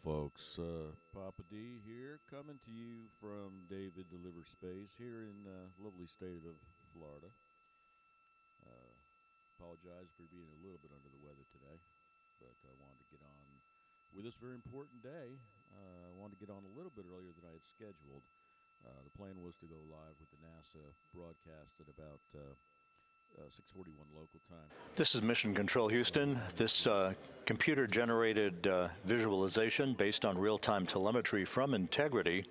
folks. Papa D here, coming to you from David Delivers Space here in lovely state of Florida. Apologize for being a little bit under the weather today, but I wanted to get on with this very important day. I wanted to get on a little bit earlier than I had scheduled. The plan was to go live with the NASA broadcast at about 6:41 local time. This is Mission Control Houston. This computer-generated visualization based on real-time telemetry from Integrity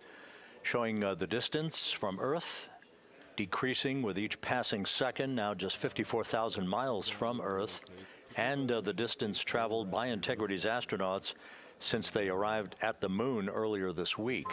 showing the distance from Earth decreasing with each passing second, now just 54,000 miles from Earth, and the distance traveled by Integrity's astronauts since they arrived at the moon earlier this week.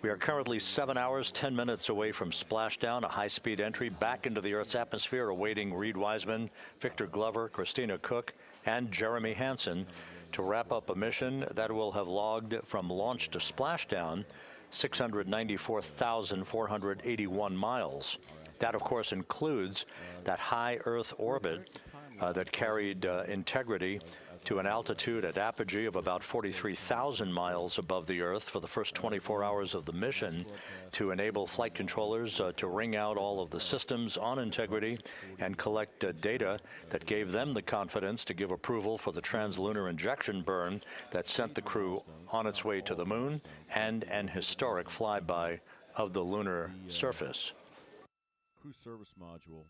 We are currently 7 hours, 10 minutes away from splashdown, a high-speed entry back into the Earth's atmosphere, awaiting Reed Wiseman, Victor Glover, Christina Cook, and Jeremy Hansen to wrap up a mission that will have logged from launch to splashdown 694,481 miles. That, of course, includes that high Earth orbit that carried Integrity to an altitude at apogee of about 43,000 miles above the Earth for the first 24 hours of the mission to enable flight controllers to ring out all of the systems on Integrity and collect data that gave them the confidence to give approval for the translunar injection burn that sent the crew on its way to the moon and an historic flyby of the lunar surface. Crew service module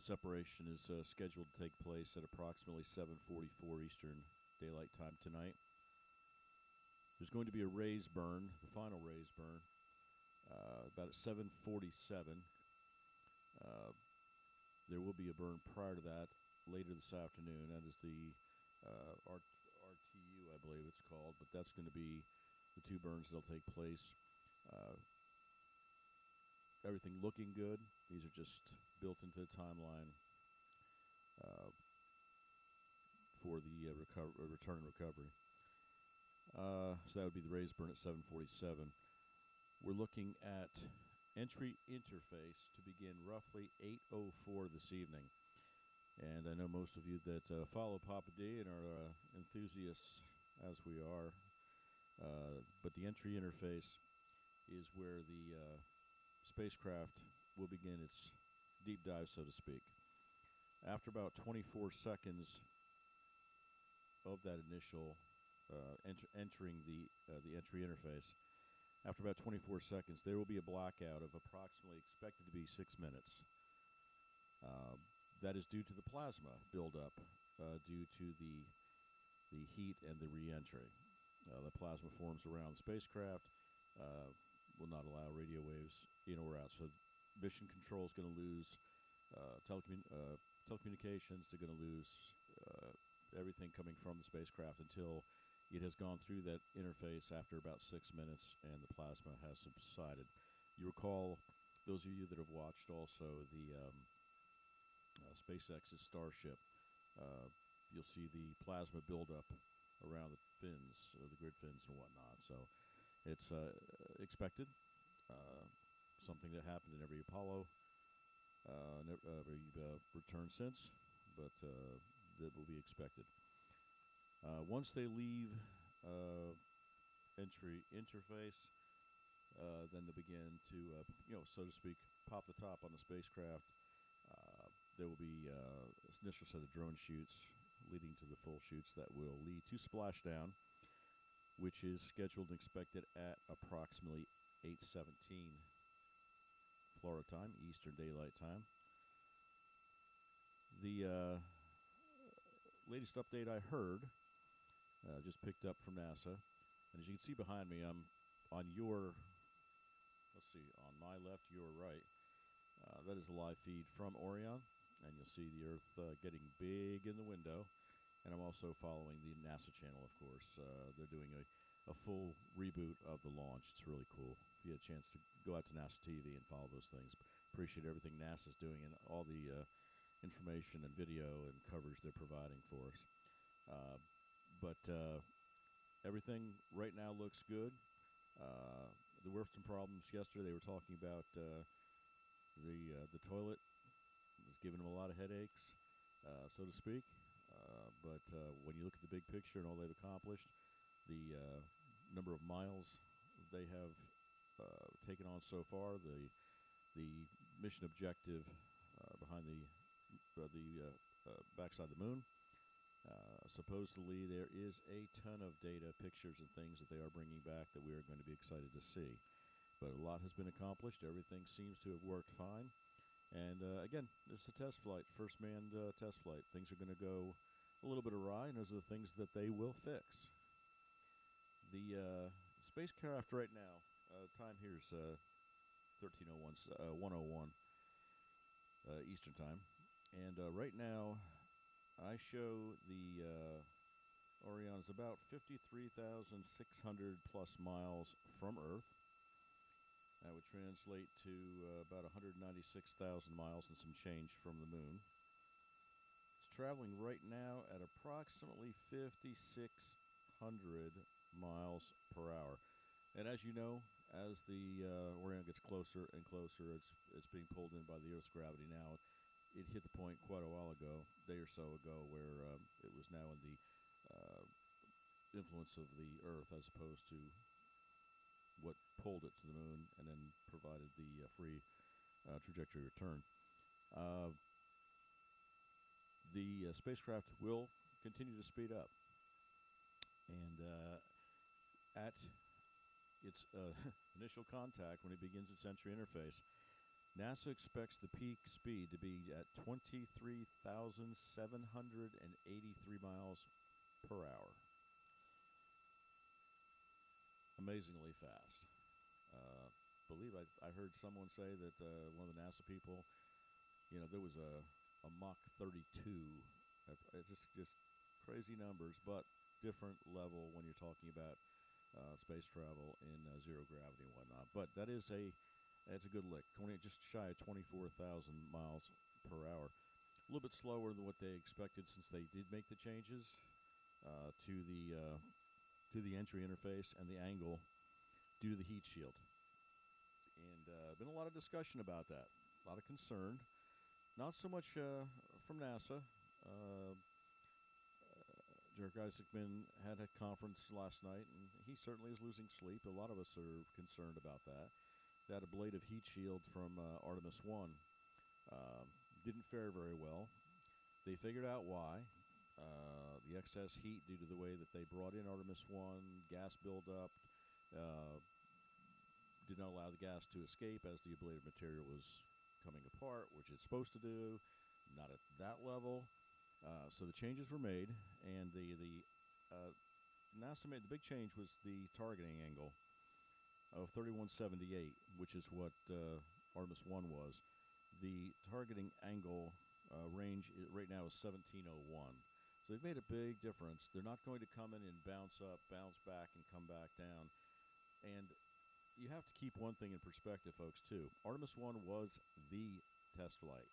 separation is scheduled to take place at approximately 7:44 Eastern Daylight Time tonight. There's going to be a raise burn, the final raise burn, about at 7:47. There will be a burn prior to that later this afternoon. That is the RTU, I believe it's called, but that's going to be the two burns that'll take place. Everything looking good. These are just built into the timeline for the return and recovery. So that would be the raise burn at 7:47. We're looking at entry interface to begin roughly 8:04 this evening. And I know most of you that follow Papa D and are enthusiasts as we are. But the entry interface is where the spacecraft will begin its deep dive, so to speak. After about 24 seconds of that initial entering the entry interface, after about 24 seconds, there will be a blackout of approximately expected to be 6 minutes. That is due to the plasma buildup, due to the heat and the re-entry. The plasma forms around the spacecraft, will not allow radio waves in or out. So mission control is going to lose telecommunications. They're going to lose everything coming from the spacecraft until it has gone through that interface after about 6 minutes and the plasma has subsided. You recall, those of you that have watched also the SpaceX's Starship, you'll see the plasma buildup around the fins, the grid fins and whatnot. So it's expected, something that happened in every Apollo, every return since, but that will be expected. Once they leave entry interface, then they begin to, so to speak, pop the top on the spacecraft. There will be an initial set of drone shoots leading to the full shoots that will lead to splashdown, which is scheduled and expected at approximately 8:17 Florida time, Eastern Daylight Time. The latest update I heard, just picked up from NASA, and as you can see behind me, I'm on your, on my left, your right. That is a live feed from Orion, and you'll see the Earth getting big in the window. And I'm also following the NASA channel, of course. They're doing a full reboot of the launch. It's really cool. If you had a chance to go out to NASA TV and follow those things, appreciate everything NASA's doing and all the information and video and coverage they're providing for us. But everything right now looks good. There were some problems yesterday. They were talking about the toilet was giving them a lot of headaches, so to speak. But when you look at the big picture and all they've accomplished, the number of miles they have taken on so far, the mission objective behind the backside of the moon. Supposedly there is a ton of data, pictures, and things that they are bringing back that we are going to be excited to see. But a lot has been accomplished. Everything seems to have worked fine. And again, this is a test flight, first manned test flight. Things are going to go a little bit awry, and those are the things that they will fix. The spacecraft right now, time here is 13:01, 1:01 Eastern time. And right now, I show the Orion is about 53,600 plus miles from Earth. That would translate to about 196,000 miles and some change from the moon. It's traveling right now at approximately 5,600 miles per hour. And as you know, as the Orion gets closer and closer, it's being pulled in by the Earth's gravity now. It hit the point quite a while ago, a day or so ago, where it was now in the influence of the Earth as opposed to what pulled it to the moon and then provided the free trajectory return. The spacecraft will continue to speed up. And at its initial contact, when it begins its entry interface, NASA expects the peak speed to be at 23,783 miles per hour. Amazingly fast. Believe I heard someone say that one of the NASA people, there was a Mach 32. It's just crazy numbers, but different level when you're talking about space travel in zero gravity and whatnot. But that's a good lick. Just shy of 24,000 miles per hour. A little bit slower than what they expected, since they did make the changes to the entry interface and the angle due to the heat shield. And been a lot of discussion about that. A lot of concern. Not so much from NASA. Jerk Isaacman had a conference last night, and he certainly is losing sleep. A lot of us are concerned about that. That ablative heat shield from Artimus I didn't fare very well. They figured out why. The excess heat due to the way that they brought in Artemis I, gas buildup, did not allow the gas to escape as the ablative material was coming apart, which it's supposed to do, not at that level. So the changes were made, and the NASA made the big change was the targeting angle of 3178, which is what Artemis I was. The targeting angle range right now is 1701. So they've made a big difference. They're not going to come in and bounce up, bounce back, and come back down. And you have to keep one thing in perspective, folks, too. Artemis I was the test flight.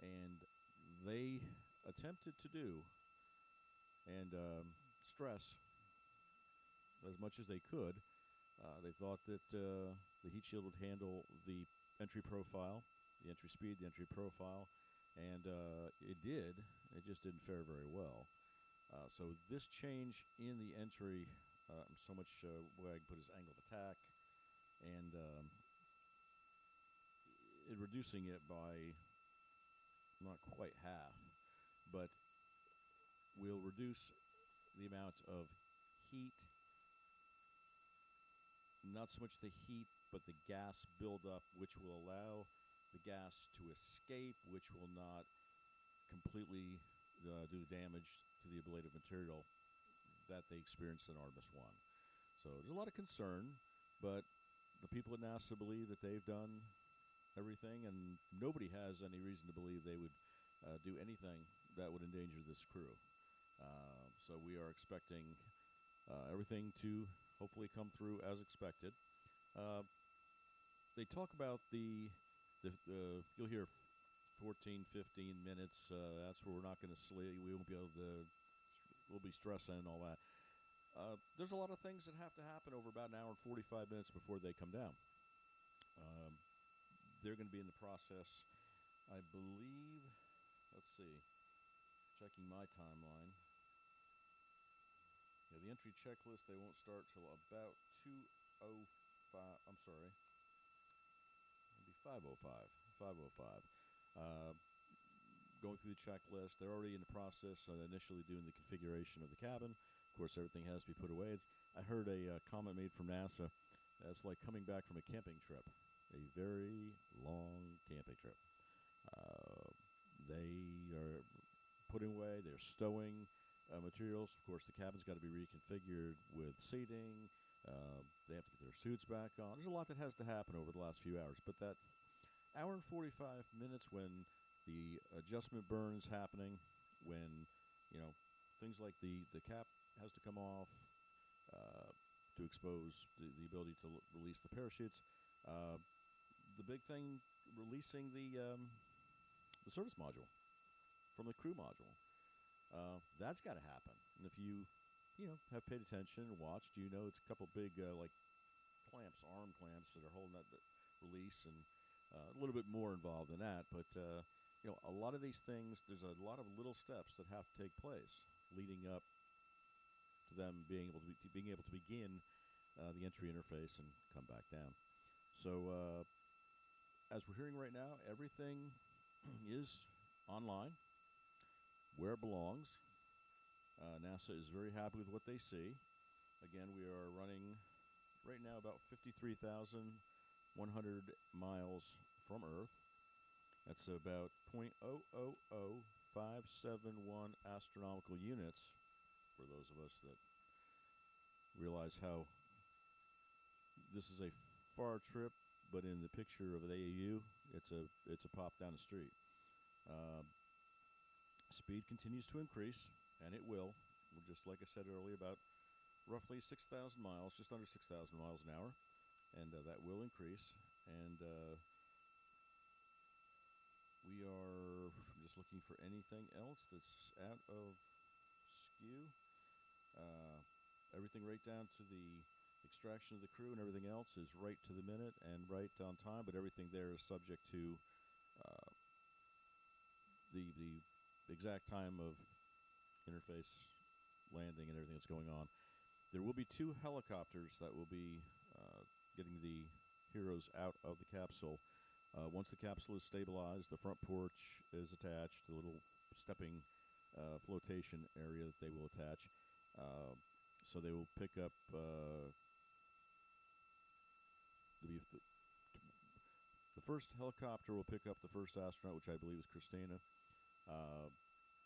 And they attempted to do and stress as much as they could. They thought that the heat shield would handle the entry profile, the entry speed, the entry profile, and it did. It just didn't fare very well. So this change in the entry, so much way I can put his angle of attack, and reducing it by not quite half, but will reduce the amount of heat, not so much the heat, but the gas buildup, which will allow the gas to escape, which will not completely do damage to the ablative material that they experienced in Artemis I. So there's a lot of concern, but the people at NASA believe that they've done everything, and nobody has any reason to believe they would do anything that would endanger this crew. So we are expecting everything to hopefully come through as expected. They talk about you'll hear 14, 15 minutes. That's where we're not going to sleep. We won't be able to. We'll be stressing and all that. There's a lot of things that have to happen over about an hour and 45 minutes before they come down. They're going to be in the process, I believe. Let's see. Checking my timeline. Yeah, the entry checklist, they won't start till about 2:05. I'm sorry. It'll be 5:05. 5:05. Uh, Going through the checklist. They're already in the process of initially doing the configuration of the cabin. Of course, everything has to be put away. I heard a comment made from NASA. That's like coming back from a camping trip, a very long camping trip. They are putting away. They're stowing materials. Of course, the cabin's got to be reconfigured with seating. They have to get their suits back on. There's a lot that has to happen over the last few hours. But that hour and 45 minutes when the adjustment burn's happening, when, things like the cap has to come off to expose the ability to release the parachutes. The big thing, releasing the service module from the crew module. That's got to happen. And if you have paid attention and watched, it's a couple big clamps, arm clamps that are holding that release, and a little bit more involved than that. But a lot of these things, there's a lot of little steps that have to take place leading up to them being able to begin the entry interface and come back down. So as we're hearing right now, everything is online, where it belongs. NASA is very happy with what they see. Again, we are running right now about 53,100 miles from Earth. That's about 0.000571 astronomical units, for those of us that realize how this is a far trip, but in the picture of the AAU, it's a pop down the street. Speed continues to increase, and it will. Just like I said earlier, about roughly 6,000 miles, just under 6,000 miles an hour, and that will increase. And we are just looking for anything else that's out of skew. Everything right down to the extraction of the crew and everything else is right to the minute and right on time, but everything there is subject to the exact time of interface, landing, and everything that's going on. There will be 2 helicopters that will be getting the heroes out of the capsule. Once the capsule is stabilized, the front porch is attached, the little stepping flotation area that they will attach. So they will pick up the first helicopter will pick up the first astronaut, which I believe is Christina.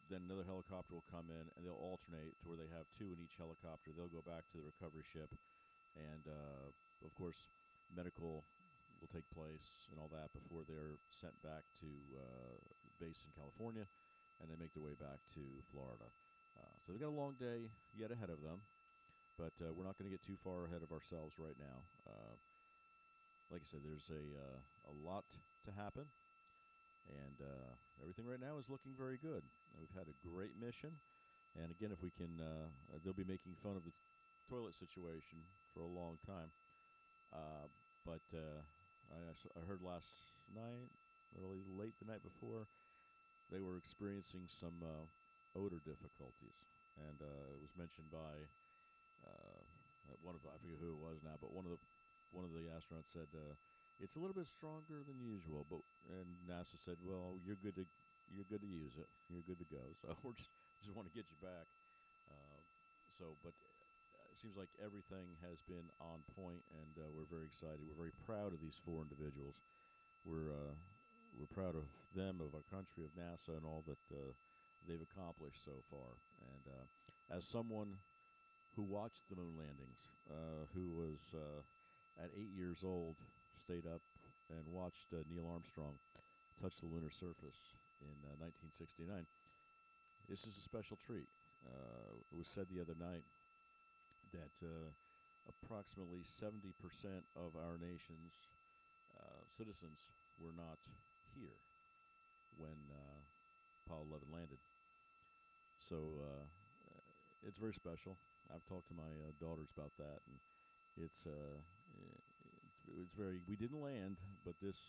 Then another helicopter will come in, and they'll alternate to where they have 2 in each helicopter. They'll go back to the recovery ship, and of course, medical will take place and all that before they're sent back to base in California, and they make their way back to Florida. So they've got a long day yet ahead of them, but we're not going to get too far ahead of ourselves right now. Like I said, there's a lot to happen, and everything right now is looking very good. We've had a great mission, and again, if we can, they'll be making fun of the toilet situation for a long time. But I heard last night, late the night before, they were experiencing some odor difficulties, and it was mentioned by I forget who it was now, but one of the astronauts said it's a little bit stronger than usual, and NASA said, well, you're good to use it, you're good to go. So we're just want to get you back. But it seems like everything has been on point, and we're very excited. We're very proud of these 4 individuals. We're proud of them, of our country, of NASA, and all that they've accomplished so far. And as someone who watched the moon landings, who was at 8 years old, stayed up and watched Neil Armstrong touch the lunar surface in 1969, this is a special treat. It was said the other night that approximately 70% of our nation's citizens were not here when Apollo 11 landed. So it's very special. I've talked to my daughters about that, and it's very. We didn't land, but this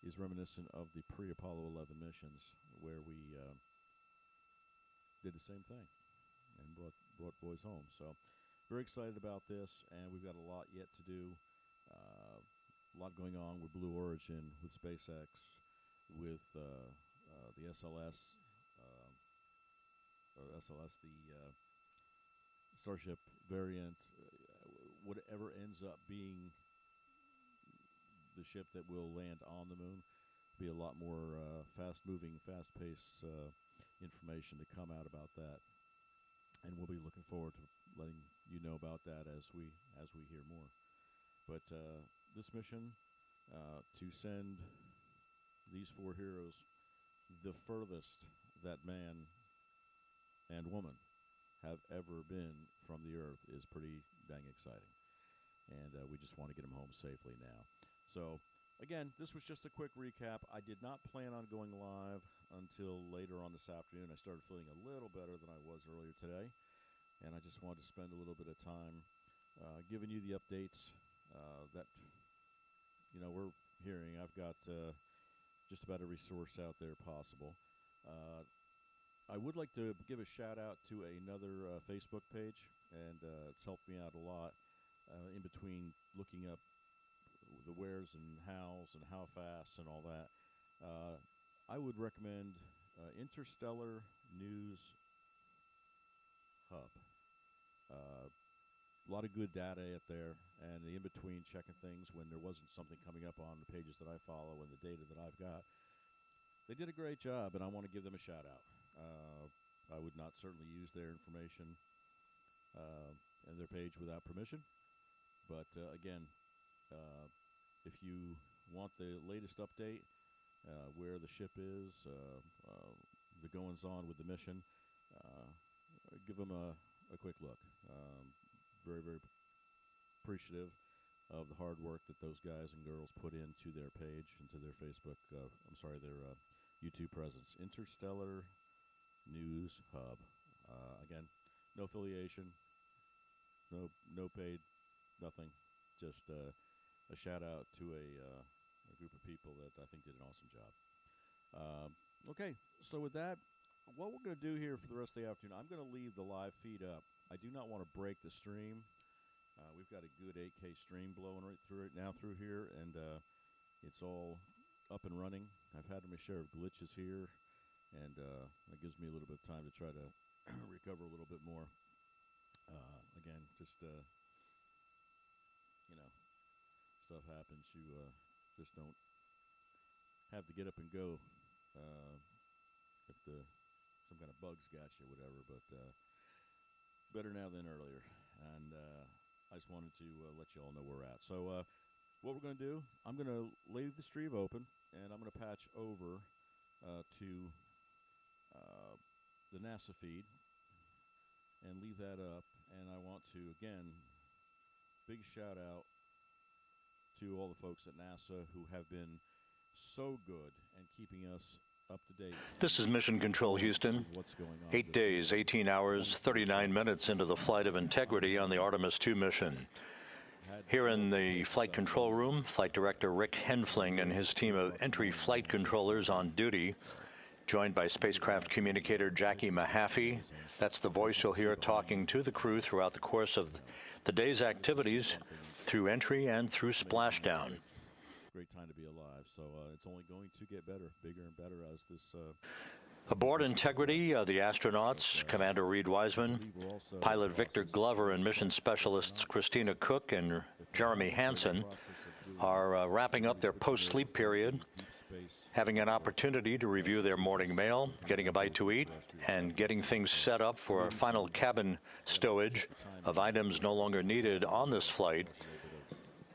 is reminiscent of the pre-Apollo 11 missions, where we did the same thing and brought boys home. So very excited about this, and we've got a lot yet to do. A lot going on with Blue Origin, with SpaceX, with the SLS, the Starship variant, whatever ends up being the ship that will land on the moon. Be a lot more fast-moving, fast-paced information to come out about that, and we'll be looking forward to letting you know about that as we hear more. But this mission to send these four heroes the furthest that man and woman have ever been from the Earth is pretty dang exciting, and we just want to get them home safely now. So again, this was just a quick recap. I did not plan on going live until later on this afternoon. I started feeling a little better than I was earlier today, and I just wanted to spend a little bit of time giving you the updates that we're hearing. I've got just about every source out there possible. I would like to give a shout out to another Facebook page, and it's helped me out a lot in between looking up the wheres and hows and how fast and all that. I would recommend Interstellar News Hub. A lot of good data out there, and the in-between checking things when there wasn't something coming up on the pages that I follow and the data that I've got. They did a great job, and I want to give them a shout-out. I would not certainly use their information and their page without permission. But again, if you want the latest update, where the ship is, the goings-on with the mission, give them a quick look. Very, very appreciative of the hard work that those guys and girls put into their page, into their Facebook, their YouTube presence. Interstellar News Hub. Again, no affiliation, no paid, nothing. Just a shout out to a group of people that I think did an awesome job. Okay, so with that, what we're going to do here for the rest of the afternoon, I'm going to leave the live feed up. I do not want to break the stream. We've got a good 8K stream blowing right through here, and it's all up and running. I've had my share of glitches here, and that gives me a little bit of time to try to recover a little bit more. Again, just stuff happens. You just don't have to get up and go if some kind of bugs got you, whatever. But better now than earlier, and I just wanted to let you all know where we're at. So what we're going to do, I'm going to leave the stream open, and I'm going to patch over to the NASA feed and leave that up. And I want to, again, big shout out to all the folks at NASA who have been so good and keeping us up to date. This is Mission Control Houston. 8 days, 18 hours, 39 minutes into the flight of integrity on the Artemis II mission. Here in the flight control room, Flight Director Rick Henfling and his team of entry flight controllers on duty, joined by spacecraft communicator Jackie Mahaffey. That's the voice you'll hear talking to the crew throughout the course of the day's activities through entry and through splashdown. Great time to be alive, so it's only going to get better, bigger and better as this... Aboard Integrity, the astronauts, Commander Reed Wiseman, pilot Victor Glover, and mission specialists Christina Cook and Jeremy Hansen are wrapping up their post-sleep period, having an opportunity to review their morning mail, getting a bite to eat, and getting things set up for a final cabin stowage of items no longer needed on this flight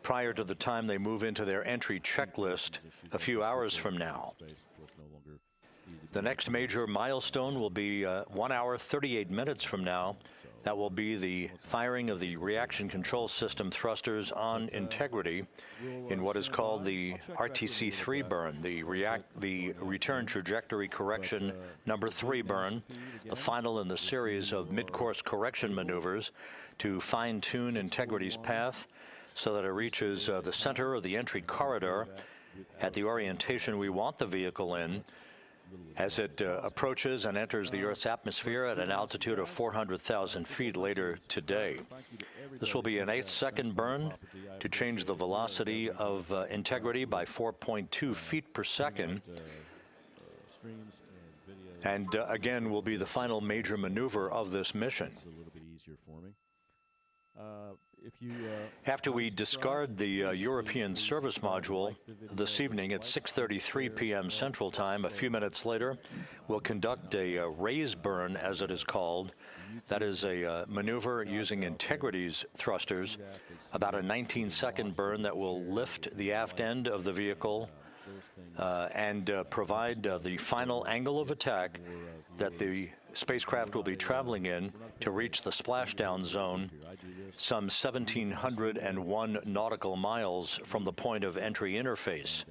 prior to the time they move into their entry checklist a few hours from now. The next major milestone will be 1 hour, 38 minutes from now. That will be the firing of the reaction control system thrusters on Integrity in what is called the RTC-3 burn, the return trajectory correction number 3 burn, the final in the series of mid-course correction maneuvers to fine-tune Integrity's path so that it reaches the center of the entry corridor at the orientation we want the vehicle in, as it approaches and enters the Earth's atmosphere at an altitude of 400,000 feet later today. This will be an 8-second burn to change the velocity of integrity by 4.2 feet per second. And again, will be the final major maneuver of this mission. It's a little bit easier for me. After we discard the European service module this evening at 6:33 p.m. Central Time, a few minutes later, we'll conduct a raise burn, as it is called. That is a maneuver using Integrity's thrusters, about a 19-second burn that will lift the aft end of the vehicle and provide the final angle of attack that the spacecraft will be traveling in to reach the splashdown zone, some 1,701 nautical miles from the point of entry interface.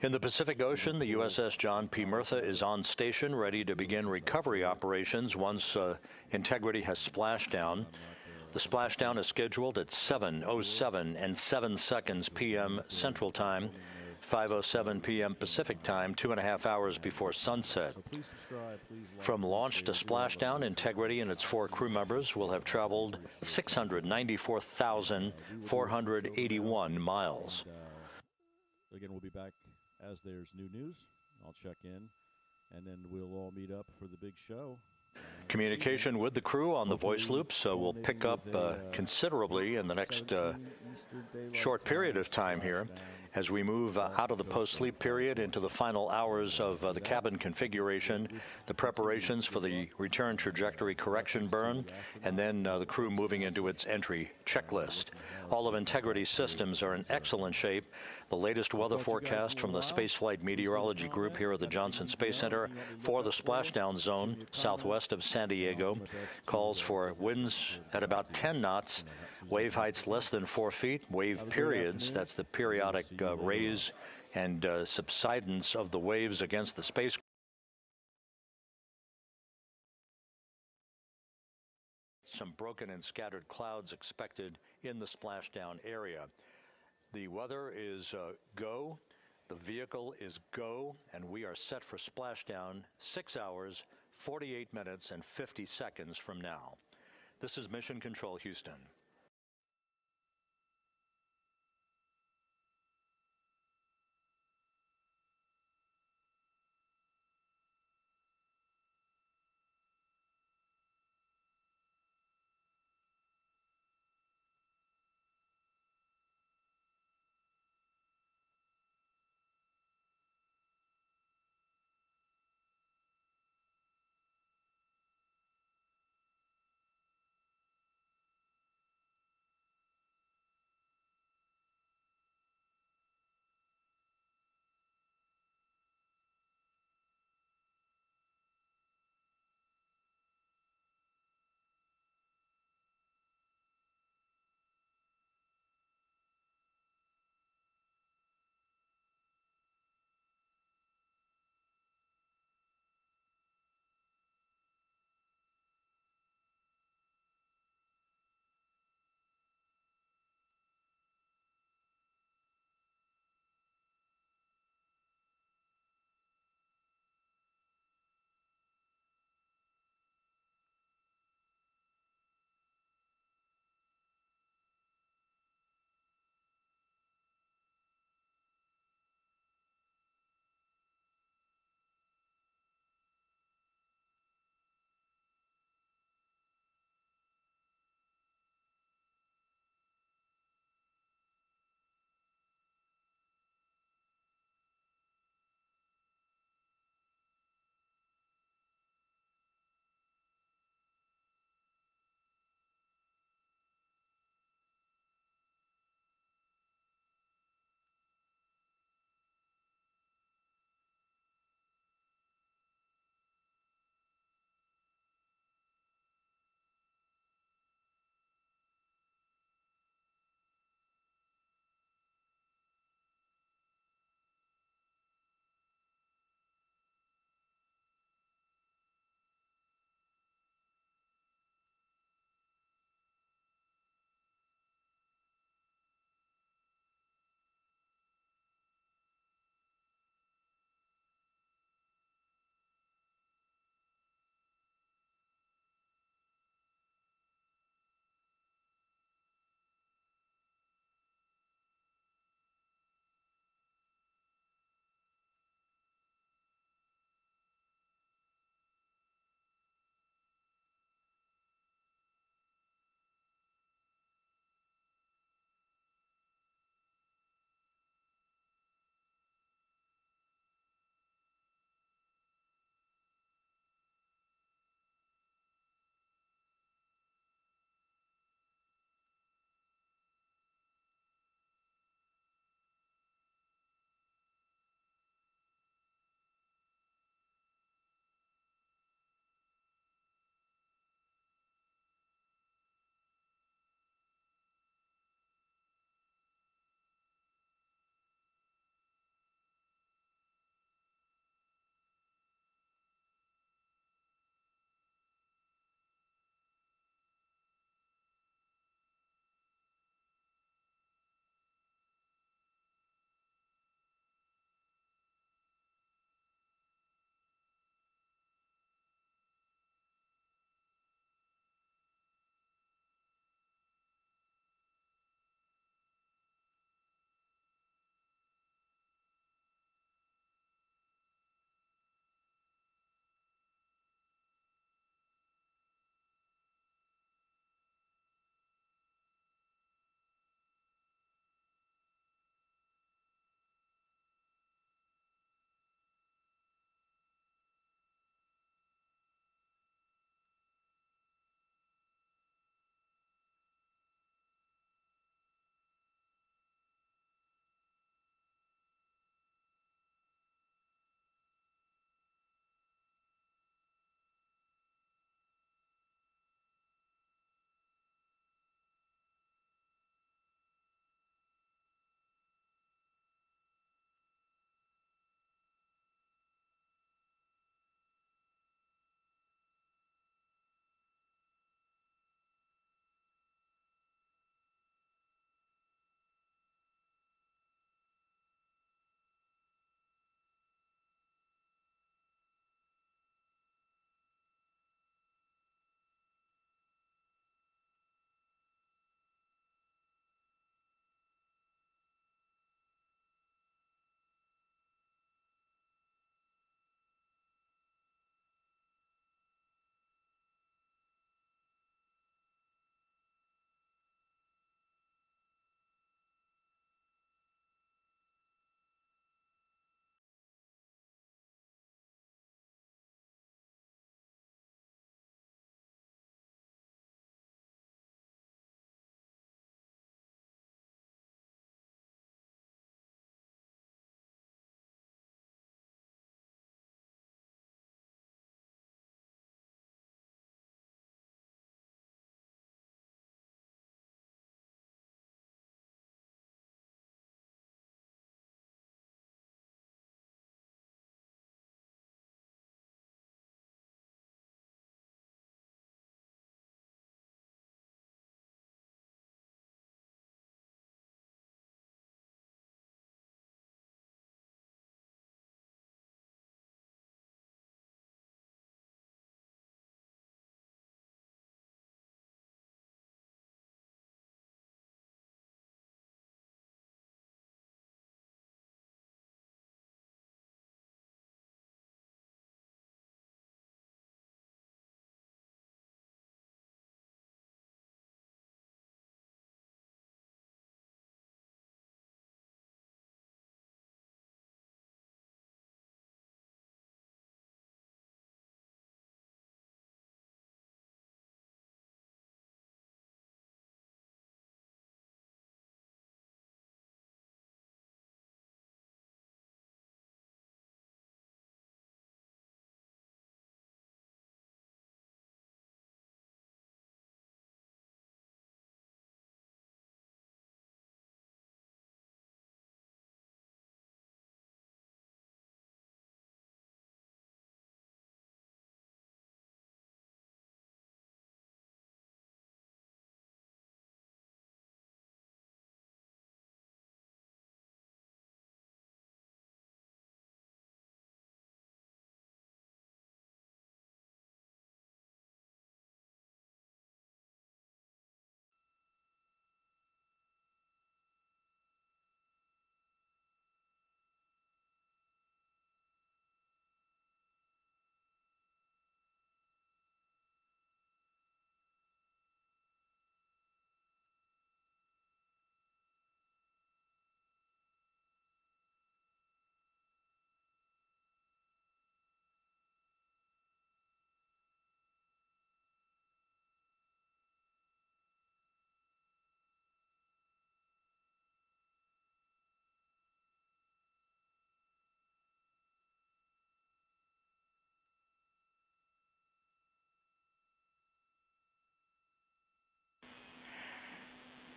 In the Pacific Ocean, the USS John P. Murtha is on station, ready to begin recovery operations once Integrity has splashed down. The splashdown is scheduled at 7:07 and 7 seconds p.m. Central Time, 5:07 p.m. Pacific Time, 2.5 hours before sunset. From launch to splashdown, Integrity and its 4 crew members will have traveled 694,481 miles. Again, we'll be back as there's new news. I'll check in, and then we'll all meet up for the big show. Communication with the crew on the voice loops will pick up considerably in the next short period of time here as we move out of the post-sleep period into the final hours of the cabin configuration, the preparations for the return trajectory correction burn, and then the crew moving into its entry checklist. All of Integrity's systems are in excellent shape. The latest weather forecast from the Spaceflight Meteorology Group here at the Johnson Space Center for the splashdown zone southwest of San Diego calls for winds at about 10 knots, wave heights less than 4 feet, wave periods, that's the periodic raise and subsidence of the waves against the space. Some broken and scattered clouds expected in the splashdown area. The weather is go, the vehicle is go, and we are set for splashdown 6 hours, 48 minutes, and 50 seconds from now. This is Mission Control, Houston.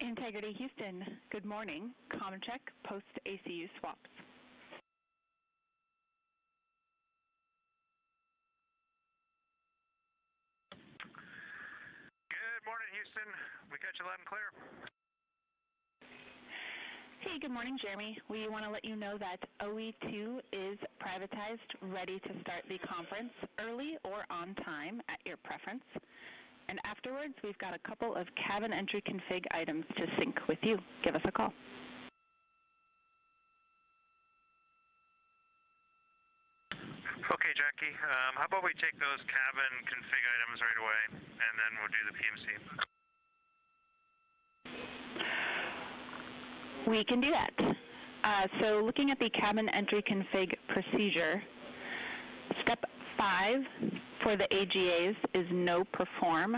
Integrity Houston, good morning. Comm check, post ACU swaps. Good morning, Houston. We got you loud and clear. Hey, good morning, Jeremy. We want to let you know that OE2 is privatized, ready to start the conference early or on time at your preference. And afterwards, we've got a couple of cabin entry config items to sync with you. Give us a call. Okay, Jackie. How about we take those cabin config items right away, and then we'll do the PMC. We can do that. So looking at the cabin entry config procedure, step 5 for the AGAs is no perform.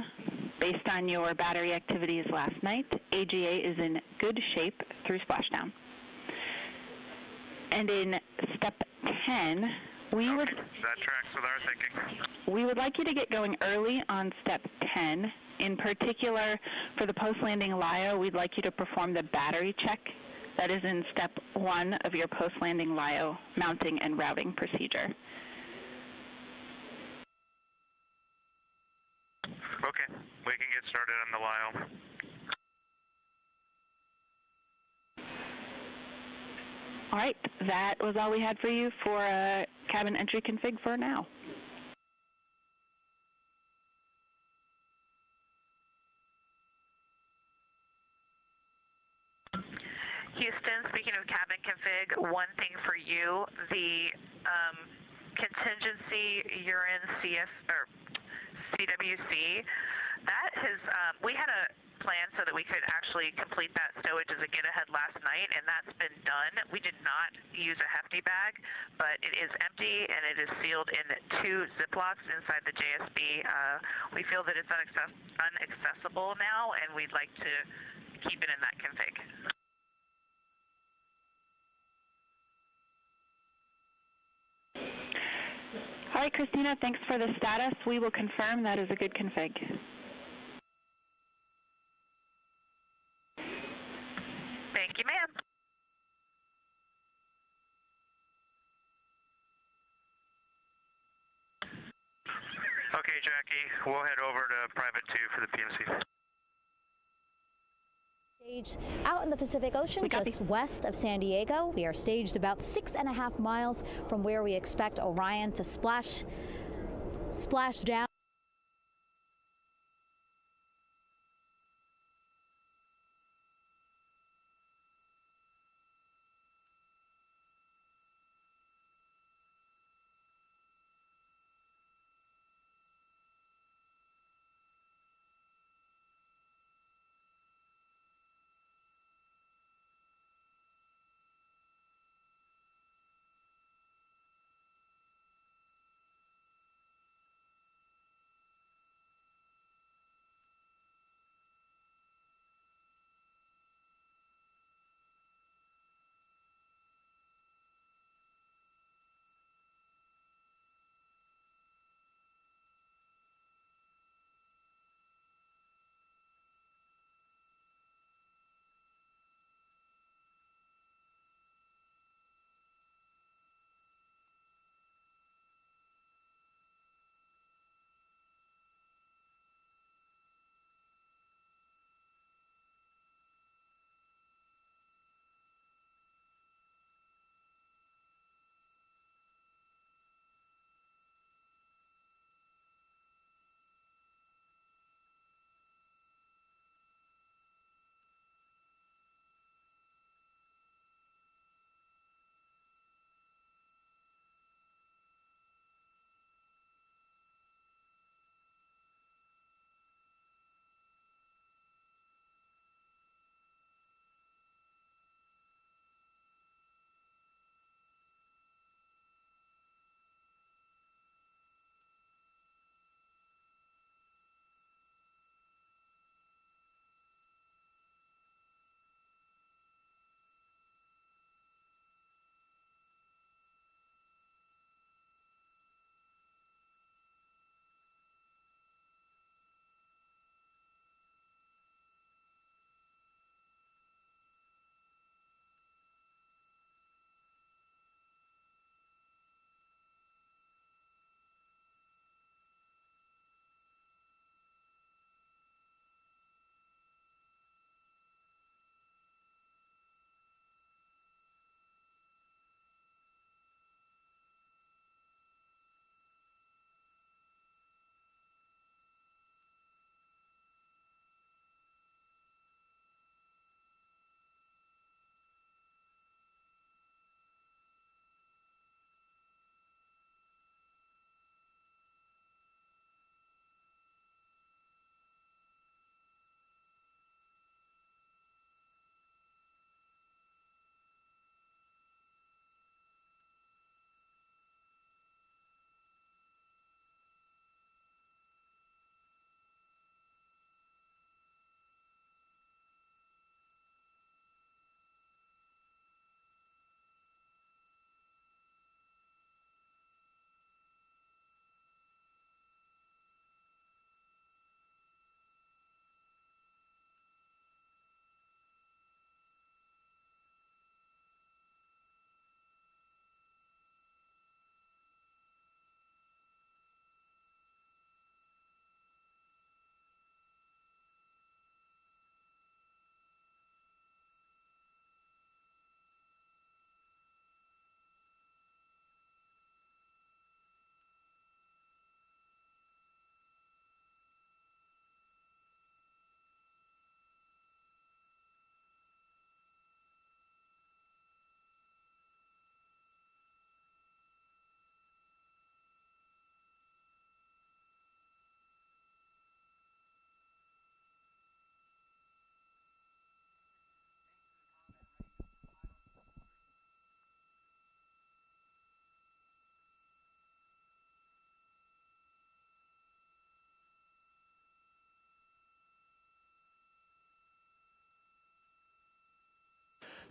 Based on your battery activities last night, AGA is in good shape through splashdown. And in step 10, that tracks with our thinking. We would like you to get going early on step 10. In particular, for the post-landing LIO, we'd like you to perform the battery check. That is in step 1 of your post-landing LIO mounting and routing procedure. Okay, we can get started on the LIO. All right, that was all we had for you for cabin entry config for now. Houston, speaking of cabin config, one thing for you, the contingency urine CWC, that has, we had a plan so that we could actually complete that stowage as a get-ahead last night, and that's been done. We did not use a hefty bag, but it is empty, and it is sealed in 2 Ziplocs inside the JSB. We feel that it's unaccessible now, and we'd like to keep it in that config. All right, Christina, thanks for the status. We will confirm that is a good config. Thank you, ma'am. Okay, Jackie, we'll head over to Private 2 for the PMC. Staged out in the Pacific Ocean, just west of San Diego. We are staged about 6.5 miles from where we expect Orion to splash down.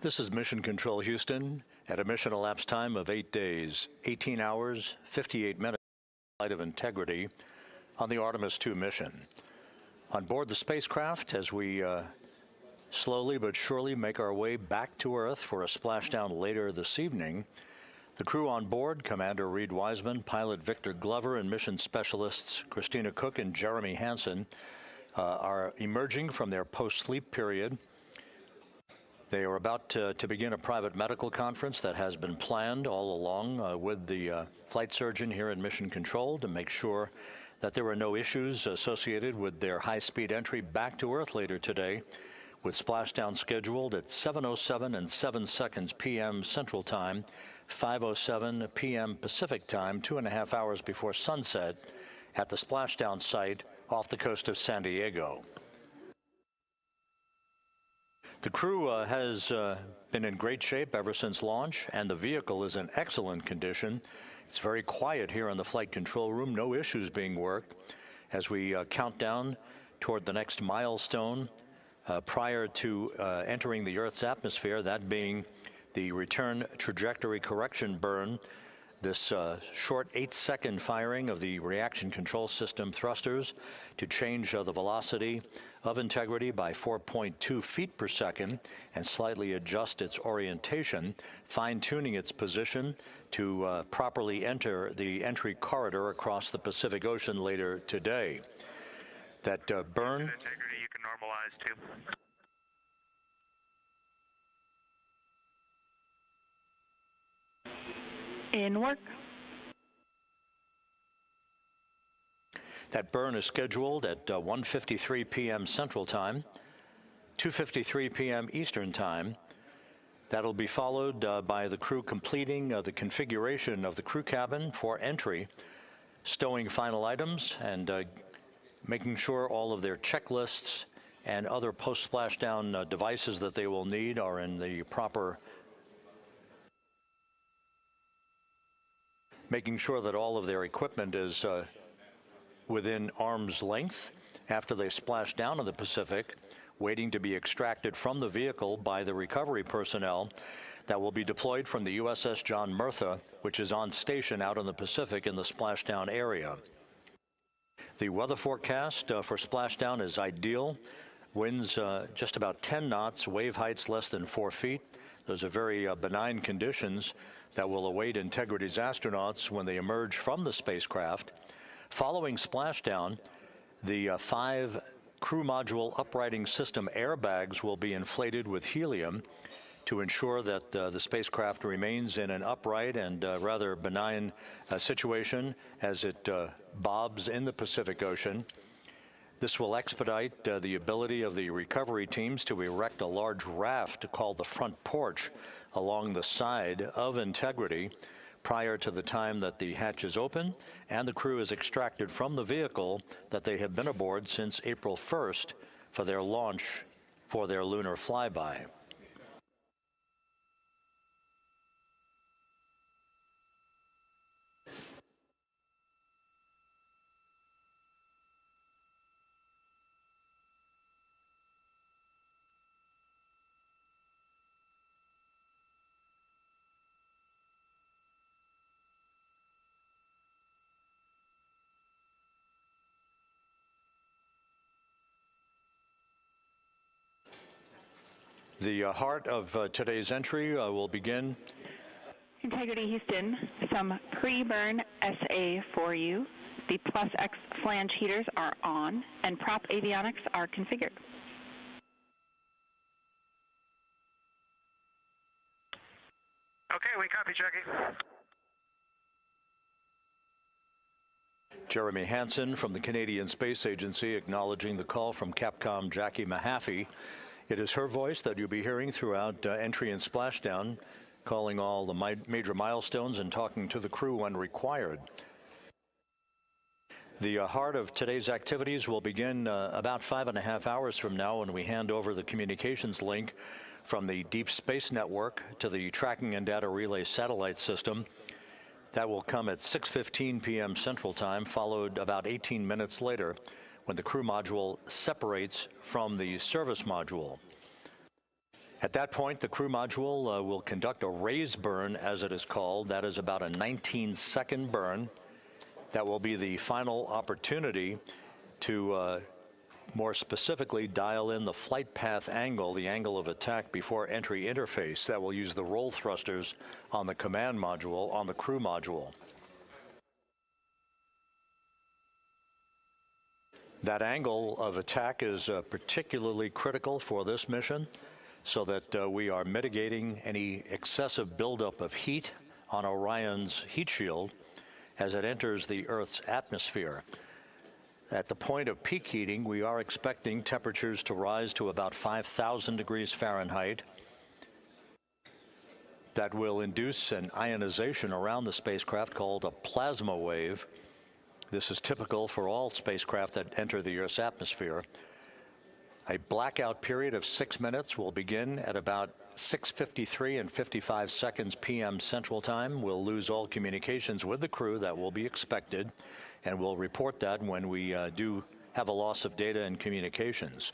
This is Mission Control Houston at a mission elapsed time of 8 days, 18 hours, 58 minutes flight of integrity on the Artemis II mission. On board the spacecraft, as we slowly but surely make our way back to Earth for a splashdown later this evening, the crew on board, Commander Reed Wiseman, pilot Victor Glover, and mission specialists Christina Cook and Jeremy Hansen, are emerging from their post-sleep period. They are about to begin a private medical conference that has been planned all along with the flight surgeon here in Mission Control to make sure that there are no issues associated with their high-speed entry back to Earth later today, with splashdown scheduled at 7:07 and 7 seconds p.m. Central Time, 5:07 p.m. Pacific Time, 2.5 hours before sunset at the splashdown site off the coast of San Diego. The crew has been in great shape ever since launch, and the vehicle is in excellent condition. It's very quiet here in the flight control room, no issues being worked as we count down toward the next milestone prior to entering the Earth's atmosphere, that being the return trajectory correction burn. This short 8-second firing of the reaction control system thrusters to change the velocity of integrity by 4.2 feet per second and slightly adjust its orientation, fine-tuning its position to properly enter the entry corridor across the Pacific Ocean later today. That burn... Integrity you can normalize too. In work. That burn is scheduled at 1:53 p.m. Central Time, 2:53 p.m. Eastern Time. That'll be followed by the crew completing the configuration of the crew cabin for entry, stowing final items, and making sure all of their checklists and other post-splashdown devices that they will need are in the proper... making sure that all of their equipment is within arm's length after they splash down in the Pacific, waiting to be extracted from the vehicle by the recovery personnel that will be deployed from the USS John Murtha, which is on station out in the Pacific in the splashdown area. The weather forecast for splashdown is ideal. Winds just about 10 knots, wave heights less than 4 feet. Those are very benign conditions that will await Integrity's astronauts when they emerge from the spacecraft. Following splashdown, the 5 crew module uprighting system airbags will be inflated with helium to ensure that the spacecraft remains in an upright and rather benign situation as it bobs in the Pacific Ocean. This will expedite the ability of the recovery teams to erect a large raft called the front porch along the side of Integrity prior to the time that the hatches open and the crew is extracted from the vehicle that they have been aboard since April 1st for their launch for their lunar flyby. The heart of today's entry will begin. Integrity Houston, some pre-burn SA for you. The Plus X flange heaters are on and prop avionics are configured. Okay, we copy, Jackie. Jeremy Hansen from the Canadian Space Agency acknowledging the call from Capcom Jackie Mahaffey. It is her voice that you'll be hearing throughout entry and splashdown, calling all the major milestones and talking to the crew when required. The heart of today's activities will begin about 5.5 hours from now when we hand over the communications link from the Deep Space Network to the Tracking and Data Relay Satellite System. That will come at 6:15 p.m. Central Time, followed about 18 minutes later when the crew module separates from the service module. At that point, the crew module will conduct a raise burn, as it is called. That is about a 19-second burn. That will be the final opportunity to more specifically dial in the flight path angle, the angle of attack before entry interface. That will use the roll thrusters on the command module, on the crew module. That angle of attack is particularly critical for this mission, so that we are mitigating any excessive buildup of heat on Orion's heat shield as it enters the Earth's atmosphere. At the point of peak heating, we are expecting temperatures to rise to about 5,000 degrees Fahrenheit. That will induce an ionization around the spacecraft called a plasma wave. This is typical for all spacecraft that enter the Earth's atmosphere. A blackout period of 6 minutes will begin at about 6:53 and 55 seconds p.m. Central Time. We'll lose all communications with the crew. That will be expected, and we'll report that when we do have a loss of data and communications.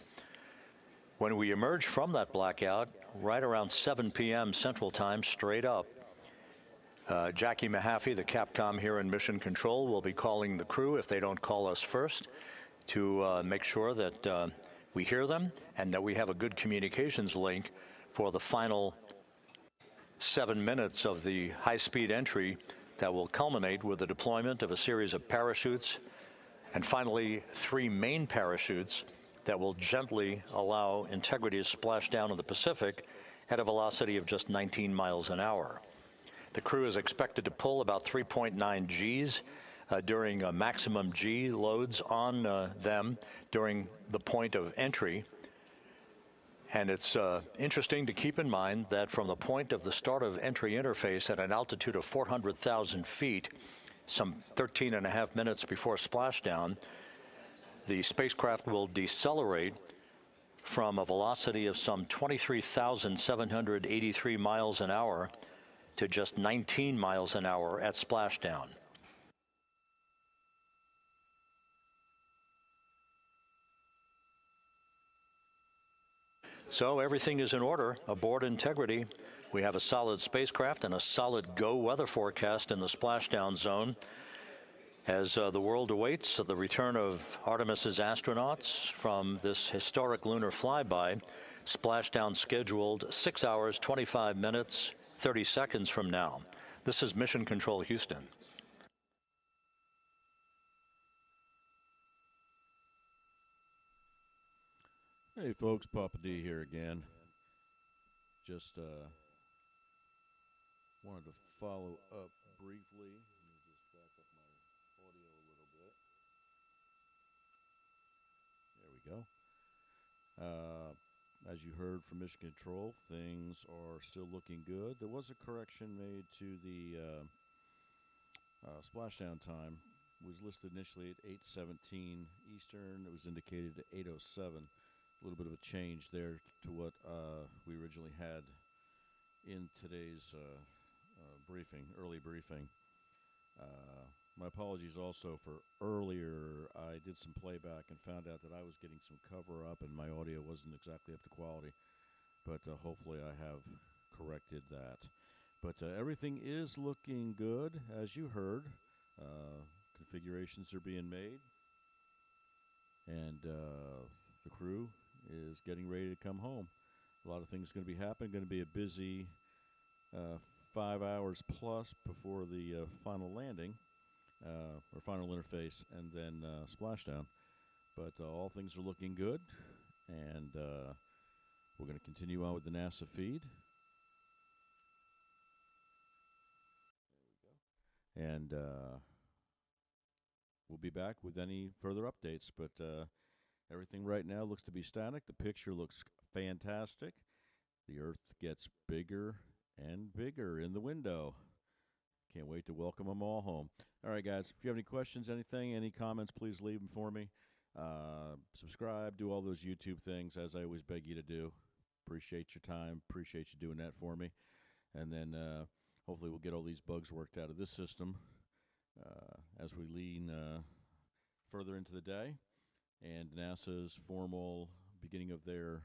When we emerge from that blackout, right around 7 p.m. Central Time, straight up, Jackie Mahaffey, the Capcom here in Mission Control, will be calling the crew, if they don't call us first, to make sure that we hear them and that we have a good communications link for the final 7 minutes of the high-speed entry that will culminate with the deployment of a series of parachutes and finally 3 main parachutes that will gently allow Integrity to splash down in the Pacific at a velocity of just 19 miles an hour. The crew is expected to pull about 3.9 Gs during maximum G loads on them during the point of entry. And it's interesting to keep in mind that from the point of the start of entry interface at an altitude of 400,000 feet, some 13.5 minutes before splashdown, the spacecraft will decelerate from a velocity of some 23,783 miles an hour to just 19 miles an hour at splashdown. So everything is in order aboard Integrity. We have a solid spacecraft and a solid go weather forecast in the splashdown zone. As the world awaits the return of Artemis's astronauts from this historic lunar flyby, splashdown scheduled 6 hours, 25 minutes, 30 seconds from now. This is Mission Control Houston. Hey folks, Papa D here again. Just wanted to follow up briefly. Let me just back up my audio a little bit. There we go. As you heard from Mission Control, things are still looking good. There was a correction made to the splashdown time. It was listed initially at 8:17 Eastern. It was indicated at 8:07. A little bit of a change there to what we originally had in today's early briefing. My apologies also for earlier. I did some playback and found out that I was getting some cover up and my audio wasn't exactly up to quality, but hopefully I have corrected that. But everything is looking good, as you heard. Configurations are being made, and the crew is getting ready to come home. A lot of things going to be happening. Going to be a busy 5 hours plus before the final landing, or final interface, and then splashdown. But all things are looking good, and we're going to continue on with the NASA feed. There we go. And we'll be back with any further updates, but everything right now looks to be static. The picture looks fantastic. The Earth gets bigger and bigger in the window. Can't wait to welcome them all home. All right, guys, if you have any questions, anything, any comments, please leave them for me. Subscribe, do all those YouTube things, as I always beg you to do. Appreciate your time. Appreciate you doing that for me. And then hopefully we'll get all these bugs worked out of this system as we lean further into the day. And NASA's formal beginning of their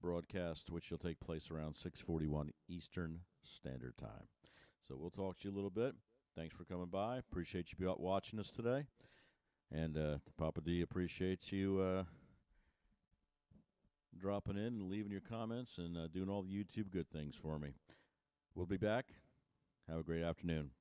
broadcast, which will take place around 6:41 Eastern Standard Time. So we'll talk to you a little bit. Thanks for coming by. Appreciate you watching us today. And Papa D appreciates you dropping in and leaving your comments and doing all the YouTube good things for me. We'll be back. Have a great afternoon.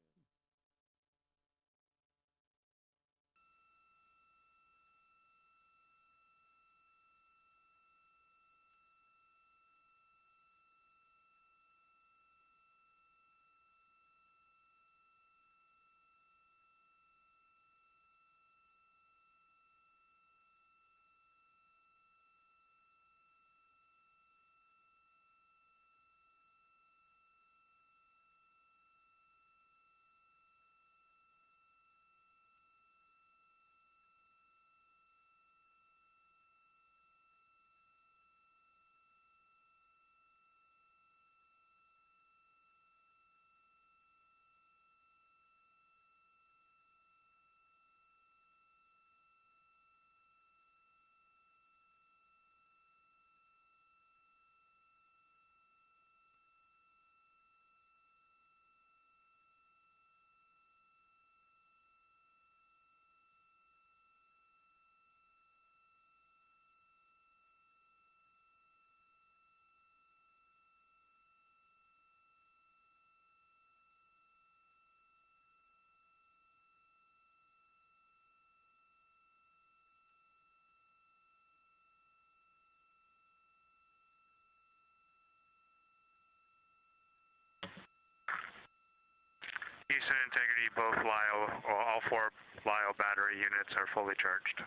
Houston Integrity, both LiO, or all 4 LiO battery units are fully charged.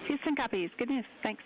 Houston copies. Good news. Thanks.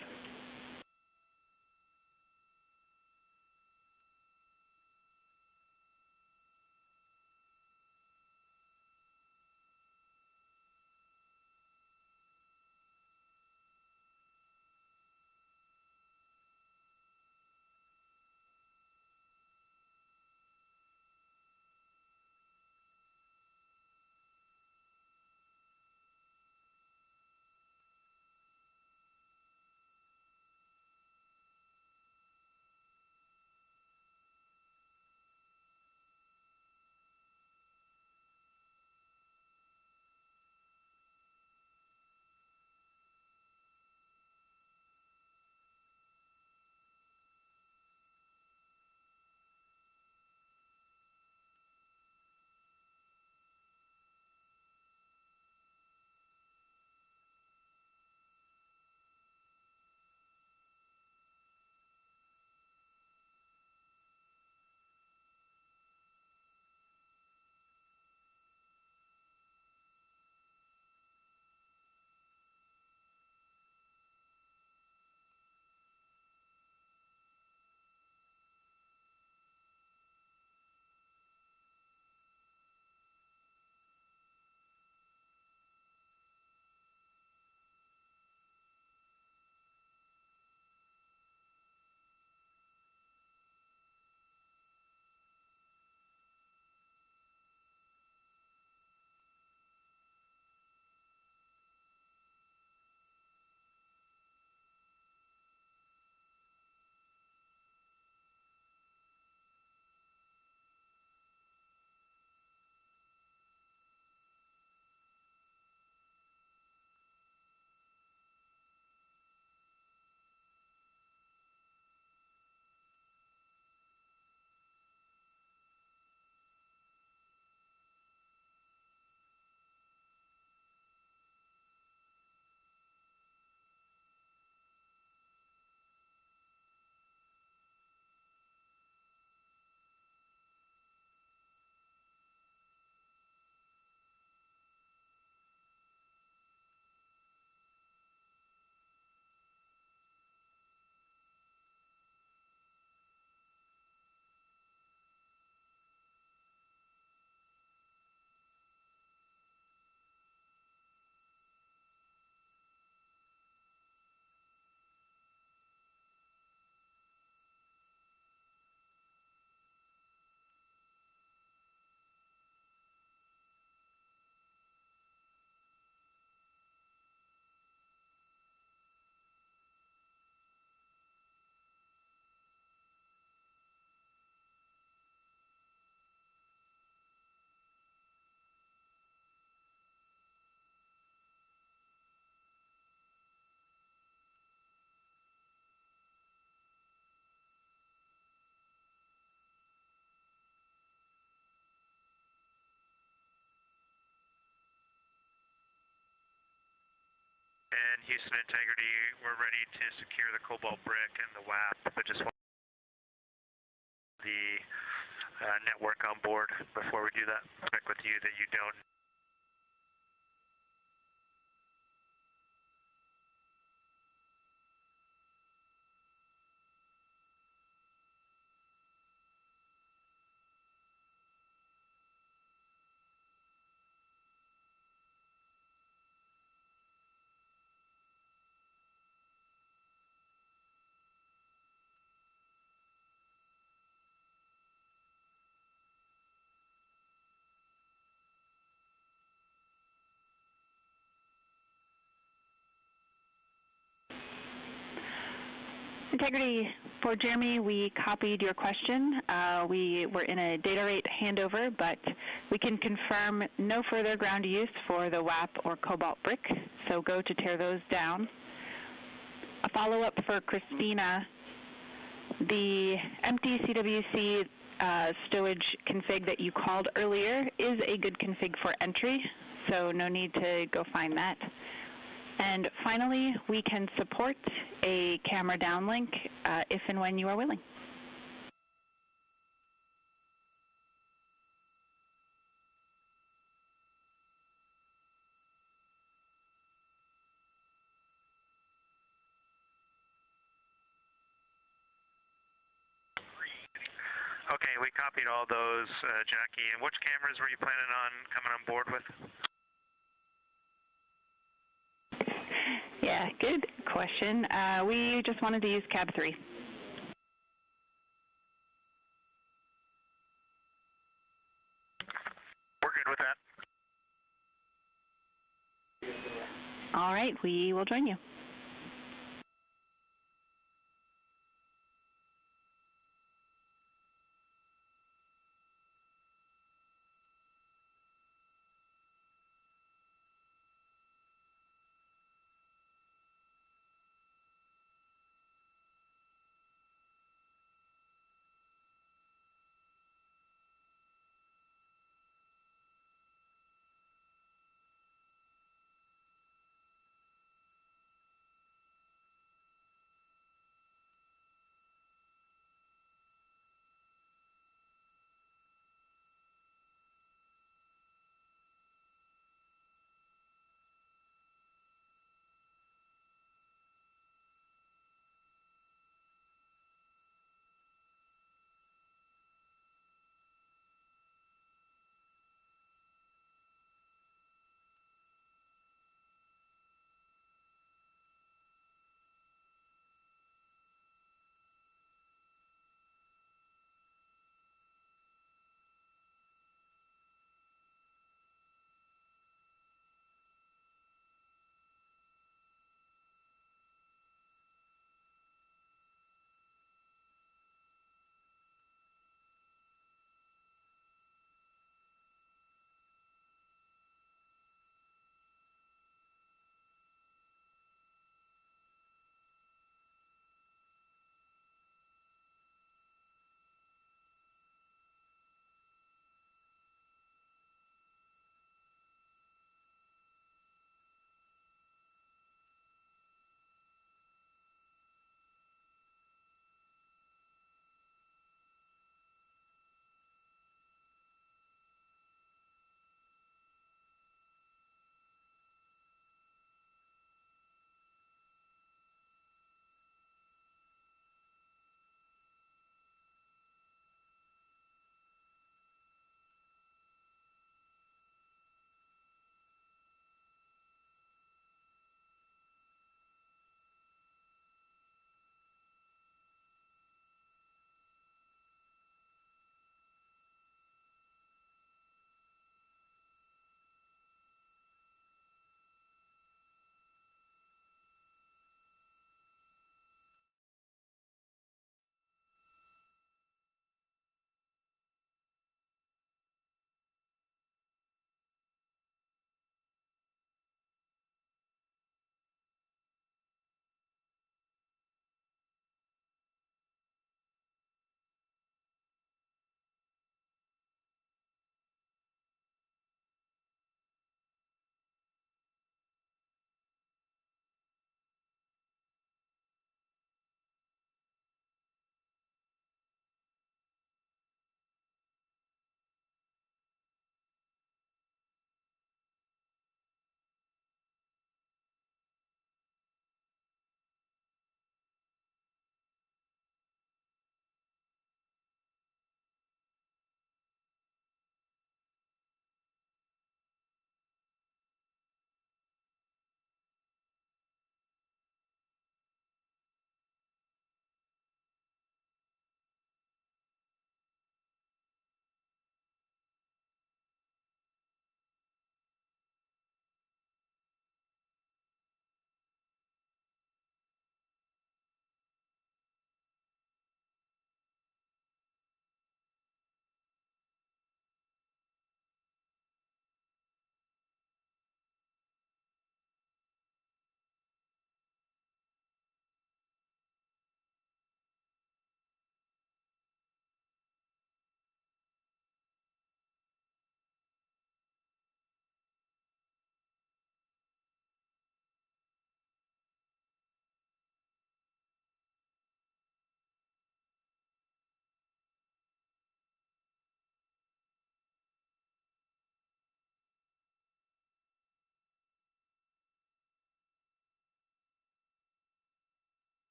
And Houston Integrity, we're ready to secure the cobalt brick and the WAP, but just want the network on board before we do that. Check with you that you don't. Integrity, for Jeremy, we copied your question. We were in a data rate handover, but we can confirm no further ground use for the WAP or cobalt brick, so go to tear those down. A follow-up for Christina, the empty CWC stowage config that you called earlier is a good config for entry, so no need to go find that. And finally, we can support a camera downlink if and when you are willing. Okay, we copied all those, Jackie. And which cameras were you planning on coming on board with? Yeah, good question. We just wanted to use cab 3. We're good with that. All right, we will join you.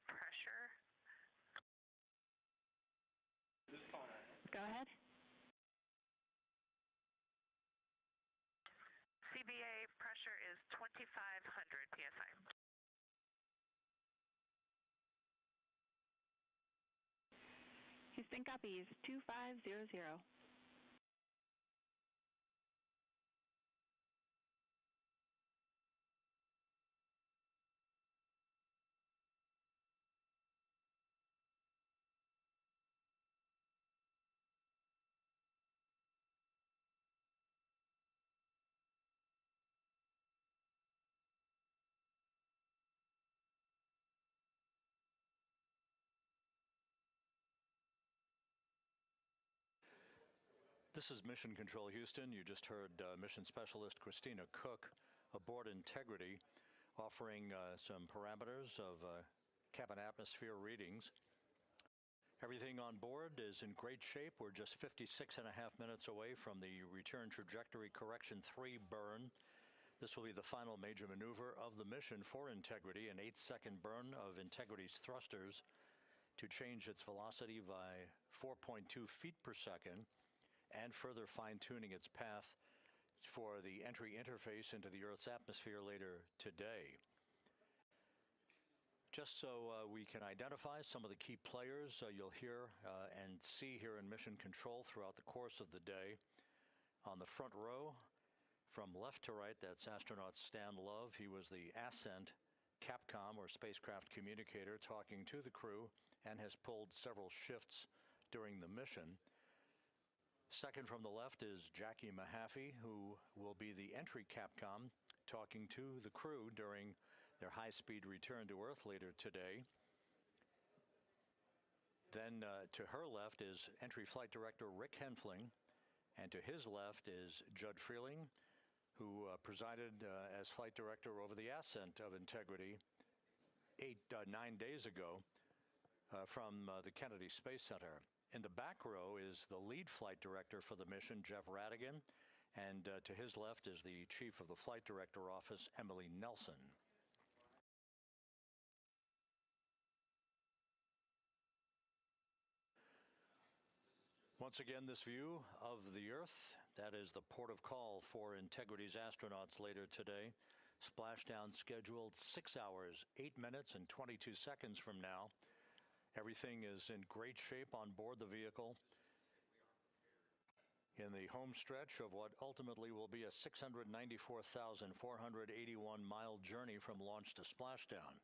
pressure. Go ahead. CBA pressure is 2,500 psi. Houston copies 2500. This is Mission Control Houston. You just heard Mission Specialist Christina Cook aboard Integrity offering some parameters of cabin atmosphere readings. Everything on board is in great shape. We're just 56.5 minutes away from the return trajectory correction 3 burn. This will be the final major maneuver of the mission for Integrity, an 8-second burn of Integrity's thrusters to change its velocity by 4.2 feet per second, and further fine-tuning its path for the entry interface into the Earth's atmosphere later today. Just so we can identify some of the key players you'll hear and see here in Mission Control throughout the course of the day. On the front row, from left to right, that's astronaut Stan Love. He was the Ascent Capcom, or spacecraft communicator, talking to the crew and has pulled several shifts during the mission. Second from the left is Jackie Mahaffey, who will be the entry Capcom, talking to the crew during their high-speed return to Earth later today. Then to her left is entry flight director Rick Henfling, and to his left is Judd Freeling, who presided as flight director over the ascent of Integrity 9 days ago from the Kennedy Space Center. In the back row is the lead flight director for the mission, Jeff Radigan, and to his left is the chief of the flight director office, Emily Nelson. Once again, this view of the Earth, that is the port of call for Integrity's astronauts later today. Splashdown scheduled 6 hours, 8 minutes, and 22 seconds from now. Everything is in great shape on board the vehicle in the home stretch of what ultimately will be a 694,481-mile journey from launch to splashdown.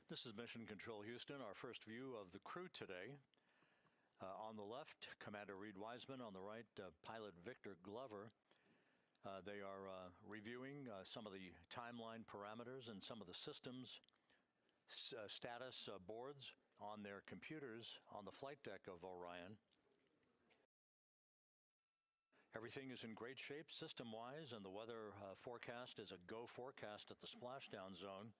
This is Mission Control Houston, our first view of the crew today. On the left, Commander Reed Wiseman. On the right, pilot Victor Glover. They are reviewing some of the timeline parameters and some of the systems status boards on their computers on the flight deck of Orion. Everything is in great shape system-wise, and the weather forecast is a go forecast at the splashdown zone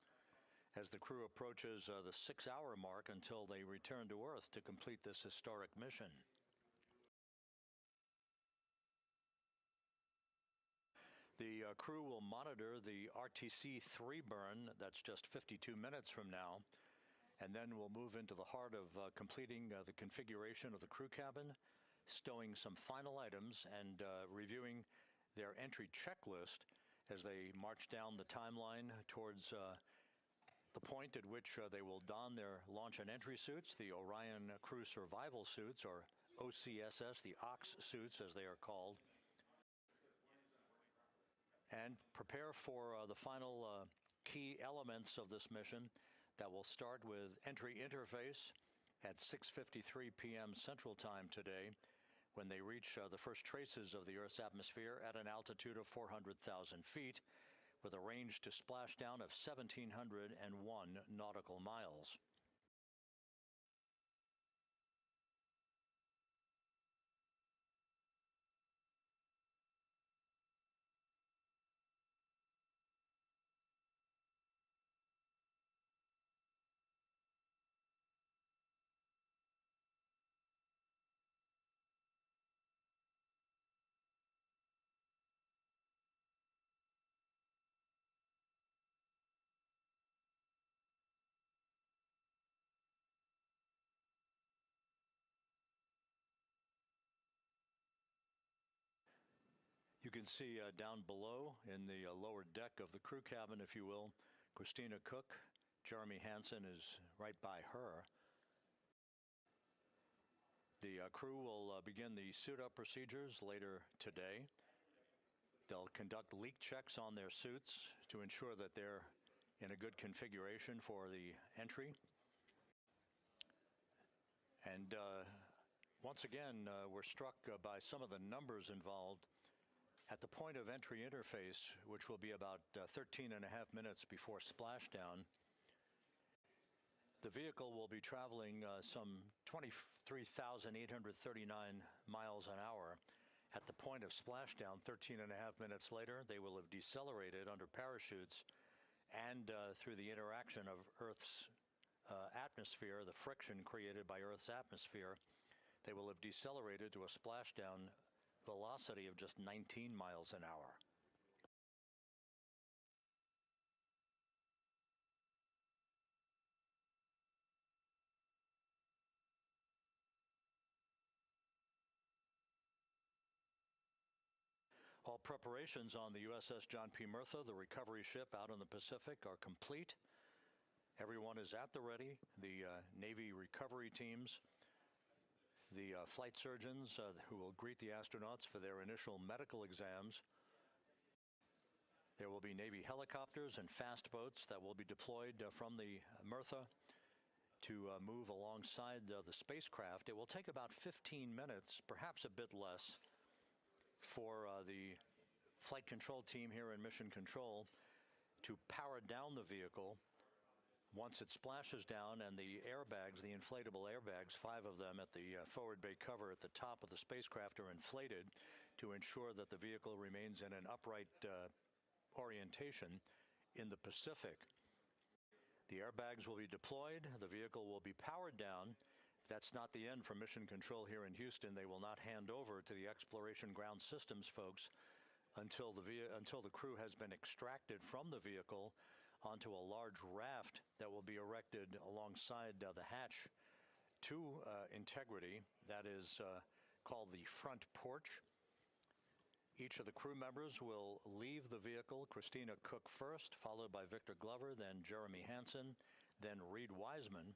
as the crew approaches the 6-hour mark until they return to Earth to complete this historic mission. The crew will monitor the RTC-3 burn. That's just 52 minutes from now. And then we'll move into the heart of completing the configuration of the crew cabin, stowing some final items, and reviewing their entry checklist as they march down the timeline towards the point at which they will don their launch and entry suits, the Orion Crew Survival Suits, or OCSS, the OX suits as they are called, and prepare for the final key elements of this mission that will start with entry interface at 6:53 p.m. Central Time today, when they reach the first traces of the Earth's atmosphere at an altitude of 400,000 feet, with a range to splashdown of 1,701 nautical miles. You can see down below in the lower deck of the crew cabin, if you will, Christina Cook. Jeremy Hansen is right by her. The crew will begin the suit-up procedures later today. They'll conduct leak checks on their suits to ensure that they're in a good configuration for the entry. And once again, we're struck by some of the numbers involved. At the point of entry interface, which will be about 13 and a half minutes before splashdown, the vehicle will be traveling some 23,839 miles an hour. At the point of splashdown, 13 and a half minutes later, they will have decelerated under parachutes and through the interaction of Earth's atmosphere, the friction created by Earth's atmosphere, they will have decelerated to a splashdown velocity of just 19 miles an hour. All preparations on the USS John P. Murtha, the recovery ship out in the Pacific, are complete. Everyone is at the ready. The Navy recovery teams, the flight surgeons who will greet the astronauts for their initial medical exams. There will be Navy helicopters and fast boats that will be deployed from the Murtha to move alongside the spacecraft. It will take about 15 minutes, perhaps a bit less, for the flight control team here in Mission Control to power down the vehicle. Once it splashes down and the airbags, the inflatable airbags, 5 of them at the forward bay cover at the top of the spacecraft, are inflated to ensure that the vehicle remains in an upright orientation in the Pacific. The airbags will be deployed. The vehicle will be powered down. That's not the end for Mission Control here in Houston. They will not hand over to the Exploration Ground Systems folks until the crew has been extracted from the vehicle onto a large raft that will be erected alongside the hatch to integrity. That is called the front porch. Each of the crew members will leave the vehicle, Christina Cook first, followed by Victor Glover, then Jeremy Hansen, then Reed Wiseman.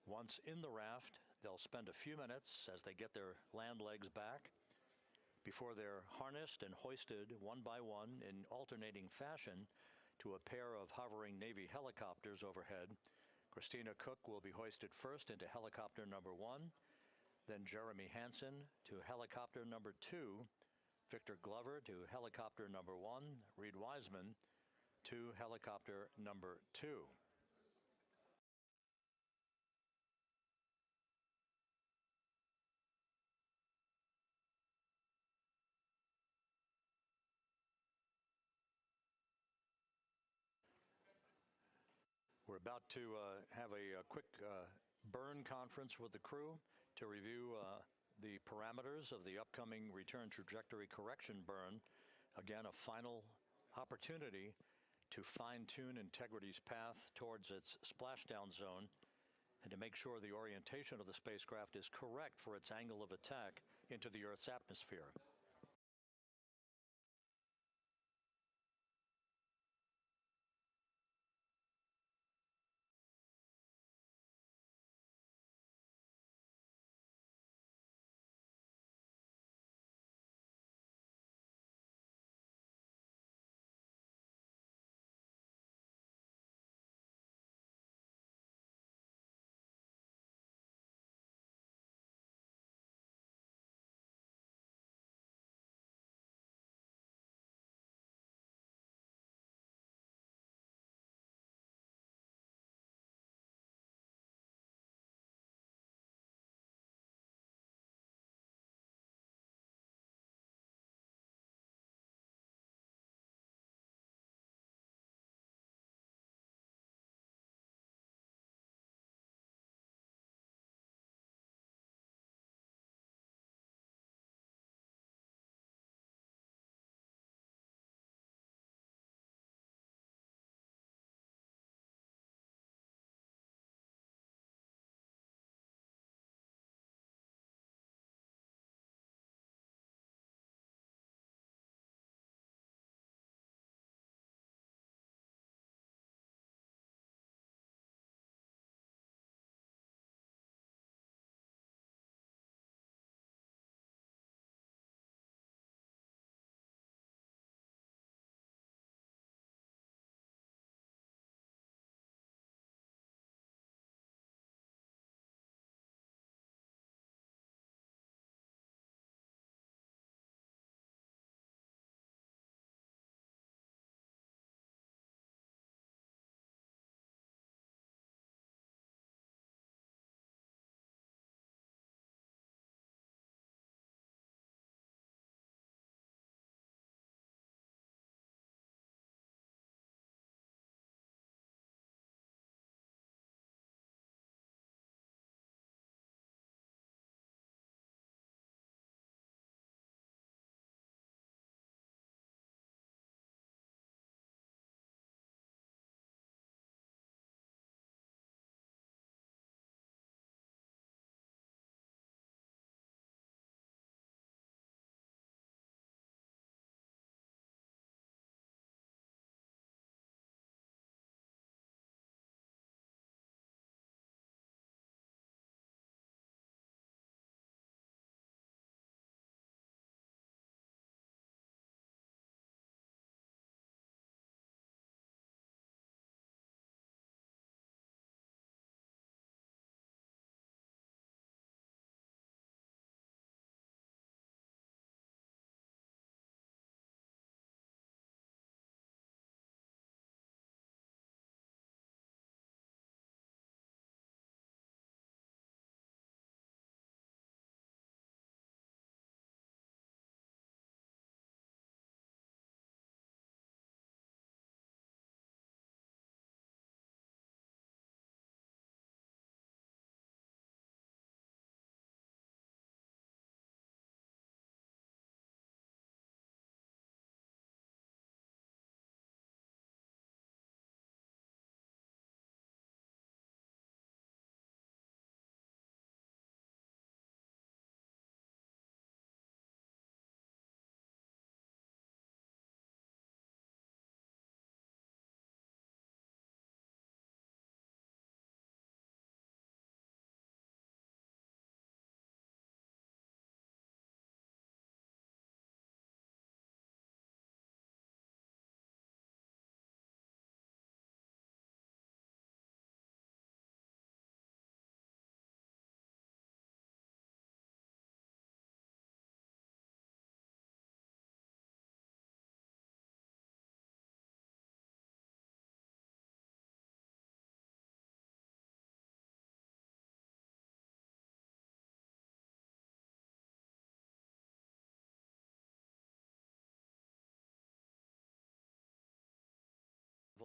Once in the raft, they'll spend a few minutes as they get their land legs back before they're harnessed and hoisted one by one in alternating fashion to a pair of hovering Navy helicopters overhead. Christina Cook will be hoisted first into helicopter number 1, then Jeremy Hansen to helicopter number 2, Victor Glover to helicopter number 1, Reed Wiseman to helicopter number 2. We're about to have a quick burn conference with the crew to review the parameters of the upcoming return trajectory correction burn. Again, a final opportunity to fine-tune Integrity's path towards its splashdown zone and to make sure the orientation of the spacecraft is correct for its angle of attack into the Earth's atmosphere.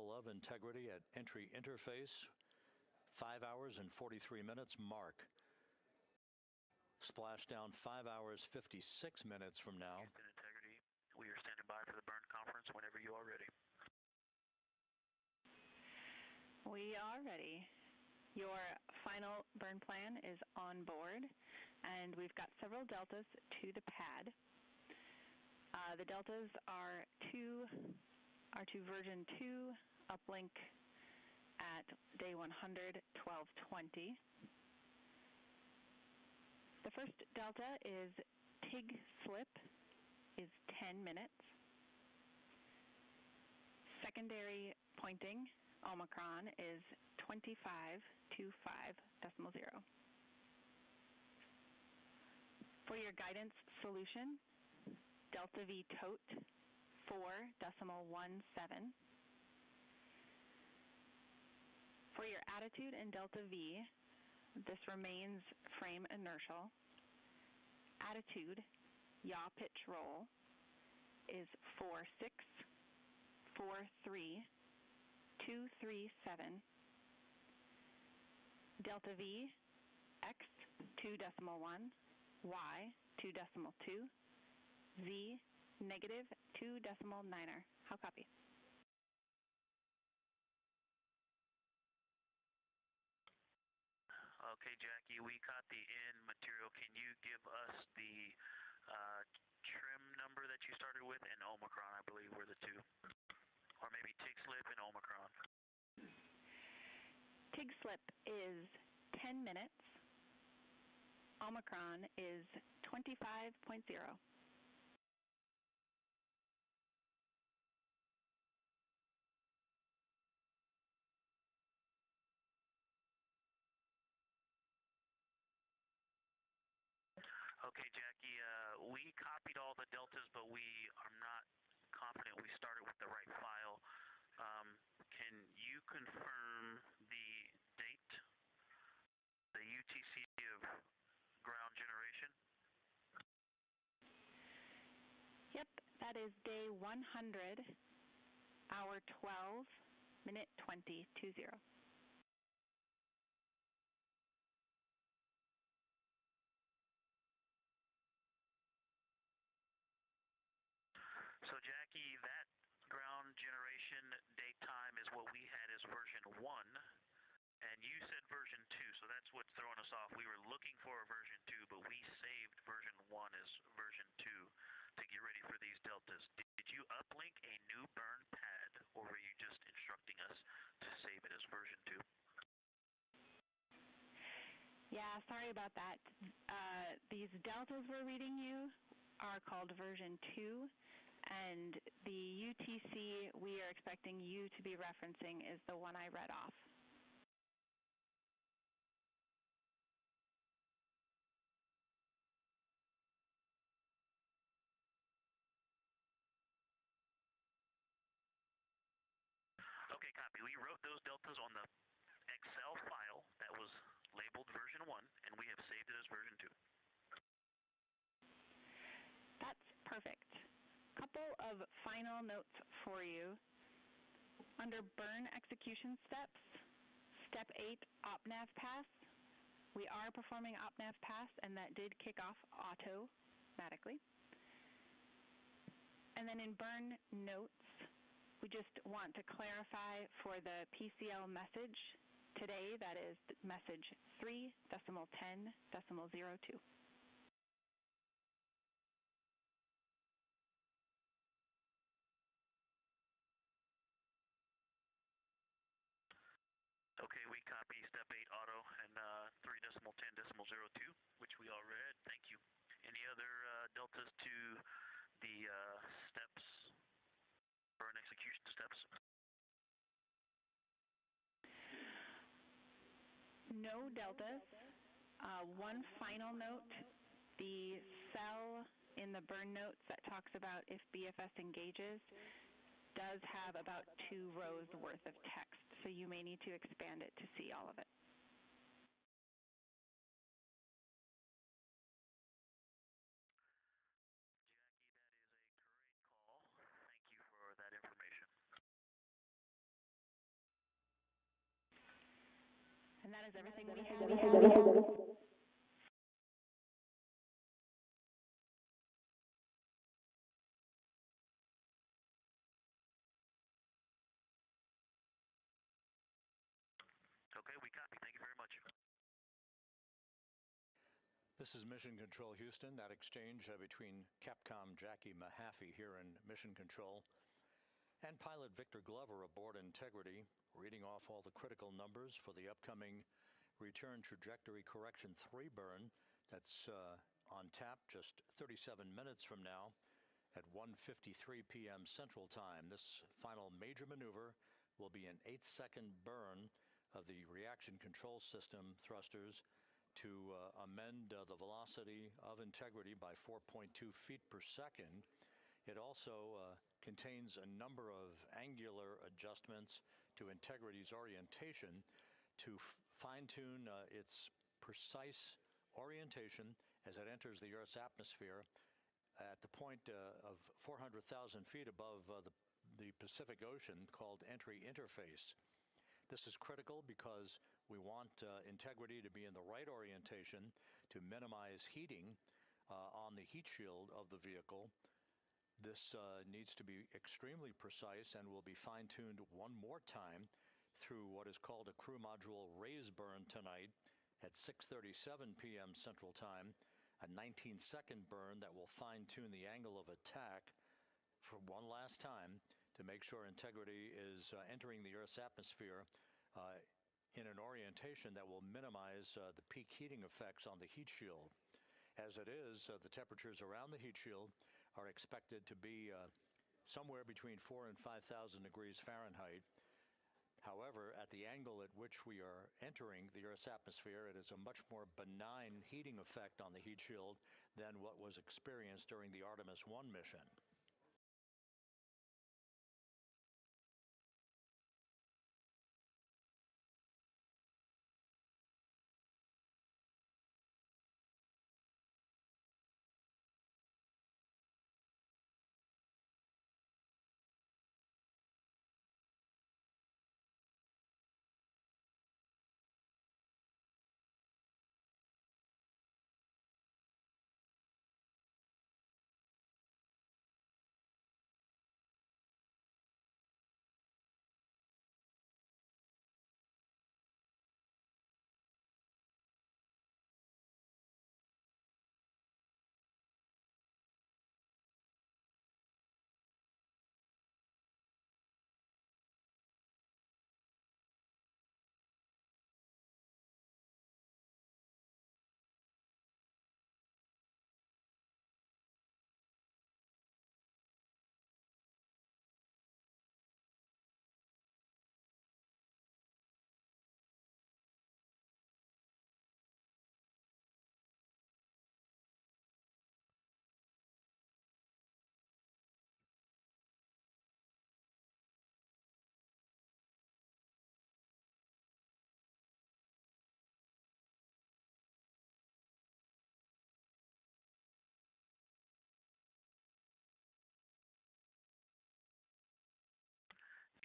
level of integrity at entry interface. 5 hours and 43 minutes mark. Splashdown 5 hours 56 minutes from now. Houston integrity. We are standing by for the burn conference whenever you are ready. We are ready. Your final burn plan is on board, and we've got several deltas to the pad. The deltas are to version 2 uplink at day 100, 12:20. The first delta is TIG slip is 10 minutes. Secondary pointing Omicron is 2525.0. For your guidance solution, Delta V tote 4.17. For your attitude in Delta V, this remains frame inertial. Attitude, yaw pitch roll, is 4643.237. Delta V, X 2.1, Y 2.2, Z negative 2.9. How copy? Okay, Jackie, we caught the in material. Can you give us the trim number that you started with and Omicron, I believe, were the two? Or maybe TIG slip and Omicron. TIG slip is 10 minutes. Omicron is 25.0. Okay, Jackie, we copied all the deltas, but we are not confident we started with the right file. Can you confirm the date, the UTC of ground generation? Yep, that is day 100, hour 12, minute 20, 20. So, Jackie, that ground generation date time is what we had as version 1, and you said version 2, so that's what's throwing us off. We were looking for a version 2, but we saved version 1 as version 2 to get ready for these deltas. Did you uplink a new burn pad, or were you just instructing us to save it as version 2? Yeah, sorry about that. These deltas we're reading you are called version 2, and the UTC we are expecting you to be referencing is the one I read off. Okay, copy. We wrote those deltas on the Excel file that was labeled version 1, and we have saved it as version 2. That's perfect. Couple of final notes for you. Under burn execution steps, step 8, OpNav pass. We are performing OpNav pass, and that did kick off automatically. And then in burn notes, we just want to clarify for the PCL message today, that is message 3.10.02. Okay, we copy step 8 auto and 3.10.02, which we all read. Thank you. Any other deltas to the steps, burn execution steps? No deltas. One final note, the cell in the burn notes that talks about if BFS engages does have about 2 rows worth of text, so you may need to expand it to see all of it. Jackie, that is a great call. Thank you for that information. That is everything we have. Okay, we copy. Thank you very much. This is Mission Control Houston. That exchange between Capcom Jackie Mahaffey here in Mission Control and pilot Victor Glover aboard Integrity, reading off all the critical numbers for the upcoming return trajectory correction 3 burn. That's on tap just 37 minutes from now at 1:53 p.m. Central Time. This final major maneuver will be an 8-second burn of the reaction control system thrusters to amend the velocity of Integrity by 4.2 feet per second. It also contains a number of angular adjustments to Integrity's orientation to fine-tune its precise orientation as it enters the Earth's atmosphere at the point of 400,000 feet above the Pacific Ocean, called entry interface. This is critical because we want Integrity to be in the right orientation to minimize heating on the heat shield of the vehicle. This needs to be extremely precise and will be fine-tuned one more time through what is called a crew module raise burn tonight at 6:37 p.m. Central Time, a 19-second burn that will fine-tune the angle of attack for one last time to make sure Integrity is entering the Earth's atmosphere in an orientation that will minimize the peak heating effects on the heat shield. As it is, the temperatures around the heat shield are expected to be somewhere between 4,000 and 5,000 degrees Fahrenheit. However, at the angle at which we are entering the Earth's atmosphere, it is a much more benign heating effect on the heat shield than what was experienced during the Artemis I mission.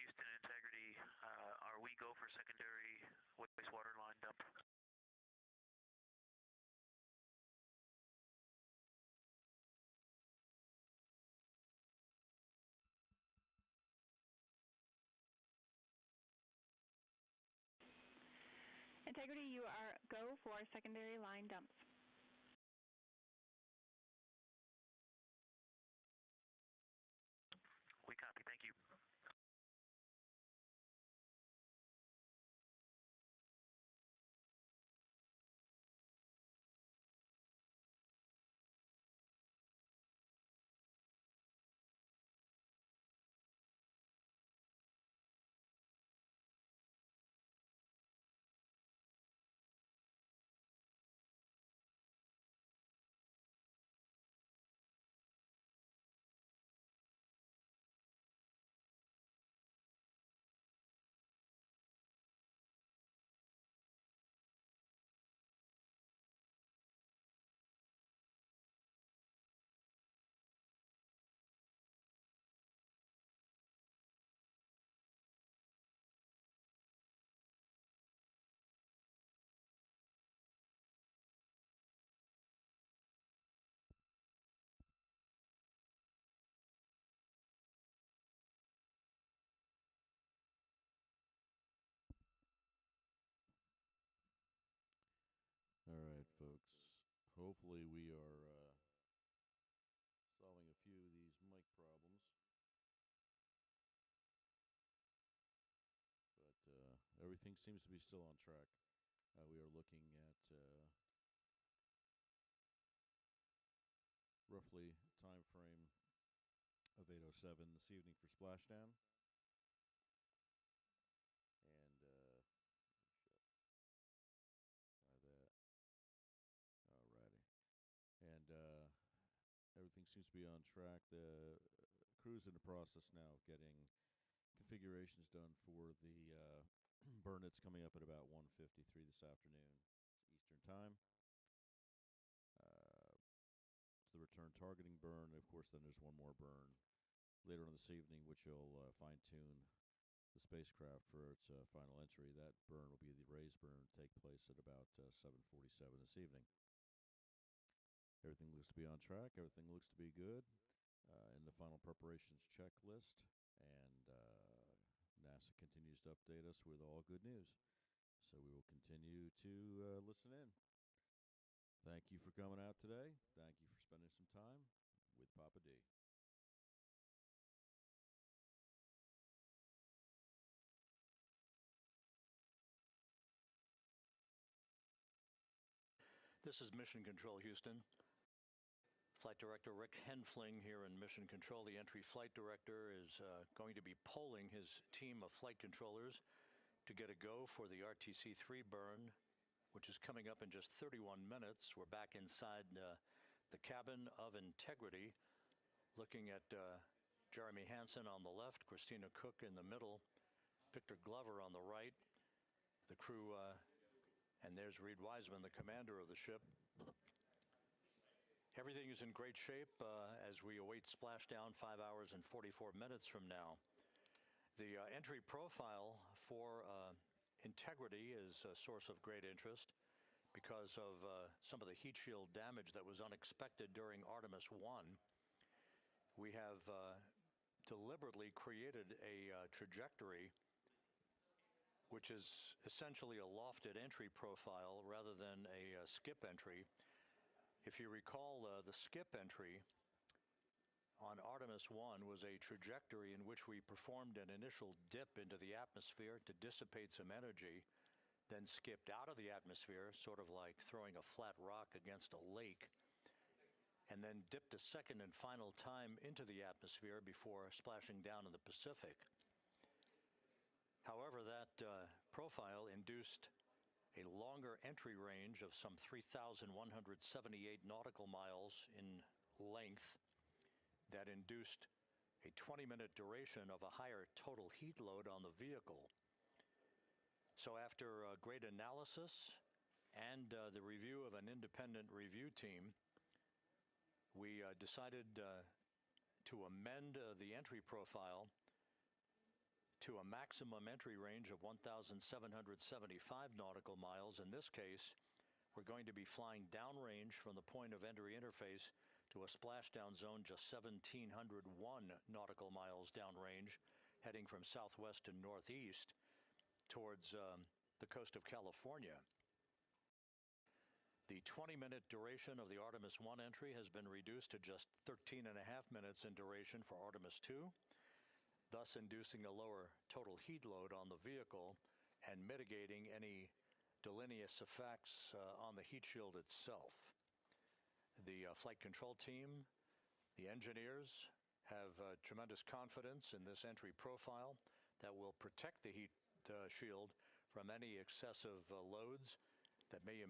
Houston Integrity, are we go for secondary wastewater line dump? Integrity, you are go for secondary line dumps. We copy. Thank you. folks. Hopefully we are solving a few of these mic problems. But everything seems to be still on track. We are looking at roughly time frame of 8:07 this evening for splashdown. And try that. Alrighty. And everything seems to be on track. The crew's in the process now of getting configurations done for the burn that's coming up at about 1:53 this afternoon Eastern Time. To the return targeting burn. Of course, then there's one more burn later on this evening, which will fine-tune the spacecraft for its final entry. That burn will be the raise burn, take place at about 7:47 this evening. Everything looks to be on track. Everything looks to be good in the final preparations checklist. And NASA continues to update us with all good news. So we will continue to listen in. Thank you for coming out today. Thank you for spending some time with Papa D. This is Mission Control, Houston. Flight Director Rick Henfling here in Mission Control. The entry flight director is going to be polling his team of flight controllers to get a go for the RTC-3 burn, which is coming up in just 31 minutes. We're back inside the cabin of Integrity, looking at Jeremy Hansen on the left, Christina Cook in the middle, Victor Glover on the right. The crew, and there's Reed Wiseman, the commander of the ship. Everything is in great shape as we await splashdown 5 hours and 44 minutes from now. The entry profile for Integrity is a source of great interest because of some of the heat shield damage that was unexpected during Artimus I. We have deliberately created a trajectory which is essentially a lofted entry profile rather than a skip entry. If you recall, the skip entry on Artemis I was a trajectory in which we performed an initial dip into the atmosphere to dissipate some energy, then skipped out of the atmosphere, sort of like throwing a flat rock against a lake, and then dipped a second and final time into the atmosphere before splashing down in the Pacific. However, that profile induced a longer entry range of some 3,178 nautical miles in length that induced a 20-minute duration of a higher total heat load on the vehicle. So after a great analysis and the review of an independent review team, we decided to amend the entry profile to a maximum entry range of 1,775 nautical miles. In this case, we're going to be flying downrange from the point of entry interface to a splashdown zone just 1,701 nautical miles downrange, heading from southwest to northeast towards the coast of California. The 20-minute duration of the Artemis I entry has been reduced to just 13.5 minutes in duration for Artemis II, thus inducing a lower total heat load on the vehicle and mitigating any deleterious effects on the heat shield itself. The flight control team, the engineers, have tremendous confidence in this entry profile that will protect the heat shield from any excessive loads that may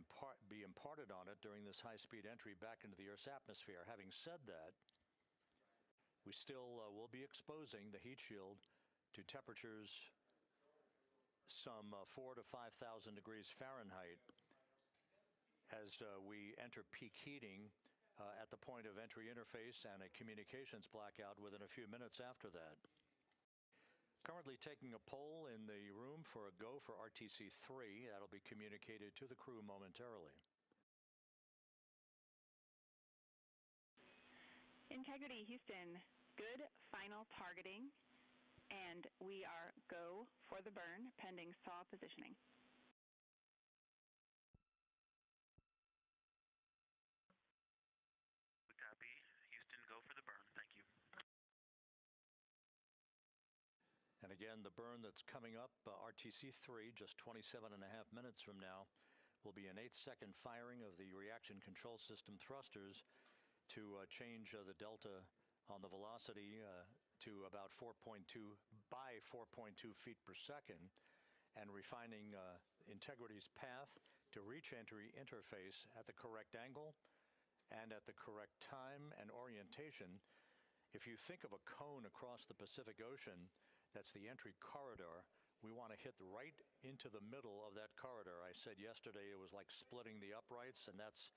be imparted on it during this high-speed entry back into the Earth's atmosphere. Having said that, we still will be exposing the heat shield to temperatures some 4,000 to 5,000 degrees Fahrenheit as we enter peak heating at the point of entry interface and a communications blackout within a few minutes after that. Currently taking a poll in the room for a go for RTC-3. That'll be communicated to the crew momentarily. Integrity, Houston, good final targeting, and we are go for the burn pending SAW positioning. Again, the burn that's coming up, RTC-3, just 27.5 minutes from now, will be an 8-second firing of the reaction control system thrusters to change the delta on the velocity to about 4.2 feet per second, and refining Integrity's path to reach entry interface at the correct angle and at the correct time and orientation. If you think of a cone across the Pacific Ocean, that's the entry corridor. We want to hit right into the middle of that corridor. I said yesterday it was like splitting the uprights, and that's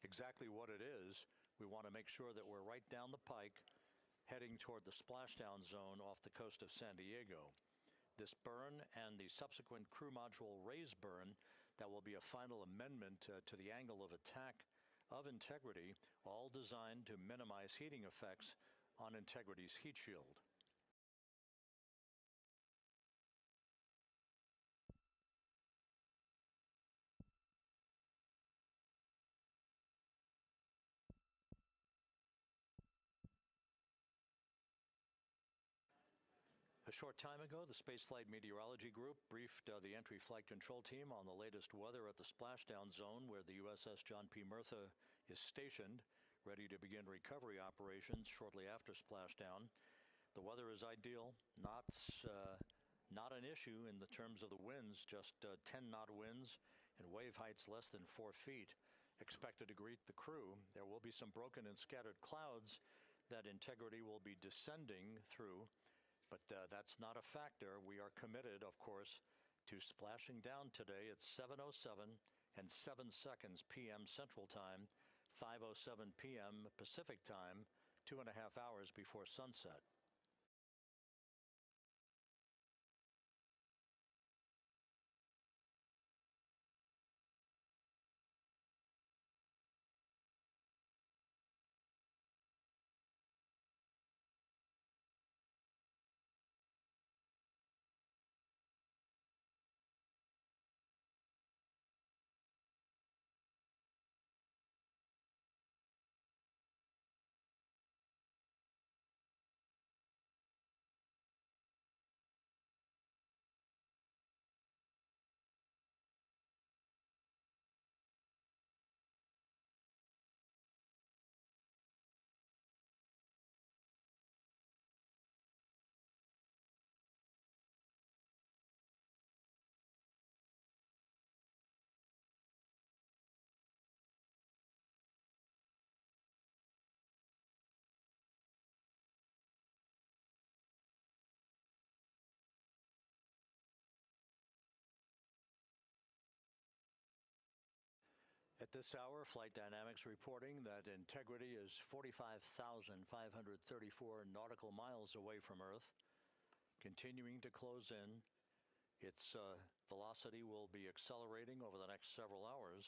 exactly what it is. We want to make sure that we're right down the pike, heading toward the splashdown zone off the coast of San Diego. This burn and the subsequent crew module raise burn, that will be a final amendment to the angle of attack of Integrity, all designed to minimize heating effects on Integrity's heat shield. A short time ago, the Spaceflight Meteorology Group briefed the entry flight control team on the latest weather at the splashdown zone where the USS John P. Murtha is stationed, ready to begin recovery operations shortly after splashdown. The weather is ideal, not an issue in the terms of the winds, just 10-knot winds and wave heights less than 4 feet expected to greet the crew. There will be some broken and scattered clouds that Integrity will be descending through, but that's not a factor. We are committed, of course, to splashing down today at 7:07 and 7 seconds p.m. Central Time, 5:07 p.m. Pacific Time, 2.5 hours before sunset. At this hour, Flight Dynamics reporting that Integrity is 45,534 nautical miles away from Earth, continuing to close in. Its velocity will be accelerating over the next several hours.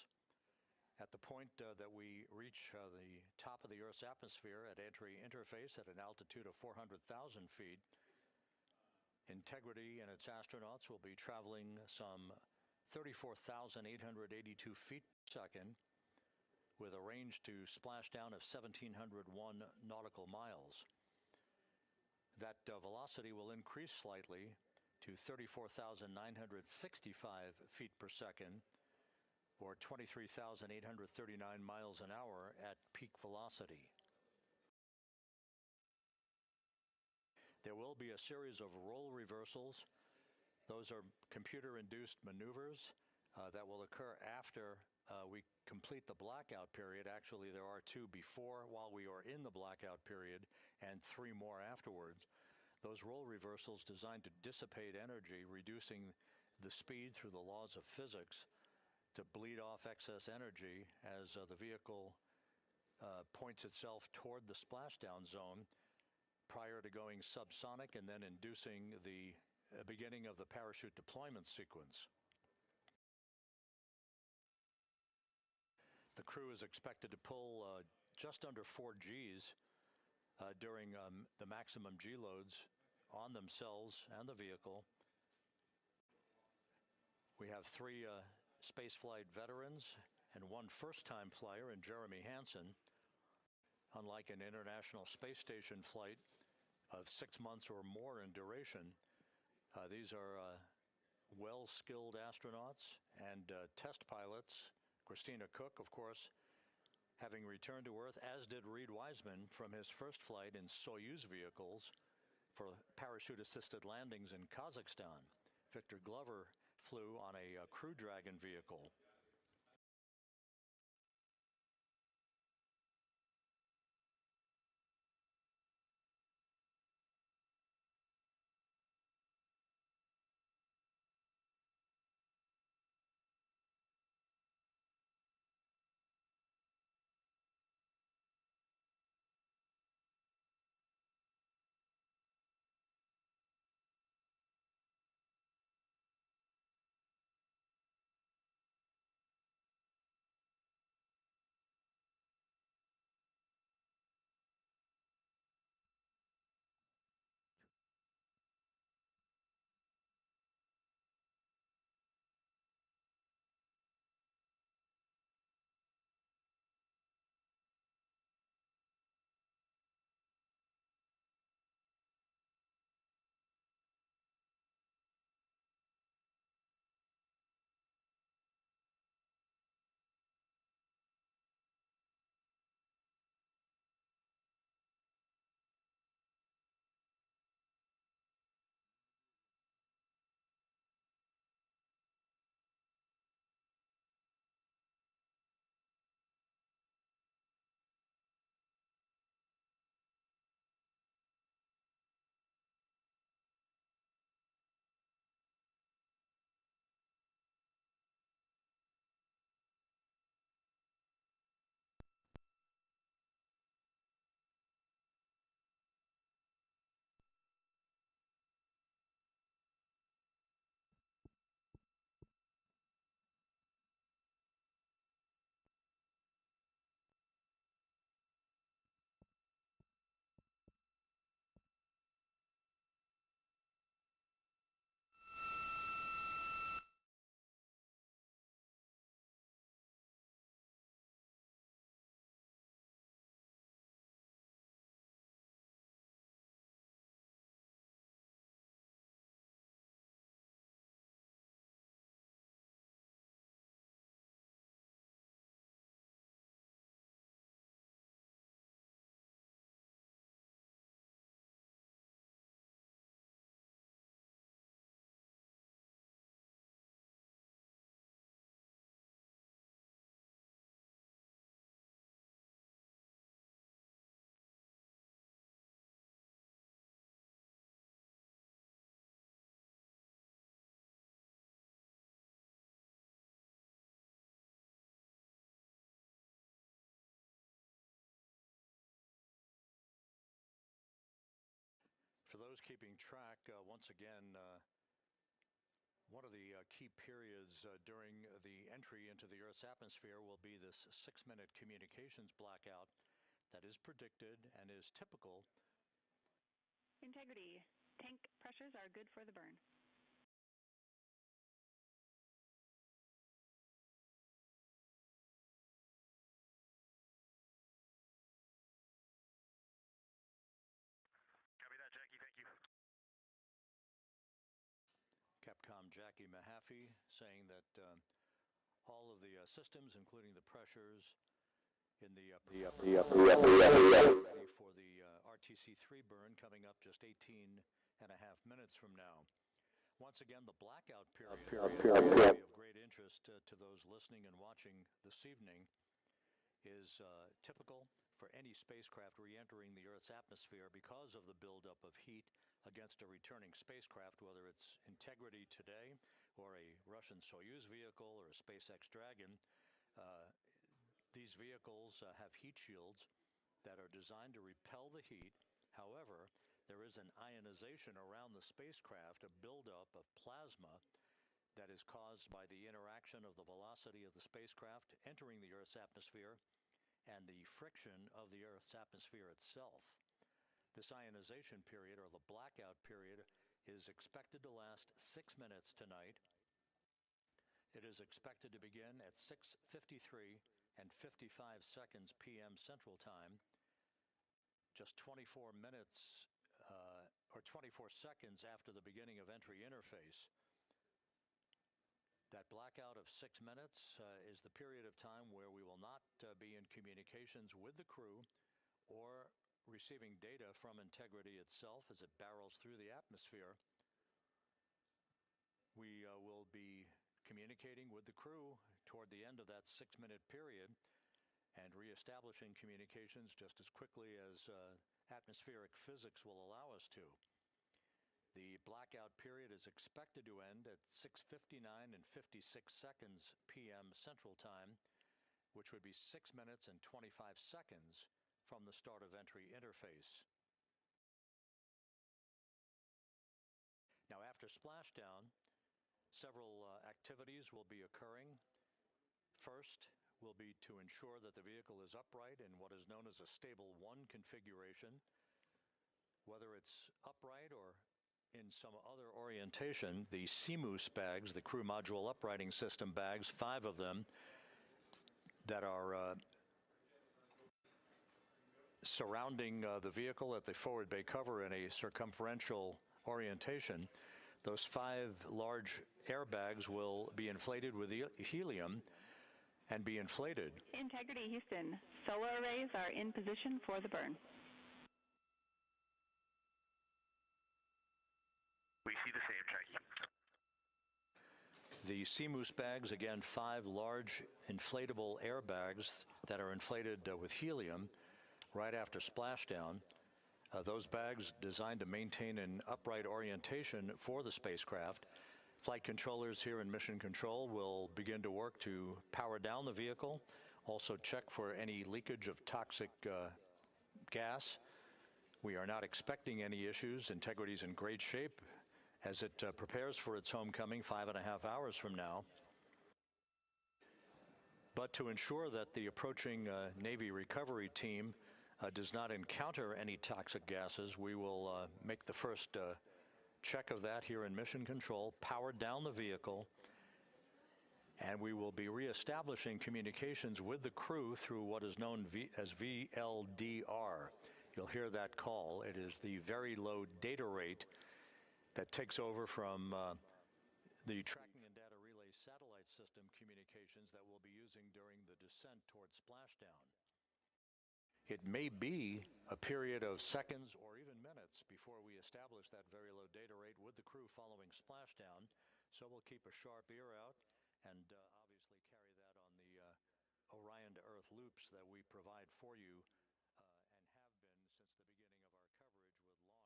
At the point that we reach the top of the Earth's atmosphere at entry interface at an altitude of 400,000 feet, Integrity and its astronauts will be traveling some 34,882 feet per second, with a range to splashdown of 1,701 nautical miles. That velocity will increase slightly to 34,965 feet per second, or 23,839 miles an hour at peak velocity. There will be a series of roll reversals. Those are computer-induced maneuvers that will occur after we complete the blackout period. Actually, there are 2 before, while we are in the blackout period, and 3 more afterwards. Those roll reversals designed to dissipate energy, reducing the speed through the laws of physics to bleed off excess energy as the vehicle points itself toward the splashdown zone prior to going subsonic and then inducing the beginning of the parachute deployment sequence. The crew is expected to pull just under 4 Gs during the maximum G loads on themselves and the vehicle. We have 3 spaceflight veterans and 1 first-time flyer in Jeremy Hansen. Unlike an International Space Station flight of 6 months or more in duration, These are well-skilled astronauts and test pilots. Christina Cook, of course, having returned to Earth, as did Reed Wiseman from his first flight in Soyuz vehicles for parachute-assisted landings in Kazakhstan. Victor Glover flew on a Crew Dragon vehicle. For those keeping track, once again, one of the key periods during the entry into the Earth's atmosphere will be this 6-minute communications blackout that is predicted and is typical. Integrity. Tank pressures are good for the burn. Copy that, Jackie. Thank you. Capcom Jackie Mahaffey saying that all of the systems, including the pressures in the ready for the RTC-3 burn coming up just 18 and a half minutes from now. Once again, the blackout period is of great interest to those listening and watching this evening. Is typical for any spacecraft re-entering the Earth's atmosphere because of the buildup of heat against a returning spacecraft, whether it's Integrity today or a Russian Soyuz vehicle or a SpaceX Dragon. These vehicles have heat shields that are designed to repel the heat. However, there is an ionization around the spacecraft, a buildup of plasma that is caused by the interaction of the velocity of the spacecraft entering the Earth's atmosphere and the friction of the Earth's atmosphere itself. This ionization period, or the blackout period, is expected to last 6 minutes tonight. It is expected to begin at 6:53 and 55 seconds p.m. Central Time, just 24 minutes or 24 seconds after the beginning of entry interface. That blackout of 6 minutes is the period of time where we will not be in communications with the crew or receiving data from Integrity itself as it barrels through the atmosphere. We will be communicating with the crew toward the end of that 6-minute period and reestablishing communications just as quickly as atmospheric physics will allow us to. The blackout period is expected to end at 6:59 and 56 seconds p.m. Central Time, which would be 6 minutes and 25 seconds from the start of entry interface. Now, after splashdown, several activities will be occurring. First will be to ensure that the vehicle is upright in what is known as a stable 1 configuration. Whether it's upright or in some other orientation, the CMOOS bags, the crew module uprighting system bags, 5 of them that are surrounding the vehicle at the forward bay cover in a circumferential orientation, those 5 large airbags will be inflated with helium and be inflated. Integrity Houston, solar arrays are in position for the burn. We see the same, Jackie. The CMOOS bags, again, 5 large inflatable airbags that are inflated with helium right after splashdown. Those bags designed to maintain an upright orientation for the spacecraft. Flight controllers here in Mission Control will begin to work to power down the vehicle, also check for any leakage of toxic gas. We are not expecting any issues. Integrity's in great shape as it prepares for its homecoming 5.5 hours from now. But to ensure that the approaching Navy recovery team does not encounter any toxic gases, we will make the first check of that here in Mission Control, power down the vehicle, and we will be reestablishing communications with the crew through what is known as VLDR. You'll hear that call. It is the very low data rate that takes over from the tracking and data relay satellite system communications that we'll be using during the descent towards splashdown. It may be a period of seconds or even minutes before we establish that very low data rate with the crew following splashdown, so we'll keep a sharp ear out and obviously carry that on the Orion to Earth loops that we provide for you and have been since the beginning of our coverage with launch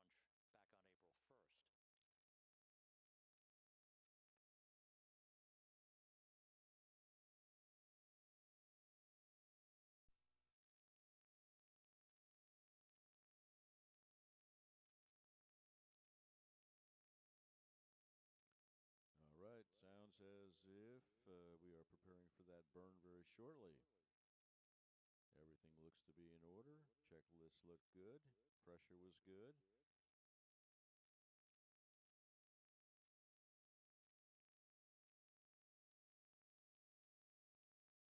back on April 1st. All right, sounds as if we are preparing for that burn very shortly. Everything looks to be in order. Checklists look good. Pressure was good. Here in Mission Control, the focus of attention is the upcoming Return Trajectory Correction 3 burn. That's coming up less than 13 minutes from now.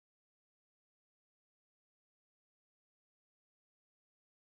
We're a couple of minutes out from maneuvering to that orientation. Copy that. All is calm on board, Jackie. Thank you.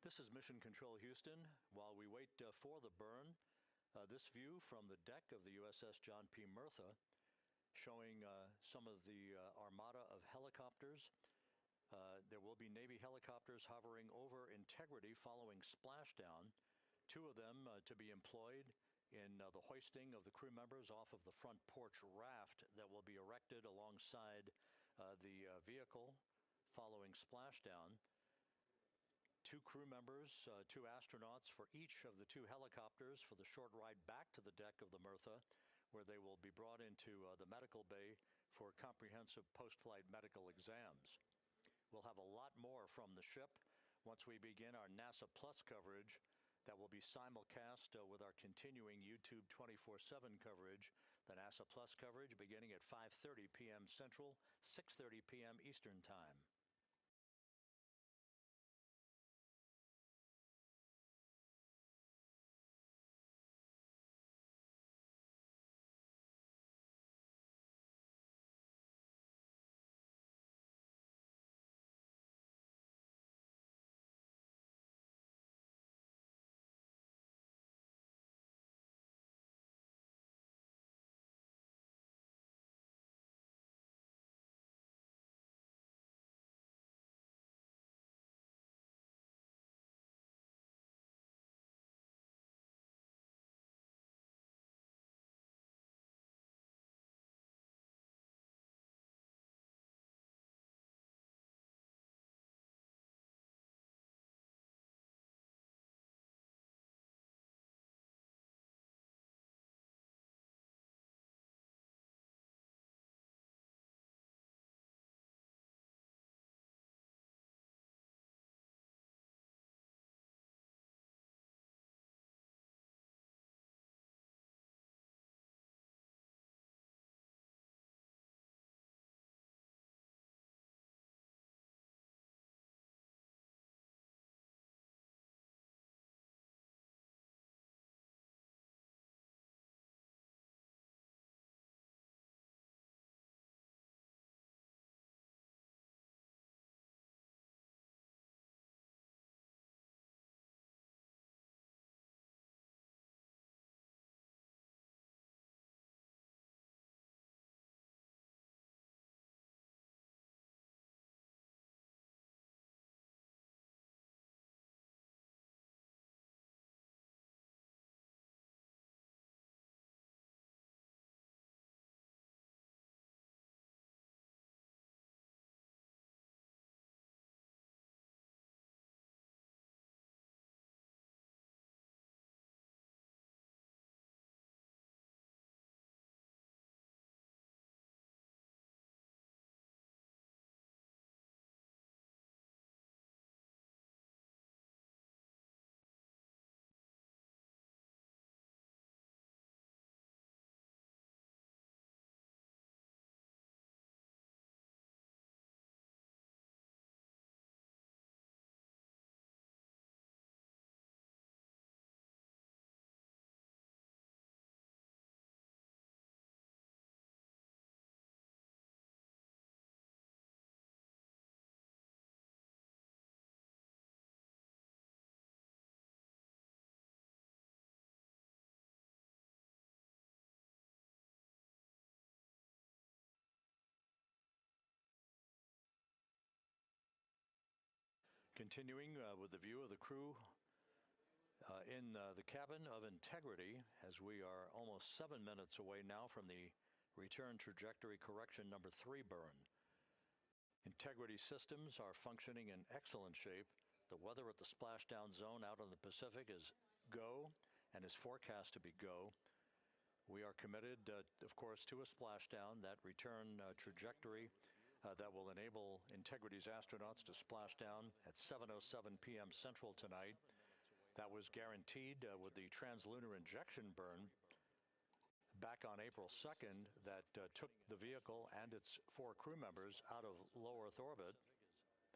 This is Mission Control Houston. While we wait for the burn, this view from the deck of the USS John P. Murtha showing some of the armada of helicopters. There will be Navy helicopters hovering over Integrity following splashdown. 2 of them to be employed in the hoisting of the crew members off of the front porch raft that will be erected alongside the vehicle following splashdown. 2 crew members, 2 astronauts for each of the 2 helicopters for the short ride back to the deck of the Murtha, where they will be brought into the medical bay for comprehensive post-flight medical exams. We'll have a lot more from the ship once we begin our NASA Plus coverage that will be simulcast with our continuing YouTube 24/7 coverage, the NASA Plus coverage beginning at 5:30 p.m. Central, 6:30 p.m. Eastern Time. Continuing with the view of the crew in the cabin of Integrity, as we are almost 7 minutes away now from the return trajectory correction number 3 burn. Integrity systems are functioning in excellent shape. The weather at the splashdown zone out in the Pacific is go and is forecast to be go. We are committed, of course, to a splashdown, that return trajectory that will enable Integrity's astronauts to splash down at 7:07 p.m. Central tonight. That was guaranteed with the translunar injection burn back on April 2nd that took the vehicle and its 4 crew members out of low Earth orbit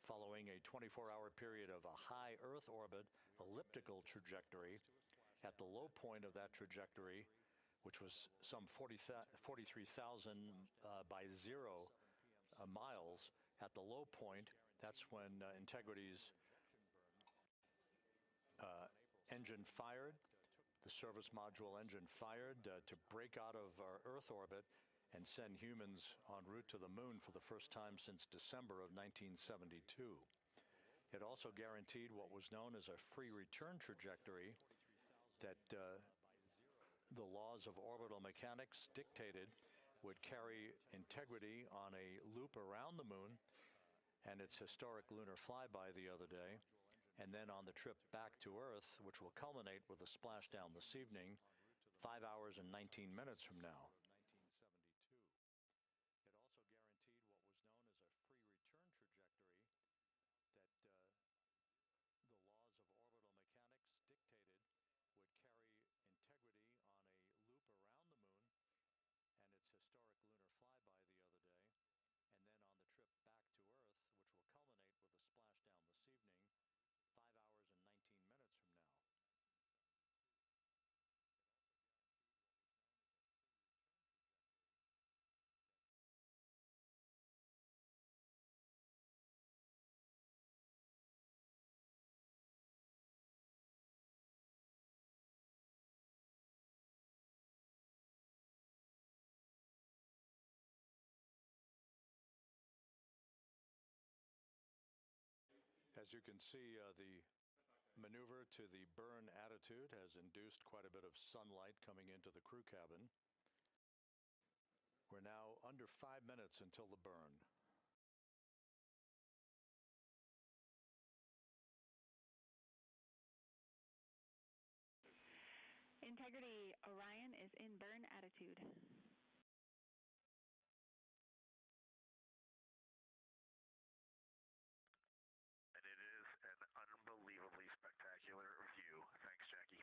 following a 24-hour period of a high Earth orbit elliptical trajectory. At the low point of that trajectory, which was some 43,000 by 0 miles, at the low point, that's when Integrity's engine fired, the service module engine fired to break out of our Earth orbit and send humans en route to the moon for the first time since December of 1972. It also guaranteed what was known as a free return trajectory that the laws of orbital mechanics dictated would carry integrity on a loop around the moon and its historic lunar flyby the other day, and then on the trip back to Earth, which will culminate with a splashdown this evening, 5 hours and 19 minutes from now. It also guaranteed what was known as a free return trajectory that the laws of orbital mechanics dictated would carry integrity on a loop around the moon and its historic lunar flyby the other day, and then on the trip back to Earth, which will culminate with a splashdown this evening, 5 hours and 19 minutes from now. As you can see, the maneuver to the burn attitude has induced quite a bit of sunlight coming into the crew cabin. We're now under 5 minutes until the burn. Integrity, Orion is in burn attitude. And it is an unbelievably spectacular view. Thanks, Jackie.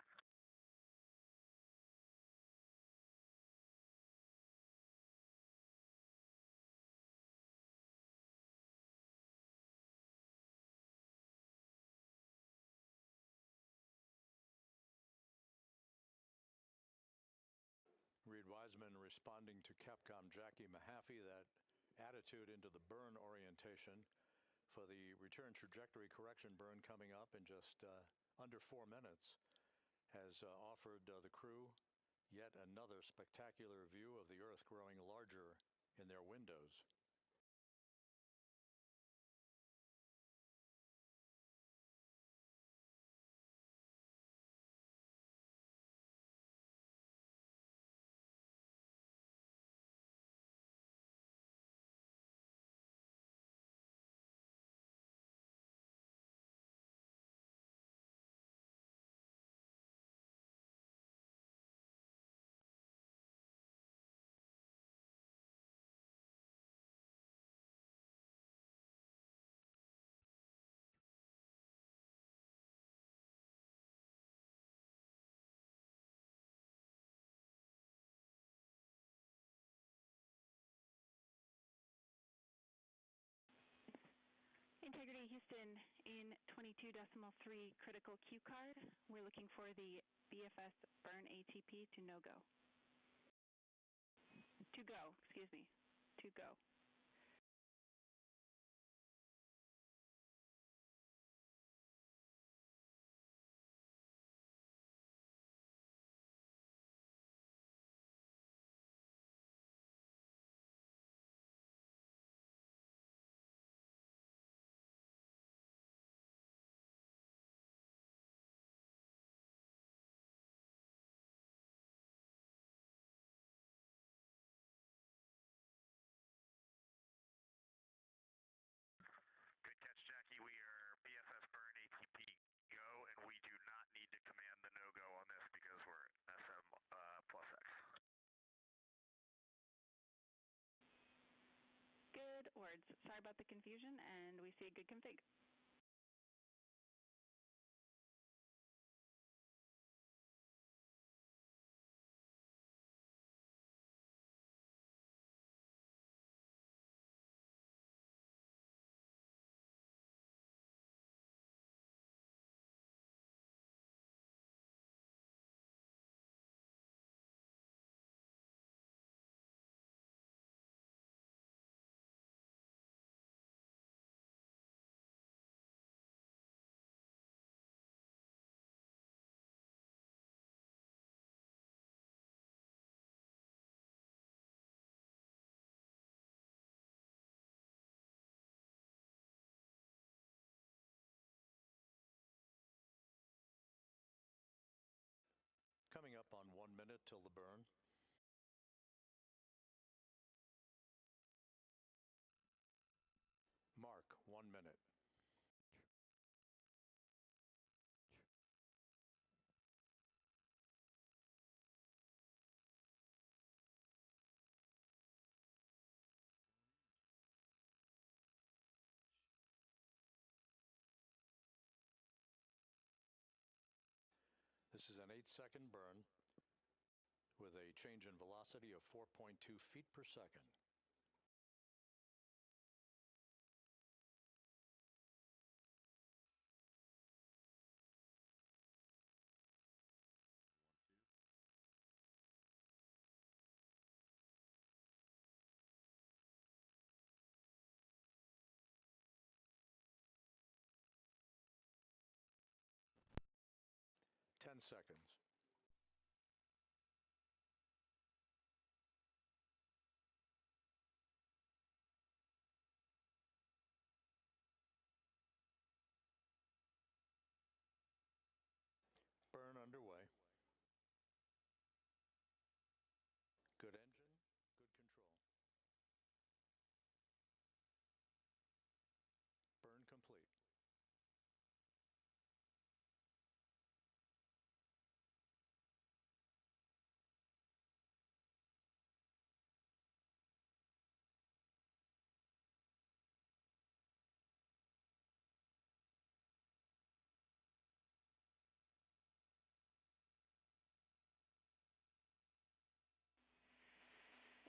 Reed Wiseman responding to Capcom Jackie Mahaffey, that attitude into the burn orientation for the return trajectory correction burn coming up in just under 4 minutes has offered the crew yet another spectacular view of the Earth growing larger in their windows. Integrity Houston, in 22.3 critical Q card, we're looking for the BFS burn ATP to no-go. To go, excuse me, to go. Good catch, Jackie. We are BFS burn ATP go, and we do not need to command the no-go on this because we're SM plus X. Good words. Sorry about the confusion, and we see a good config. 1 minute till the burn. Mark, 1 minute. This is an 8-second burn with a change in velocity of 4.2 feet per second. Ten seconds. Burn underway. Good engine, good control. Burn complete.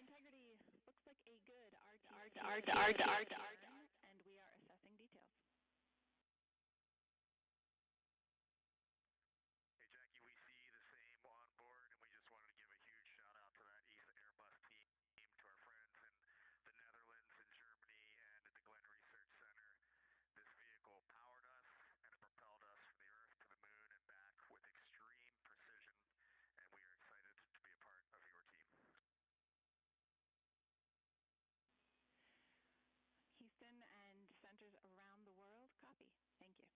Integrity looks like a good RT, and we are assessing details. Hey, Jackie, we see the same on board, and we just wanted to give a huge shout out to that ESA Airbus team, to our friends in the Netherlands and Germany and at the Glenn Research Center. This vehicle powered us and it propelled us from the Earth to the Moon and back with extreme precision, and we are excited to be a part of your team. Houston and centers around the world, copy. Thank you.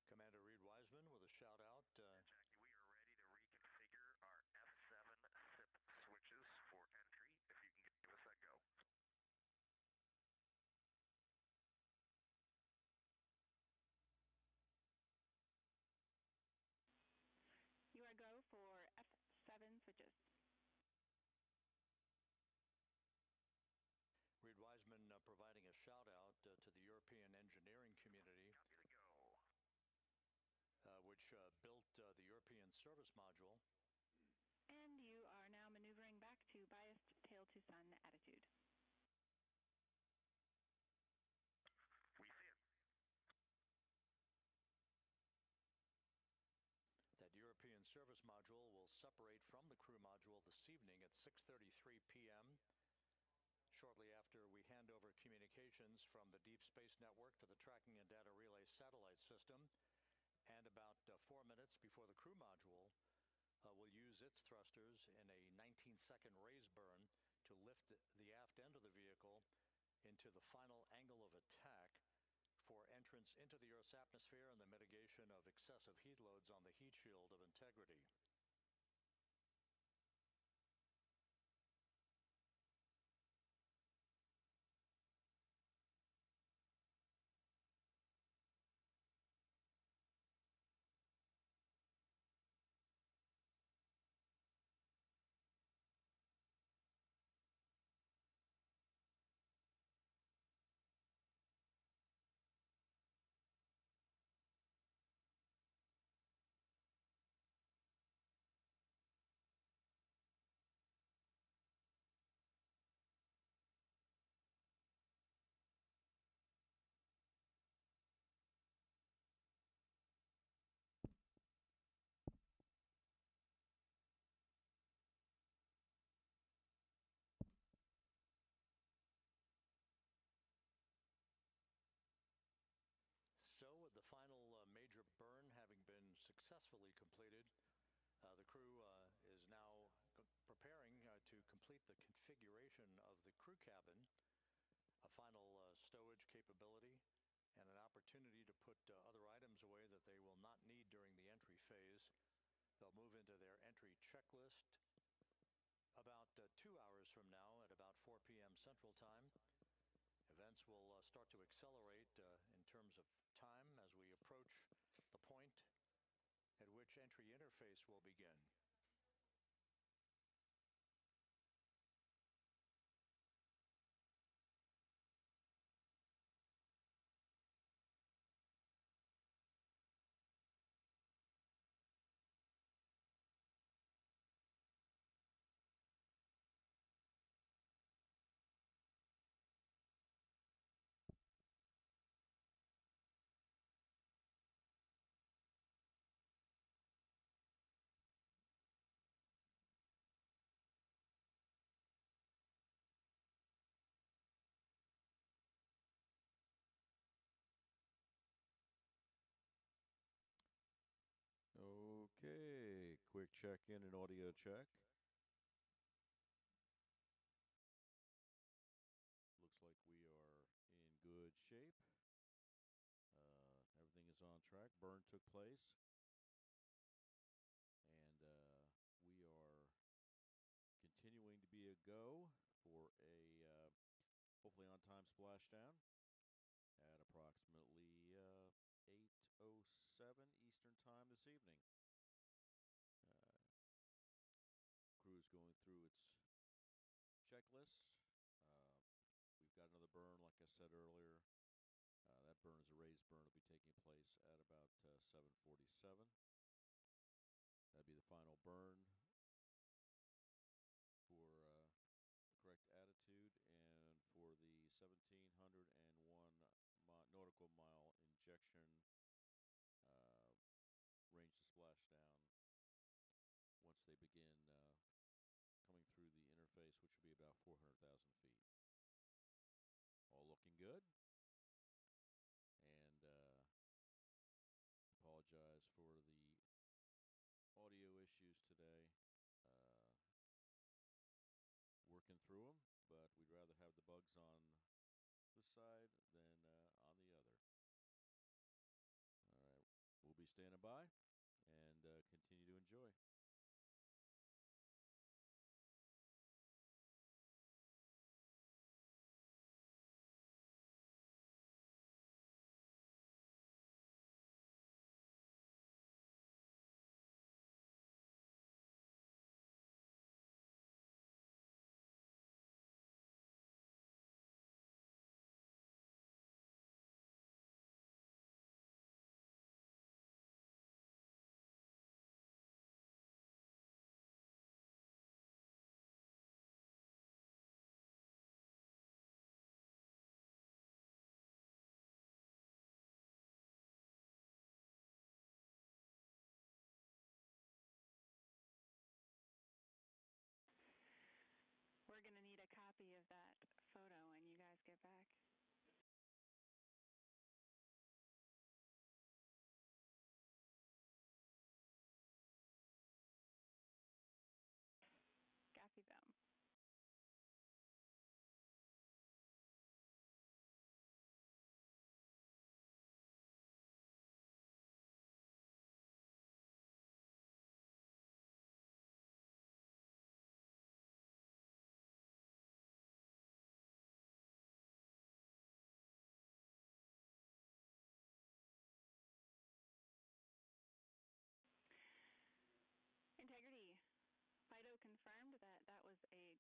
Commander Reed Wiseman with a shout out. Jackie, we are ready to reconfigure our F7 SIP switches for entry, if you can give us that go. You are go for F7 switches. Reed Wiseman providing a shout out to the European engineering community, Copy the go. which built the European service module. And you are now maneuvering back to biased tail to sun attitude. We see it. That European service module will separate from the crew module this evening at 6:33 p.m. shortly after we hand over communications from the Deep Space Network to the Tracking and Data Relay satellite system, and about 4 minutes before the crew module will use its thrusters in a 19-second raise burn to lift the aft end of the vehicle into the final angle of attack for entrance into the Earth's atmosphere and the mitigation of excessive heat loads on the heat shield of integrity. So with the final major burn having been successfully completed, the crew is now preparing to complete the configuration of the crew cabin, a final stowage capability and an opportunity to put other items away that they will not need during the entry phase. They'll move into their entry checklist about 2 hours from now at about 4 p.m. Central Time. Events will start to accelerate in terms of time as we approach the point at which entry interface will begin. Okay, quick check-in and audio check. Looks like we are in good shape. Everything is on track. Burn took place. And we are continuing to be a go for a hopefully on-time splashdown at approximately 8:07 Eastern Time this evening. Crew is going through its checklists. We've got another burn, like I said earlier. That burn is a raised burn. It'll be taking place at about 7:47. That'd be the final burn for correct attitude and for the 1,701 nautical mile injection range to splash down once they begin coming through the interface, which will be about 400,000 feet. All looking good. And apologize for the audio issues today. Working through them, but we'd rather have the bugs on this side than on the other. All right, we'll be standing by and continue to enjoy. We're going to need a copy of that photo when you guys get back. Copy them. Integrity. FIDO confirmed that that was a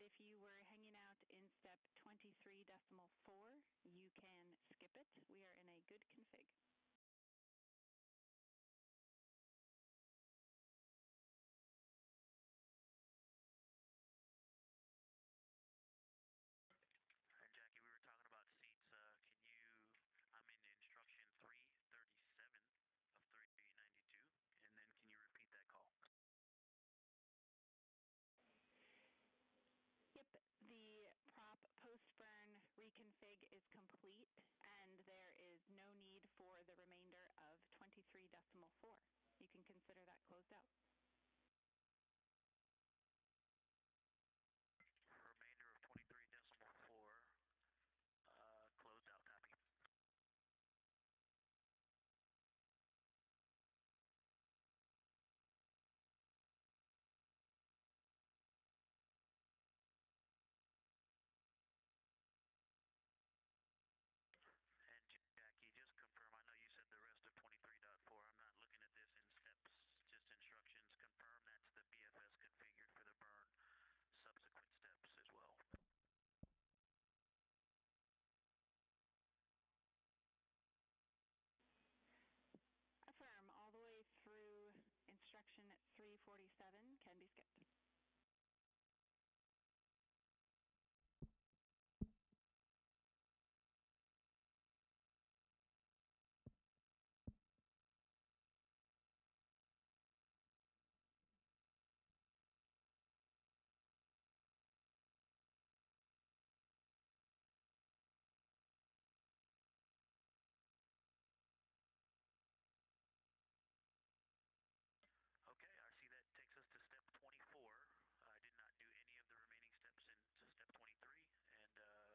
if you were hanging out in step 23.4, you can skip it. We are in a good config. And Jackie, we were talking about seats. I'm in instruction 337 of 392, and then can you repeat that call? Yep, the prop post-burn reconfig is complete, and there is no need for the remainder of 23.4. You can consider that closed out. Remainder of 23.4, closed out, copy. And Jackie, just confirm, I know you said the rest of 23.4. I'm not looking at this in steps, just instructions. Confirm that's the BFS configured for the burn subsequent steps as well. Affirm, all the way through instruction 347 can be skipped. Okay, I see that takes us to step 24. I did not do any of the remaining steps into step 23, and that is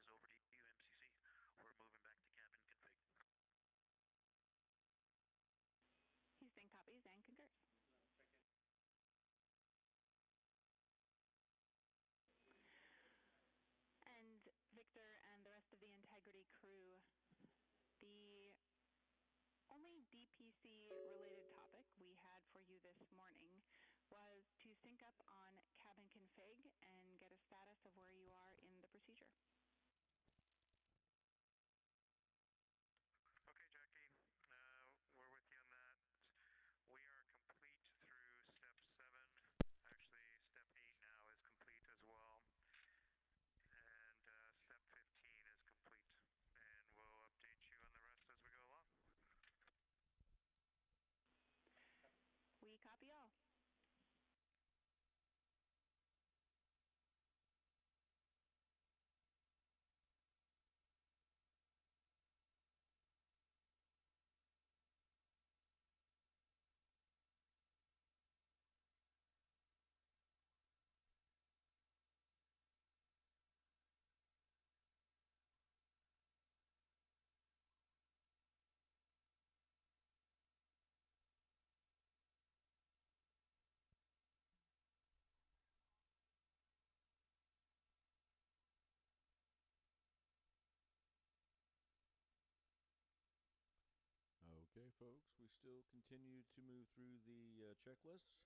over to you, MCC. We're moving back to cabin config. Houston copies and concurs. And Victor and the rest of the Integrity crew, the only DPC-related topic we had for you this morning was to sync up on cabin config and get a status of where you are in the procedure. Okay, Jackie, we're with you on that. We are complete through step 7. Actually, step 8 now is complete as well. And step 15 is complete. And we'll update you on the rest as we go along. We copy all. Okay, folks, we still continue to move through the checklists.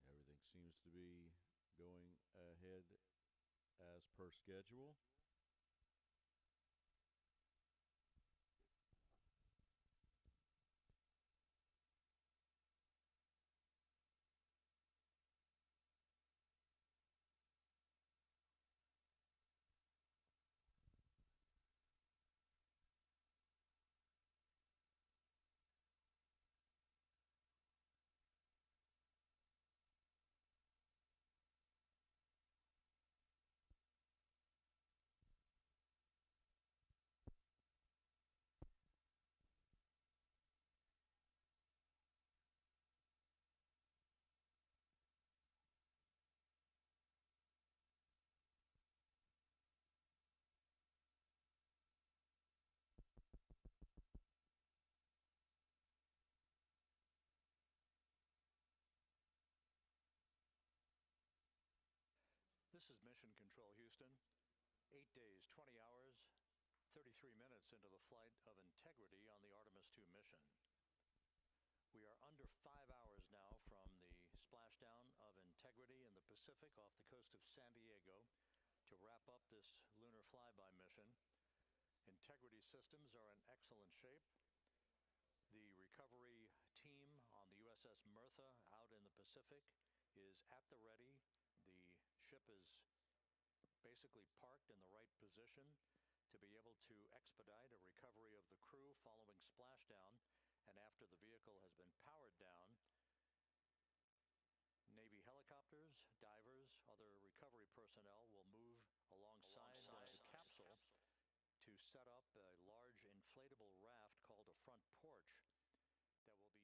Everything seems to be going ahead as per schedule. This is Mission Control, Houston. 8 days, 20 hours, 33 minutes into the flight of Integrity on the Artimus II mission. We are under 5 hours now from the splashdown of Integrity in the Pacific off the coast of San Diego to wrap up this lunar flyby mission. Integrity systems are in excellent shape. The recovery team on the USS Mertha out in the Pacific is at the ready. The ship is basically parked in the right position to be able to expedite a recovery of the crew following splashdown, and after the vehicle has been powered down, Navy helicopters, divers, other recovery personnel will move alongside the capsule to set up a large inflatable raft called a front porch that will be used to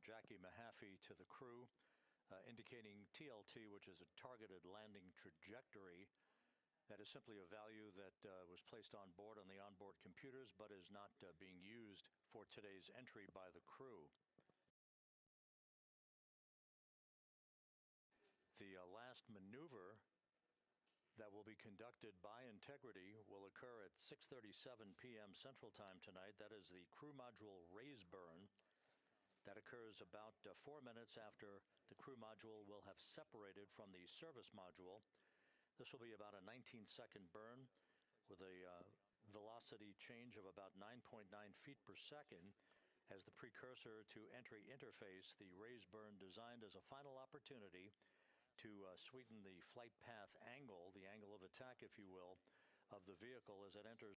Jackie Mahaffey to the crew, indicating TLT, which is a targeted landing trajectory. That is simply a value that was placed on board on the onboard computers, but is not being used for today's entry by the crew. The last maneuver that will be conducted by Integrity will occur at 6:37 p.m. Central Time tonight. That is the crew module raise burn. That occurs about 4 minutes after the crew module will have separated from the service module. This will be about a 19-second burn with a velocity change of about 9.9 feet per second as the precursor to entry interface. The raise burn designed as a final opportunity to sweeten the flight path angle, the angle of attack, if you will, of the vehicle as it enters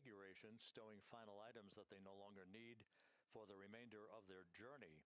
configuration, stowing final items that they no longer need for the remainder of their journey.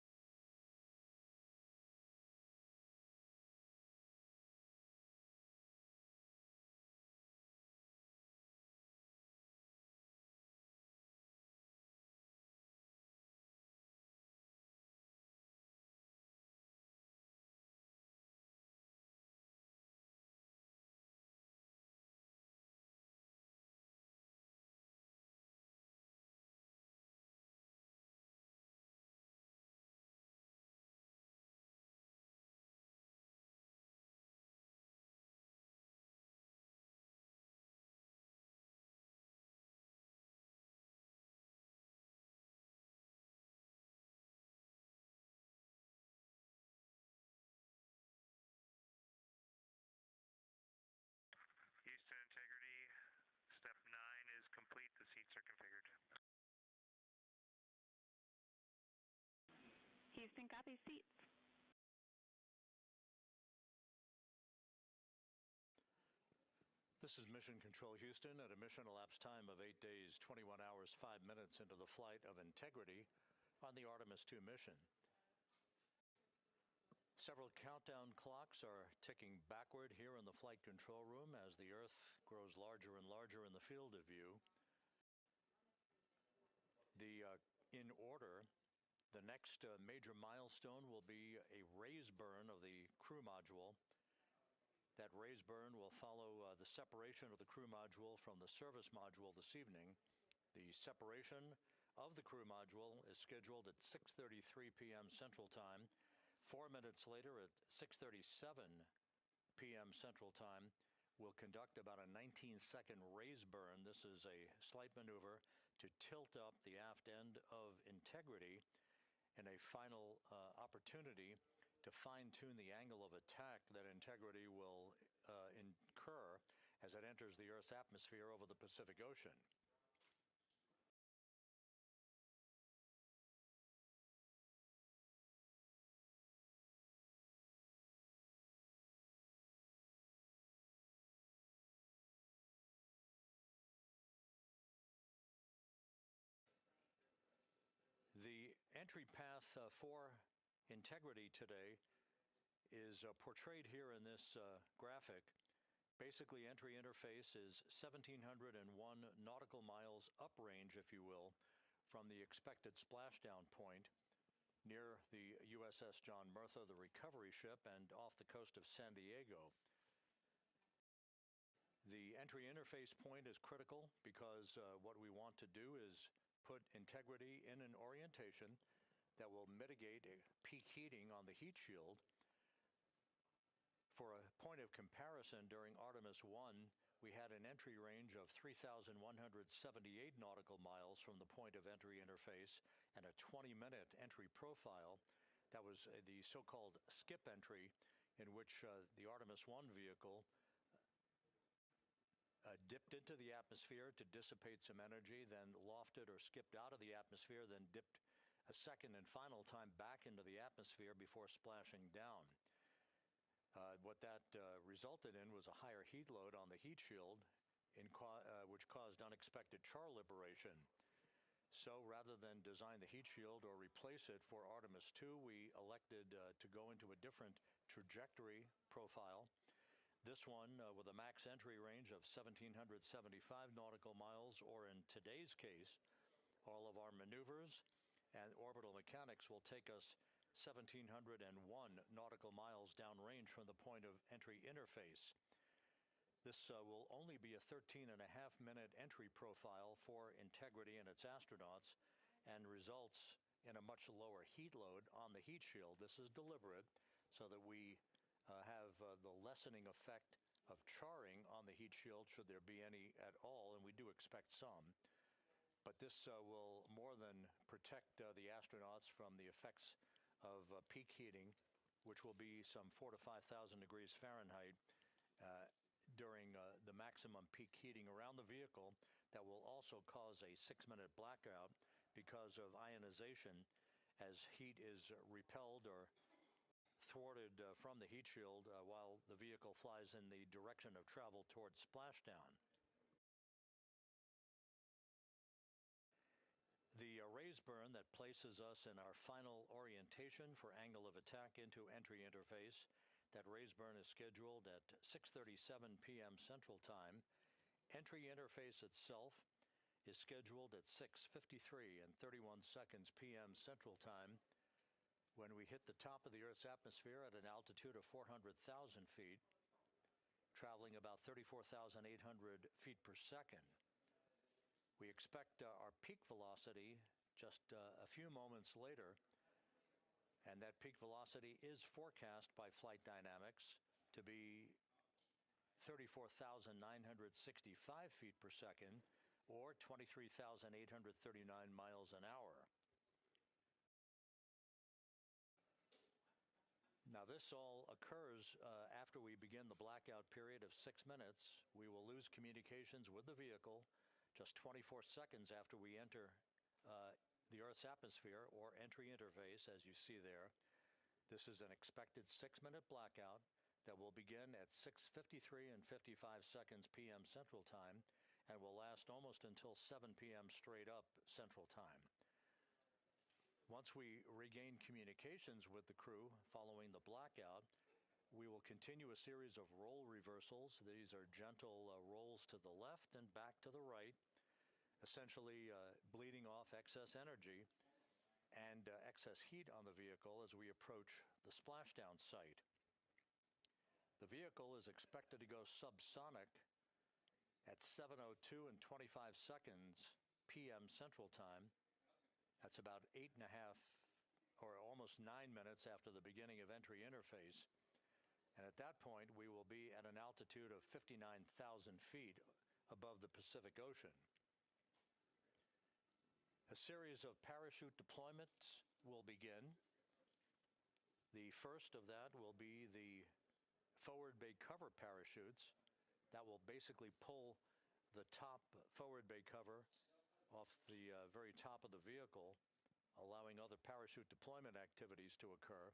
Houston integrity, step 9 is complete. The seats are configured. Houston, copy seats. This is Mission Control Houston at a mission elapsed time of 8 days, 21 hours, 5 minutes into the flight of Integrity on the Artemis II mission. Several countdown clocks are ticking backward here in the flight control room as the Earth grows larger and larger in the field of view. In order, the next major milestone will be a raise burn of the crew module. That raise burn will follow the separation of the crew module from the service module this evening. The separation of the crew module is scheduled at 6:33 p.m. Central Time. 4 minutes later, at 6:37 p.m. Central Time, we'll conduct about a 19-second raise burn. This is a slight maneuver to tilt up the aft end of Integrity and a final opportunity to fine-tune the angle of attack that Integrity will incur as it enters the Earth's atmosphere over the Pacific Ocean. The entry path for Integrity today is portrayed here in this graphic. Basically, entry interface is 1,701 nautical miles uprange, if you will, from the expected splashdown point near the USS John Murtha, the recovery ship, and off the coast of San Diego. The entry interface point is critical because what we want to do is put Integrity in an orientation that will mitigate peak heating on the heat shield. For a point of comparison, during Artemis I, we had an entry range of 3,178 nautical miles from the point of entry interface and a 20-minute entry profile. That was the so-called skip entry, in which the Artemis I vehicle dipped into the atmosphere to dissipate some energy, then lofted or skipped out of the atmosphere, then dipped a second and final time back into the atmosphere before splashing down. What that resulted in was a higher heat load on the heat shield, which caused unexpected char liberation. So rather than design the heat shield or replace it for Artemis II, we elected to go into a different trajectory profile. This one with a max entry range of 1,775 nautical miles, or in today's case, all of our maneuvers and orbital mechanics will take us 1,701 nautical miles downrange from the point of entry interface. This will only be a 13.5-minute entry profile for Integrity and its astronauts and results in a much lower heat load on the heat shield. This is deliberate so that we have the lessening effect of charring on the heat shield, should there be any at all, and we do expect some. But this will more than protect the astronauts from the effects of peak heating, which will be some 4,000 to 5,000 degrees Fahrenheit during the maximum peak heating around the vehicle. That will also cause a 6-minute blackout because of ionization as heat is repelled or thwarted from the heat shield while the vehicle flies in the direction of travel towards splashdown. burn that places us in our final orientation for angle of attack into entry interface. That raise burn is scheduled at 6:37 p.m. Central Time. Entry interface itself is scheduled at 6:53 and 31 seconds p.m. Central Time. When we hit the top of the Earth's atmosphere at an altitude of 400,000 feet, traveling about 34,800 feet per second, we expect our peak velocity just a few moments later, and that peak velocity is forecast by flight dynamics to be 34,965 feet per second, or 23,839 miles an hour. Now, this all occurs after we begin the blackout period of 6 minutes. We will lose communications with the vehicle just 24 seconds after we enter the Earth's atmosphere, or entry interface, as you see there. This is an expected 6-minute blackout that will begin at 6:53 and 55 seconds p.m. Central Time and will last almost until 7 p.m. straight up Central Time. Once we regain communications with the crew following the blackout, we will continue a series of roll reversals. These are gentle rolls to the left and back to the right, essentially bleeding off excess energy and excess heat on the vehicle as we approach the splashdown site. The vehicle is expected to go subsonic at 7:02 and 25 seconds p.m. Central Time. That's about 8.5 or almost 9 minutes after the beginning of entry interface. And at that point, we will be at an altitude of 59,000 feet above the Pacific Ocean. A series of parachute deployments will begin. The first of that will be the forward bay cover parachutes that will basically pull the top forward bay cover off the very top of the vehicle, allowing other parachute deployment activities to occur.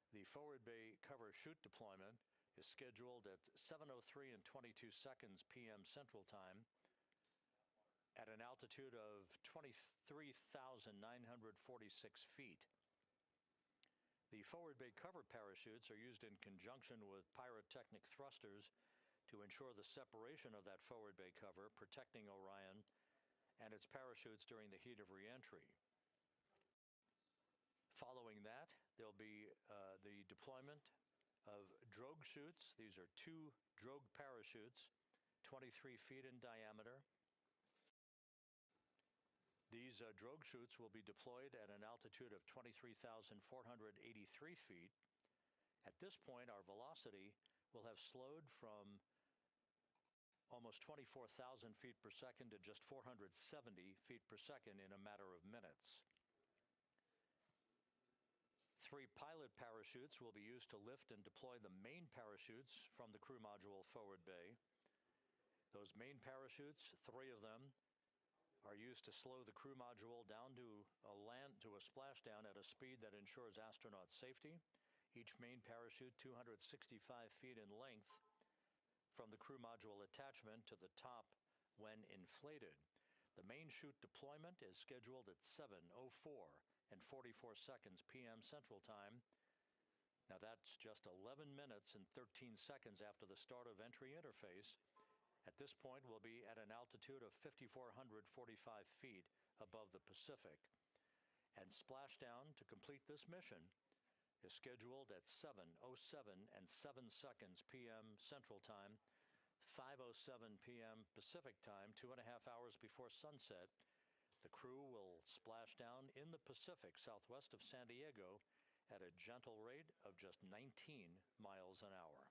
The forward bay cover chute deployment is scheduled at 7:03 and 22 seconds p.m. Central Time at an altitude of 23,946 feet. The forward bay cover parachutes are used in conjunction with pyrotechnic thrusters to ensure the separation of that forward bay cover, protecting Orion and its parachutes during the heat of re-entry. Following that, there'll be the deployment of drogue chutes. These are 2 drogue parachutes, 23 feet in diameter. These drogue chutes will be deployed at an altitude of 23,483 feet. At this point, our velocity will have slowed from almost 24,000 feet per second to just 470 feet per second in a matter of minutes. 3 pilot parachutes will be used to lift and deploy the main parachutes from the crew module forward bay. Those main parachutes, 3 of them, are used to slow the crew module down to a splashdown at a speed that ensures astronaut safety. Each main parachute 265 feet in length from the crew module attachment to the top when inflated. The main chute deployment is scheduled at 7:04 and 44 seconds p.m. Central Time. Now that's just 11 minutes and 13 seconds after the start of entry interface. At this point, we'll be at an altitude of 5,445 feet above the Pacific. And splashdown to complete this mission is scheduled at 7:07 and 7 seconds p.m. Central Time, 5:07 p.m. Pacific Time, 2.5 hours before sunset. The crew will splash down in the Pacific southwest of San Diego at a gentle rate of just 19 miles an hour.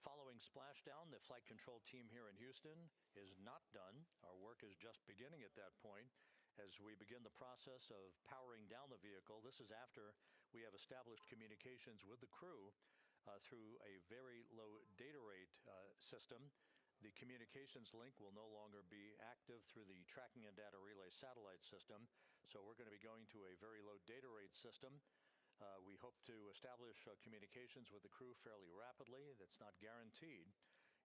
Following splashdown, the flight control team here in Houston is not done. Our work is just beginning at that point as we begin the process of powering down the vehicle. This is after we have established communications with the crew through a very low data rate system. The communications link will no longer be active through the tracking and data relay satellite system, so we're going to be going to a very low data rate system. We hope to establish communications with the crew fairly rapidly. That's not guaranteed.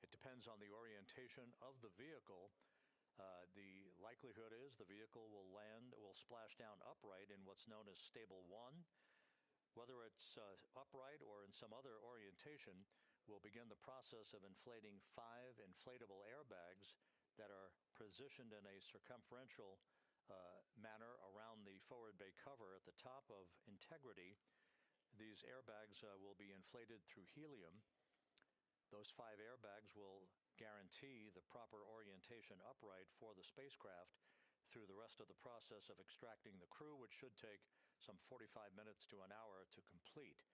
It depends on the orientation of the vehicle. The likelihood is the vehicle will splash down upright in what's known as stable 1. Whether it's upright or in some other orientation, we'll begin the process of inflating 5 inflatable airbags that are positioned in a circumferential manner around the forward bay cover at the top of integrity. These airbags will be inflated through helium. Those 5 airbags will guarantee the proper orientation upright for the spacecraft through the rest of the process of extracting the crew, which should take some 45 minutes to an hour to complete.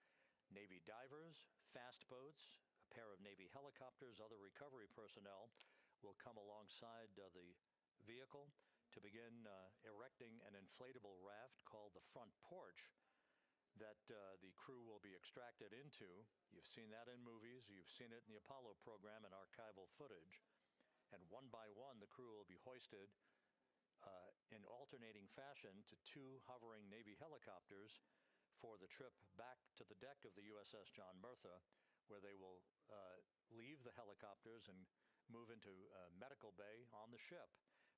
Navy divers, fast boats, a pair of Navy helicopters, other recovery personnel will come alongside the vehicle to begin erecting an inflatable raft called the front porch that the crew will be extracted into. You've seen that in movies. You've seen it in the Apollo program and archival footage. And one by one, the crew will be hoisted in alternating fashion to 2 hovering Navy helicopters for the trip back to the deck of the USS John Murtha, where they will leave the helicopters and move into medical bay on the ship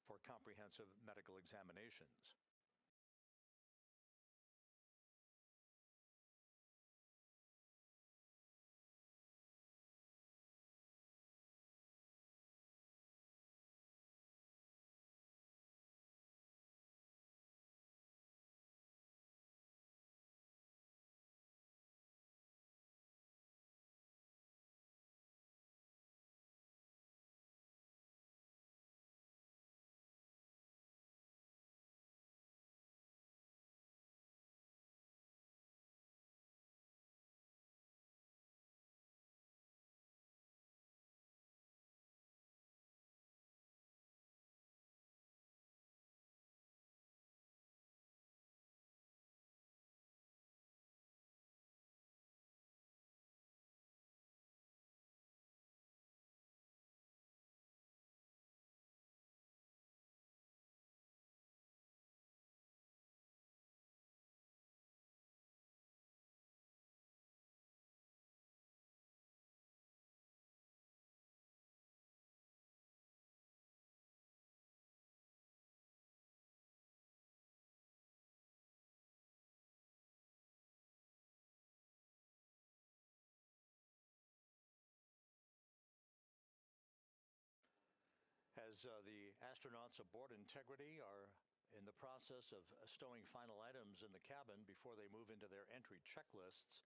for comprehensive medical examinations. As the astronauts aboard Integrity are in the process of stowing final items in the cabin before they move into their entry checklists,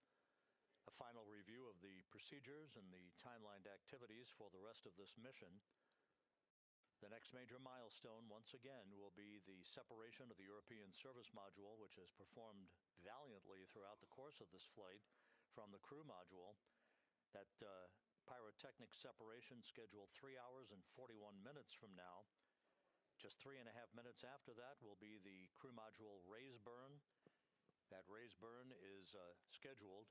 a final review of the procedures and the timelined activities for the rest of this mission. The next major milestone, once again, will be the separation of the European service module, which has performed valiantly throughout the course of this flight, from the crew module. That pyrotechnic separation scheduled 3 hours and 41 minutes from now. Just 3.5 minutes after that will be the crew module raise burn. That raise burn is scheduled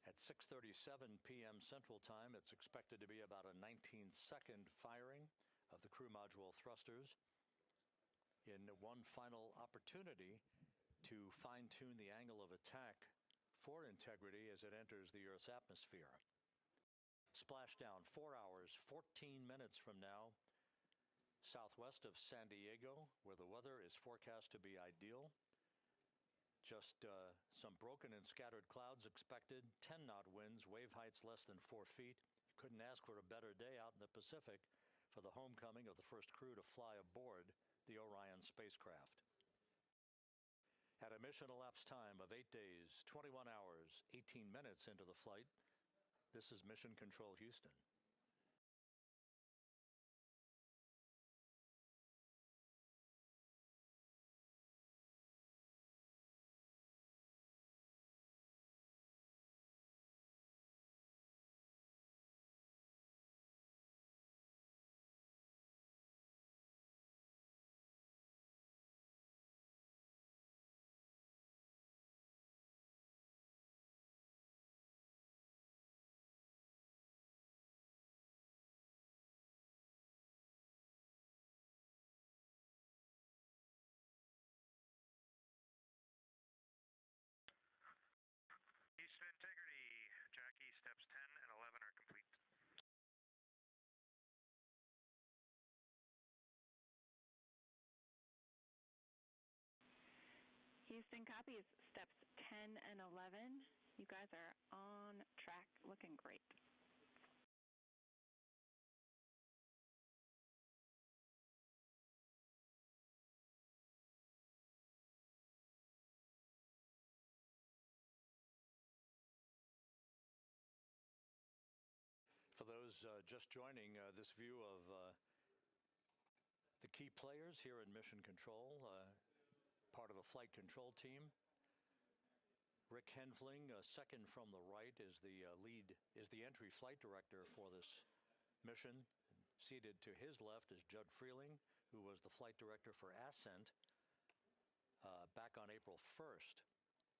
at 6:37 p.m. Central Time. It's expected to be about a 19-second firing of the crew module thrusters in one final opportunity to fine-tune the angle of attack for Integrity as it enters the Earth's atmosphere. Splashdown 4 hours, 14 minutes from now, southwest of San Diego, where the weather is forecast to be ideal. Just some broken and scattered clouds expected, 10-knot winds, wave heights less than 4 feet. You couldn't ask for a better day out in the Pacific for the homecoming of the first crew to fly aboard the Orion spacecraft. At a mission elapsed time of 8 days, 21 hours, 18 minutes into the flight, this is Mission Control Houston. Houston copies. Steps 10 and 11. You guys are on track, looking great. For those just joining this view of the key players here in Mission Control, part of a flight control team. Rick Henfling, second from the right, is the entry flight director for this mission. Seated to his left is Judd Freeling, who was the flight director for Ascent back on April 1st.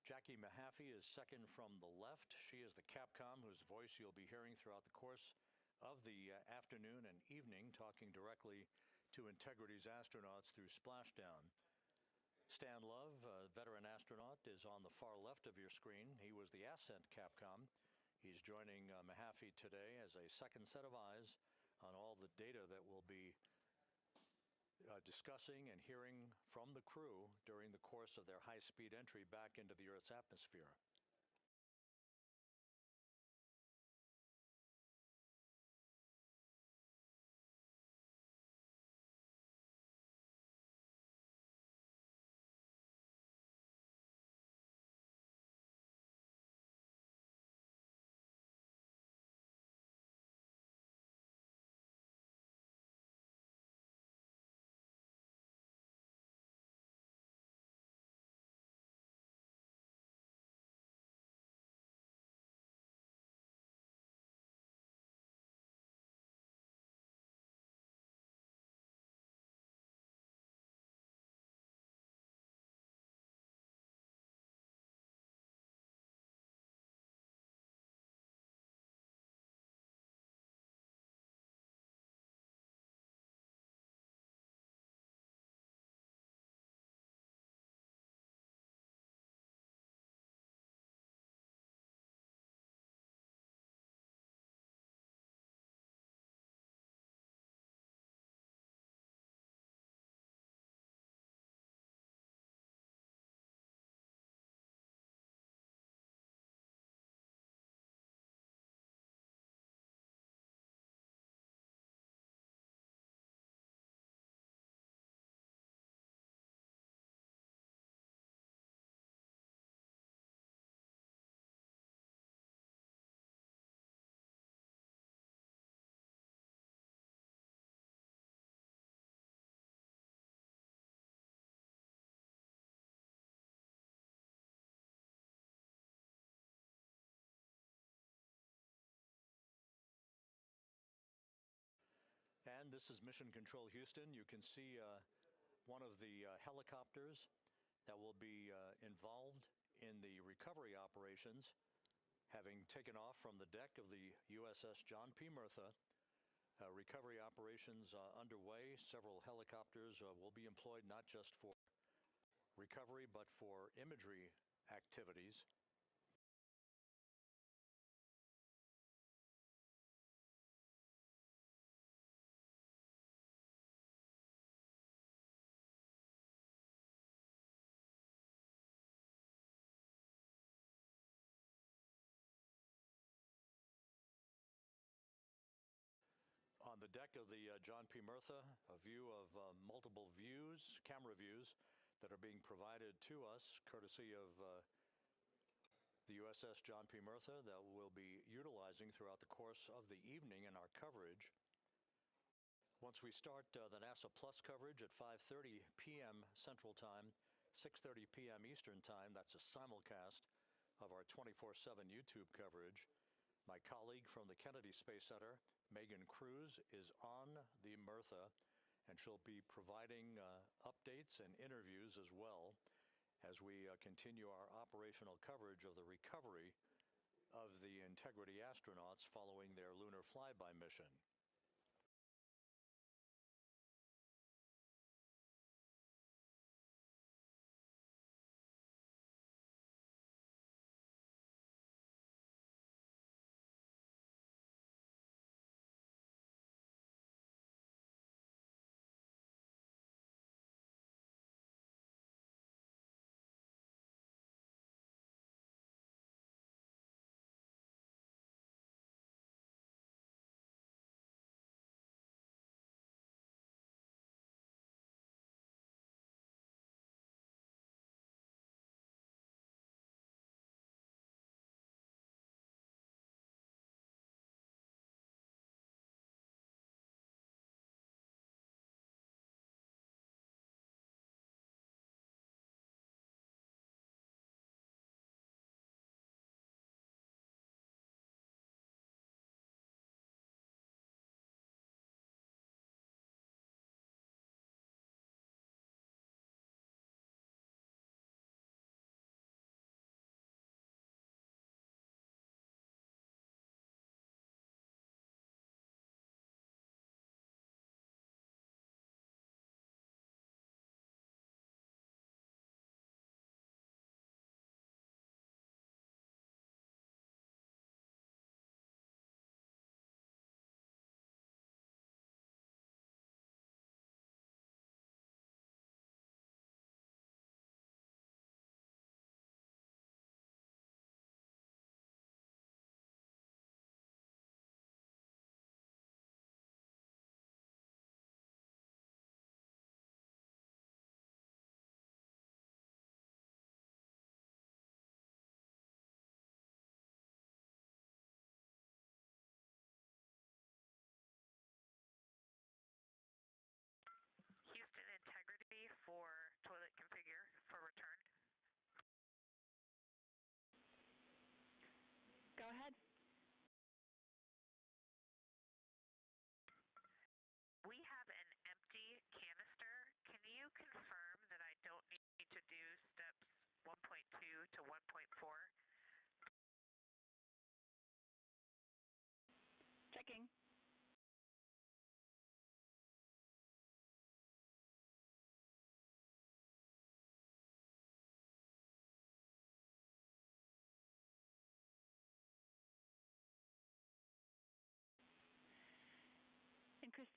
Jackie Mahaffey is second from the left. She is the Capcom whose voice you'll be hearing throughout the course of the afternoon and evening, talking directly to Integrity's astronauts through splashdown. Stan Love, a veteran astronaut, is on the far left of your screen. He was the Ascent Capcom. He's joining Mahaffey today as a second set of eyes on all the data that we'll be discussing and hearing from the crew during the course of their high-speed entry back into the Earth's atmosphere. And this is Mission Control Houston. You can see one of the helicopters that will be involved in the recovery operations, having taken off from the deck of the USS John P. Murtha. Recovery operations underway. Several helicopters will be employed not just for recovery but for imagery activities. On the deck of the John P. Murtha, a view of multiple views, camera views, that are being provided to us courtesy of the USS John P. Murtha that we'll be utilizing throughout the course of the evening in our coverage. Once we start the NASA Plus coverage at 5:30 p.m. Central Time, 6:30 p.m. Eastern Time, that's a simulcast of our 24/7 YouTube coverage. My colleague from the Kennedy Space Center, Megan Cruz, is on the Murtha, and she'll be providing updates and interviews as well as we continue our operational coverage of the recovery of the Integrity astronauts following their lunar flyby mission.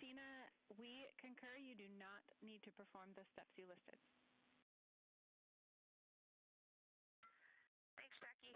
Christina, we concur you do not need to perform the steps you listed. Thanks, Jackie.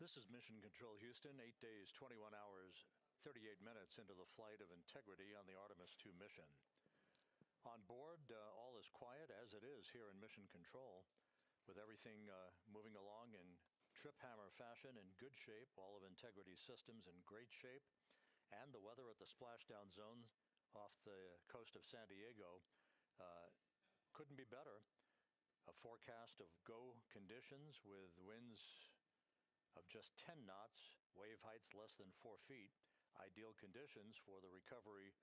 This is Mission Control Houston, 8 days, 21 hours, 38 minutes into the flight of Integrity on the Artemis II mission. On board, all is quiet, as it is here in Mission Control, with everything moving along in trip hammer fashion, in good shape, all of Integrity's systems in great shape, and the weather at the splashdown zone off the coast of San Diego couldn't be better. A forecast of go conditions with winds of just 10 knots, wave heights less than 4 feet, ideal conditions for the recovery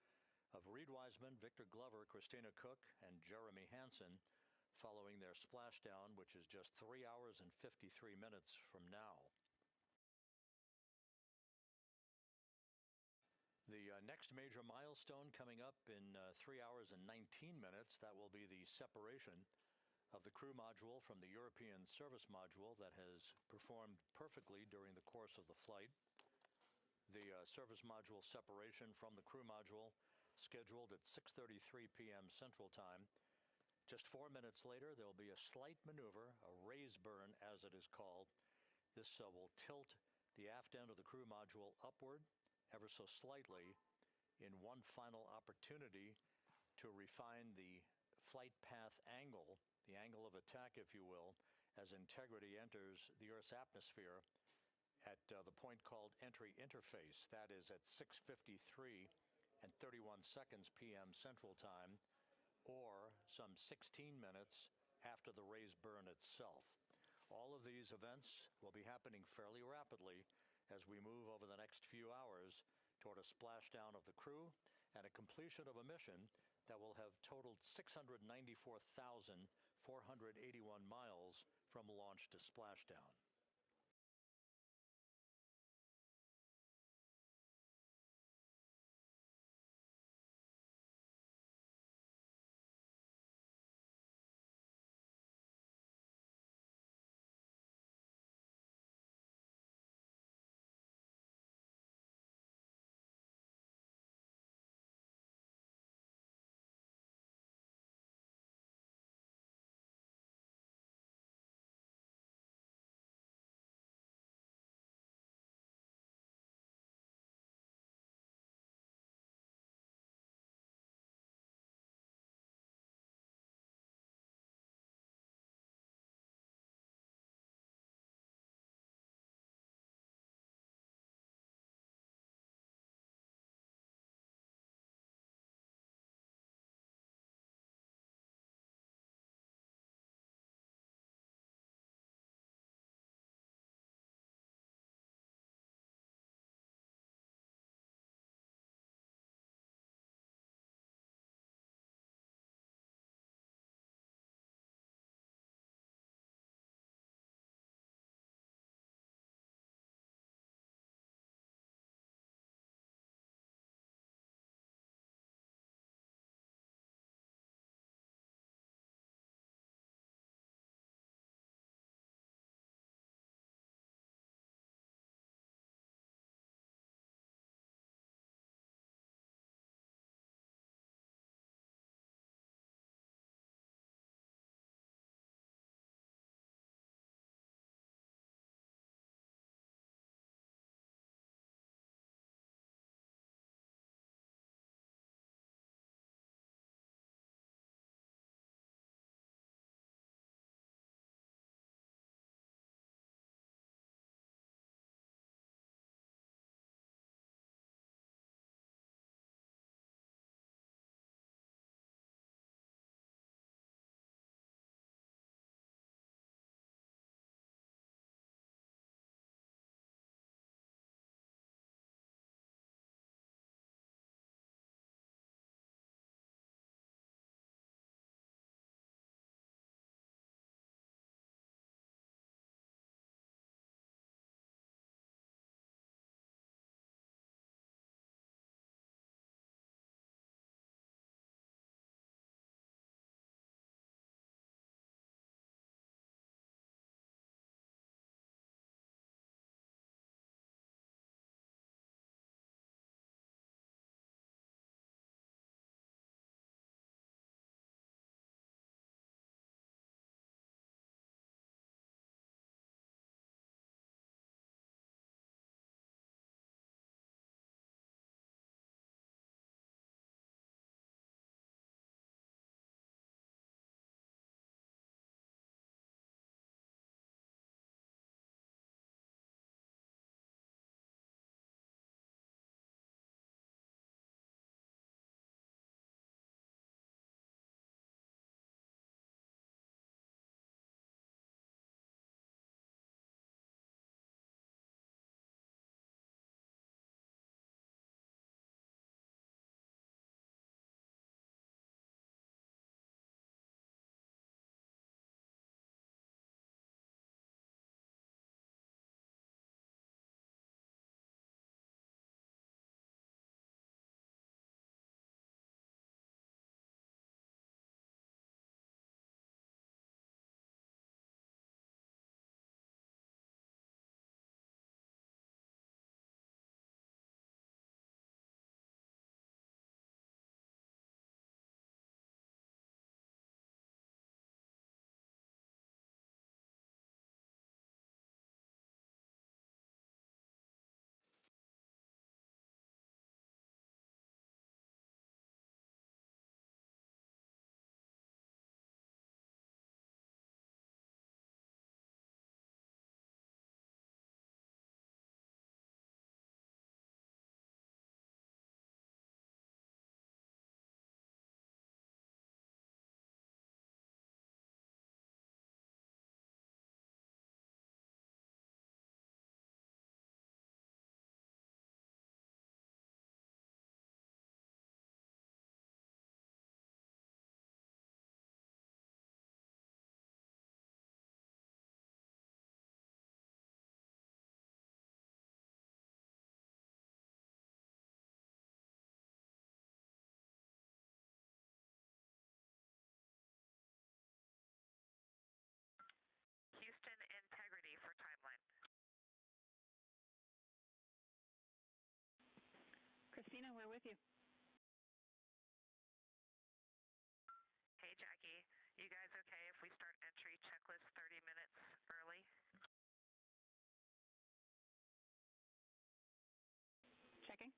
of Reed Wiseman, Victor Glover, Christina Cook, and Jeremy Hansen following their splashdown, which is just 3 hours and 53 minutes from now. The next major milestone coming up in 3 hours and 19 minutes, that will be the separation of the crew module from the European service module that has performed perfectly during the course of the flight. The service module separation from the crew module scheduled at 6:33 p.m. Central Time. Just 4 minutes later, there will be a slight maneuver, a raise burn as it is called. This will tilt the aft end of the crew module upward ever so slightly in one final opportunity to refine the flight path angle, the angle of attack, if you will, as Integrity enters the Earth's atmosphere at the point called entry interface. That is at 6:53 and 31 seconds p.m. Central Time, or some 16 minutes after the raise burn itself. All of these events will be happening fairly rapidly as we move over the next few hours toward a splashdown of the crew and a completion of a mission that will have totaled 694,481 miles from launch to splashdown. with you. Hey, Jackie. You guys okay if we start entry checklist 30 minutes early? Checking.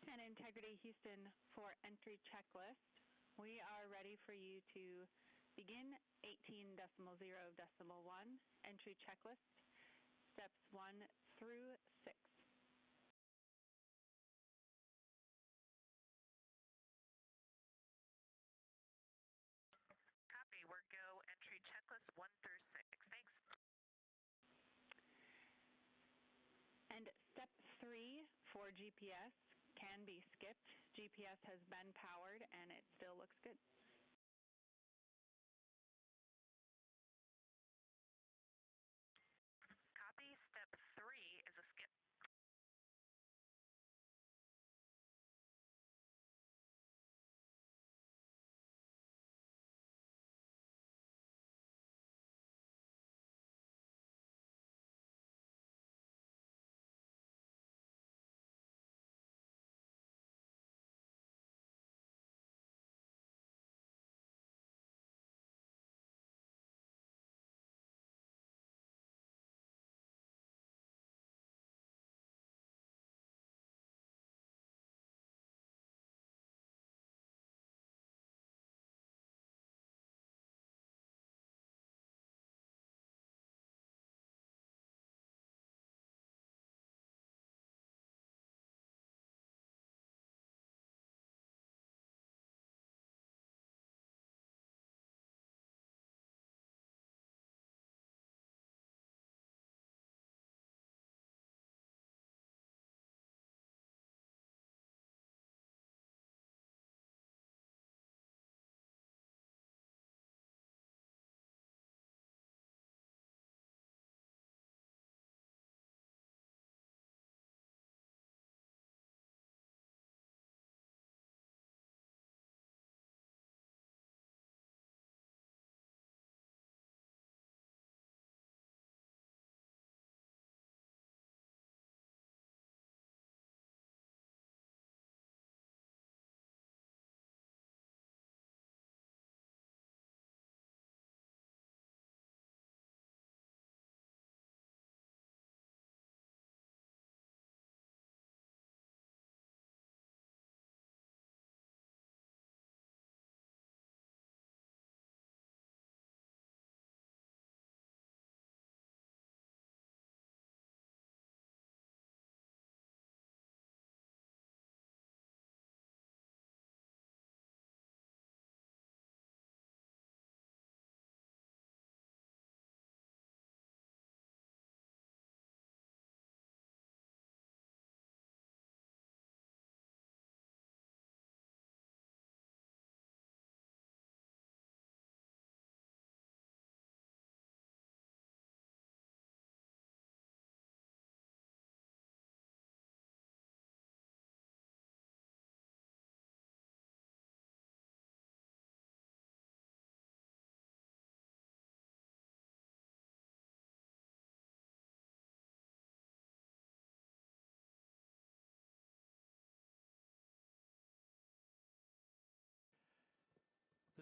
And Integrity Houston for entry checklist. We are ready for you to begin 18.0.1 entry checklist, steps 1 through 6. Copy. We're go entry checklist 1 through 6. Thanks. And step 3 for GPS can be skipped. GPS has been powered and it still looks good. Copy. Step 3 is a skip.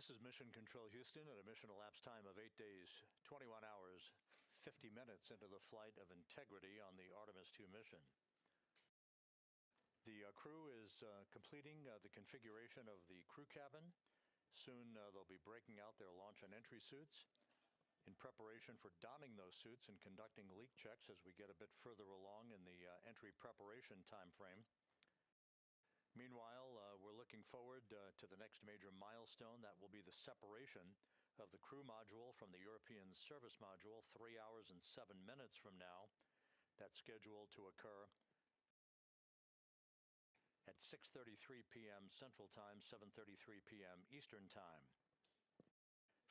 This is Mission Control Houston at a mission elapsed time of 8 days, 21 hours, 50 minutes into the flight of Integrity on the Artemis II mission. The crew is completing the configuration of the crew cabin. Soon they'll be breaking out their launch and entry suits in preparation for donning those suits and conducting leak checks as we get a bit further along in the entry preparation time frame. Meanwhile, we're looking forward to the next major milestone. That will be the separation of the crew module from the European service module 3 hours and 7 minutes from now. That's scheduled to occur at 6:33 p.m. Central Time, 7:33 p.m. Eastern Time.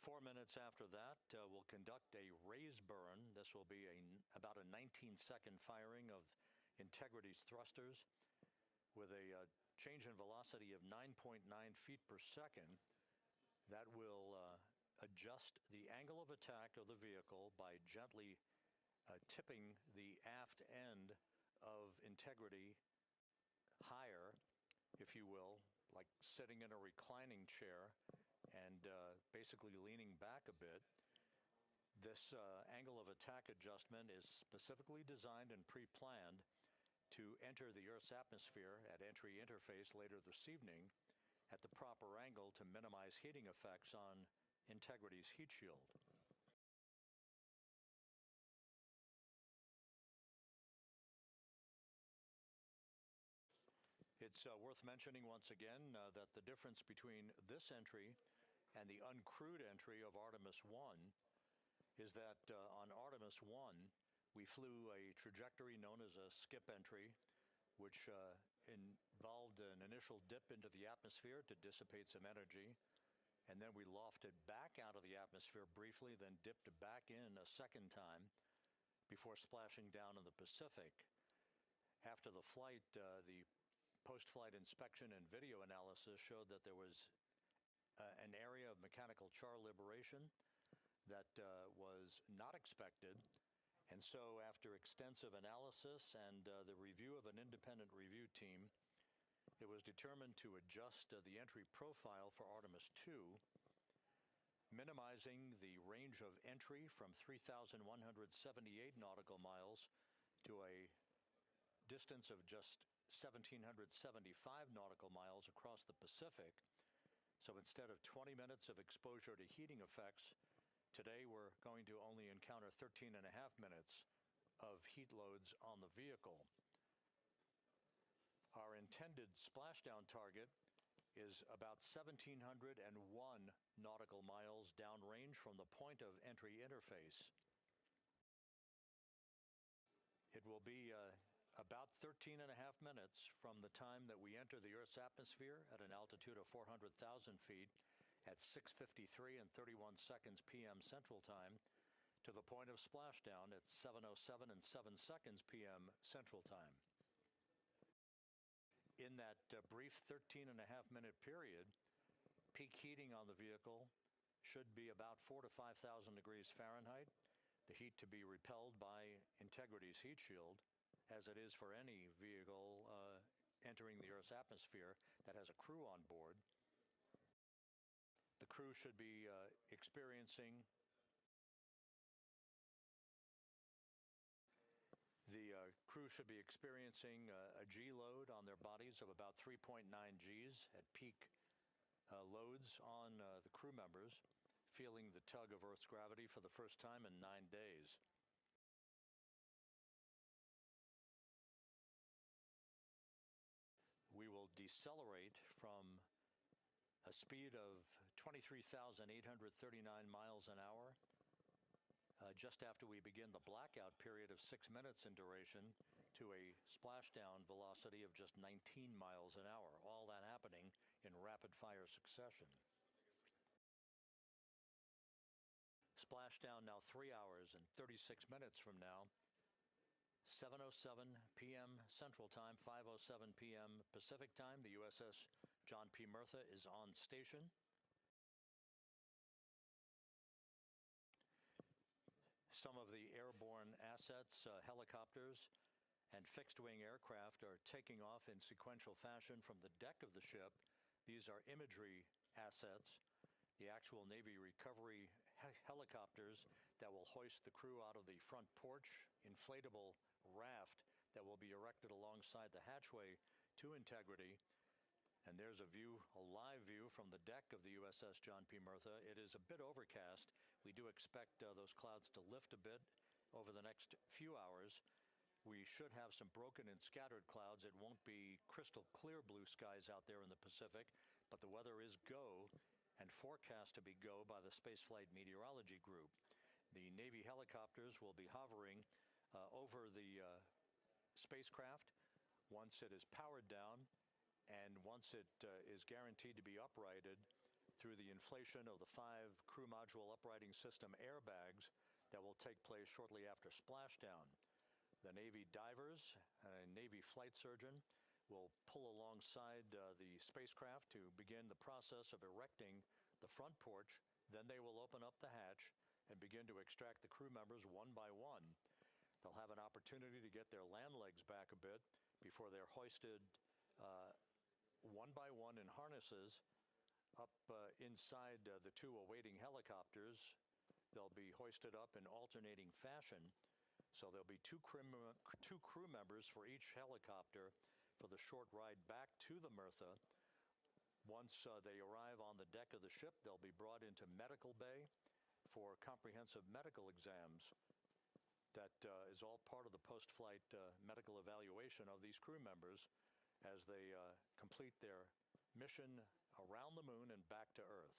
4 minutes after that, we'll conduct a raise burn. This will be about a 19-second firing of Integrity's thrusters with a change in velocity of 9.9 feet per second. That will adjust the angle of attack of the vehicle by gently tipping the aft end of Integrity higher, if you will, like sitting in a reclining chair and basically leaning back a bit. This angle of attack adjustment is specifically designed and pre-planned to enter the Earth's atmosphere at entry interface later this evening at the proper angle to minimize heating effects on Integrity's heat shield. It's worth mentioning once again that the difference between this entry and the uncrewed entry of Artemis I is that on Artemis I, we flew a trajectory known as a skip entry, which involved an initial dip into the atmosphere to dissipate some energy, and then we lofted back out of the atmosphere briefly, then dipped back in a second time before splashing down in the Pacific. After the flight, the post-flight inspection and video analysis showed that there was an area of mechanical char liberation that was not expected. And so after extensive analysis and the review of an independent review team, it was determined to adjust the entry profile for Artemis II, minimizing the range of entry from 3,178 nautical miles to a distance of just 1,775 nautical miles across the Pacific. So instead of 20 minutes of exposure to heating effects, today we're going to only encounter 13.5 minutes of heat loads on the vehicle. Our intended splashdown target is about 1,701 nautical miles downrange from the point of entry interface. It will be about 13.5 minutes from the time that we enter the Earth's atmosphere at an altitude of 400,000 feet at 6:53 and 31 seconds p.m. Central Time to the point of splashdown at 7:07 and 7 seconds p.m. Central Time. In that brief 13.5 minute period, peak heating on the vehicle should be about 4,000 to 5,000 degrees Fahrenheit. The heat to be repelled by Integrity's heat shield, as it is for any vehicle entering the Earth's atmosphere that has a crew on board. The crew should be experiencing a G load on their bodies of about 3.9 Gs at peak loads on the crew members, feeling the tug of Earth's gravity for the first time in 9 days. We will decelerate from a speed of 23,839 miles an hour just after we begin the blackout period of 6 minutes in duration to a splashdown velocity of just 19 miles an hour, all that happening in rapid-fire succession. Splashdown now 3 hours and 36 minutes from now, 7:07 p.m. Central Time, 5:07 p.m. Pacific Time. The USS John P. Murtha is on station. Some of the airborne assets, helicopters and fixed-wing aircraft, are taking off in sequential fashion from the deck of the ship. These are imagery assets the actual Navy recovery helicopters that will hoist the crew out of the front porch, inflatable raft that will be erected alongside the hatchway to Integrity. And there's a view, a live view from the deck of the USS John P. Murtha. It is a bit overcast. We do expect those clouds to lift a bit over the next few hours. We should have some broken and scattered clouds. It won't be crystal clear blue skies out there in the Pacific, but the weather is go and forecast to be go by the Spaceflight Meteorology Group. The Navy helicopters will be hovering over the spacecraft once it is powered down, and once it is guaranteed to be uprighted through the inflation of the 5 crew module uprighting system airbags that will take place shortly after splashdown. The Navy divers and a Navy flight surgeon will pull alongside the spacecraft to begin the process of erecting the front porch. Then they will open up the hatch and begin to extract the crew members one by one. They'll have an opportunity to get their land legs back a bit before they're hoisted one by one in harnesses up inside the 2 awaiting helicopters. They'll be hoisted up in alternating fashion. So there'll be two crew members for each helicopter for the short ride back to the Murtha. Once they arrive on the deck of the ship, they'll be brought into medical bay for comprehensive medical exams. That is all part of the post-flight medical evaluation of these crew members as they complete their mission around the moon and back to Earth.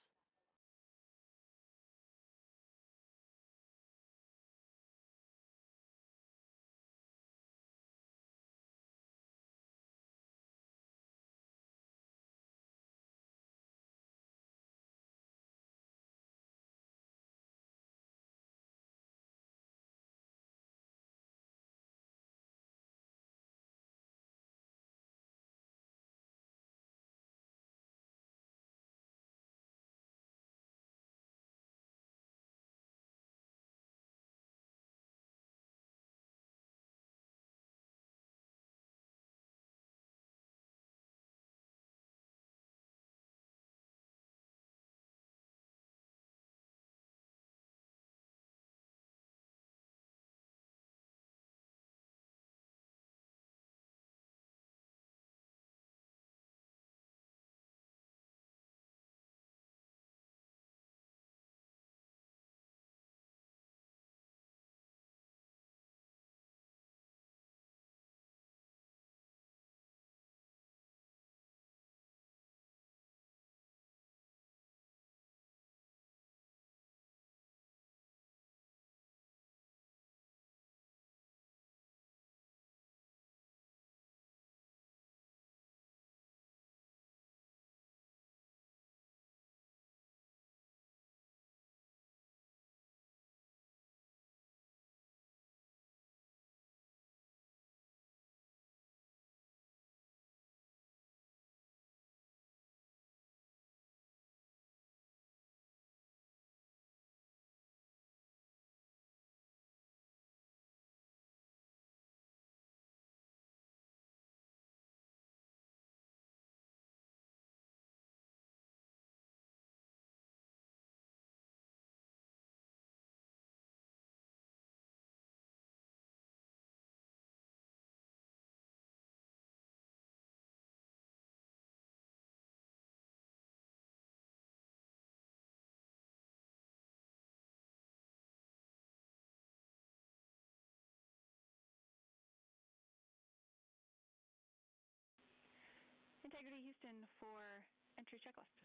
Integrity Houston for entry checklist.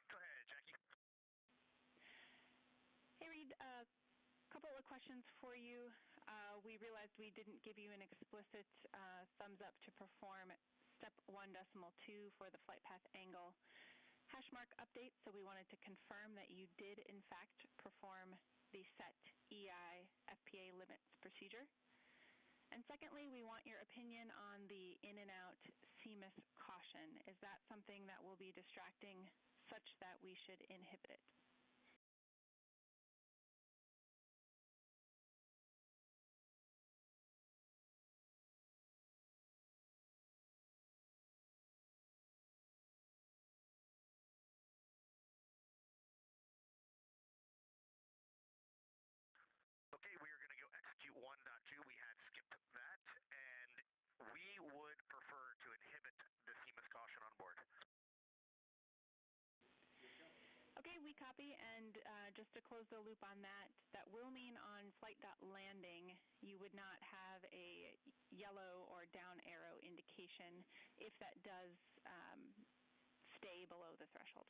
Go ahead, Jackie. Hey, Reed, a couple of questions for you. We realized we didn't give you an explicit thumbs up to perform step 1.2 for the flight path angle hash mark update, so we wanted to confirm that you did in fact perform the set EI FPA limits procedure. And secondly, we want your opinion on the in and out CMIS caution. Is that something that will be distracting such that we should inhibit it. Okay, we are going to go execute 1.2. We had skipped that, and we would prefer to inhibit the CMOS caution on board. Okay, we copy, and just to close the loop on that, that will mean on flight.landing you would not have a yellow or down arrow indication if that does stay below the threshold.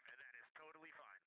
And that is totally fine.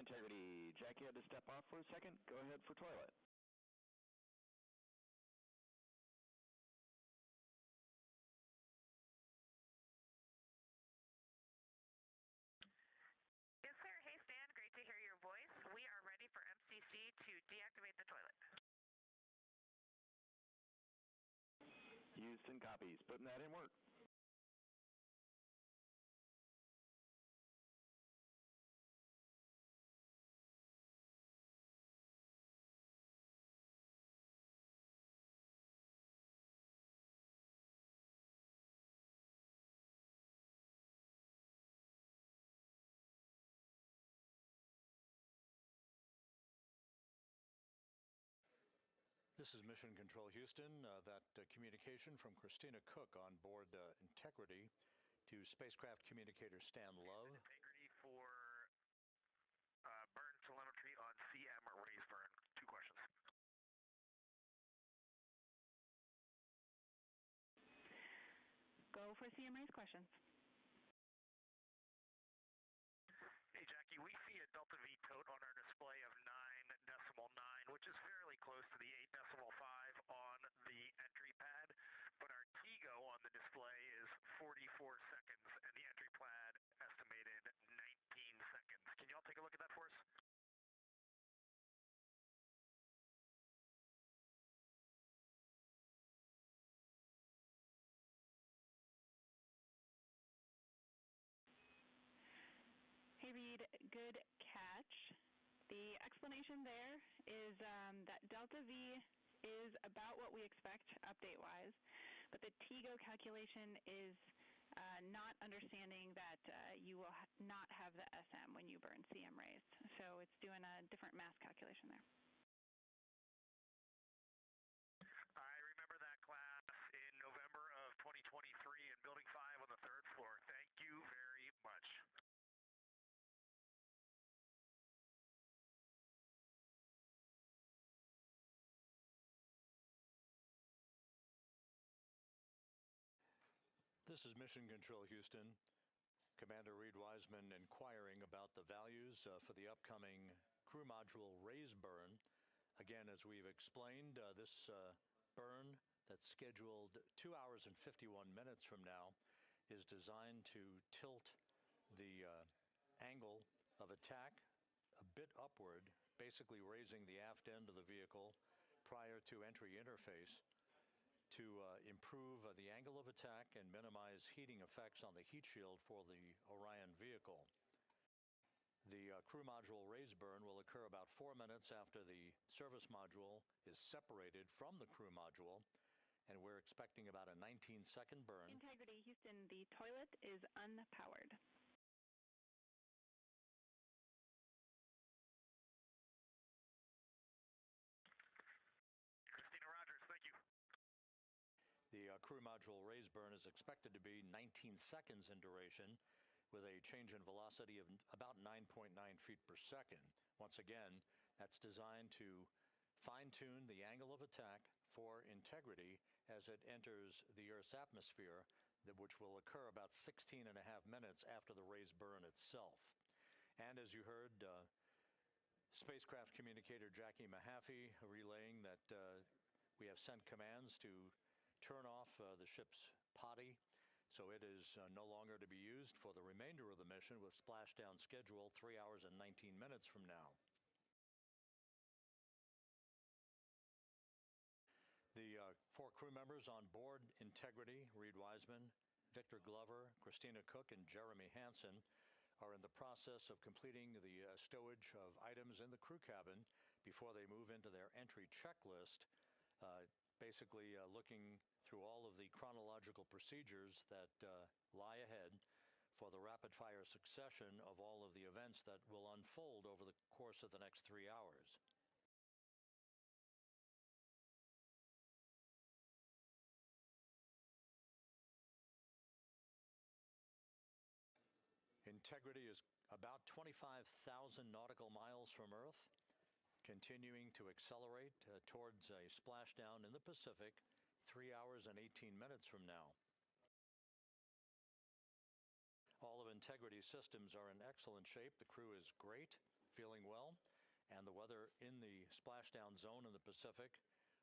Integrity, Jackie had to step off for a second. Go ahead for toilet. Yes, sir. Hey, Stan. Great to hear your voice. We are ready for MCC to deactivate the toilet. Houston copies. Putting that in work. This is Mission Control Houston. That communication from Christina Cook on board Integrity to spacecraft communicator Stan Love. Integrity for burn telemetry on CM raise burn. 2 questions. Go for CM raise questions. Hey, Jackie, we see a Delta V tote on our display of 9.9, which is fairly close to the 8.5 on the entry pad, but our TGO on the display is 44 seconds, and the entry pad estimated 19 seconds. Can y'all take a look at that for us? Hey, Reed, good catch. The explanation there is that Delta V is about what we expect update-wise, but the TGO calculation is not understanding that you will not have the SM when you burn CM raised. So it's doing a different mass calculation there. I remember that class in November of 2023 in Building 5 on the 3rd floor. Thank you very much. This is Mission Control Houston. Commander Reed Wiseman inquiring about the values for the upcoming crew module raise burn. Again, as we've explained, this burn that's scheduled 2 hours and 51 minutes from now is designed to tilt the angle of attack a bit upward, basically raising the aft end of the vehicle prior to entry interface to improve the angle of attack and minimize heating effects on the heat shield for the Orion vehicle. The crew module raise burn will occur about 4 minutes after the service module is separated from the crew module, and we're expecting about a 19-second burn. Integrity, Houston, the toilet is unpowered. Christina Rogers, thank you. The crew module raise burn is expected to be 19 seconds in duration with a change in velocity of about 9.9 feet per second. Once again, that's designed to fine-tune the angle of attack for Integrity as it enters the Earth's atmosphere, which will occur about 16 and a half minutes after the raise burn itself. And as you heard, spacecraft communicator Jackie Mahaffey relaying that we have sent commands to turn off the ship's potty, so it is no longer to be used for the remainder of the mission, with splashdown scheduled 3 hours and 19 minutes from now. The 4 crew members on board Integrity, Reed Wiseman, Victor Glover, Christina Cook, and Jeremy Hansen, are in the process of completing the stowage of items in the crew cabin before they move into their entry checklist, basically looking through all of the chronological procedures that lie ahead for the rapid-fire succession of all of the events that will unfold over the course of the next 3 hours. Integrity is about 25,000 nautical miles from Earth, continuing to accelerate towards a splashdown in the Pacific 3 hours and 18 minutes from now. All of Integrity's systems are in excellent shape. The crew is great, feeling well. And the weather in the splashdown zone in the Pacific,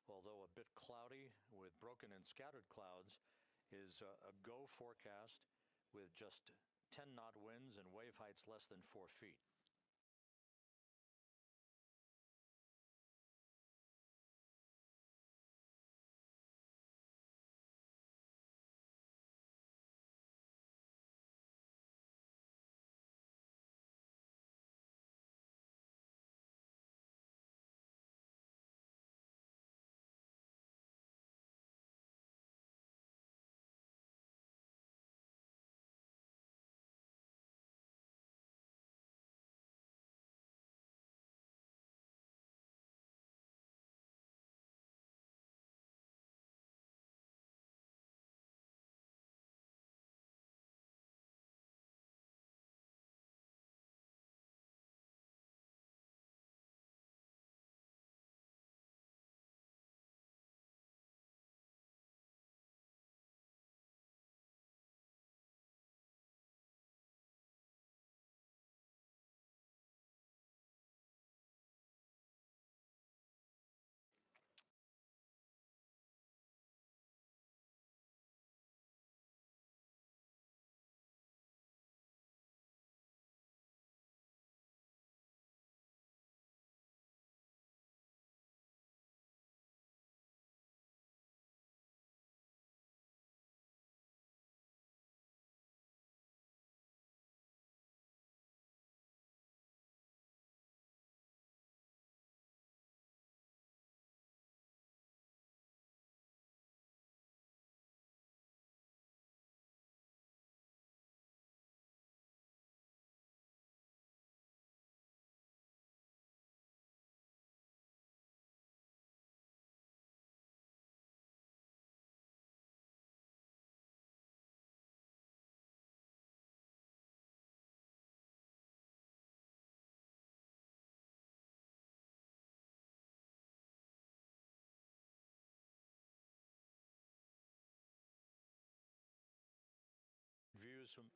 although a bit cloudy with broken and scattered clouds, is a go forecast with just 10-knot winds and wave heights less than 4 feet. Views from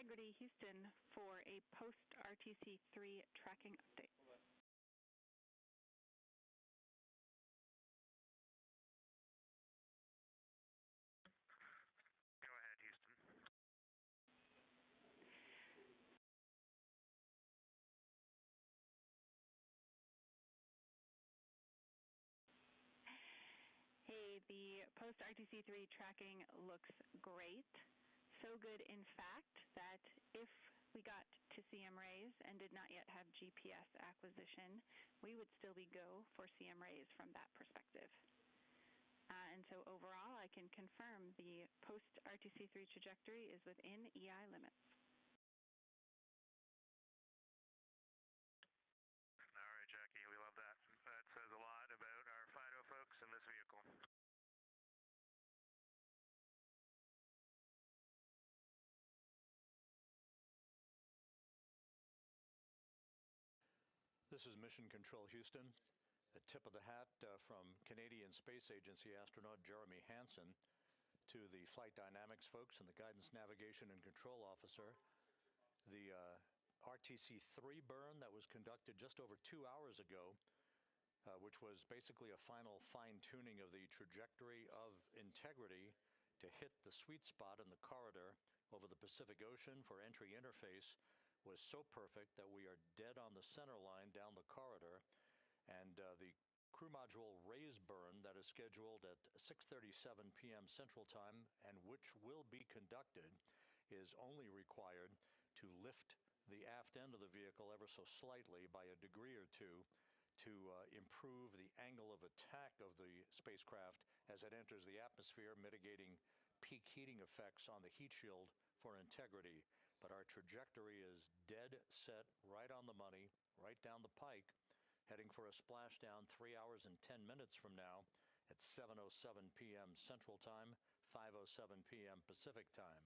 Integrity Houston for a post-RTC3 tracking update. Go ahead, Houston. Hey, the post-RTC3 tracking looks great. So good, in fact, that if we got to CM rays and did not yet have GPS acquisition, we would still be go for CM rays from that perspective. And so overall, I can confirm the post-RTC3 trajectory is within EI limits. All right, Jackie, we love that. That says a lot about our FIDO folks in this vehicle. This is Mission Control Houston. A tip of the hat from Canadian Space Agency astronaut Jeremy Hansen to the flight dynamics folks and the guidance, navigation, and control officer. The RTC-3 burn that was conducted just over 2 hours ago, which was basically a final fine-tuning of the trajectory of integrity to hit the sweet spot in the corridor over the Pacific Ocean for entry interface, was so perfect that we are dead on the center line down the corridor. And the crew module raise burn that is scheduled at 6:37 p.m. Central Time, and which will be conducted, is only required to lift the aft end of the vehicle ever so slightly by a degree or two to improve the angle of attack of the spacecraft as it enters the atmosphere, mitigating peak heating effects on the heat shield for integrity. But our trajectory is dead set, right on the money, right down the pike, heading for a splashdown 3 hours and 10 minutes from now at 7:07 p.m. Central Time, 5:07 p.m. Pacific Time.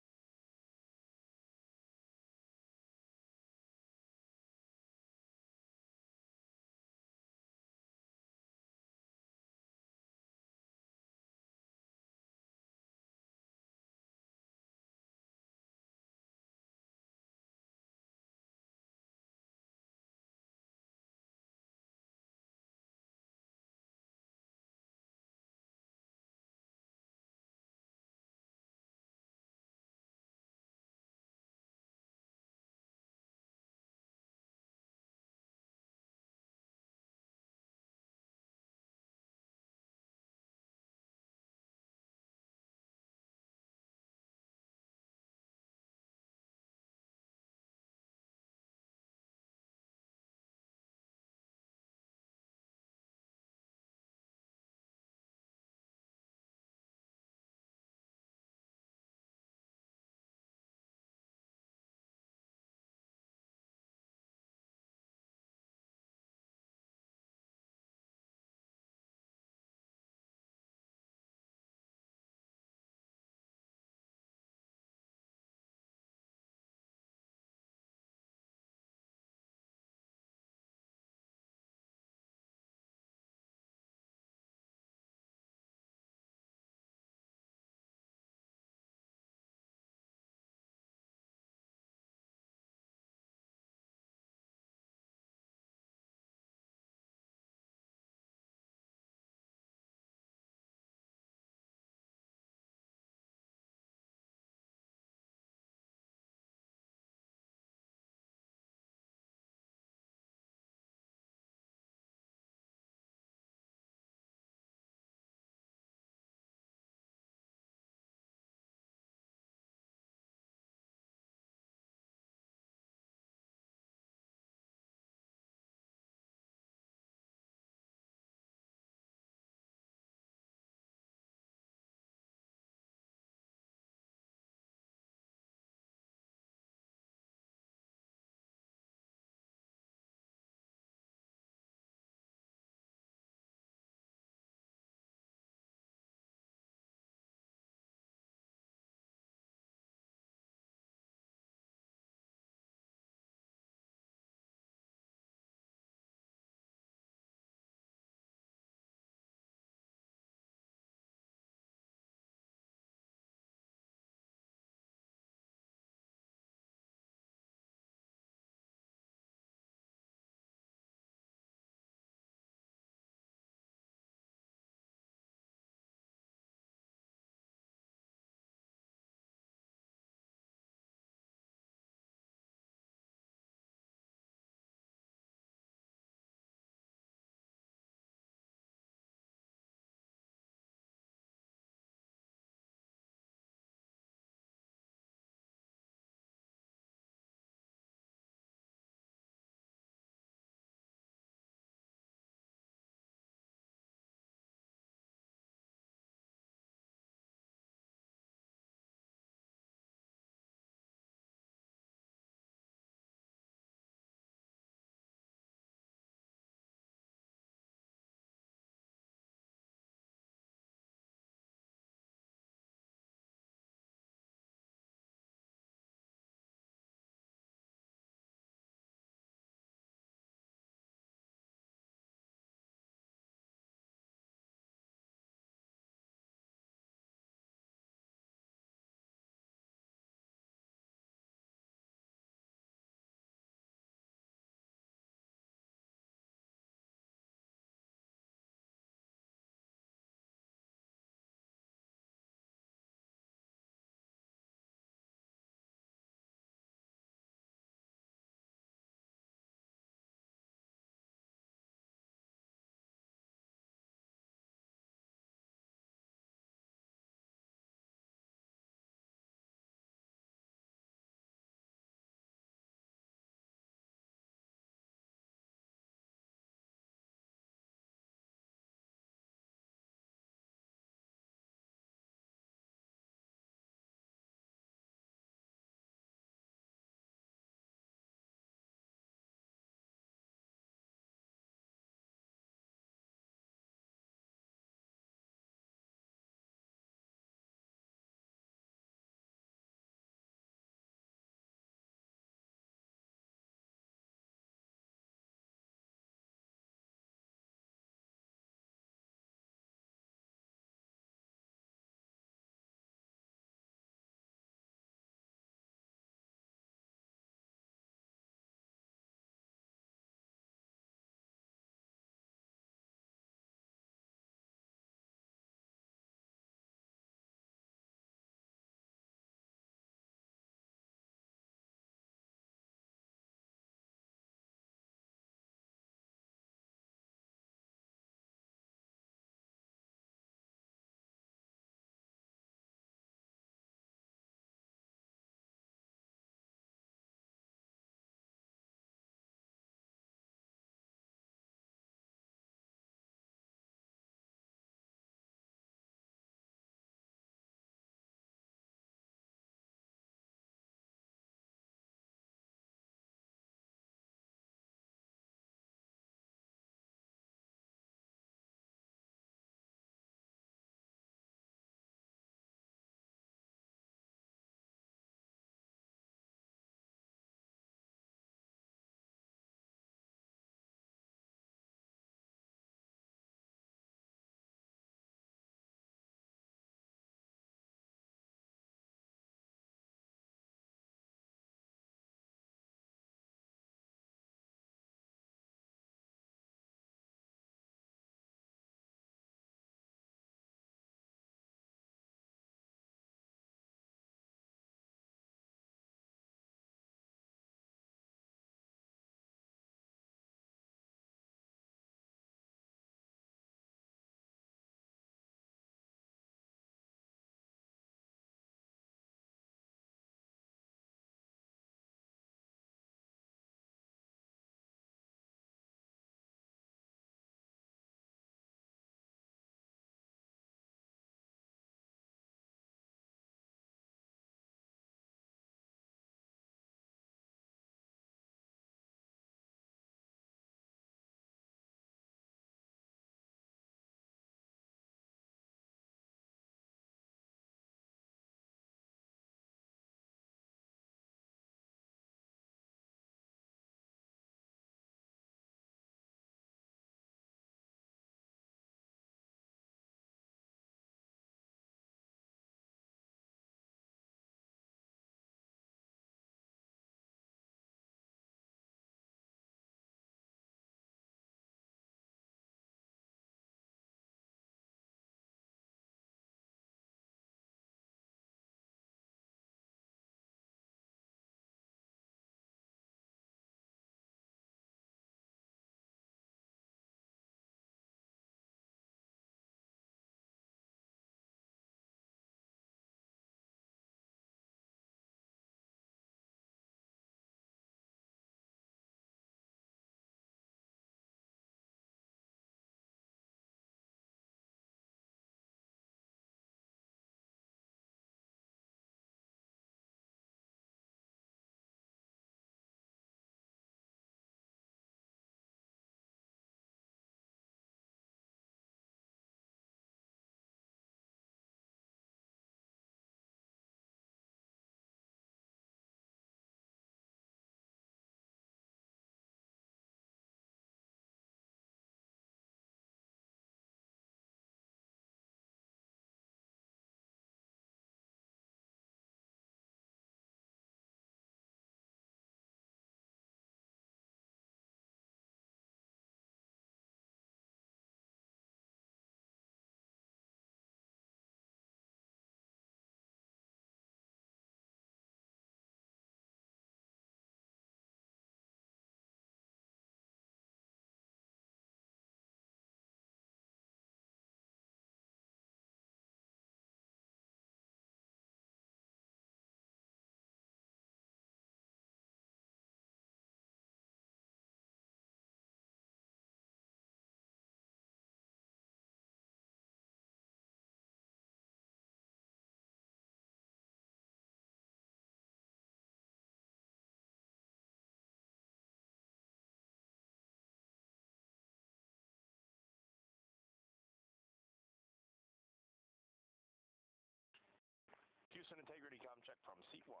from seat 1.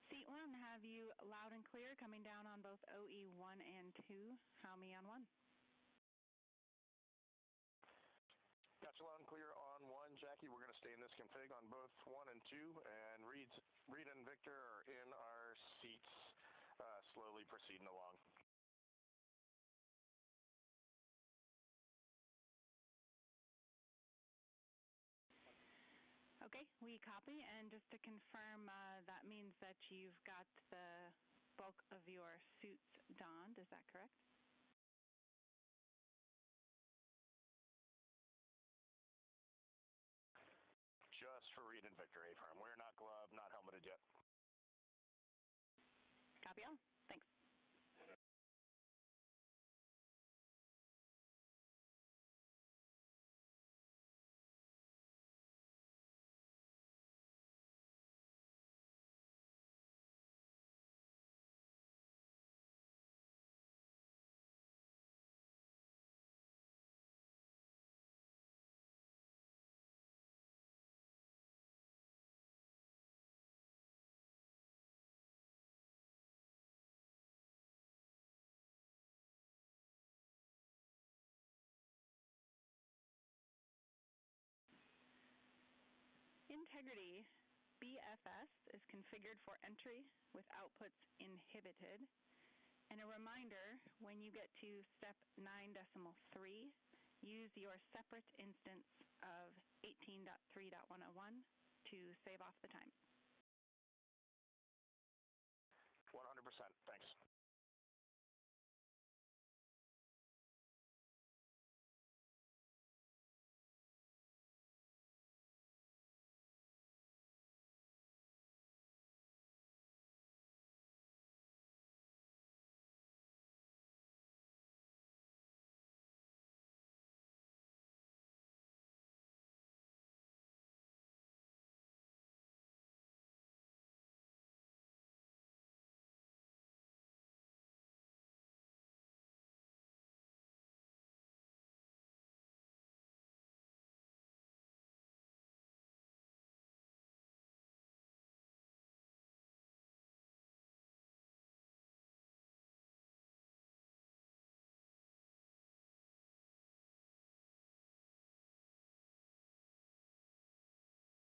Seat 1, have you loud and clear coming down on both OE1 and 2? How me on 1? Gotcha, loud and clear on 1. Jackie, we're going to stay in this config on both 1 and 2, and Reed and Victor are in our seats, slowly proceeding along. Okay, we copy, and just to confirm, that means that you've got the bulk of your suits donned, is that correct? Just for Reed and Victor, A-firm. We're not gloved, not helmeted yet. Copy all. Thanks. Integrity BFS is configured for entry with outputs inhibited. And a reminder, when you get to step 9.3, use your separate instance of 18.3.101 to save off the time. 100%, thanks.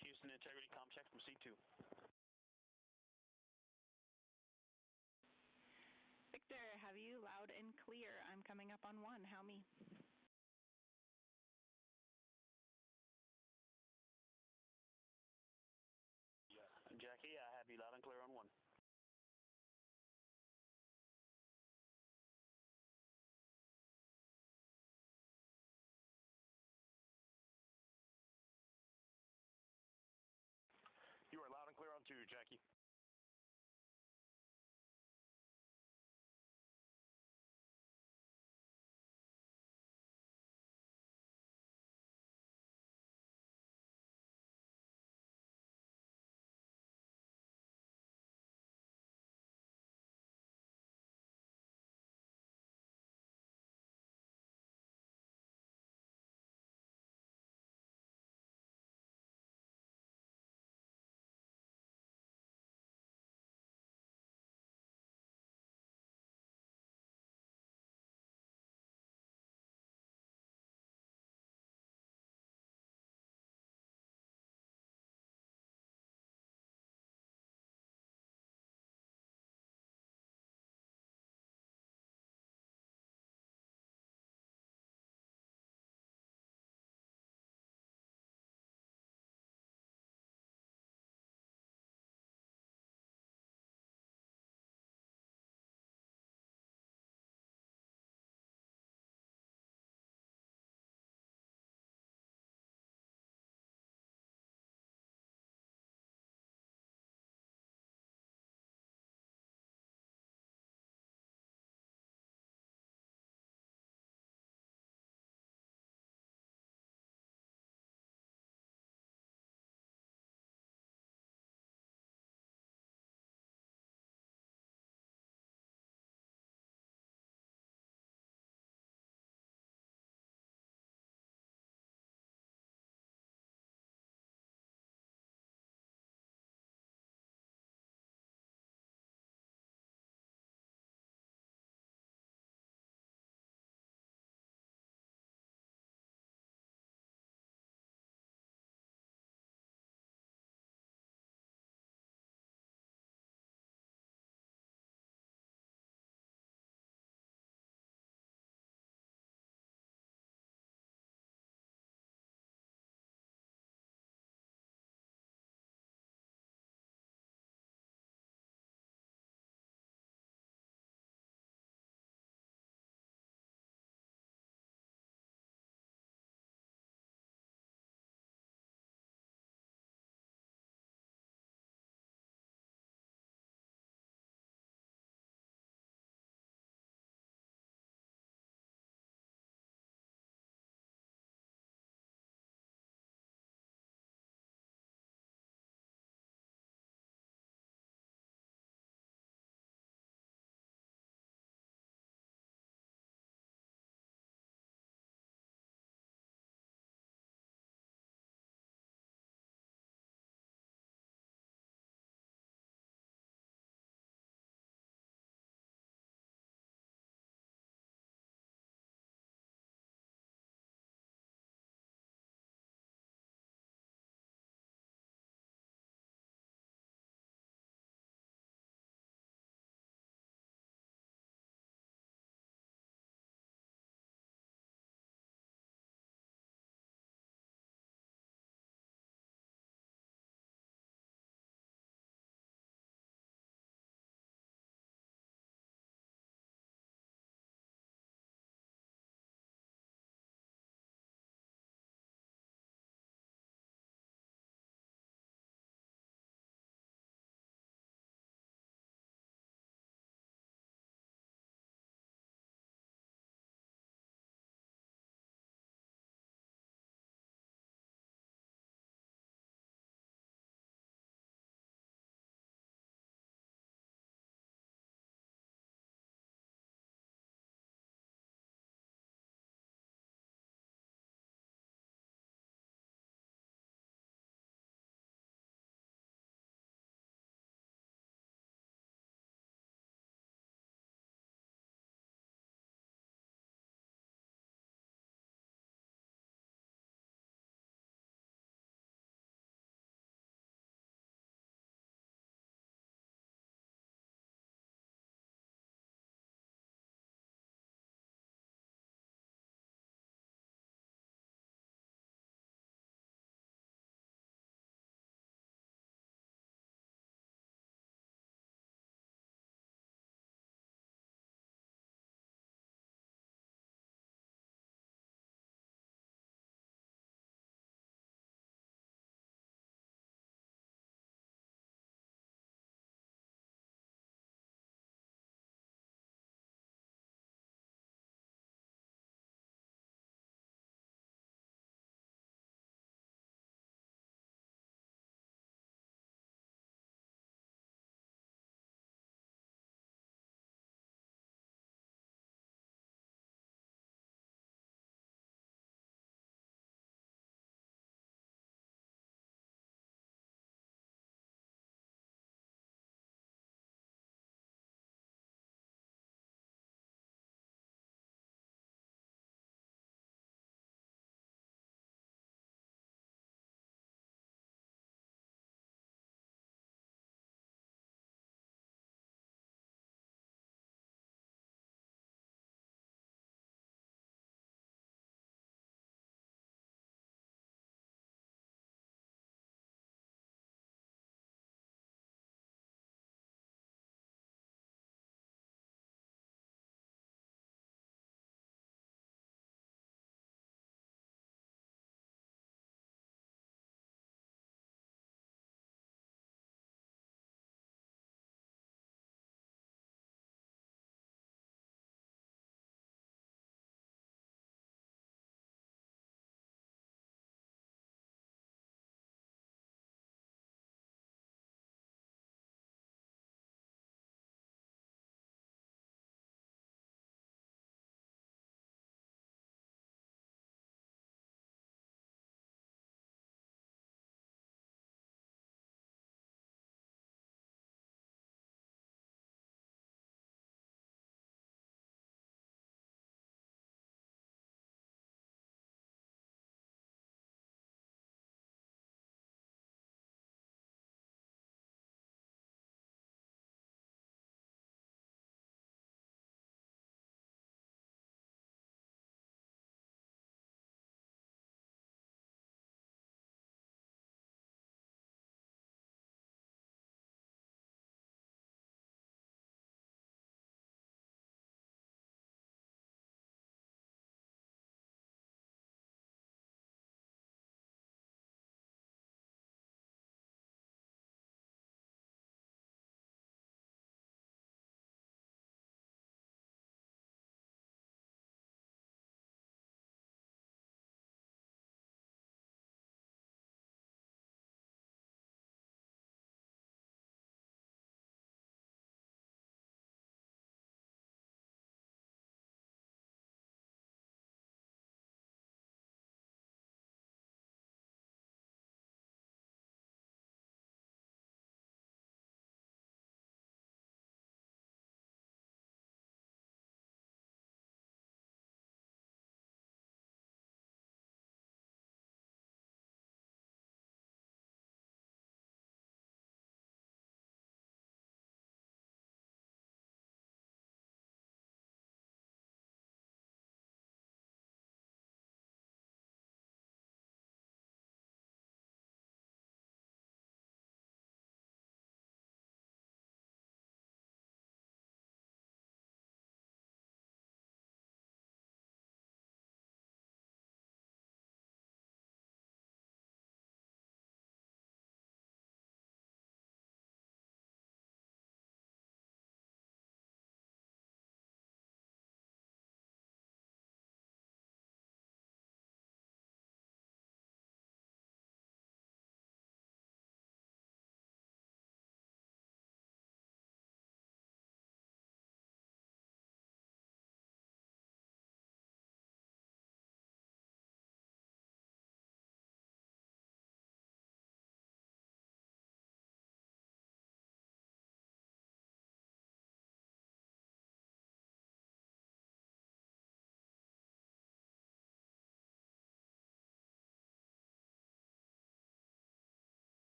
Houston integrity comm check from C2. Victor, have you loud and clear? I'm coming up on 1. How me? Jackie, I have you loud and clear on 1. You are loud and clear on 2, Jackie.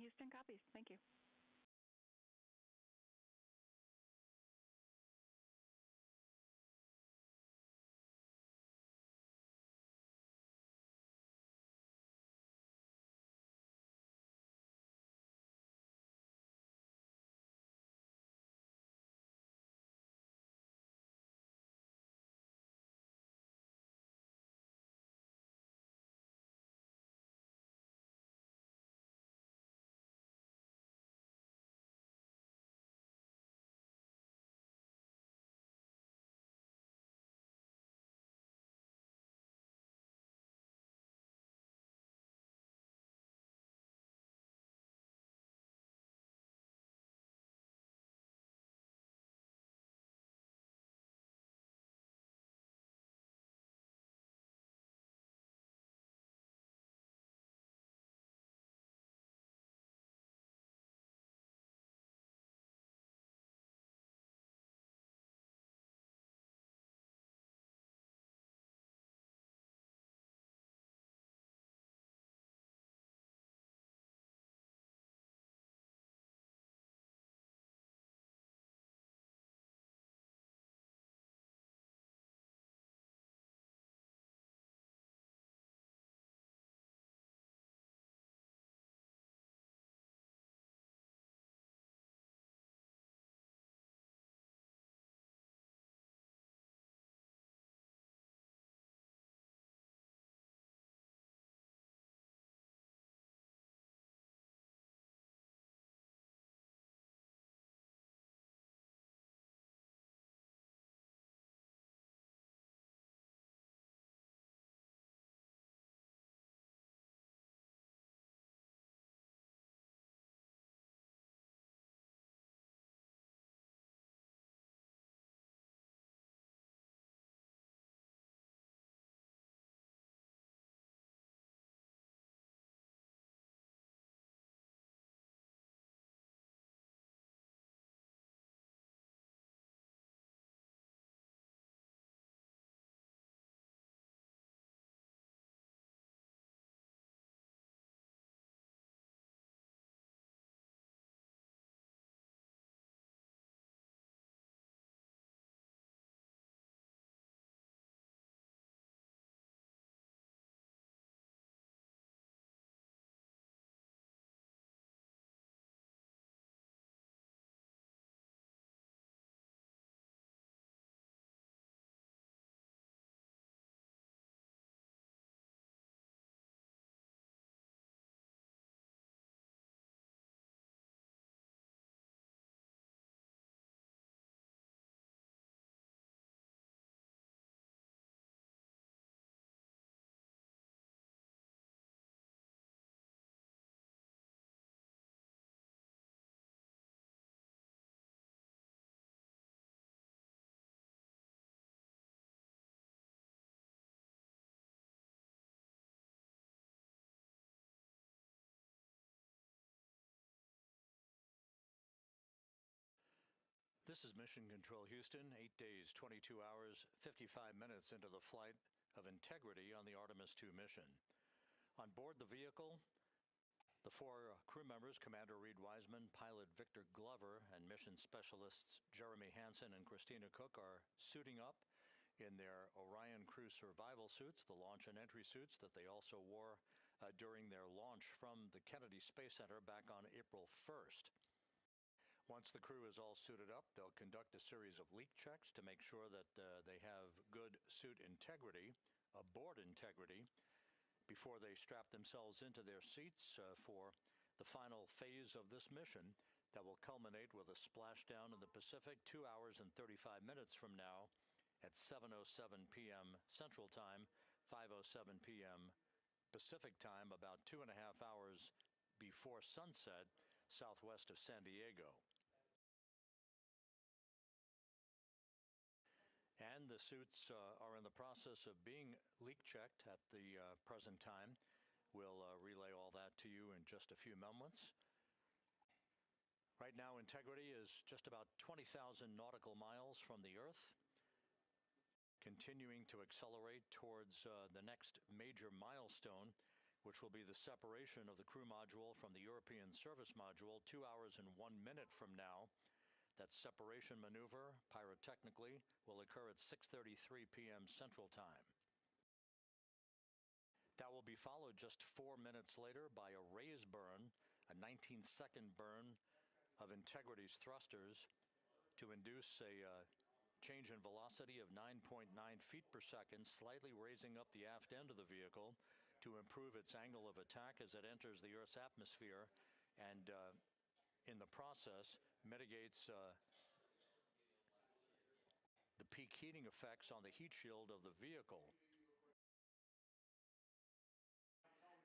Houston copies. Thank you. This is Mission Control Houston, 8 days, 22 hours, 55 minutes into the flight of Integrity on the Artemis II mission. On board the vehicle, the four crew members, Commander Reed Wiseman, pilot Victor Glover, and mission specialists Jeremy Hansen and Christina Cook are suiting up in their Orion crew survival suits, the launch and entry suits that they also wore during their launch from the Kennedy Space Center back on April 1st. Once the crew is all suited up, they'll conduct a series of leak checks to make sure that they have good suit integrity, aboard integrity, before they strap themselves into their seats for the final phase of this mission that will culminate with a splashdown in the Pacific 2 hours and 35 minutes from now at 7:07 p.m. Central Time, 5:07 p.m. Pacific Time, about 2.5 hours before sunset, southwest of San Diego. And the suits are in the process of being leak checked at the present time. We'll relay all that to you in just a few moments. Right now, Integrity is just about 20,000 nautical miles from the Earth, continuing to accelerate towards the next major milestone, which will be the separation of the crew module from the European service module 2 hours and 1 minute from now. That separation maneuver, pyrotechnically, will occur at 6:33 p.m. Central Time. That will be followed just 4 minutes later by a raise burn, a 19-second burn of Integrity's thrusters to induce a change in velocity of 9.9 feet per second, slightly raising up the aft end of the vehicle to improve its angle of attack as it enters the Earth's atmosphere, and in the process mitigates the peak heating effects on the heat shield of the vehicle.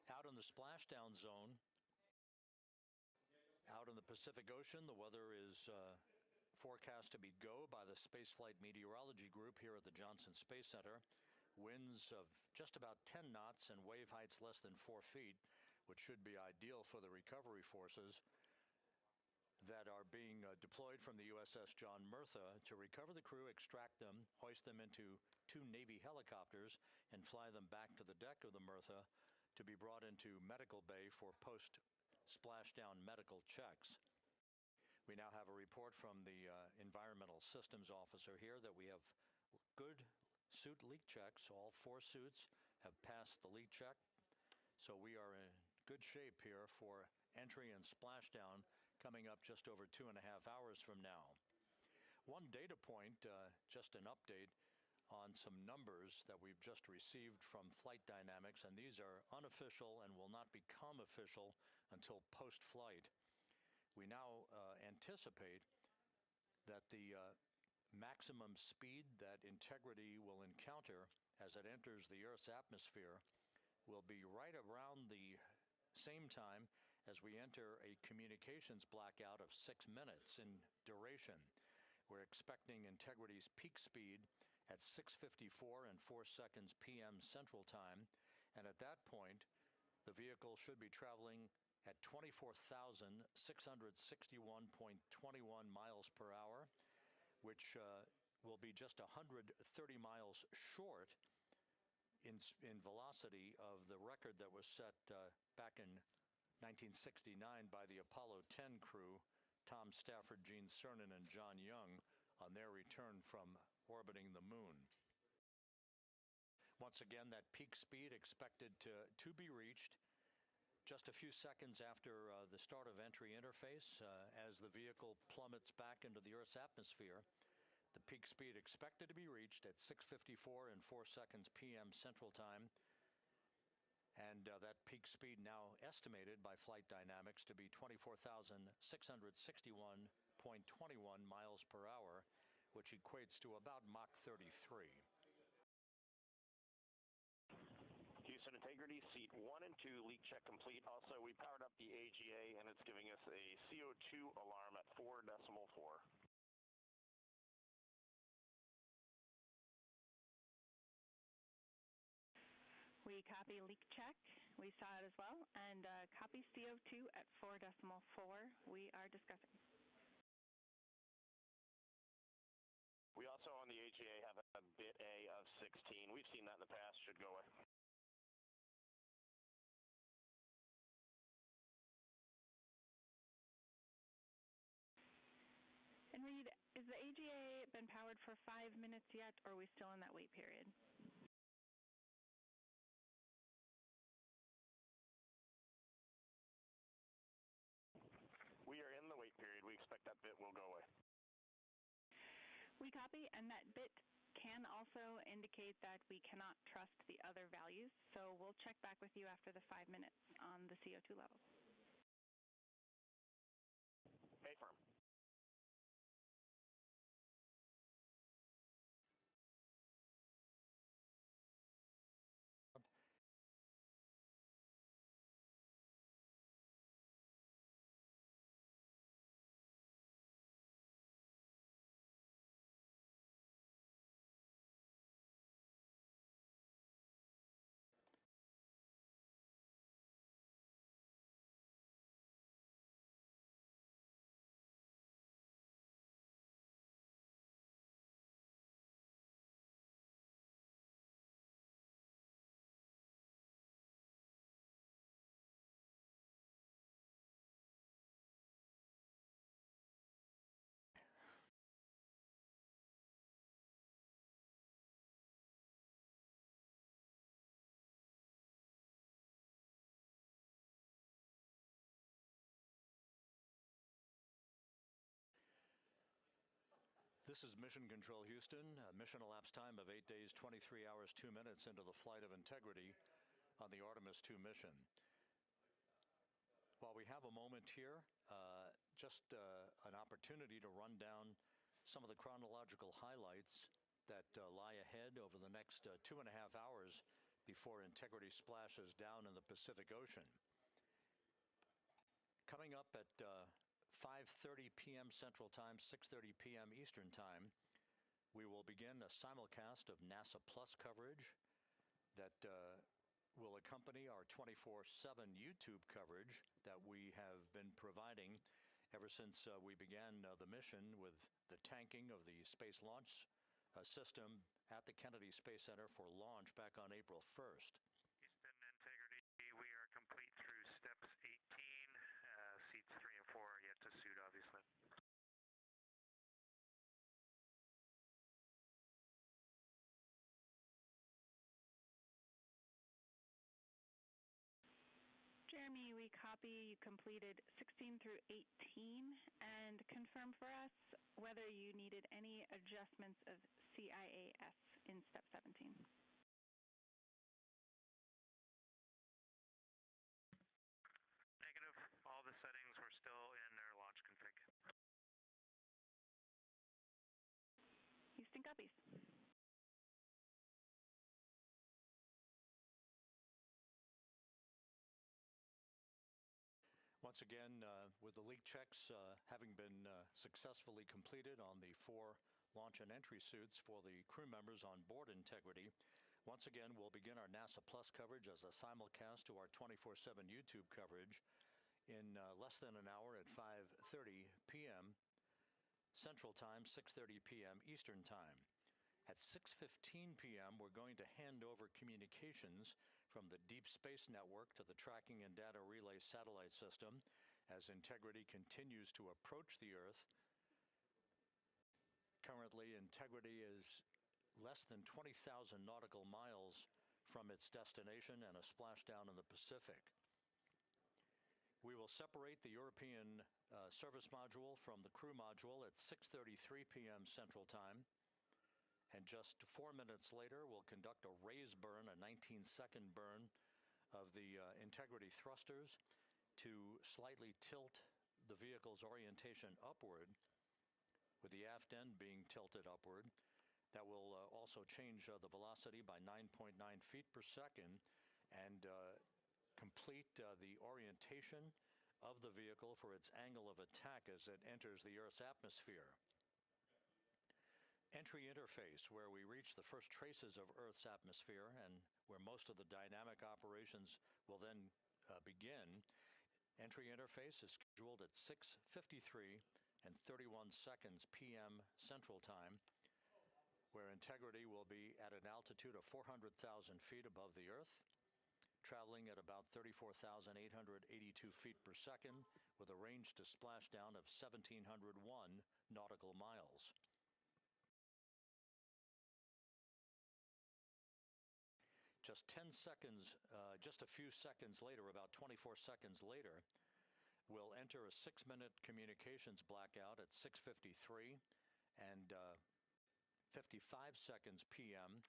Out in the splashdown zone, out in the Pacific Ocean, the weather is forecast to be go by the Spaceflight Meteorology Group here at the Johnson Space Center. Winds of just about 10 knots and wave heights less than 4 feet, which should be ideal for the recovery forces that are being deployed from the USS John Murtha to recover the crew, extract them, hoist them into 2 Navy helicopters, and fly them back to the deck of the Murtha to be brought into medical bay for post-splashdown medical checks. We now have a report from the environmental systems officer here that we have good suit leak checks. All 4 suits have passed the leak check, so we are in good shape here for entry and splashdown coming up just over 2.5 hours from now. One data point, just an update on some numbers that we've just received from Flight Dynamics, and these are unofficial and will not become official until post-flight. We now anticipate that the maximum speed that Integrity will encounter as it enters the Earth's atmosphere will be right around the same time as we enter a communications blackout of 6 minutes in duration. We're expecting Integrity's peak speed at 6:54 and 4 seconds p.m. Central Time, and at that point, the vehicle should be traveling at 24,661.21 miles per hour, which will be just 130 miles short in velocity of the record that was set back in 1969 by the Apollo 10 crew, Tom Stafford, Gene Cernan, and John Young, on their return from orbiting the moon. Once again, that peak speed expected to be reached just a few seconds after the start of entry interface, as the vehicle plummets back into the Earth's atmosphere. The peak speed expected to be reached at 6:54 and 4 seconds p.m. Central Time, and that peak speed now estimated by Flight Dynamics to be 24,661.21 miles per hour, which equates to about Mach 33. Houston Integrity, seat 1 and 2, leak check complete. Also, we powered up the AGA, and it's giving us a CO2 alarm at 4.4. We copy leak check. We saw it as well. And copy CO2 at 4.4. We are discussing. We also on the AGA have a bit A of 16. We've seen that in the past. Should go away. And Reed, is the AGA been powered for 5 minutes yet, or are we still in that wait period? We are in the wait period. We expect that bit will go away. We copy, and that bit can also indicate that we cannot trust the other values, so we'll check back with you after the 5 minutes on the CO2 levels. A-firm. This is Mission Control Houston. Mission elapsed time of 8 days, 23 hours, 2 minutes into the flight of integrity on the Artemis II mission. While we have a moment here, just an opportunity to run down some of the chronological highlights that lie ahead over the next 2.5 hours before integrity splashes down in the Pacific Ocean. Coming up at 5:30 p.m. Central Time, 6:30 p.m. Eastern Time, we will begin a simulcast of NASA Plus coverage that will accompany our 24/7 YouTube coverage that we have been providing ever since we began the mission with the tanking of the Space Launch System at the Kennedy Space Center for launch back on April 1st. Houston Integrity, we are complete through steps 18. Seats 3 and 4 are yet to suit, obviously. Jeremy, we copy you completed 16 through 18 and confirm for us whether you needed any adjustments of CIAS in step 17. Negative. All the settings were still in their launch config. Houston copies. Once again, with the leak checks having been successfully completed on the 4 launch and entry suits for the crew members on board Integrity, once again we'll begin our NASA Plus coverage as a simulcast to our 24/7 YouTube coverage in less than an hour at 5:30 p.m. Central Time, 6:30 p.m. Eastern Time. At 6:15 p.m., we're going to hand over communications from the Deep Space Network to the Tracking and Data Relay Satellite System as Integrity continues to approach the Earth. Currently, Integrity is less than 20,000 nautical miles from its destination and a splashdown in the Pacific. We will separate the European service module from the crew module at 6:33 p.m. Central Time. And just 4 minutes later, we'll conduct a raise burn, a 19-second burn of the Integrity thrusters to slightly tilt the vehicle's orientation upward, with the aft end being tilted upward. That will also change the velocity by 9.9 feet per second and complete the orientation of the vehicle for its angle of attack as it enters the Earth's atmosphere. Entry interface, where we reach the first traces of Earth's atmosphere and where most of the dynamic operations will then begin. Entry interface is scheduled at 6:53 and 31 seconds p.m. Central Time, where Integrity will be at an altitude of 400,000 feet above the Earth, traveling at about 34,882 feet per second with a range to splashdown of 1,701 nautical miles. Just 10 seconds, just a few seconds later, about 24 seconds later, we'll enter a 6-minute communications blackout at 6:53 and 55 seconds p.m.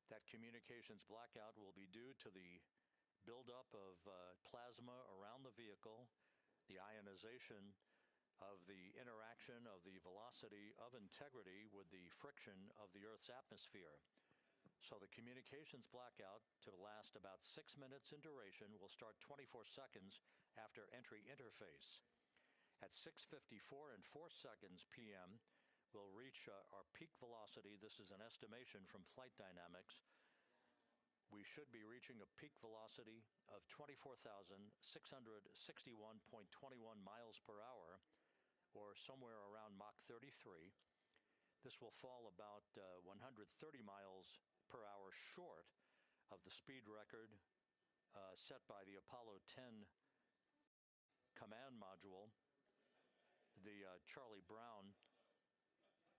That communications blackout will be due to the buildup of plasma around the vehicle, the ionization of the interaction of the velocity of Integrity with the friction of the Earth's atmosphere. So the communications blackout, to last about 6 minutes in duration, will start 24 seconds after entry interface. At 6:54 and 4 seconds p.m., we'll reach our peak velocity. This is an estimation from Flight Dynamics. We should be reaching a peak velocity of 24,661.21 miles per hour, or somewhere around Mach 33. This will fall about 130 miles per hour short of the speed record set by the Apollo 10 command module, the Charlie Brown,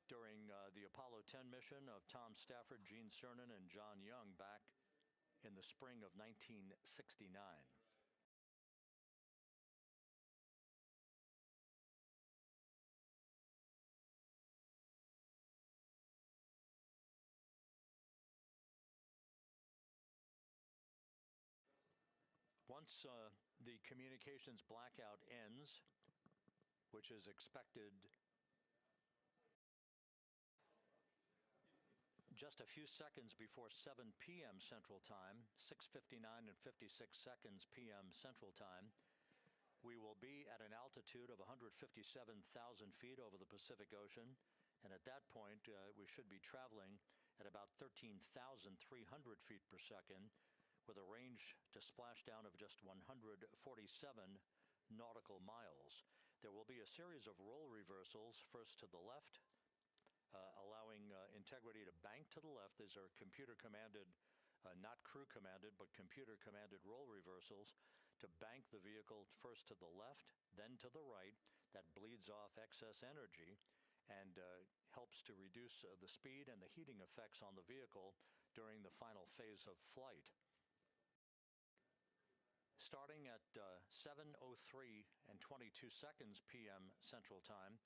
during the Apollo 10 mission of Tom Stafford, Gene Cernan, and John Young back in the spring of 1969. Once the communications blackout ends, which is expected just a few seconds before 7 p.m. Central Time, 6:59 and 56 seconds p.m. Central Time, we will be at an altitude of 157,000 feet over the Pacific Ocean, and at that point we should be traveling at about 13,300 feet per second with a range to splashdown of just 147 nautical miles. There will be a series of roll reversals, first to the left, allowing Integrity to bank to the left. These are computer-commanded, not crew-commanded, but computer-commanded roll reversals to bank the vehicle first to the left, then to the right. That bleeds off excess energy and helps to reduce the speed and the heating effects on the vehicle during the final phase of flight. Starting at 7:03 and 22 seconds p.m. Central Time,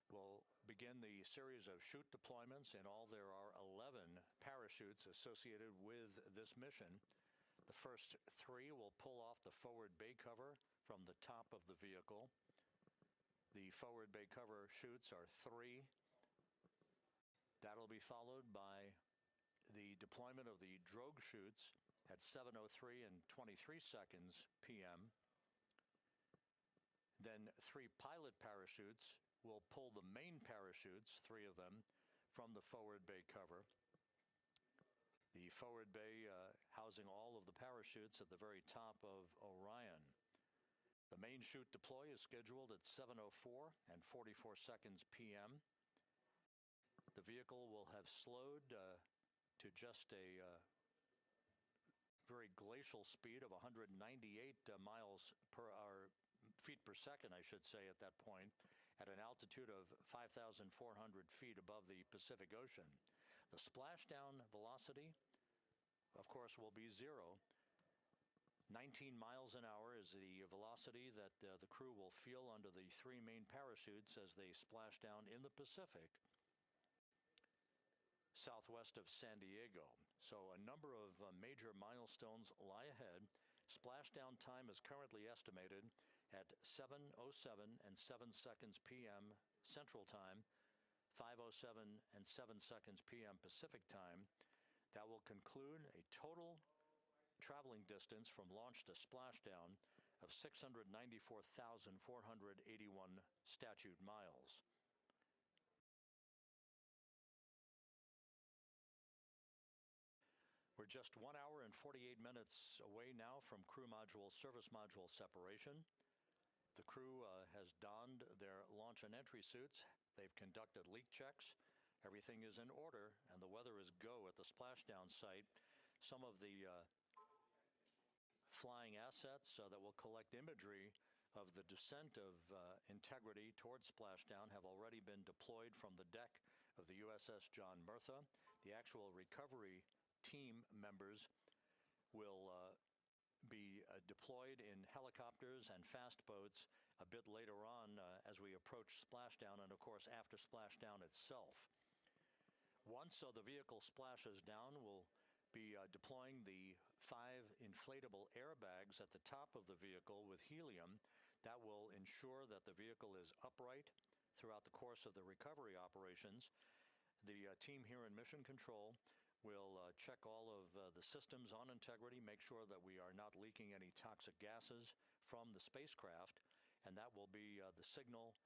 we'll begin the series of chute deployments. In all, there are 11 parachutes associated with this mission. The first 3 will pull off the forward bay cover from the top of the vehicle. The forward bay cover chutes are 3. That'll be followed by the deployment of the drogue chutes at 7:03 and 23 seconds p.m. Then 3 pilot parachutes will pull the main parachutes, 3 of them, from the forward bay cover. The forward bay housing all of the parachutes at the very top of Orion. The main chute deploy is scheduled at 7:04 and 44 seconds p.m. The vehicle will have slowed to just a very glacial speed of 198 miles per hour, feet per second, I should say, at that point, at an altitude of 5,400 feet above the Pacific Ocean. The splashdown velocity, of course, will be 0. 19 miles an hour is the velocity that the crew will feel under the 3 main parachutes as they splash down in the Pacific, southwest of San Diego. So a number of major milestones lie ahead. Splashdown time is currently estimated at 7:07 and 7 seconds p.m. Central Time, 5:07 and 7 seconds p.m. Pacific Time. That will conclude a total traveling distance from launch to splashdown of 694,481 statute miles. We're just 1 hour and 48 minutes away now from crew module, service module separation. The crew has donned their launch and entry suits. They've conducted leak checks. Everything is in order, and the weather is go at the splashdown site. Some of the flying assets that will collect imagery of the descent of Integrity towards splashdown have already been deployed from the deck of the USS John Murtha. The actual recovery team members will be deployed in helicopters and fast boats a bit later on as we approach splashdown, and of course after splashdown itself. Once the vehicle splashes down, we'll be deploying the 5 inflatable airbags at the top of the vehicle with helium. That will ensure that the vehicle is upright throughout the course of the recovery operations. The team here in Mission Control will check all of the systems on Integrity, make sure that we are not leaking any toxic gases from the spacecraft, and that will be the signal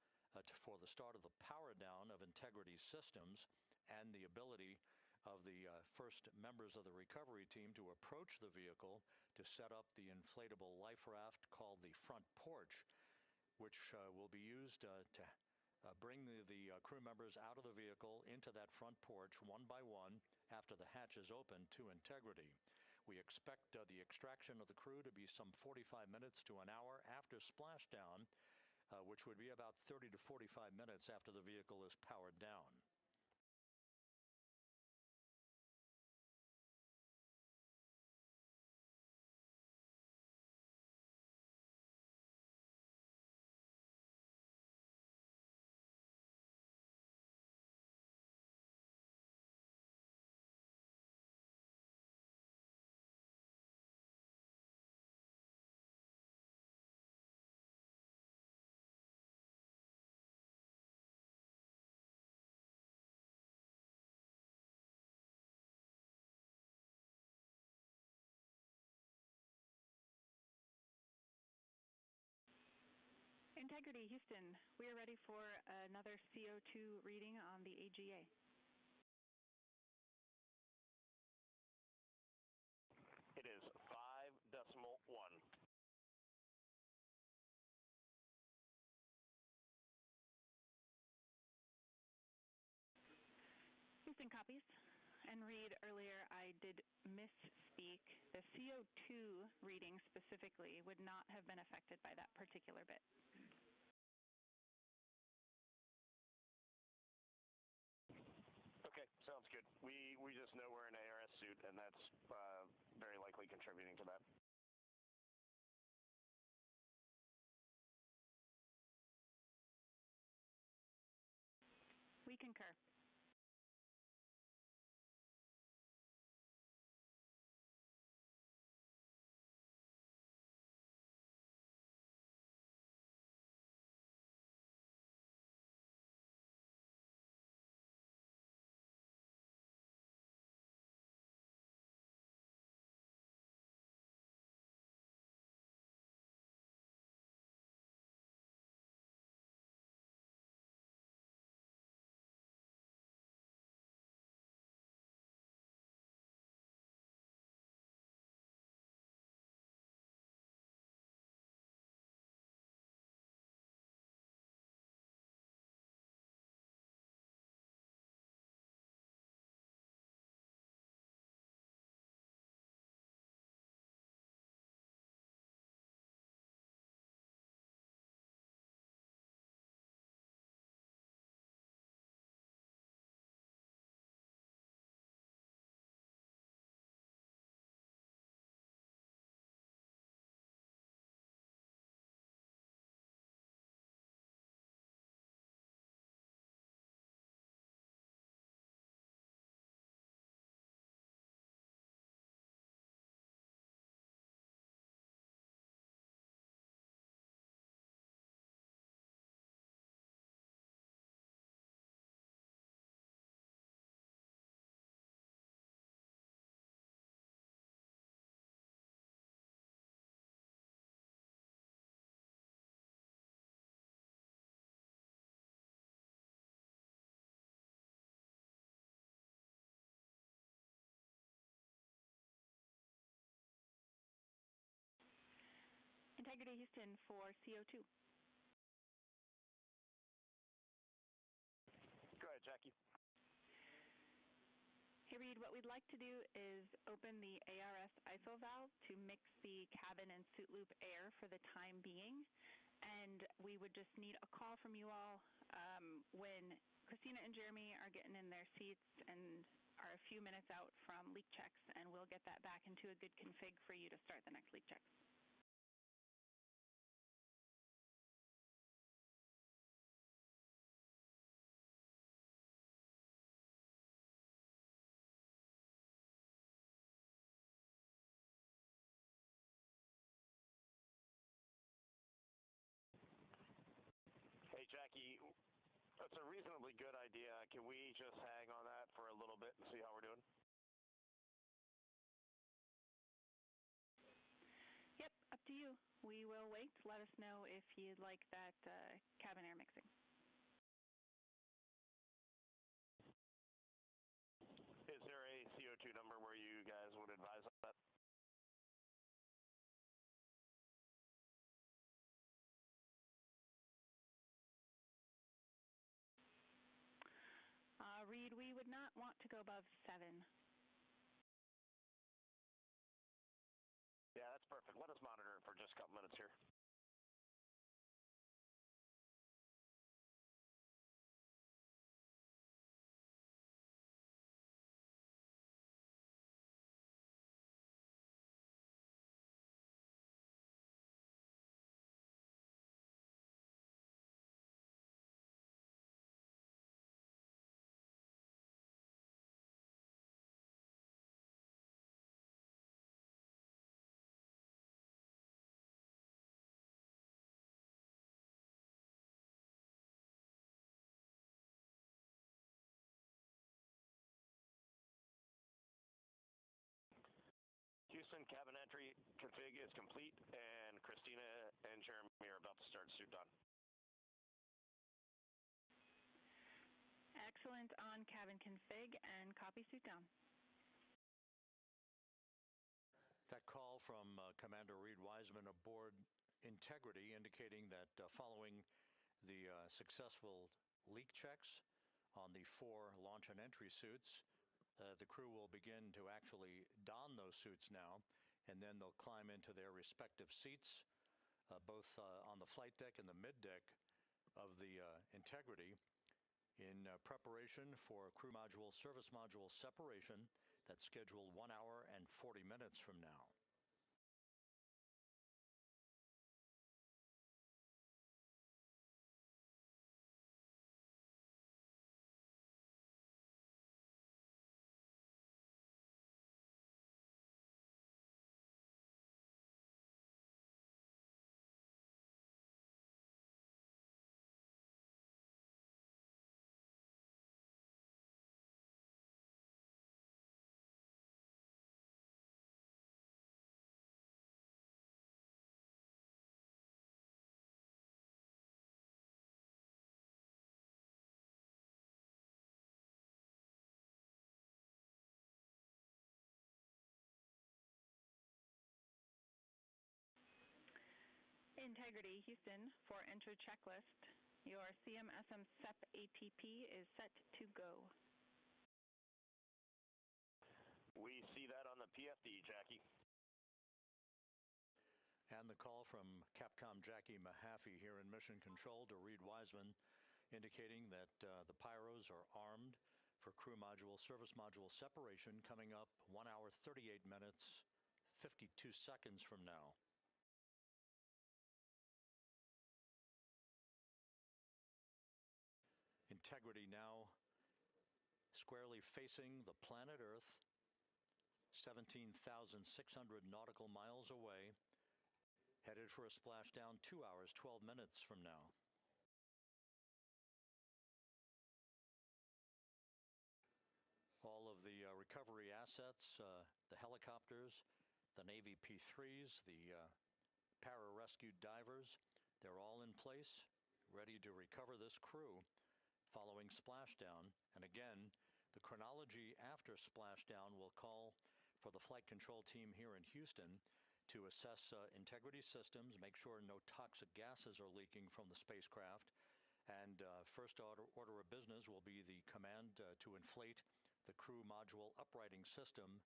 for the start of the power down of Integrity systems and the ability of the first members of the recovery team to approach the vehicle to set up the inflatable life raft called the front porch, which will be used to bring the crew members out of the vehicle into that front porch one by one after the hatch is open to Integrity. We expect the extraction of the crew to be some 45 minutes to an hour after splashdown, which would be about 30 to 45 minutes after the vehicle is powered down. Integrity, Houston, we are ready for another CO2 reading on the AGA. It is 5.1. Houston copies. And Reed, earlier I did misspeak. The CO2 reading specifically would not have been affected by that particular bit. Okay, sounds good. We just know we're in an ARS suit, and that's very likely contributing to that. We concur. Integrity, Houston, for CO2. Go ahead, Jackie. Hey, Reed, what we'd like to do is open the ARS ISO valve to mix the cabin and suit loop air for the time being. And we would just need a call from you all when Christina and Jeremy are getting in their seats and are a few minutes out from leak checks, and we'll get that back into a good config for you to start the next leak check. Hey, Jackie, that's a reasonably good idea. Can we just hang on that for a little bit and see how we're doing? Yep, up to you. We will wait. Let us know if you'd like that cabin air mixing. Is there a CO2 number where you guys would advise that? Reed, we would not want to go above 7. Yeah, that's perfect. Let us monitor it for just a couple minutes here. Houston, cabin entry config is complete, and Christina and Jeremy are about to start suit on. Excellent on cabin config and copy suit down. That call from Commander Reed Wiseman aboard Integrity indicating that following the successful leak checks on the 4 launch and entry suits, the crew will begin to actually don those suits now, and then they'll climb into their respective seats, both on the flight deck and the mid deck of the Integrity, in preparation for crew module service module separation that's scheduled 1 hour and 40 minutes from now. Integrity, Houston, for enter checklist. Your CMSM SEP ATP is set to go. We see that on the PFD, Jackie. And the call from Capcom Jackie Mahaffey here in Mission Control to Reed Wiseman, indicating that the pyros are armed for crew module service module separation coming up 1 hour 38 minutes 52 seconds from now. Integrity now squarely facing the planet Earth, 17,600 nautical miles away, headed for a splashdown 2 hours 12 minutes from now. All of the recovery assets, the helicopters, the Navy P-3s, the pararescue divers, they're all in place, ready to recover this crew following splashdown. And again, the chronology after splashdown will call for the flight control team here in Houston to assess integrity systems, make sure no toxic gases are leaking from the spacecraft. And first order of business will be the command to inflate the crew module uprighting system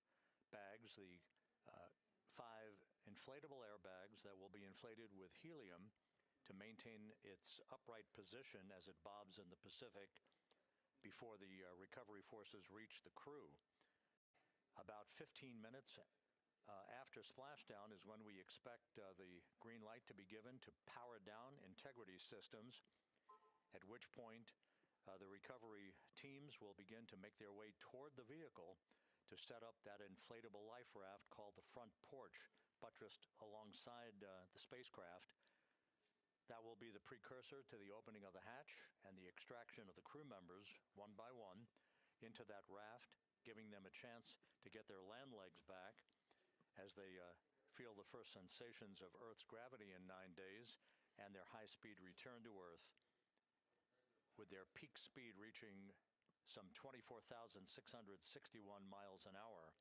bags, the 5 inflatable airbags that will be inflated with helium to maintain its upright position as it bobs in the Pacific before the recovery forces reach the crew. About 15 minutes after splashdown is when we expect the green light to be given to power down integrity systems, at which point the recovery teams will begin to make their way toward the vehicle to set up that inflatable life raft called the front porch, buttressed alongside the spacecraft. That will be the precursor to the opening of the hatch and the extraction of the crew members one by one into that raft, giving them a chance to get their land legs back as they feel the first sensations of Earth's gravity in 9 days and their high-speed return to Earth, with their peak speed reaching some 24,661 miles an hour.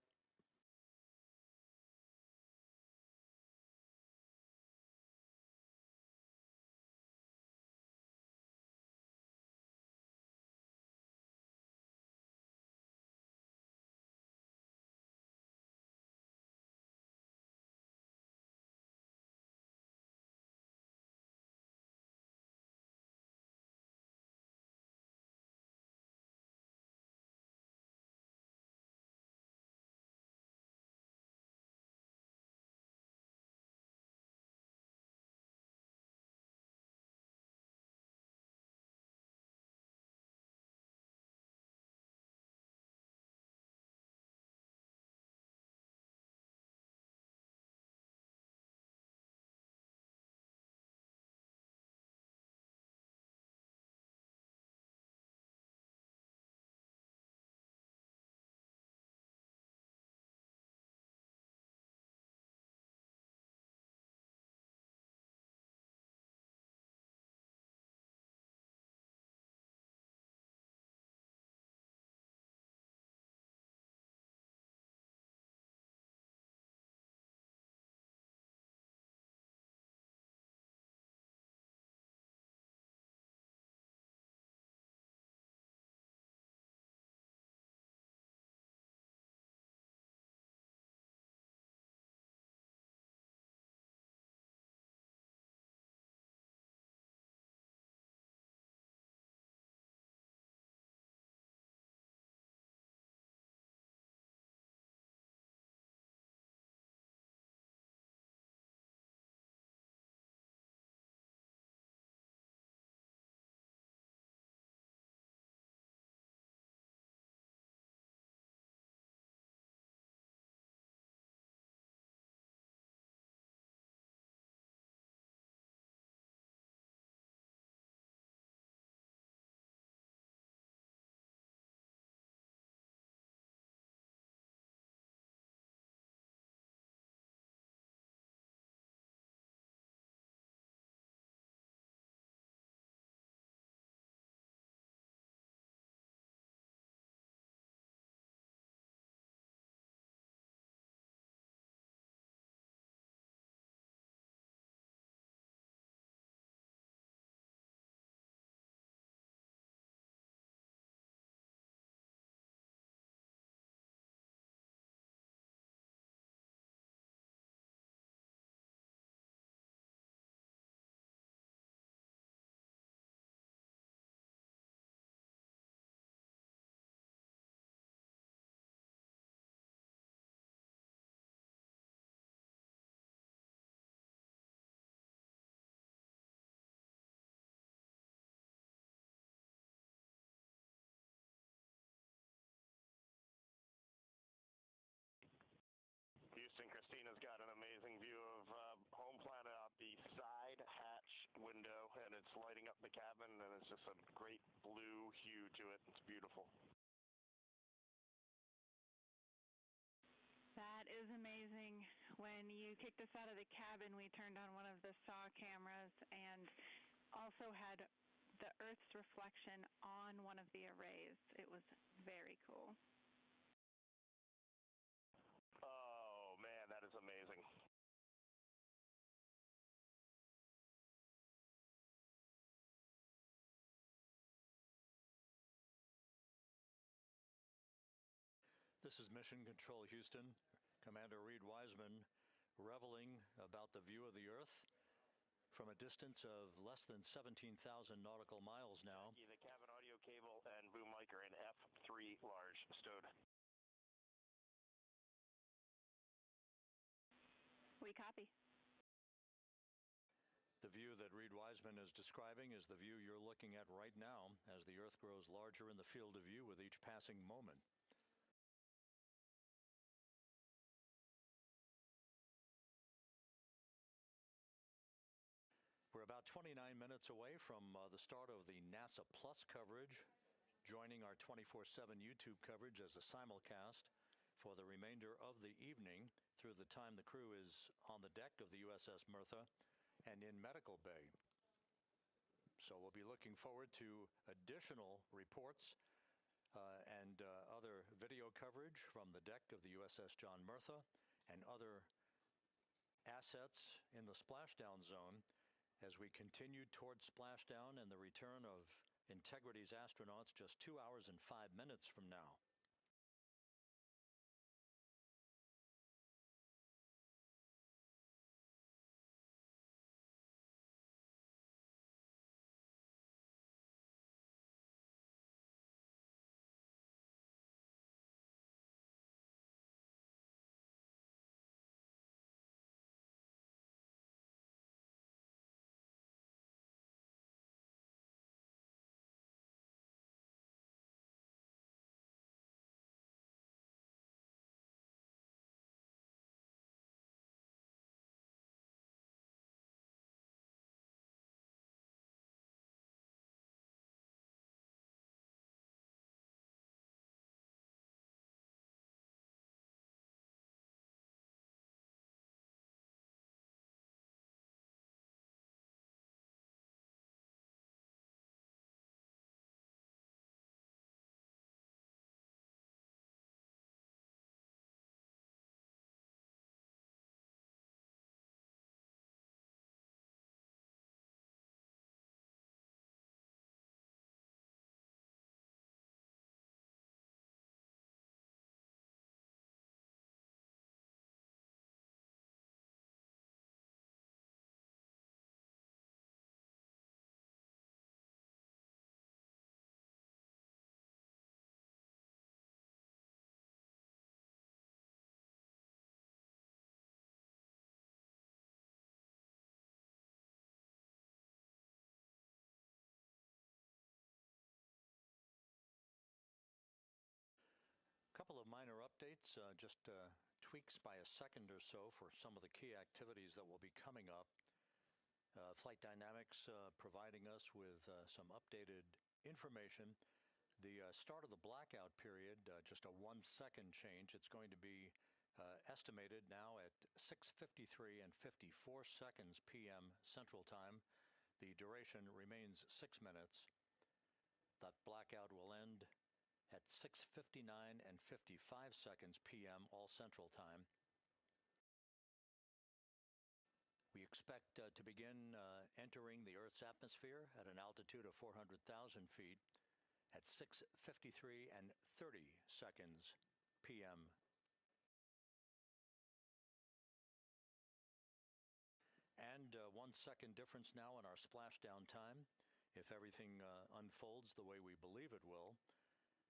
lighting up the cabin, and it's just a great blue hue to it. It's beautiful. That is amazing. When you kicked us out of the cabin, we turned on one of the SAW cameras and also had the Earth's reflection on one of the arrays. It was very cool. Oh, man, that is amazing. This is Mission Control Houston. Commander Reed Wiseman reveling about the view of the Earth from a distance of less than 17,000 nautical miles now. The cabin audio cable and boom mic are in F3 large stowed. We copy. The view that Reed Wiseman is describing is the view you're looking at right now as the Earth grows larger in the field of view with each passing moment. We're about 29 minutes away from the start of the NASA Plus coverage, joining our 24/7 YouTube coverage as a simulcast for the remainder of the evening through the time the crew is on the deck of the USS Mertha and in medical bay. So we'll be looking forward to additional reports and other video coverage from the deck of the USS John Mertha and other assets in the splashdown zone as we continue toward splashdown and the return of Integrity's astronauts just 2 hours and 5 minutes from now. Couple of minor updates, just tweaks by a second or so for some of the key activities that will be coming up. Flight Dynamics providing us with some updated information. The start of the blackout period, just a 1-second change. It's going to be estimated now at 6:53 and 54 seconds p.m. Central Time. The duration remains 6 minutes. That blackout will end at 6:59 and 55 seconds p.m. all Central Time. We expect to begin entering the Earth's atmosphere at an altitude of 400,000 feet at 6:53 and 30 seconds p.m. And 1 second difference now in our splashdown time. If everything unfolds the way we believe it will,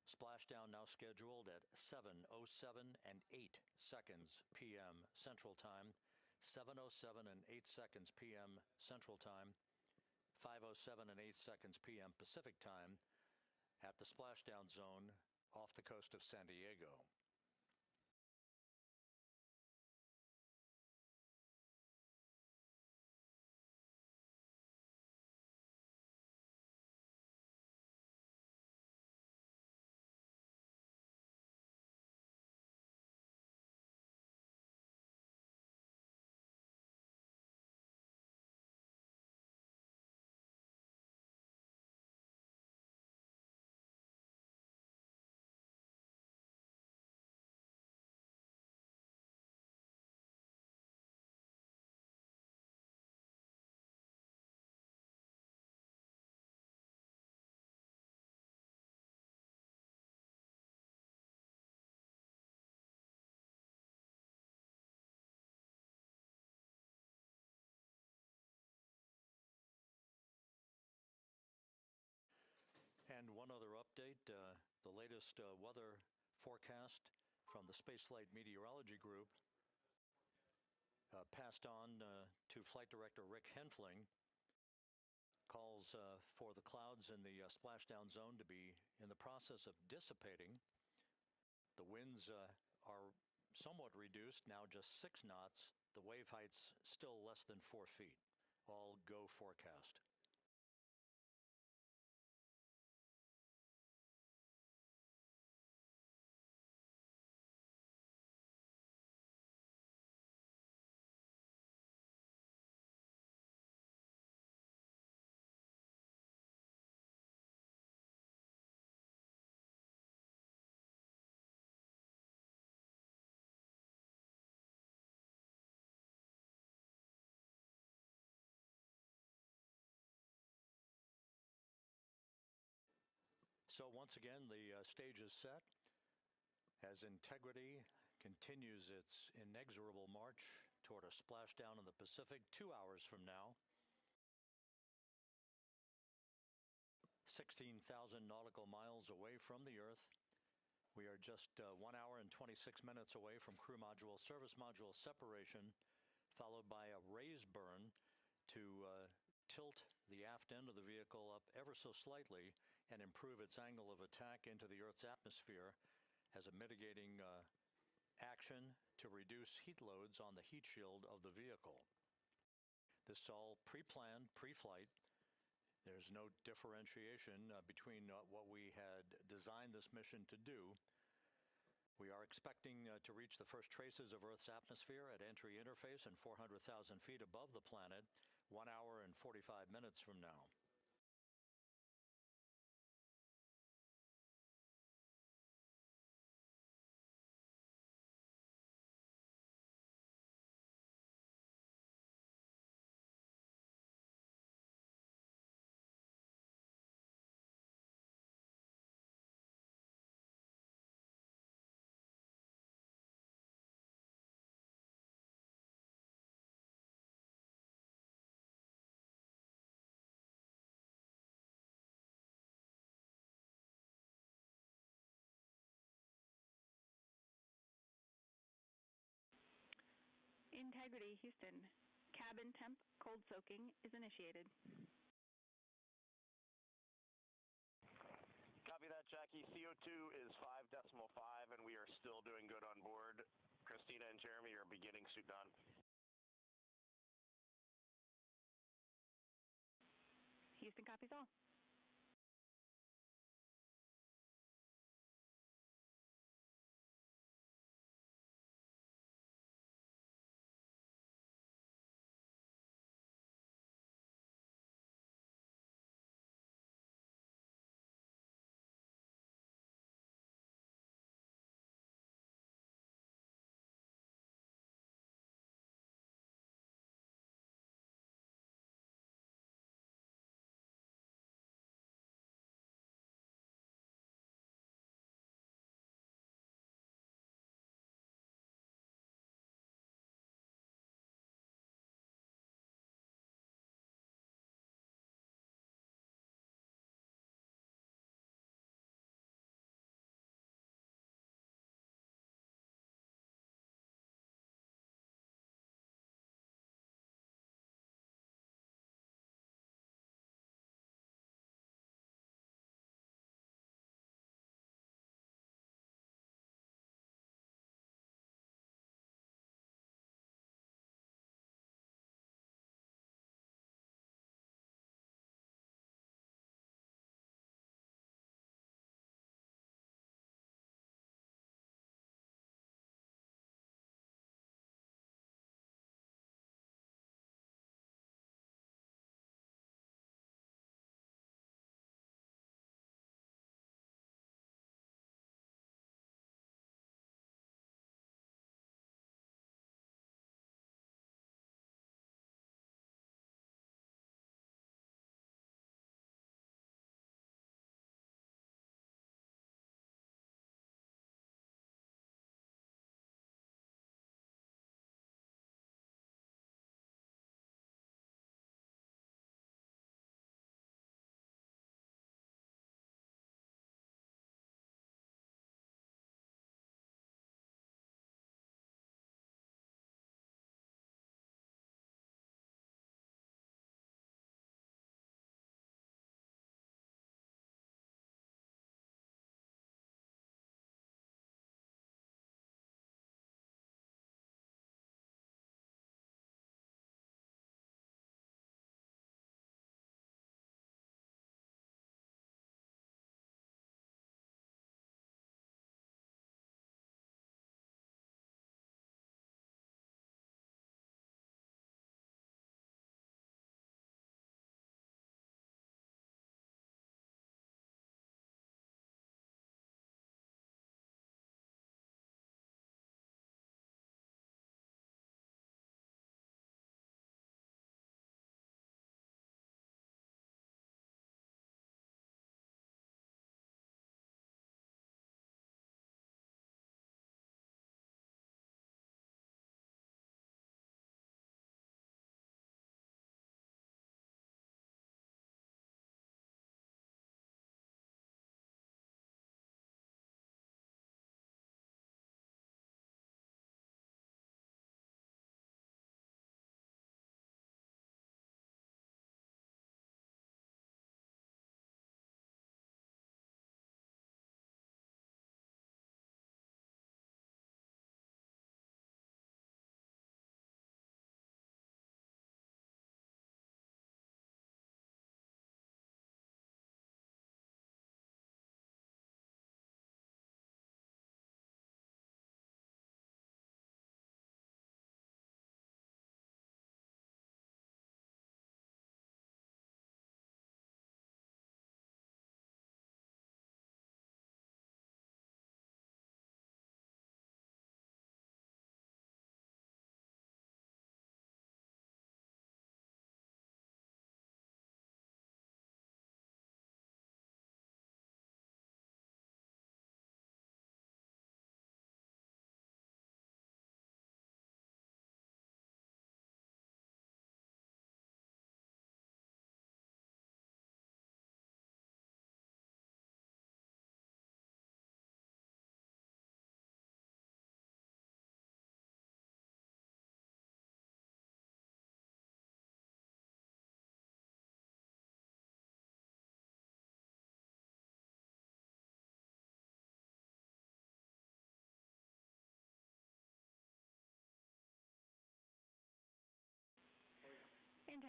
splashdown now scheduled at 7:07 and 8 seconds p.m. Central Time, 7:07 and 8 seconds p.m. Central Time, 5:07 and 8 seconds p.m. Pacific Time at the splashdown zone off the coast of San Diego. one other update. The latest weather forecast from the Spaceflight Meteorology Group passed on to Flight Director Rick Henfling calls for the clouds in the splashdown zone to be in the process of dissipating. The winds are somewhat reduced, now just 6 knots. The wave height's still less than 4 feet. All go forecast. So once again, the stage is set as Integrity continues its inexorable march toward a splashdown in the Pacific 2 hours from now. 16,000 nautical miles away from the Earth. We are just 1 hour and 26 minutes away from crew module, service module separation, followed by a raise burn to tilt the aft end of the vehicle up ever so slightly and improve its angle of attack into the Earth's atmosphere as a mitigating action to reduce heat loads on the heat shield of the vehicle. This is all pre-planned, pre-flight. There's no differentiation between what we had designed this mission to do. We are expecting to reach the first traces of Earth's atmosphere at entry interface and 400,000 feet above the planet 1 hour and 45 minutes from now. Integrity, Houston. Cabin temp cold soaking is initiated. Copy that, Jackie. CO2 is 5.5, and we are still doing good on board. Christina and Jeremy are beginning suit on. Houston copies all.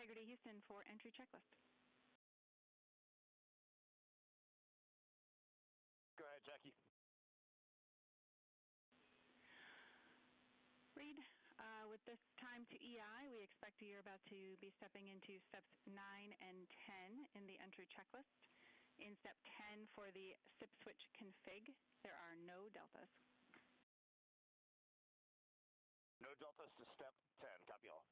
Integrity Houston for entry checklist. Go ahead, Jackie. Reed, with this time to EI, we expect you're about to be stepping into steps 9 and 10 in the entry checklist. In step 10 for the SIP switch config, there are no deltas. No deltas to step 10. Copy all.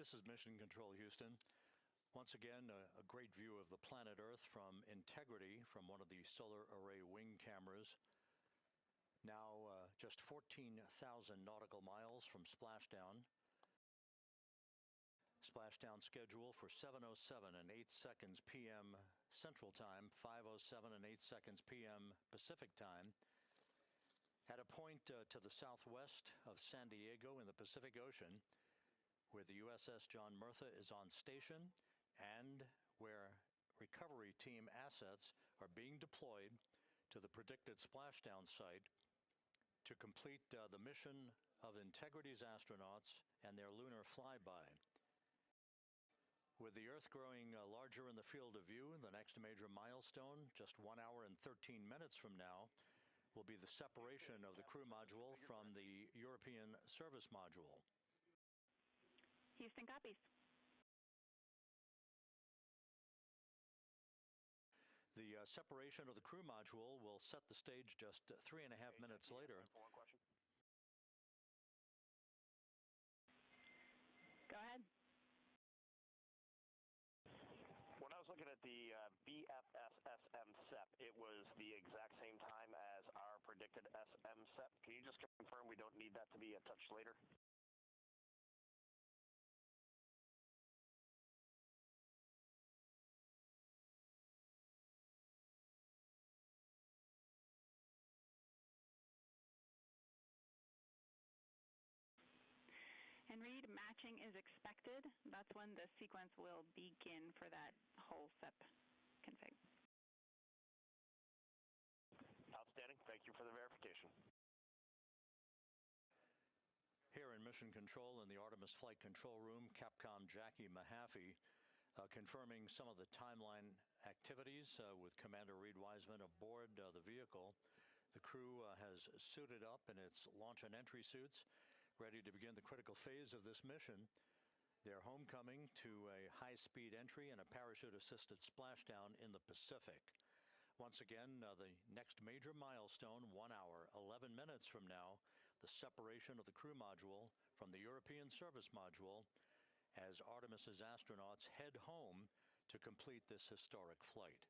This is Mission Control, Houston. Once again, a great view of the planet Earth from Integrity from one of the solar array wing cameras. Now just 14,000 nautical miles from splashdown. Splashdown schedule for 7:07 and 8 seconds p.m. Central Time, 5:07 and 8 seconds p.m. Pacific Time. At a point to the southwest of San Diego in the Pacific Ocean, where the USS John Murtha is on station and where recovery team assets are being deployed to the predicted splashdown site to complete the mission of Integrity's astronauts and their lunar flyby. With the Earth growing larger in the field of view, the next major milestone, just 1 hour and 13 minutes from now, will be the separation of the crew module from the European service module. Houston copies. The separation of the crew module will set the stage just 3.5 minutes later. One question. Go ahead. When I was looking at the BFS-SM SEP, it was the exact same time as our predicted SM SEP. Can you just confirm we don't need that to be a touch later? And Reed, matching is expected. That's when the sequence will begin for that whole SEP config. Outstanding. Thank you for the verification. Here in Mission Control in the Artemis Flight Control Room, Capcom Jackie Mahaffey confirming some of the timeline activities with Commander Reed Wiseman aboard the vehicle. The crew has suited up in its launch and entry suits, ready to begin the critical phase of this mission. Their homecoming to a high-speed entry and a parachute-assisted splashdown in the Pacific. Once again, the next major milestone, 1 hour, 11 minutes from now, the separation of the crew module from the European service module as Artemis's astronauts head home to complete this historic flight.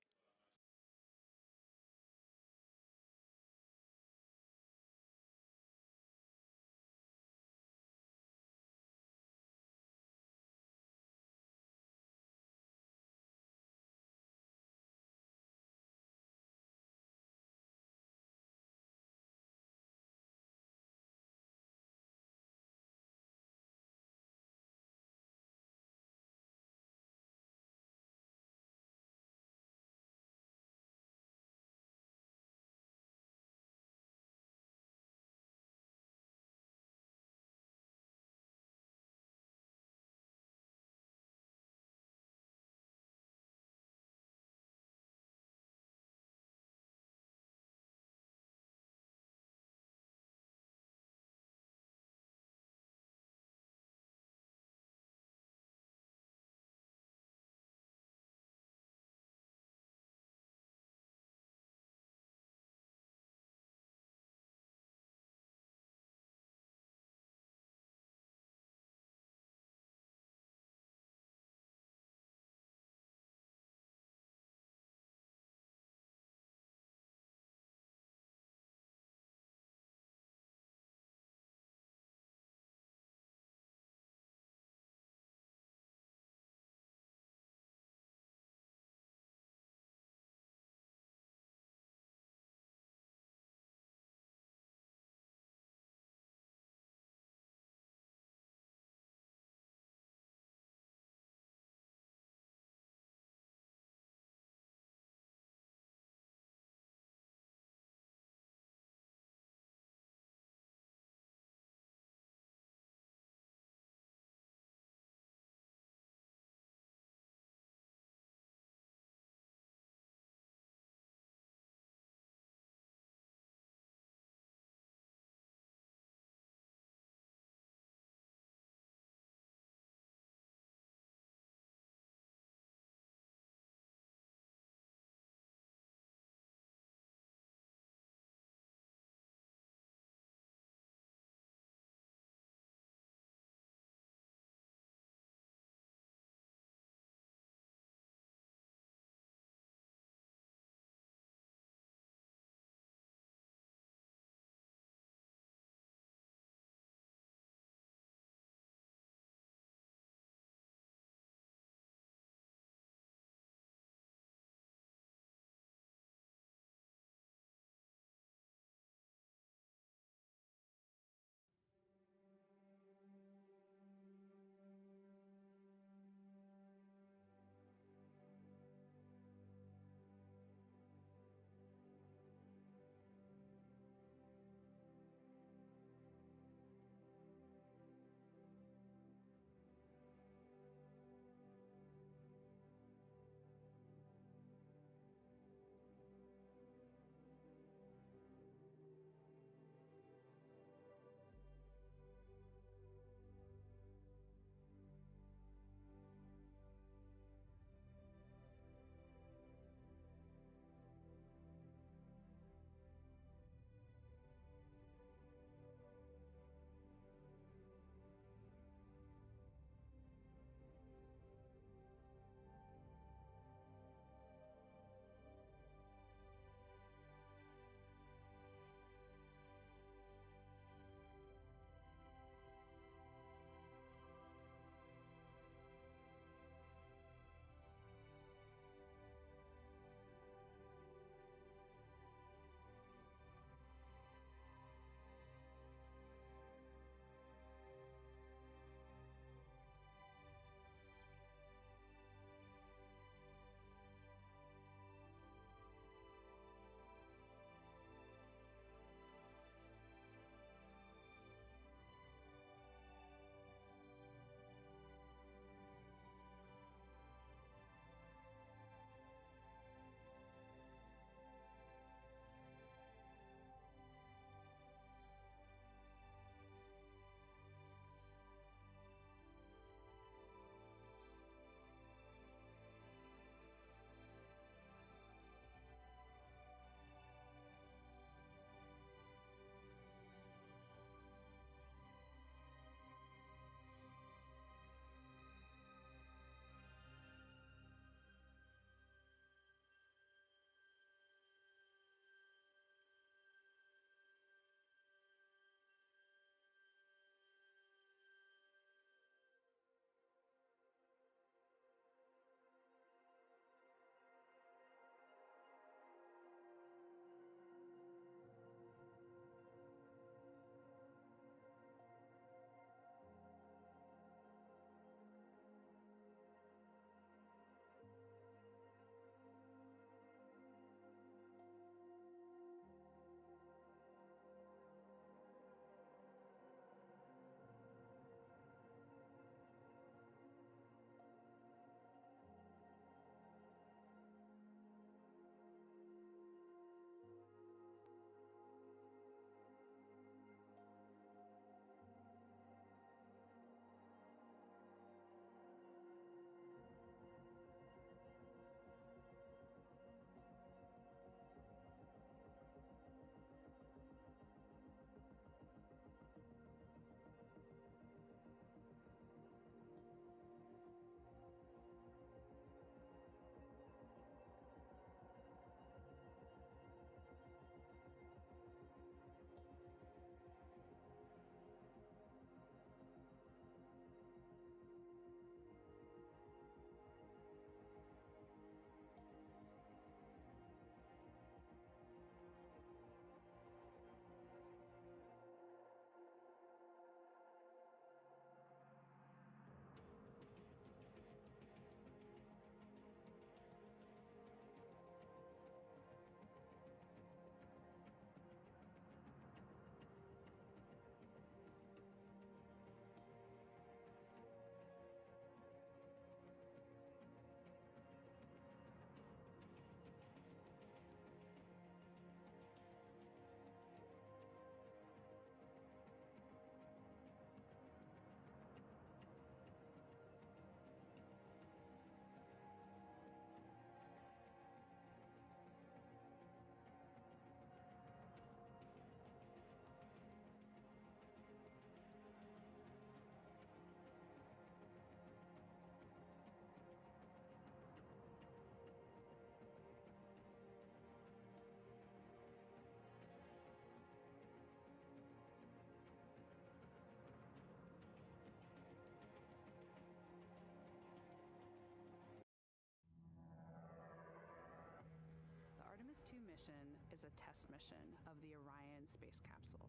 mission is a test mission of the Orion space capsule.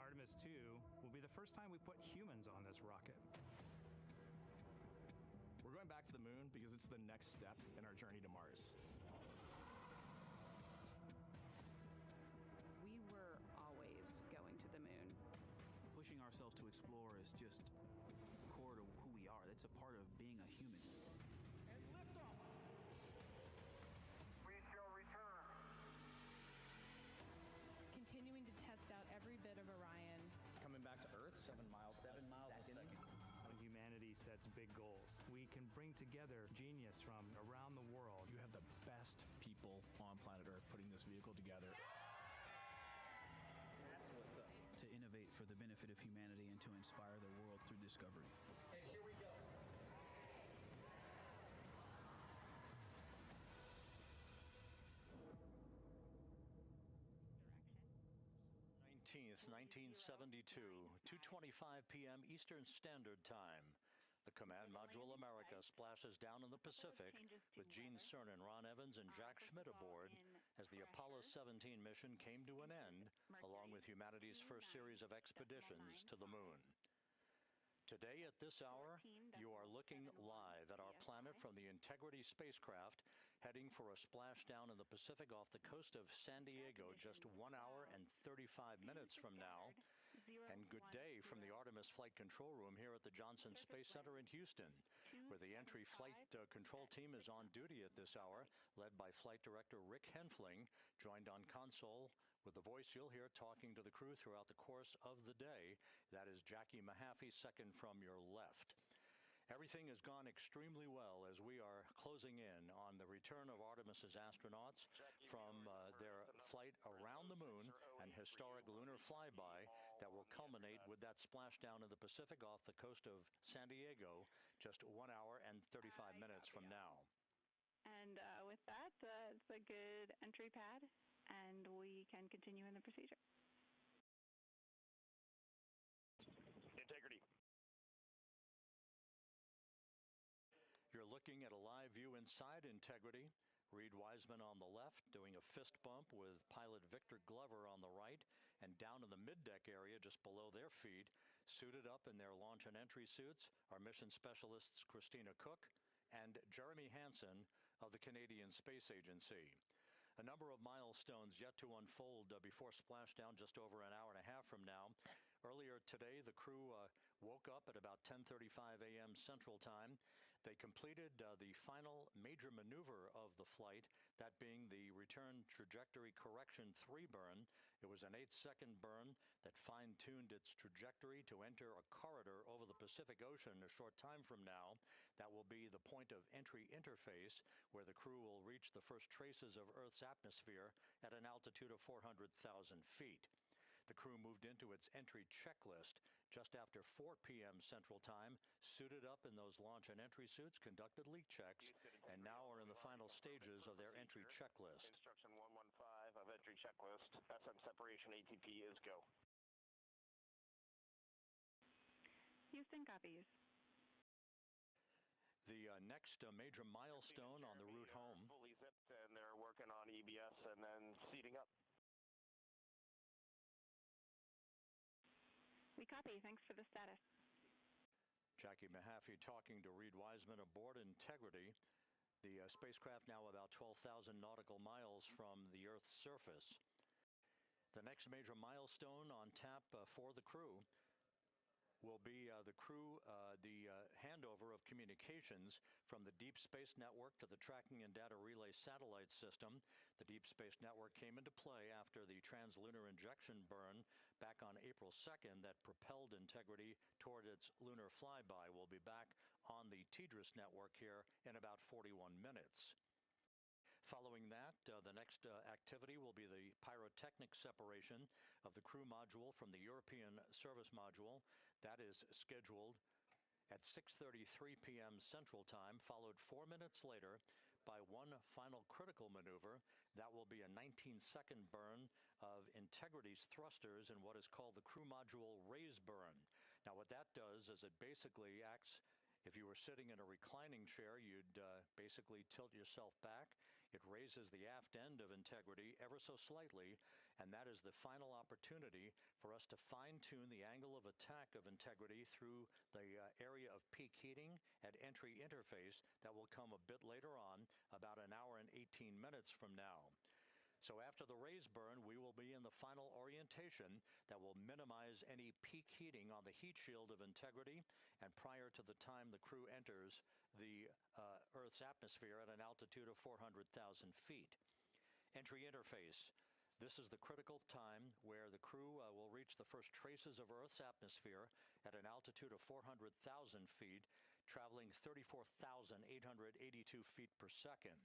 Artimus II will be the first time we put humans on this rocket. We're going back to the moon because it's the next step in our journey to Mars. We were always going to the moon. Pushing ourselves to explore is just core to who we are. That's a part of being a human. And liftoff. We shall return. Continuing to test out every bit of Orion. Coming back to Earth, 7 miles a second. When humanity sets big goals, we can bring together genius from around the world. You have the best people on planet Earth putting this vehicle together. That's what's up. To innovate for the benefit of humanity and to inspire the world through discovery. And here we go. 19th, 1972, 2:25 p.m. Eastern Standard Time. The Command Module America splashes down in the Pacific with Gene Cernan, Ron Evans, and Jack Schmitt aboard as the Apollo 17 mission came to an end, along with humanity's first series of expeditions to the moon. Today at this hour, you are looking live at our planet from the Integrity spacecraft, heading for a splashdown in the Pacific off the coast of San Diego just 1 hour and 35 minutes from now. And good day from the Artemis Flight Control Room here at the Johnson Space Center in Houston, where the entry flight control team is on duty at this hour, led by Flight Director Rick Henfling, joined on console with the voice you'll hear talking to the crew throughout the course of the day. That is Jackie Mahaffey, second from your left. Everything has gone extremely well as we are closing in on the return of Artemis's astronauts from their flight around the moon and historic lunar flyby that will culminate with that splashdown in the Pacific off the coast of San Diego just 1 hour and 35 minutes from now. And with that, it's a good entry pad, and we can continue in the procedure. Integrity. You're looking at a live view inside Integrity. Reed Wiseman on the left doing a fist bump with pilot Victor Glover on the right, and down in the middeck area just below their feet, suited up in their launch and entry suits, are mission specialists Christina Cook and Jeremy Hansen of the Canadian Space Agency. A number of milestones yet to unfold before splashdown just over an hour and a half from now. Earlier today, the crew woke up at about 10:35 a.m. Central Time. They completed the final major maneuver of the flight, that being the return trajectory correction 3 burn. It was an 8-second burn that fine-tuned its trajectory to enter a corridor over the Pacific Ocean a short time from now. That will be the point of entry interface, where the crew will reach the first traces of Earth's atmosphere at an altitude of 400,000 feet. The crew moved into its entry checklist just after 4 p.m. Central Time, suited up in those launch and entry suits, conducted leak checks, and now are in the final stages of their entry checklist. Instruction 115 of entry checklist. SM separation ATP is go. Houston copies. The next major milestone on the route home. Fully zipped, and they're working on EBS and then seating up. We copy. Thanks for the status. Jackie Mahaffey talking to Reed Wiseman aboard Integrity. The spacecraft now about 12,000 nautical miles from the Earth's surface. The next major milestone on tap for the crew will be the handover of communications from the Deep Space Network to the Tracking and Data Relay Satellite System. The Deep Space Network came into play after the translunar injection burn back on April 2nd that propelled Integrity toward its lunar flyby. We'll be back on the TDRS network here in about 41 minutes. Following that, the next activity will be the pyrotechnic separation of the crew module from the European service module. That is scheduled at 6:33 p.m. Central Time, followed 4 minutes later by one final critical maneuver. That will be a 19-second burn of Integrity's thrusters in what is called the crew module raise burn. Now, what that does is it basically acts. If you were sitting in a reclining chair, you'd basically tilt yourself back. It raises the aft end of Integrity ever so slightly, and that is the final opportunity for us to fine-tune the angle of attack of Integrity through the area of peak heating at entry interface that will come a bit later on, about an hour and 18 minutes from now. So after the raise burn, we will be in the final orientation that will minimize any peak heating on the heat shield of Integrity, and prior to the time the crew enters the Earth's atmosphere at an altitude of 400,000 feet. Entry interface. This is the critical time where the crew will reach the first traces of Earth's atmosphere at an altitude of 400,000 feet, traveling 34,882 feet per second.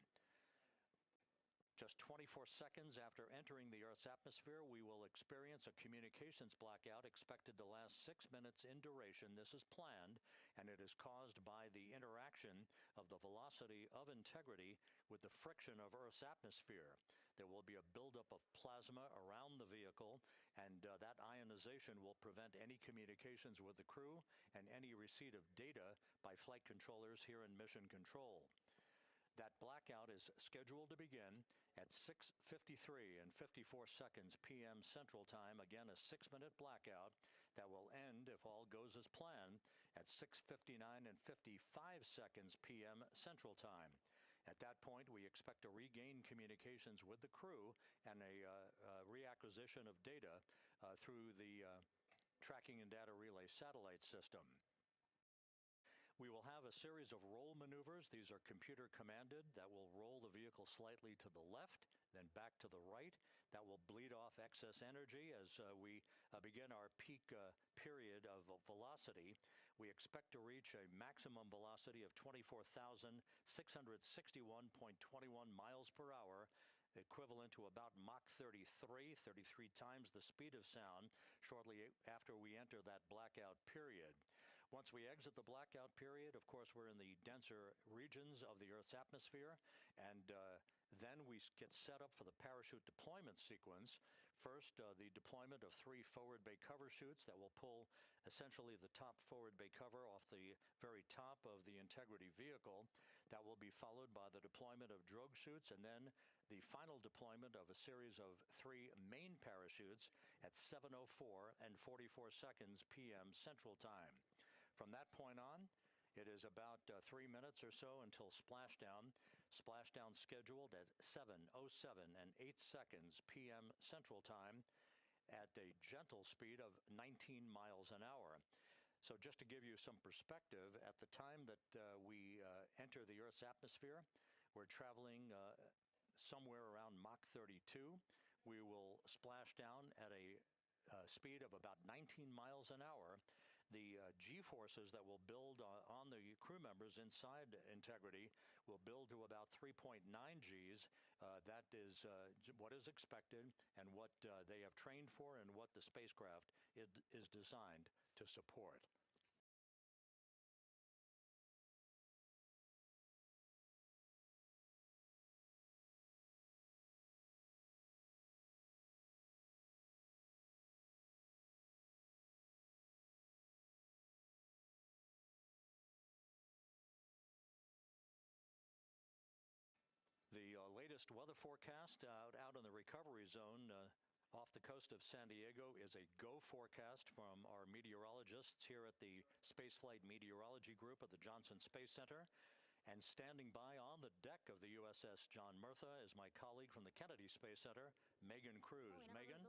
Just 24 seconds after entering the Earth's atmosphere, we will experience a communications blackout expected to last 6 minutes in duration. This is planned, and it is caused by the interaction of the velocity of Integrity with the friction of Earth's atmosphere. There will be a buildup of plasma around the vehicle, and that ionization will prevent any communications with the crew and any receipt of data by flight controllers here in Mission Control. That blackout is scheduled to begin at 6:53 and 54 seconds p.m. Central Time. Again, a 6-minute blackout that will end, if all goes as planned, at 6:59 and 55 seconds p.m. Central Time. At that point, we expect to regain communications with the crew and a reacquisition of data through the Tracking and Data Relay satellite system. We will have a series of roll maneuvers. These are computer commanded that will roll the vehicle slightly to the left, then back to the right. That will bleed off excess energy as we begin our peak period of velocity. We expect to reach a maximum velocity of 24,661.21 miles per hour, equivalent to about Mach 33 times the speed of sound, shortly after we enter that blackout period. Once we exit the blackout period, of course, we're in the denser regions of the Earth's atmosphere, and then we get set up for the parachute deployment sequence. First, the deployment of 3 forward bay cover chutes that will pull essentially the top forward bay cover off the very top of the Integrity vehicle. That will be followed by the deployment of drogue chutes, and then the final deployment of a series of 3 main parachutes at 7:04 and 44 seconds p.m. Central Time. From that point on, it is about 3 minutes or so until splashdown. Splashdown scheduled at 7:07 and 8 seconds p.m. Central Time at a gentle speed of 19 miles an hour. So just to give you some perspective, at the time that we enter the Earth's atmosphere, we're traveling somewhere around Mach 32. We will splash down at a speed of about 19 miles an hour. The G-forces that will build on the crew members inside Integrity will build to about 3.9 Gs. That is what is expected and what they have trained for and what the spacecraft is designed to support. The latest weather forecast out in the recovery zone off the coast of San Diego is a go forecast from our meteorologists here at the Spaceflight Meteorology Group at the Johnson Space Center. And standing by on the deck of the USS John Murtha is my colleague from the Kennedy Space Center, Megan Cruz. Megan?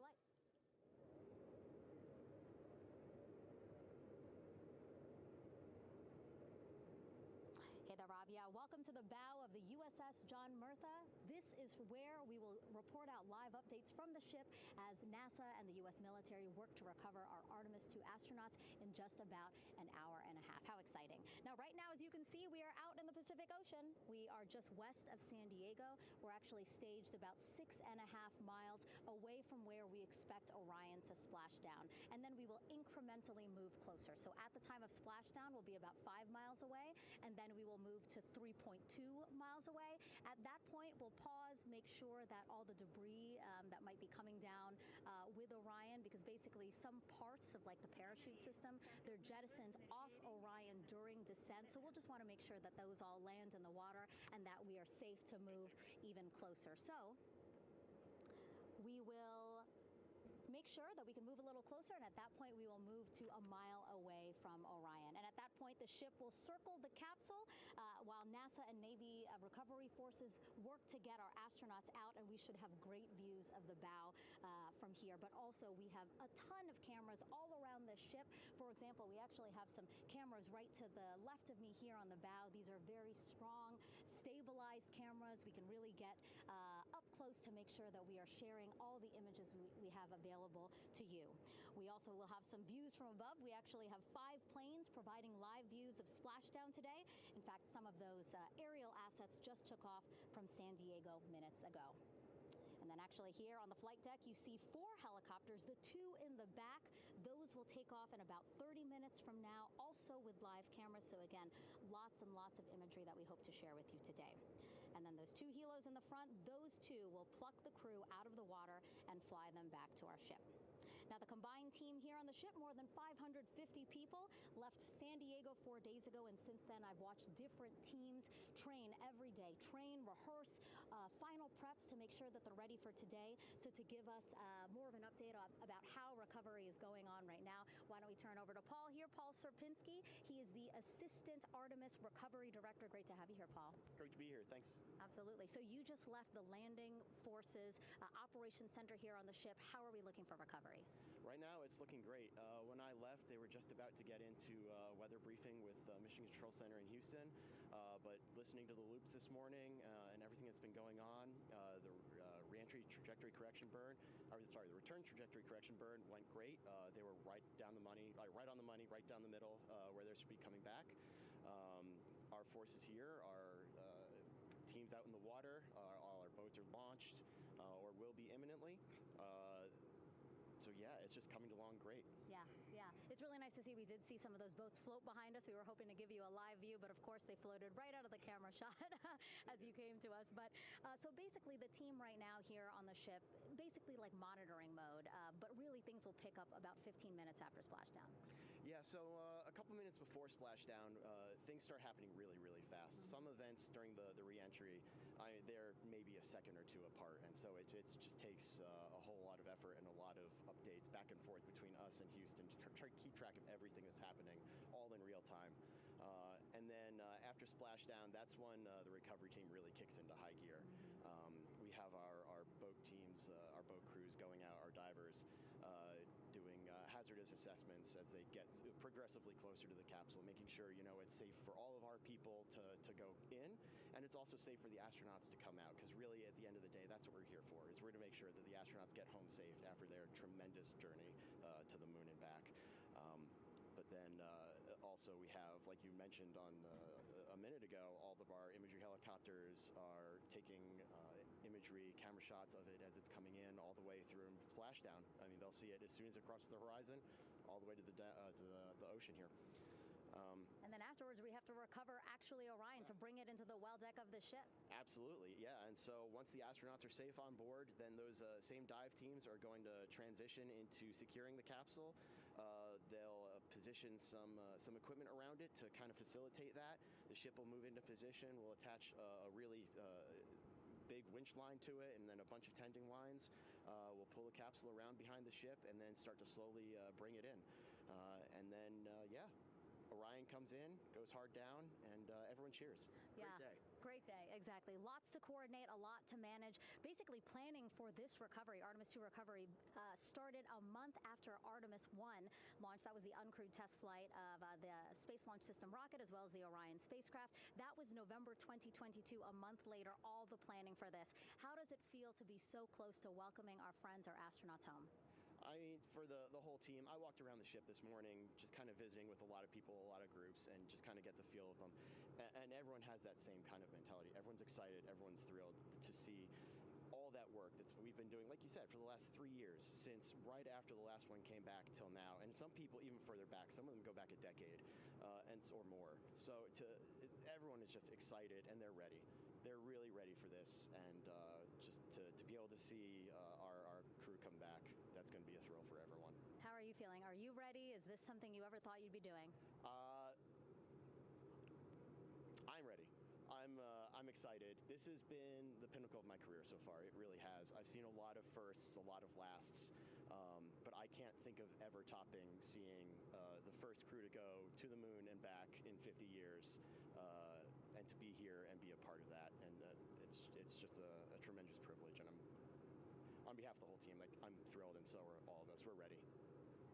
Hey there, Rob. Yeah, welcome to the bow of the USS John Murtha. This is where we will report out live updates from the ship as NASA and the U.S. military work to recover our Artemis II astronauts in just about an hour and a half. How exciting. Now, right now, as you can see, we are out in the Pacific Ocean. We are just west of San Diego. We're actually staged about 6.5 miles away from where we expect Orion to splash down. And then we will incrementally move closer. So at the time of splashdown, we'll be about 5 miles away, and then we will move to 3.2 miles away. At that point, we'll pause, make sure that all the debris that might be coming down with Orion, because basically some parts of like the parachute system, they're jettisoned off Orion during descent. So we'll just want to make sure that those all land in the water and that we are safe to move even closer. So we will make sure that we can move a little closer, and at that point we will move to a mile away from Orion. And at that point the ship will circle the capsule while NASA and Navy recovery forces work to get our astronauts out, and we should have great views of the bow from here. But also we have a ton of cameras all around the ship. For example, we actually have some cameras right to the left of me here on the bow. These are very strong, stabilized cameras. We can really get up close to make sure that we are sharing all the images we have available to you. We also will have some views from above. We actually have 5 planes providing live views of splashdown today. In fact, some of those aerial assets just took off from San Diego minutes ago. And then actually here on the flight deck, you see 4 helicopters, the 2 in the back. Those will take off in about 30 minutes from now, also with live cameras. So again, lots and lots of imagery that we hope to share with you today. And then those 2 helos in the front, those 2 will pluck the crew out of the water and fly them back to our ship. Now, the combined team here on the ship, more than 550 people, left San Diego 4 days ago, and since then I've watched different teams train every day, rehearse, final preps to make sure that they're ready for today. So to give us more of an update about how recovery is going on right now, why don't we turn over to Paul here, Paul Serpinski. He is the Assistant Artemis Recovery Director. Great to have you here, Paul. Great to be here. Thanks. Absolutely. So you just left the landing forces operations center here on the ship. How are we looking for recovery? Right now, it's looking great. When I left, they were just about to get into weather briefing with Mission Control Center in Houston. But listening to the loops this morning and everything that's been going on, the reentry trajectory correction burn, the return trajectory correction burn went great. They were right down the money, right on the money, right down the middle, where they should be coming back. Our forces here are teams out in the water. All our boats are launched or will be imminently. So yeah, it's just coming along great. Yeah. It's really nice to see. We did see some of those boats float behind us. We were hoping to give you a live view, but of course they floated right out of the camera shot as you came to us. But so basically the team right now here on the ship, basically like monitoring mode, but really things will pick up about 15 minutes after splashdown. Yeah, so a couple minutes before splashdown, things start happening really, really fast. Mm-hmm. Some events during the reentry, they're maybe a second or 2 apart, and so it just takes a whole lot of effort and a lot of updates back and forth between us and Houston to try to keep track of everything that's happening, all in real time. And then after splashdown, that's when the recovery team really kicks into high gear. We have our boat teams, our boat crews going out, our divers doing hazardous assessments as they get progressively closer to the capsule, making sure it's safe for all of our people to go in, and it's also safe for the astronauts to come out, because really at the end of the day, that's what we're here for, is we're to make sure that the astronauts get home safe after their tremendous journey to the moon and back. But then also we have, like you mentioned on a minute ago, all of our imagery helicopters are taking imagery, camera shots of it as it's coming in all the way through splashdown. I mean, they'll see it as soon as it crosses the horizon, all the way to the ocean here. And then afterwards, we have to recover actually Orion to bring it into the well deck of the ship. Absolutely, yeah. And so once the astronauts are safe on board, then those same dive teams are going to transition into securing the capsule. They'll position some equipment around it to kind of facilitate that. The ship will move into position. We'll attach a really big winch line to it, and then a bunch of tending lines. We'll pull the capsule around behind the ship and then start to slowly bring it in. And then, Orion comes in, goes hard down, and everyone cheers. Yeah, great day. Great day, exactly. Lots to coordinate, a lot to manage. Basically planning for this recovery, Artemis II recovery, started a month after Artemis I launched. That was the uncrewed test flight of the Space Launch System rocket, as well as the Orion spacecraft. That was November 2022, a month later, all the planning for this. How does it feel to be so close to welcoming our friends, our astronauts, home? I mean, for the whole team, I walked around the ship this morning just kind of visiting with a lot of people, a lot of groups, and just kind of get the feel of them. And everyone has that same kind of mentality. Everyone's excited. Everyone's thrilled to see all that work that's what we've been doing, like you said, for the last 3 years, since right after the last one came back till now. And some people even further back. Some of them go back a decade or more. So everyone is just excited, and they're ready. They're really ready for this, and just to be able to see our crew come back, that's going to be a thrill for everyone. How are you feeling? Are you ready? Is this something you ever thought you'd be doing? I'm ready. I'm I'm excited. This has been the pinnacle of my career so far. It really has. I've seen a lot of firsts, a lot of lasts, but I can't think of ever topping seeing the first crew to go to the moon and back in 50 years, and to be here and be a part of that. And it's just a tremendous privilege. And on behalf of the whole team, like, I'm thrilled, and so are all of us. We're ready.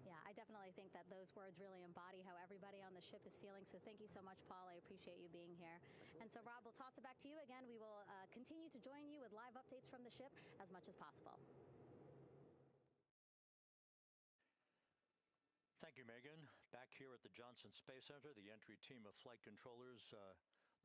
Yeah, I definitely think that those words really embody how everybody on the ship is feeling. So thank you so much, Paul. I appreciate you being here. And so, Rob, we'll toss it back to you again. We will continue to join you with live updates from the ship as much as possible. Thank you, Megan. Back here at the Johnson Space Center, the entry team of flight controllers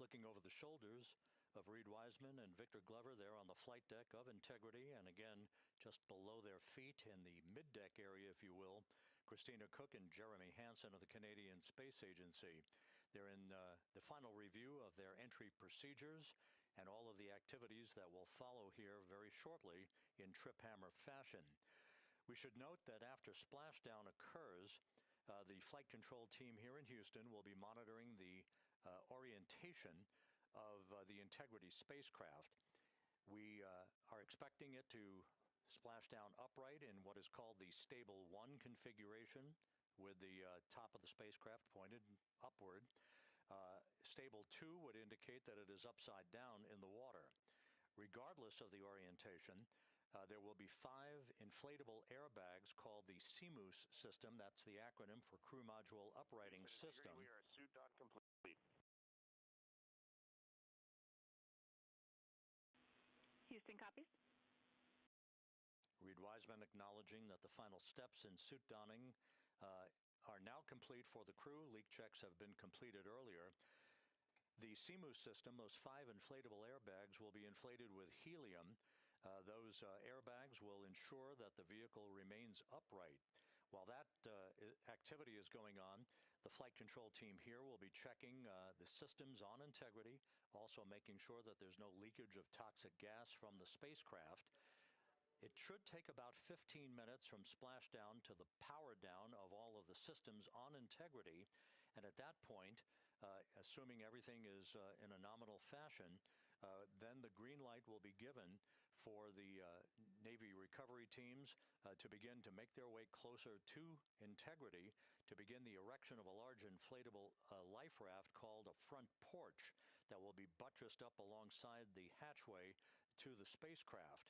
looking over the shoulders of Reed Wiseman and Victor Glover there on the flight deck of Integrity, and again, just below their feet in the mid-deck area, if you will, Christina Cook and Jeremy Hansen of the Canadian Space Agency. They're in the final review of their entry procedures and all of the activities that will follow here very shortly in trip hammer fashion. We should note that after splashdown occurs, the flight control team here in Houston will be monitoring the orientation of the Integrity spacecraft. We are expecting it to splash down upright in what is called the Stable 1 configuration, with the top of the spacecraft pointed upward. Stable 2 would indicate that it is upside down in the water. Regardless of the orientation, there will be 5 inflatable airbags called the CMOOS system. That's the acronym for Crew Module Uprighting System. We are suit on complete. Houston copies. Reed Wiseman acknowledging that the final steps in suit donning are now complete for the crew. Leak checks have been completed earlier. The CMOOS system, those 5 inflatable airbags, will be inflated with helium. Those airbags will ensure that the vehicle remains upright. While that activity is going on, the flight control team here will be checking the systems on Integrity, also making sure that there's no leakage of toxic gas from the spacecraft. It should take about 15 minutes from splashdown to the power down of all of the systems on Integrity. And at that point, assuming everything is in a nominal fashion, then the green light will be given for the Navy recovery teams to begin to make their way closer to Integrity, to begin the erection of a large inflatable life raft called a front porch that will be buttressed up alongside the hatchway to the spacecraft.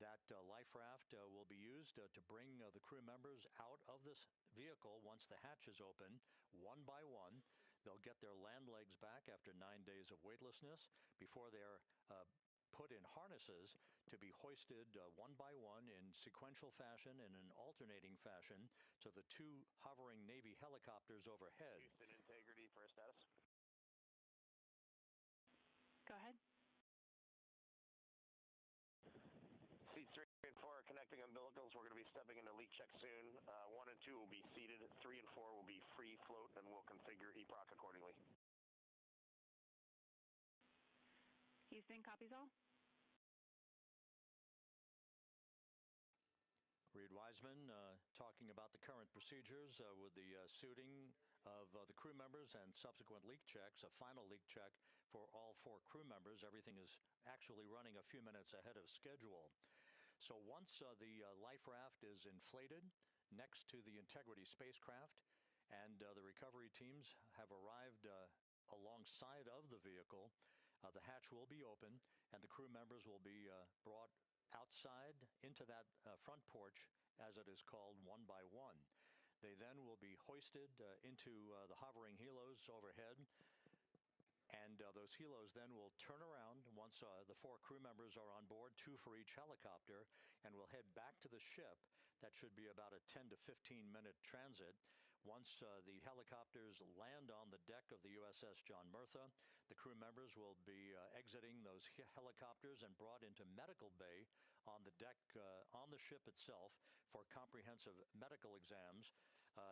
That life raft will be used to bring the crew members out of this vehicle once the hatch is open, one by one. They'll get their land legs back after 9 days of weightlessness before they're put in harnesses to be hoisted one by one in sequential fashion, in an alternating fashion, to the 2 hovering Navy helicopters overhead. Houston Integrity for status. Go ahead. Seats 3 and 4 are connecting umbilicals. We're going to be stepping into leak check soon. 1 and 2 will be seated. 3 and 4 will be free float, and we'll configure EPROC accordingly. Houston copies all. Reed Wiseman talking about the current procedures with the suiting of the crew members and subsequent leak checks, a final leak check for all 4 crew members. Everything is actually running a few minutes ahead of schedule. So once the life raft is inflated next to the Integrity spacecraft and the recovery teams have arrived alongside of the vehicle, the hatch will be open and the crew members will be brought outside into that front porch, as it is called, one by one. They then will be hoisted into the hovering helos overhead, and those helos then will turn around once the 4 crew members are on board, 2 for each helicopter, and will head back to the ship. That should be about a 10 to 15 minute transit. Once the helicopters land on the deck of the USS John Murtha, the crew members will be exiting those helicopters and brought into medical bay on the deck on the ship itself for comprehensive medical exams.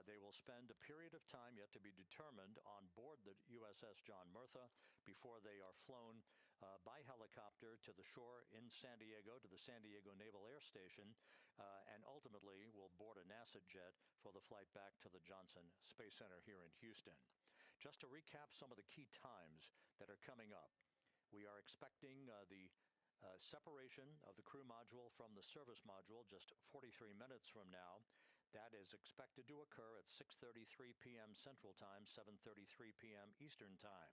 They will spend a period of time yet to be determined on board the USS John Murtha before they are flown by helicopter to the shore in San Diego, to the San Diego Naval Air Station, and ultimately will board a NASA jet for the flight back to the Johnson Space Center here in Houston. Just to recap some of the key times that are coming up. We are expecting the separation of the crew module from the service module just 43 minutes from now. That is expected to occur at 6:33 p.m. Central Time, 7:33 p.m. Eastern Time.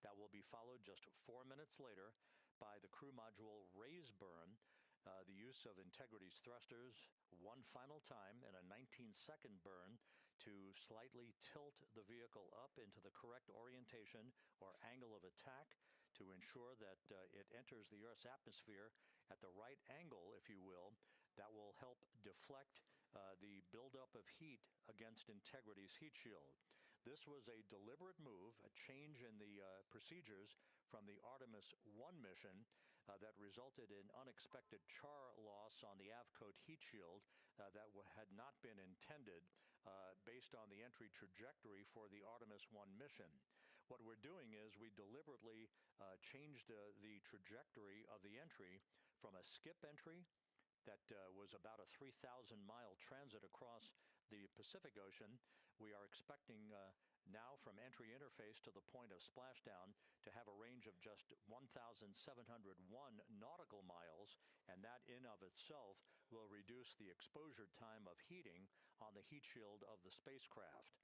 That will be followed just 4 minutes later by the crew module raise burn, the use of Integrity's thrusters one final time in a 19-second burn to slightly tilt the vehicle up into the correct orientation or angle of attack to ensure that it enters the Earth's atmosphere at the right angle, if you will. That will help deflect the buildup of heat against Integrity's heat shield. This was a deliberate move, a change in the procedures from the Artimus I mission that resulted in unexpected char loss on the Avcode heat shield that had not been intended based on the entry trajectory for the Artemis I mission. What we're doing is we deliberately changed the trajectory of the entry from a skip entry that was about a 3,000-mile transit across the Pacific Ocean. We are expecting now from entry interface to the point of splashdown to have a range of just 1,701 nautical miles, and that in of itself will reduce the exposure time of heating on the heat shield of the spacecraft.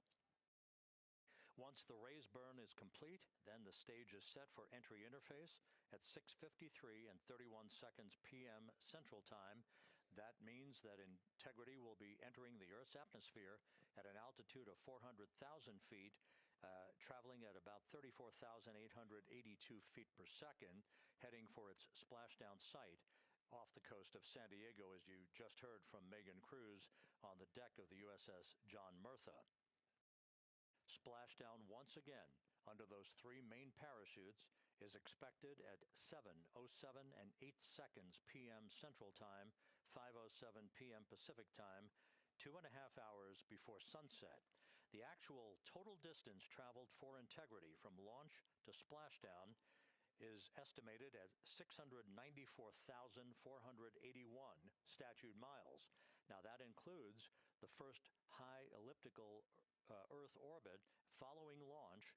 Once the raise burn is complete, then the stage is set for entry interface at 6:53 and 31 seconds p.m. Central Time. That means that Integrity will be entering the Earth's atmosphere at an altitude of 400,000 feet, traveling at about 34,882 feet per second, heading for its splashdown site off the coast of San Diego, as you just heard from Megan Cruz on the deck of the USS John Murtha. Splashdown once again under those three main parachutes is expected at 7:07 and 8 seconds p.m. Central Time, 5:07 p.m. Pacific Time, 2.5 hours before sunset. The actual total distance traveled for Integrity from launch to splashdown is estimated at 694,481 statute miles. Now that includes the first high elliptical Earth orbit following launch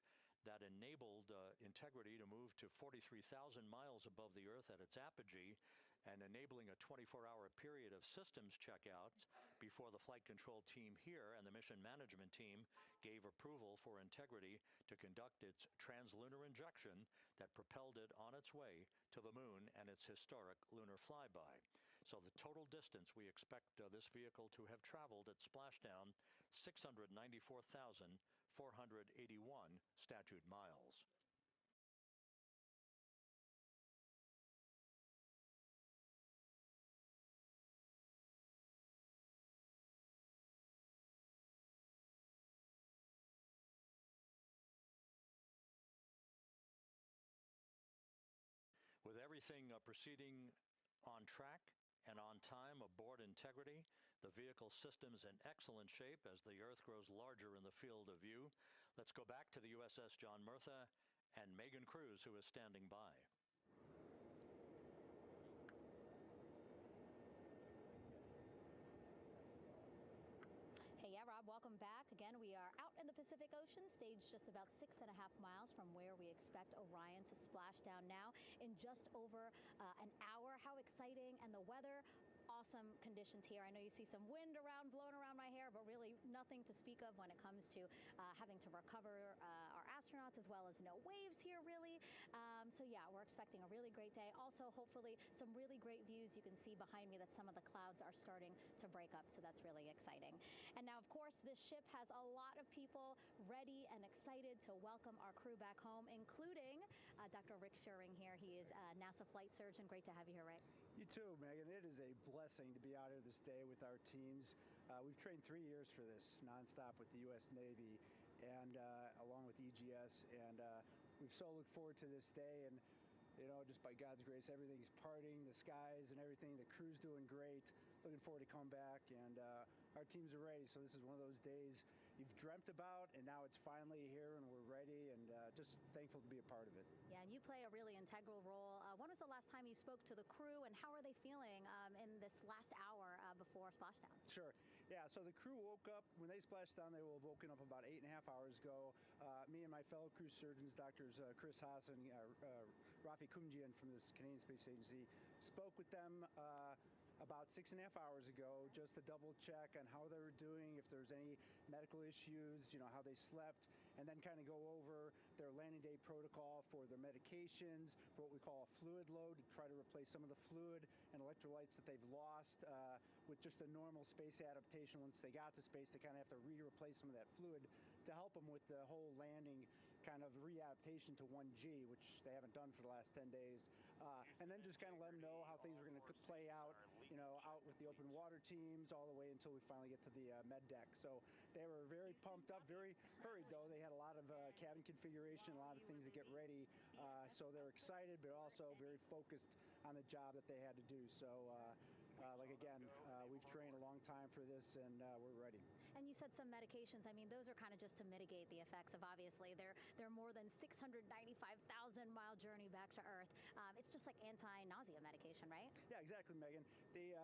that enabled Integrity to move to 43,000 miles above the Earth at its apogee, and enabling a 24-hour period of systems checkouts before the flight control team here and the mission management team gave approval for Integrity to conduct its translunar injection that propelled it on its way to the moon and its historic lunar flyby. So the total distance we expect this vehicle to have traveled at splashdown, 694,481 statute miles. With everything proceeding on track and on time aboard Integrity, the vehicle system's in excellent shape as the Earth grows larger in the field of view. Let's go back to the USS John Murtha and Megan Cruz, who is standing by. Hey, yeah, Rob, welcome back. Again, we are out in the Pacific Ocean, staged just about 6.5 miles from where we expect Orion to splash down now in just over an hour. How exciting. And the weather, awesome conditions here. I know you see some wind blowing around my hair, but really nothing to speak of when it comes to having to recover our astronauts, as well as no waves here, really. So yeah, we're expecting a really great day. Also, hopefully, some really great views. You can see behind me that some of the clouds are starting to break up, so that's really exciting. And now, of course, this ship has a lot of people ready and excited to welcome our crew back home, including Dr. Rick Schuring here. He is a NASA flight surgeon. Great to have you here, Rick. You too, Megan. It is a blessing to be out here this day with our teams. We've trained 3 years for this nonstop with the U.S. Navy and along with EGS, and we've so looked forward to this day. And you know, just by God's grace, everything's parting, the skies and everything. The crew's doing great. Looking forward to come back, and our teams are ready. So this is one of those days you've dreamt about, and now it's finally here, and we're ready, and just thankful to be a part of it. Yeah, and you play a really integral role. When was the last time you spoke to the crew, and how are they feeling in this last hour before splashdown? Sure. Yeah, so the crew woke up. When they splashed down, they will have woken up about 8.5 hours ago. Me and my fellow crew surgeons, Doctors Chris Haas and Rafi Kumjian from the Canadian Space Agency, spoke with them about 6.5 hours ago just to double check on how they were doing, if there's any medical issues, how they slept, and then kind of go over their landing day protocol for their medications, for what we call a fluid load, to try to replace some of the fluid and electrolytes that they've lost with just a normal space adaptation. Once they got to space, they kind of have to replace some of that fluid to help them with the whole landing kind of readaptation to 1G, which they haven't done for the last 10 days. And then just kind of let them know how things are going to play out, out with the open water teams all the way until we finally get to the med deck. So they were very pumped up, very hurried though. They had a lot of cabin configuration, a lot of things to get ready. So they're excited, but also very focused on the job that they had to do. So we've trained a long time for this, and we're ready. And you said some medications. I mean, those are kind of just to mitigate the effects of, obviously, their more than 695,000-mile journey back to Earth. It's just like anti-nausea medication, right? Yeah, exactly, Megan. The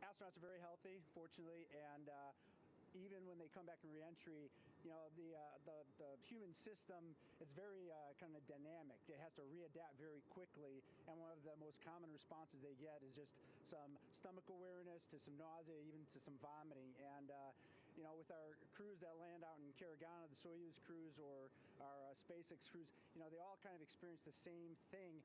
astronauts are very healthy, fortunately, and even when they come back in reentry, the human system is very kind of dynamic. It has to readapt very quickly, and one of the most common responses they get is just some stomach awareness, to some nausea, even to some vomiting. And with our crews that land out in Karagana, the Soyuz crews or our SpaceX crews, they all kind of experience the same thing.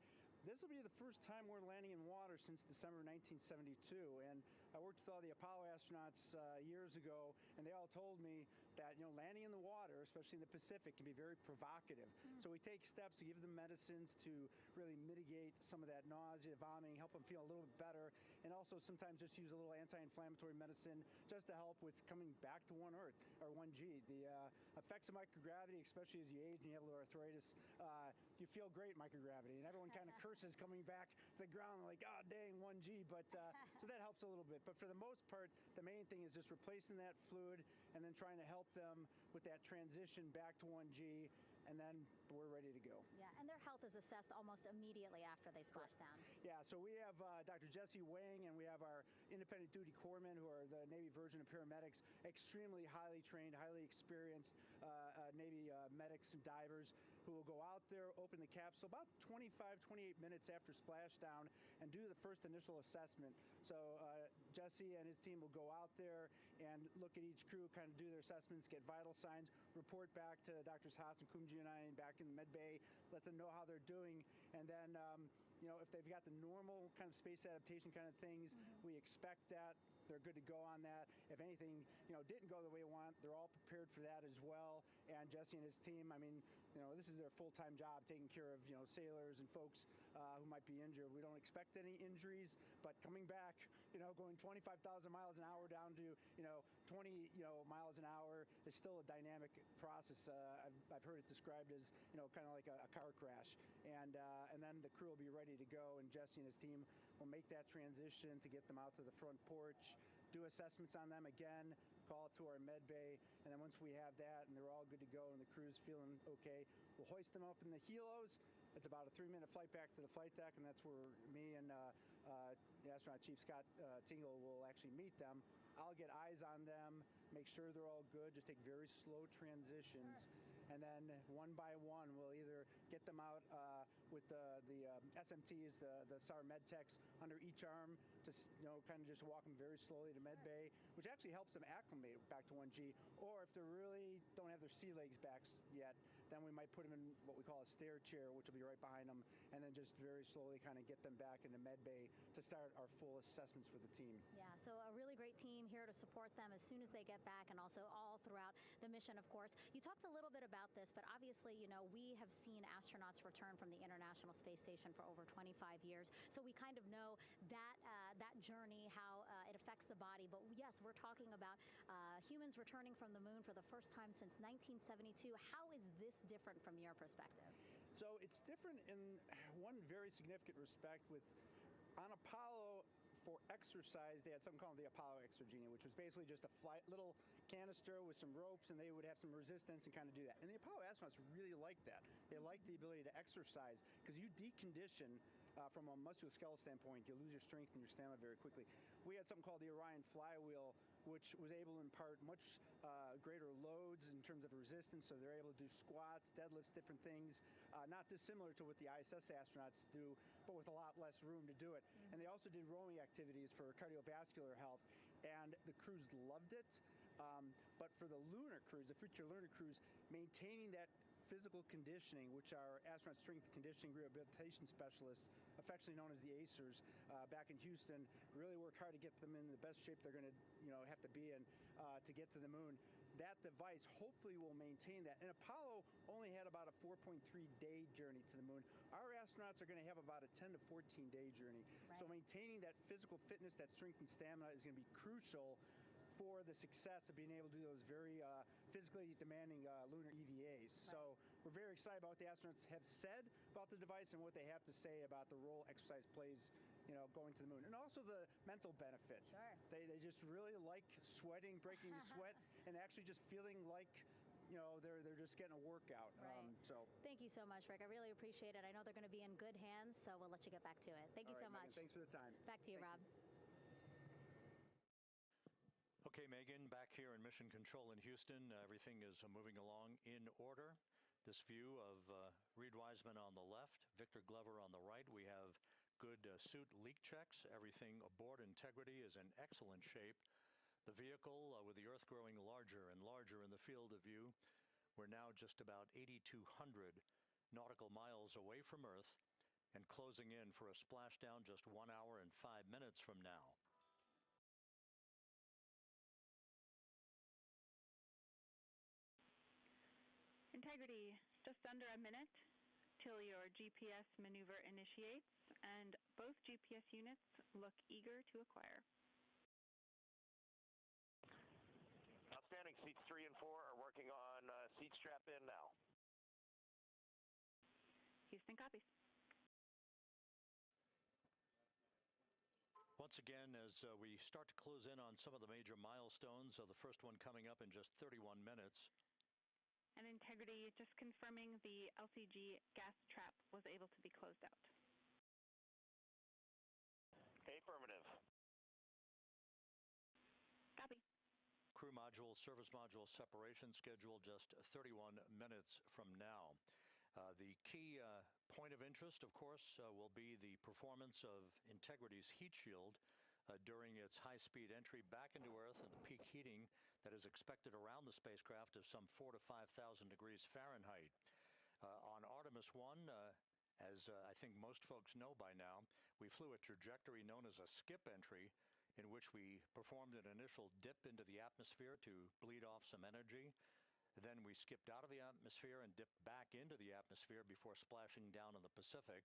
This will be the first time we're landing in water since December 1972, and I worked with all the Apollo astronauts years ago, and they all told me that landing in the water, especially in the Pacific, can be very provocative. So we take steps to give them medicines to really mitigate some of that nausea, vomiting, help them feel a little bit better, and also sometimes just use a little anti-inflammatory medicine just to help with coming back to 1 Earth or 1G. The effects of microgravity, especially as you age and you have a little arthritis, you feel great in microgravity, and everyone kind of curses coming back to the ground like, oh dang, 1G, but so that helps a little bit. But for the most part, the main thing is just replacing that fluid and then trying to help them with that transition back to 1G, and then we're ready to go. Yeah, and their health is assessed almost immediately after they splash down. Yeah, so we have Dr. Jesse Wang, and we have our independent duty corpsmen, who are the Navy version of paramedics, extremely highly trained, highly experienced Navy medics and divers, who will go out there, open the capsule about 25, 28 minutes after splashdown and do the first initial assessment. So Jesse and his team will go out there and look at each crew, kind of do their assessments, get vital signs, report back to Drs. Haas and Kumji and I back in the med bay, let them know how they're doing, and then if they've got the normal kind of space adaptation kind of things, we expect that. They're good to go on that. If anything, didn't go the way we want, they're all prepared for that as well. And Jesse and his team, I mean, this is their full-time job, taking care of, sailors and folks who might be injured. We don't expect any injuries, but coming back, going 25,000 miles an hour down to, 20, miles an hour is still a dynamic process. I've heard it described as, kind of like a car crash. And then the crew will be ready to go, and Jesse and his team will make that transition to get them out to the front porch, do assessments on them again, call it to our med bay, and then once we have that and they're all good to go and the crew's feeling okay, we'll hoist them up in the helos. It's about a 3-minute flight back to the flight deck, and that's where me and the astronaut chief, Scott Tingle, will actually meet them. I'll get eyes on them, make sure they're all good, just take very slow transitions, and then one by one we'll either get them out with the SMTs, the SAR med techs, under each arm, just kind of just walk them very slowly to med bay, which actually helps them acclimate back to 1G. Or if they really don't have their sea legs back yet, then we might put them in what we call a stair chair, which will be right behind them, and then just very slowly kind of get them back into med bay to start our full assessments for the team. Yeah, so a really great team here to support them as soon as they get back, and also all throughout the mission, of course. You talked a little bit about this, but obviously, we have seen astronauts return from the International Space Station for over 25 years, so we kind of know that that journey, how it affects the body. But yes, we're talking about humans returning from the moon for the first time since 1972. How is this different from your perspective? So it's different in one very significant respect. On Apollo, for exercise, they had something called the Apollo Exergenia, which was basically just a little canister with some ropes, and they would have some resistance and kind of do that. And the Apollo astronauts really liked that. They liked the ability to exercise, because you decondition from a musculoskeletal standpoint, you lose your strength and your stamina very quickly. We had something called the Orion flywheel, which was able to impart much greater loads in terms of resistance, so they're able to do squats, deadlifts, different things, not dissimilar to what the ISS astronauts do, but with a lot less room to do it. And they also did rowing activities for cardiovascular health, and the crews loved it. But for the lunar crews, the future lunar crews, maintaining that physical conditioning, which our astronaut strength conditioning rehabilitation specialists, affectionately known as the ACERs, back in Houston, really work hard to get them in the best shape they're going to, have to be in to get to the moon. That device hopefully will maintain that. And Apollo only had about a 4.3-day journey to the moon. Our astronauts are going to have about a 10 to 14-day journey. Right. So maintaining that physical fitness, that strength and stamina is going to be crucial for the success of being able to do those very physically demanding lunar EVAs. Right. So we're very excited about what the astronauts have said about the device and what they have to say about the role exercise plays, going to the moon. And also the mental benefit. Sure. They just really like sweating, breaking the sweat, and actually just feeling like they're just getting a workout. Right. So thank you so much, Rick. I really appreciate it. I know they're going to be in good hands, so we'll let you get back to it. Thank you so much. Megan, thanks for the time. Back to you, Rob. Okay, Megan, back here in Mission Control in Houston, everything is moving along in order. This view of Reed Wiseman on the left, Victor Glover on the right. We have good suit leak checks. Everything aboard integrity is in excellent shape. The vehicle, with the Earth growing larger and larger in the field of view, we're now just about 8,200 nautical miles away from Earth and closing in for a splashdown just 1 hour and 5 minutes from now. Integrity, just under a minute till your GPS maneuver initiates, and both GPS units look eager to acquire. Outstanding. Seats 3 and 4 are working on seat strap in now. Houston copies. Once again, as we start to close in on some of the major milestones, the first one coming up in just 31 minutes. And Integrity, just confirming the LCG gas trap was able to be closed out. Affirmative. Copy. Crew module, service module separation scheduled just 31 minutes from now. The key point of interest, of course, will be the performance of Integrity's heat shield during its high-speed entry back into Earth and the peak heating that is expected around the spacecraft of some 4,000 to 5,000 degrees Fahrenheit. On Artimus I, as I think most folks know by now, we flew a trajectory known as a skip entry, in which we performed an initial dip into the atmosphere to bleed off some energy. Then we skipped out of the atmosphere and dipped back into the atmosphere before splashing down in the Pacific.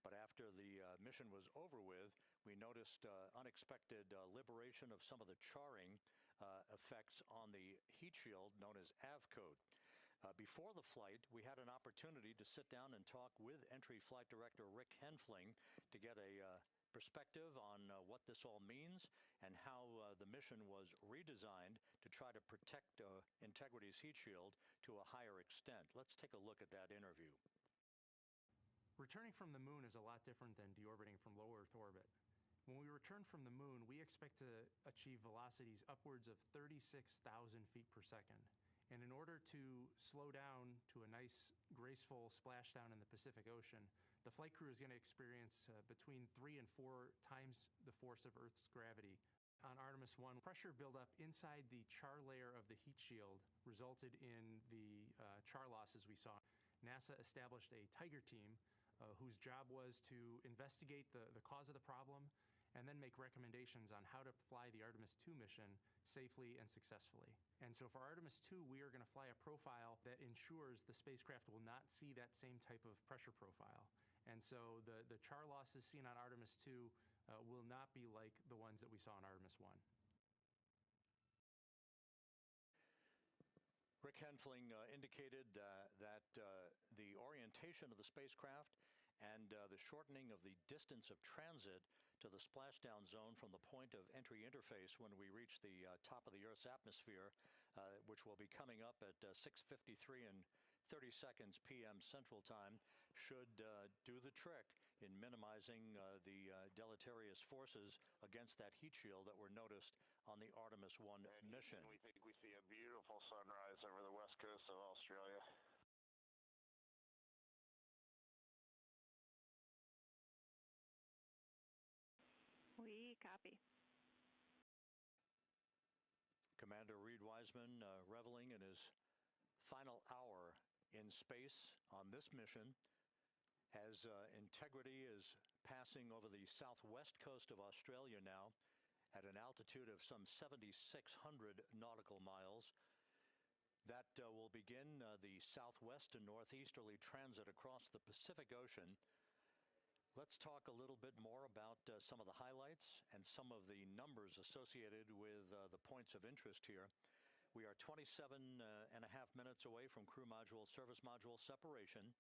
But after the mission was over with, we noticed unexpected liberation of some of the charring effects on the heat shield known as AVCOAT. Before the flight, we had an opportunity to sit down and talk with Entry Flight Director Rick Henfling to get a perspective on what this all means and how the mission was redesigned to try to protect Integrity's heat shield to a higher extent. Let's take a look at that interview. Returning from the moon is a lot different than deorbiting from low Earth orbit. When we return from the moon, we expect to achieve velocities upwards of 36,000 feet per second. And in order to slow down to a nice, graceful splashdown in the Pacific Ocean, the flight crew is going to experience between 3 and 4 times the force of Earth's gravity. On Artemis I, pressure buildup inside the char layer of the heat shield resulted in the char losses we saw. NASA established a Tiger team whose job was to investigate the cause of the problem and then make recommendations on how to fly the Artemis II mission safely and successfully. And so for Artemis II, we are going to fly a profile that ensures the spacecraft will not see that same type of pressure profile. And so the char losses seen on Artemis II will not be like the ones that we saw on Artemis I. Rick Henfling indicated that the orientation of the spacecraft and the shortening of the distance of transit to the splashdown zone from the point of entry interface when we reach the top of the Earth's atmosphere, which will be coming up at 6:53 and 30 seconds p.m. Central Time, should do the trick in minimizing the deleterious forces against that heat shield that were noticed on the Artemis I mission. We think we see a beautiful sunrise over the west coast of Australia. We copy. Commander Reed Wiseman reveling in his final hour in space on this mission as Integrity is passing over the southwest coast of Australia now at an altitude of some 7,600 nautical miles. That will begin the southwest and northeasterly transit across the Pacific Ocean. Let's talk a little bit more about some of the highlights and some of the numbers associated with the points of interest here. We are 27 and a half minutes away from crew module, service module separation.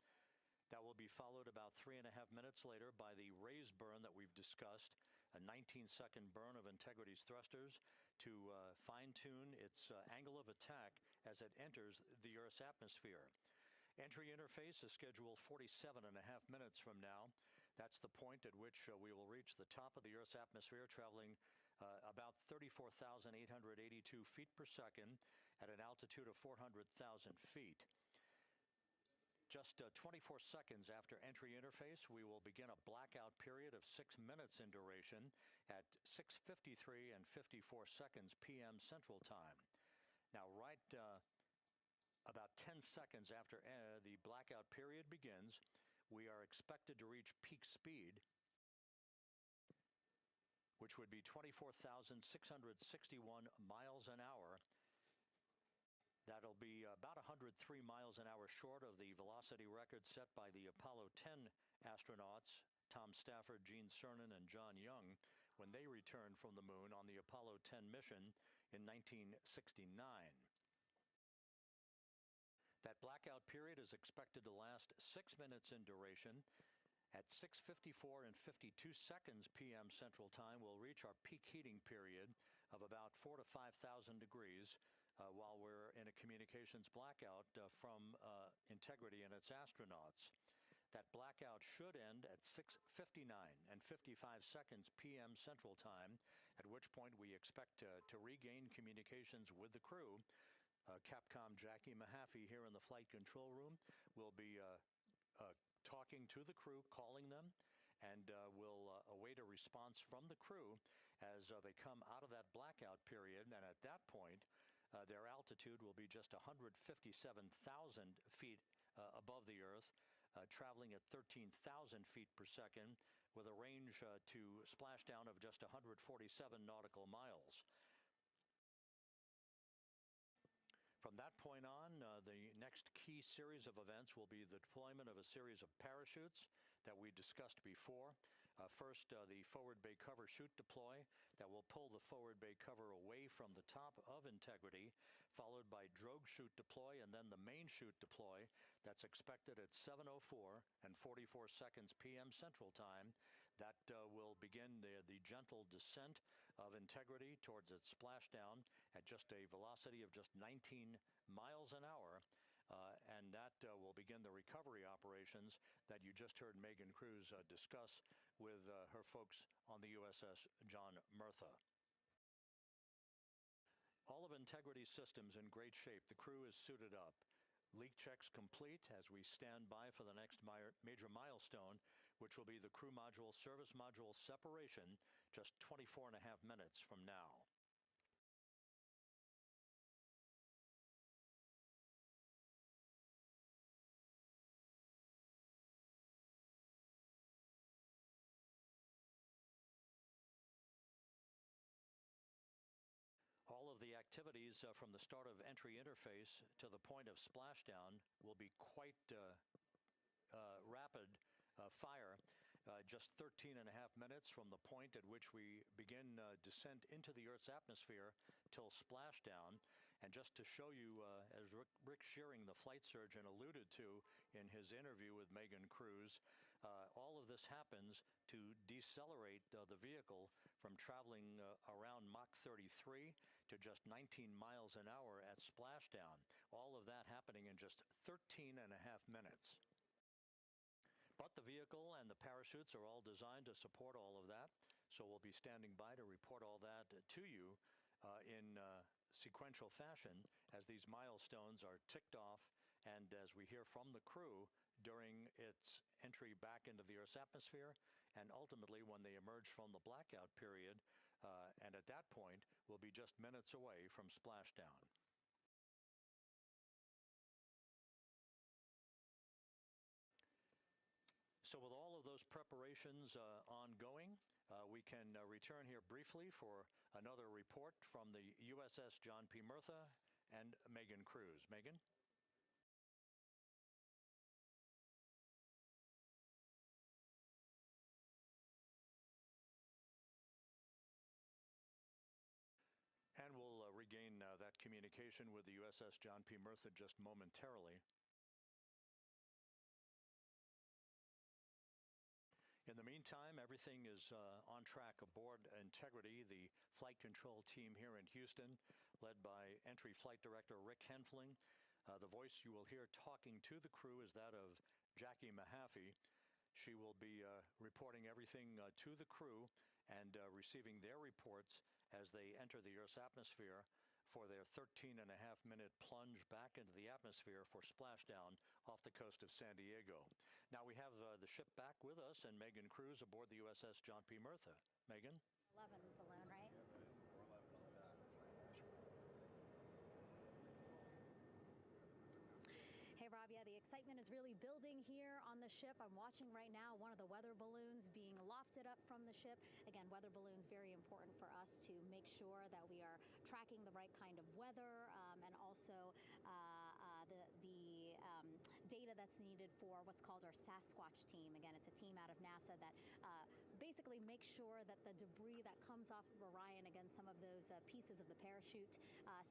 That will be followed about 3.5 minutes later by the raise burn that we've discussed, a 19-second burn of Integrity's thrusters to fine-tune its angle of attack as it enters the Earth's atmosphere. Entry interface is scheduled 47 and a half minutes from now. That's the point at which we will reach the top of the Earth's atmosphere, traveling about 34,882 feet per second at an altitude of 400,000 feet. Just 24 seconds after entry interface, we will begin a blackout period of 6 minutes in duration at 6:53 and 54 seconds p.m. Central Time. Now, right about 10 seconds after the blackout period begins, we are expected to reach peak speed, which would be 24,661 miles an hour. That'll be about 103 miles an hour short of the velocity record set by the Apollo 10 astronauts, Tom Stafford, Gene Cernan, and John Young, when they returned from the moon on the Apollo 10 mission in 1969. That blackout period is expected to last 6 minutes in duration. At 6:54 and 52 seconds p.m. Central Time, we'll reach our peak heating period of about 4,000 to 5,000 degrees while we're in a communications blackout from Integrity and its astronauts. That blackout should end at 6:59 and 55 seconds p.m. Central Time, at which point we expect to regain communications with the crew. Capcom Jackie Mahaffey here in the flight control room will be talking to the crew, calling them, and will await a response from the crew as they come out of that blackout period. And at that point, their altitude will be just 157,000 feet above the Earth, traveling at 13,000 feet per second with a range to splashdown of just 147 nautical miles. From that point on, the next key series of events will be the deployment of a series of parachutes that we discussed before. First, the forward bay cover chute deploy that will pull the forward bay cover away from the top of Integrity, followed by drogue chute deploy and then the main chute deploy that's expected at 7:04 and 44 seconds p.m. Central Time. That will begin the gentle descent of Integrity towards its splashdown at just a velocity of just 19 miles an hour. And that will begin the recovery operations that you just heard Megan Cruz discuss with her folks on the USS John Murtha. All of Integrity's systems in great shape. The crew is suited up. Leak checks complete as we stand by for the next major milestone, which will be the crew module service module separation just 24 and a half minutes from now. All of the activities from the start of entry interface to the point of splashdown will be quite rapid fire. Just 13 and a half minutes from the point at which we begin descent into the Earth's atmosphere till splashdown. And just to show you, as Rick Shearing, the flight surgeon, alluded to in his interview with Megan Cruz, all of this happens to decelerate the vehicle from traveling around Mach 33 to just 19 miles an hour at splashdown. All of that happening in just 13 and a half minutes. But the vehicle and the parachutes are all designed to support all of that, so we'll be standing by to report all that to you in sequential fashion as these milestones are ticked off and as we hear from the crew during its entry back into the Earth's atmosphere and ultimately when they emerge from the blackout period, and at that point we'll be just minutes away from splashdown. So with all of those preparations ongoing, we can return here briefly for another report from the USS John P. Murtha and Megan Cruz. Megan? And we'll regain that communication with the USS John P. Murtha just momentarily. In the meantime, everything is on track aboard Integrity, the flight control team here in Houston, led by Entry Flight Director Rick Henfling. The voice you will hear talking to the crew is that of Jackie Mahaffey. She will be reporting everything to the crew and receiving their reports as they enter the Earth's atmosphere for their 13-and-a-half-minute plunge back into the atmosphere for splashdown off the coast of San Diego. Now we have the ship back with us and Megan Cruz aboard the USS John P. Murtha. Megan? 11 balloon, right? Hey, Rob, yeah, the excitement is really building here on the ship. I'm watching right now one of the weather balloons being lofted up from the ship. Again, weather balloons, very important for us to make sure that we are tracking the right kind of weather and also the data that's needed for what's called our Sasquatch team. Again, it's a team out of NASA that basically makes sure that the debris that comes off of Orion, again, some of those pieces of the parachute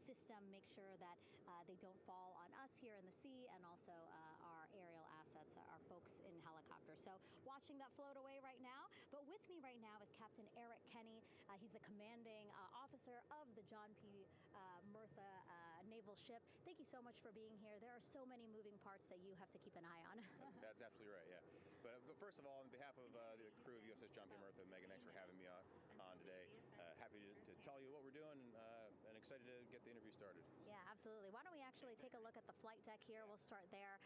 system, make sure that they don't fall on us here in the sea and also our aerial assets, our folks in helicopters. So watching that float away right now. But with me right now is Captain Eric Kenny. He's the commanding officer of the John P. Murtha naval ship. Thank you so much for being here. There are so many moving parts that you have to keep an eye on. That's absolutely right, yeah. But first of all, on behalf of the crew of USS John P. Murtha, Megan, thanks for having me on today. Happy to tell you what we're doing and excited to get the interview started. Yeah, absolutely. Why don't we actually take a look at the flight deck here? We'll start there.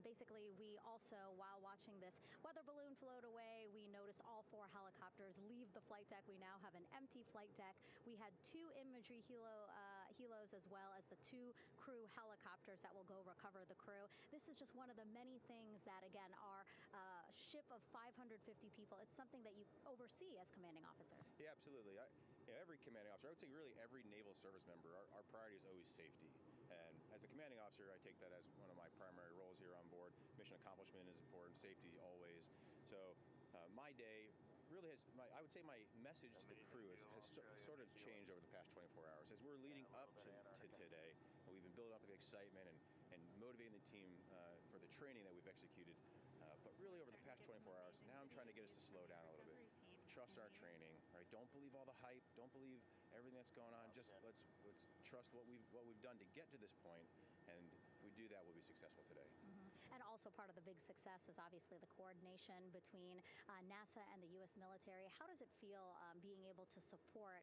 Basically, we also, while watching this weather balloon float away, we noticed all 4 helicopters leave the flight deck. We now have an empty flight deck. We had 2 imagery helos as well as the 2 crew helicopters that will go recover the crew. This is just one of the many things that, again, our ship of 550 people, it's something that you oversee as commanding officer. Yeah, absolutely. Every commanding officer, I would say really every naval service member, our priority is always safety. And as the commanding officer, I take that as one of my primary roles here on board. Mission accomplishment is important, safety always. So my day really has, I would say my message to the crew has sort of changed over the past 24 hours. As we're leading up to today, we've been building up the excitement and motivating the team for the training that we've executed. But really over the past 24 hours, now I'm trying to get us to slow down a little bit. Trust our training, right? Don't believe all the hype. Don't believe everything that's going on. Just let's trust what we've done to get to this point, and if we do that, we'll be successful today. Mm-hmm. And also part of the big success is obviously the coordination between NASA and the U.S. military. How does it feel being able to support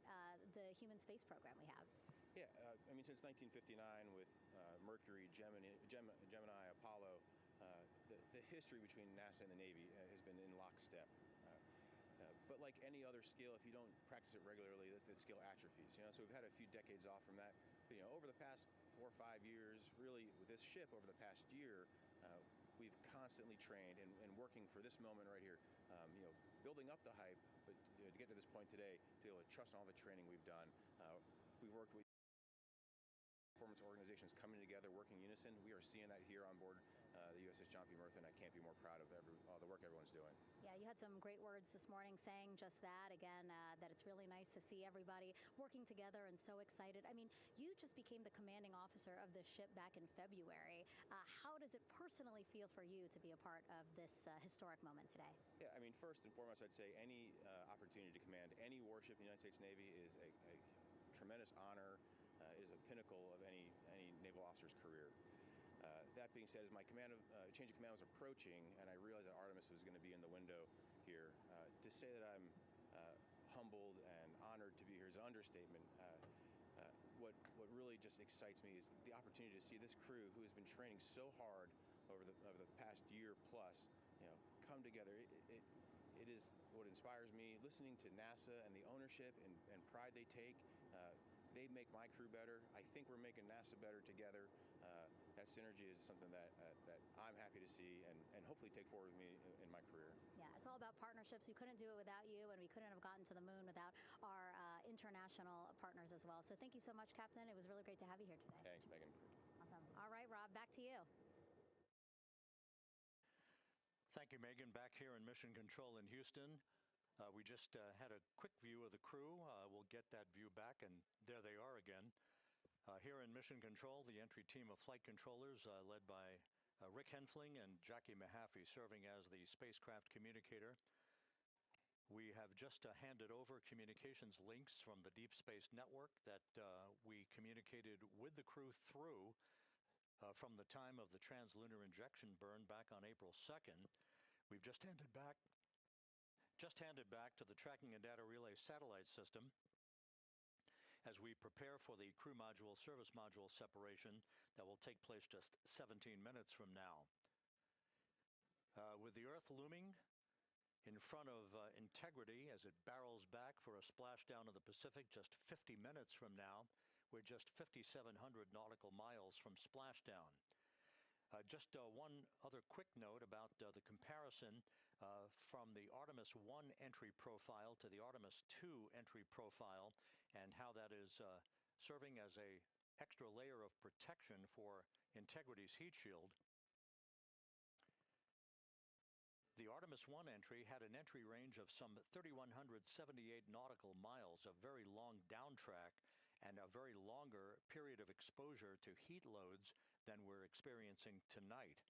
the human space program we have? Yeah, I mean, since 1959 with Mercury, Gemini, Apollo, the history between NASA and the Navy has been in lockstep. But like any other skill, if you don't practice it regularly, that skill atrophies. So we've had a few decades off from that. But, over the past 4 or 5 years, really with this ship over the past year, we've constantly trained and working for this moment right here. Building up the hype, but to get to this point today, to be able to trust all the training we've done. We've worked with performance organizations coming together, working in unison. We are seeing that here on board the USS John P. Murtha, and I can't be more proud of all the work everyone's doing. Yeah, Yeah, you had some great words this morning saying just that, again, that it's really nice to see everybody working together and so excited. I mean, you just became the commanding officer of this ship back in February. How does it personally feel for you to be a part of this historic moment today? Yeah, I mean, first and foremost, I'd say any opportunity to command any warship in the United States Navy is a tremendous honor, is a pinnacle of any naval officer's career. That being said, as my change of command was approaching, and I realized that Artimus was going to be in the window here, to say that I'm humbled and honored to be here is an understatement. What really just excites me is the opportunity to see this crew, who has been training so hard over the past year plus, come together. It is what inspires me. Listening to NASA and the ownership and pride they take, they make my crew better. I think we're making NASA better together. That synergy is something that I'm happy to see and hopefully take forward with me in my career. Yeah, it's all about partnerships. We couldn't do it without you, and we couldn't have gotten to the moon without our international partners as well. So thank you so much, Captain. It was really great to have you here today. Thanks, Megan. Awesome. All right, Rob, back to you. Thank you, Megan. Back here in Mission Control in Houston. We just had a quick view of the crew. We'll get that view back, and there they are again. Here in Mission Control, the entry team of flight controllers led by Rick Henfling and Jackie Mahaffey serving as the spacecraft communicator. We have just handed over communications links from the Deep Space Network that we communicated with the crew through from the time of the translunar injection burn back on April 2nd. We've just handed back to the Tracking and Data Relay satellite system as we prepare for the crew module service module separation that will take place just 17 minutes from now. With the Earth looming in front of Integrity as it barrels back for a splashdown of the Pacific just 50 minutes from now, we're just 5,700 nautical miles from splashdown. Just one other quick note about the comparison from the Artemis I entry profile to the Artemis II entry profile and how that is serving as an extra layer of protection for Integrity's heat shield. The Artemis I entry had an entry range of some 3,178 nautical miles, a very long downtrack and a very longer period of exposure to heat loads than we're experiencing tonight.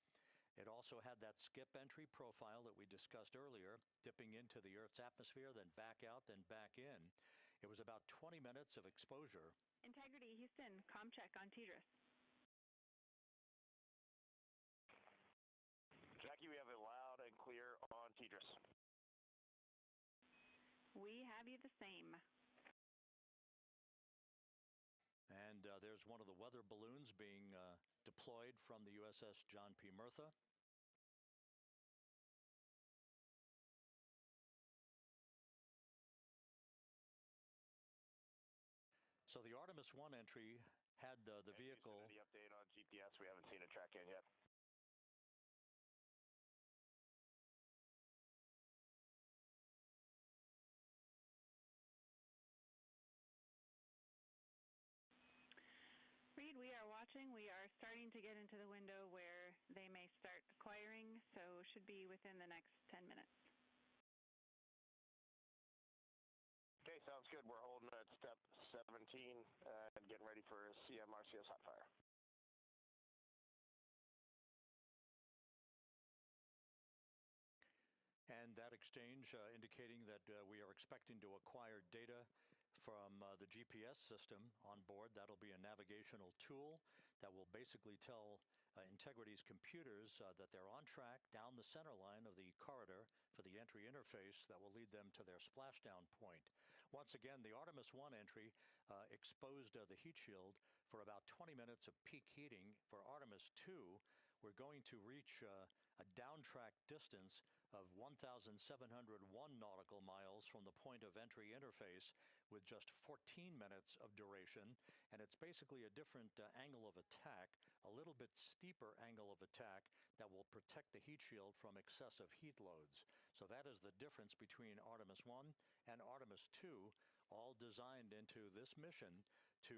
It also had that skip entry profile that we discussed earlier, dipping into the Earth's atmosphere, then back out, then back in. It was about 20 minutes of exposure. Integrity, Houston, comm check on TDRS. Jackie, we have it loud and clear on TDRS. We have you the same. And there's one of the weather balloons being deployed from the USS John P. Murtha. So the Artemis I entry had the vehicle. Any update on GPS? We haven't seen a track in yet. Reed, we are watching. We are starting to get into the window where they may start acquiring, so should be within the next 10 minutes. Okay, sounds good. We're holding at step 17 and getting ready for CM-RCS hot fire. And that exchange indicating that we are expecting to acquire data from the GPS system on board. That'll be a navigational tool that will basically tell Integrity's computers that they're on track down the center line of the corridor for the entry interface that will lead them to their splashdown point. Once again, the Artemis I entry exposed the heat shield for about 20 minutes of peak heating. For Artemis II, we're going to reach a downtrack distance of 1,701 nautical miles from the point of entry interface with just 14 minutes of duration. And it's basically a different angle of attack, a little bit steeper angle of attack that will protect the heat shield from excessive heat loads. So that is the difference between Artemis I and Artemis II, all designed into this mission to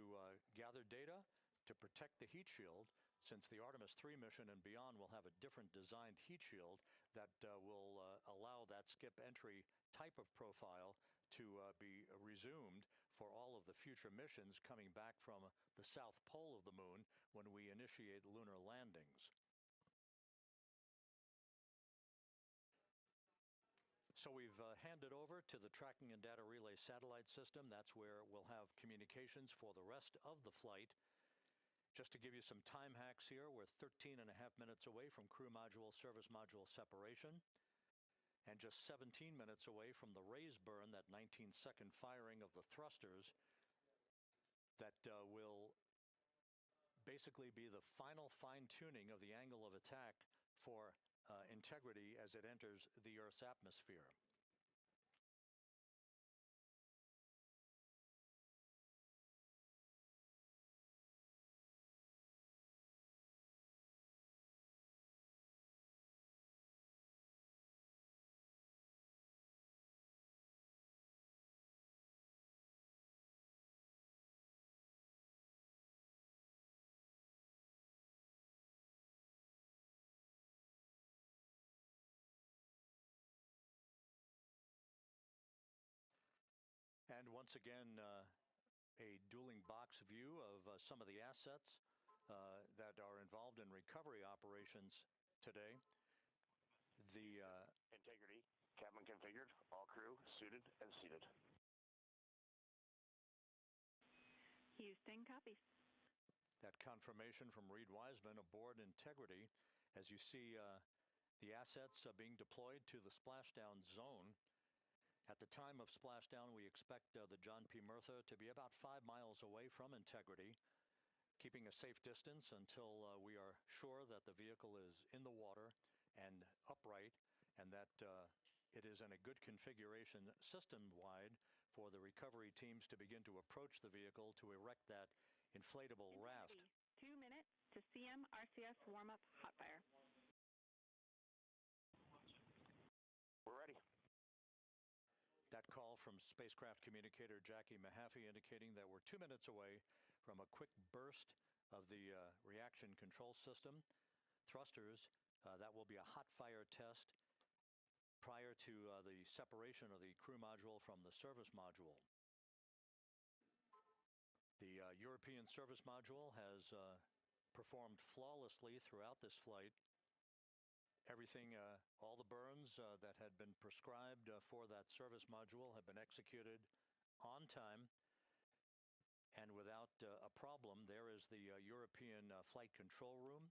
gather data, to to protect the heat shield, since the Artemis II mission and beyond will have a different designed heat shield that will allow that skip entry type of profile to be resumed for all of the future missions coming back from the south pole of the moon when we initiate lunar landings. So we've handed over to the tracking and data relay satellite system. That's where we'll have communications for the rest of the flight. Just to give you some time hacks here, we're 13.5 minutes away from crew module, service module separation, and just 17 minutes away from the raise burn, that 19-second firing of the thrusters that will basically be the final fine-tuning of the angle of attack for integrity as it enters the Earth's atmosphere. And once again, a dueling box view of some of the assets that are involved in recovery operations today. The Integrity, cabin configured, all crew suited and seated. Houston, copies. That confirmation from Reed Wiseman aboard Integrity, as you see the assets being deployed to the splashdown zone. At the time of splashdown, we expect the John P. Murtha to be about 5 miles away from Integrity, keeping a safe distance until we are sure that the vehicle is in the water and upright, and that it is in a good configuration system-wide for the recovery teams to begin to approach the vehicle to erect that inflatable raft. 2 minutes to CM RCS warm-up hot fire. We're ready. That call from spacecraft communicator Jackie Mahaffey indicating that we're 2 minutes away from a quick burst of the reaction control system. Thrusters, that will be a hot fire test prior to the separation of the crew module from the service module. The European service module has performed flawlessly throughout this flight. Everything, all the burns that had been prescribed for that service module have been executed on time and without a problem. There is the European flight control room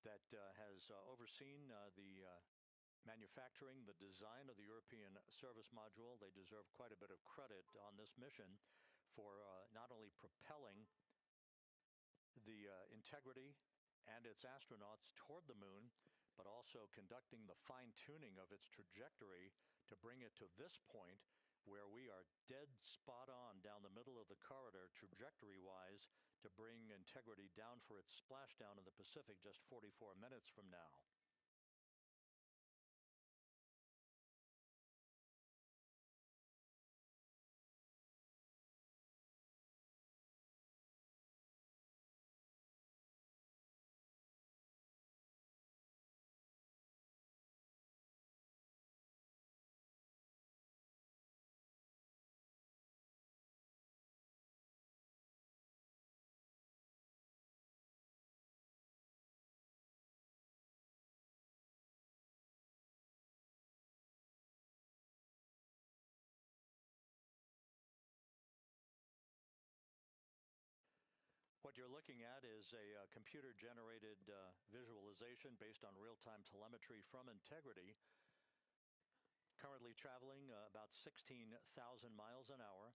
that has overseen the manufacturing, the design of the European service module. They deserve quite a bit of credit on this mission for not only propelling the Integrity and its astronauts toward the moon, but also conducting the fine-tuning of its trajectory to bring it to this point where we are dead spot on down the middle of the corridor trajectory-wise to bring Integrity down for its splashdown in the Pacific just 44 minutes from now. What you're looking at is a computer-generated visualization based on real-time telemetry from Integrity, currently traveling about 16,000 miles an hour.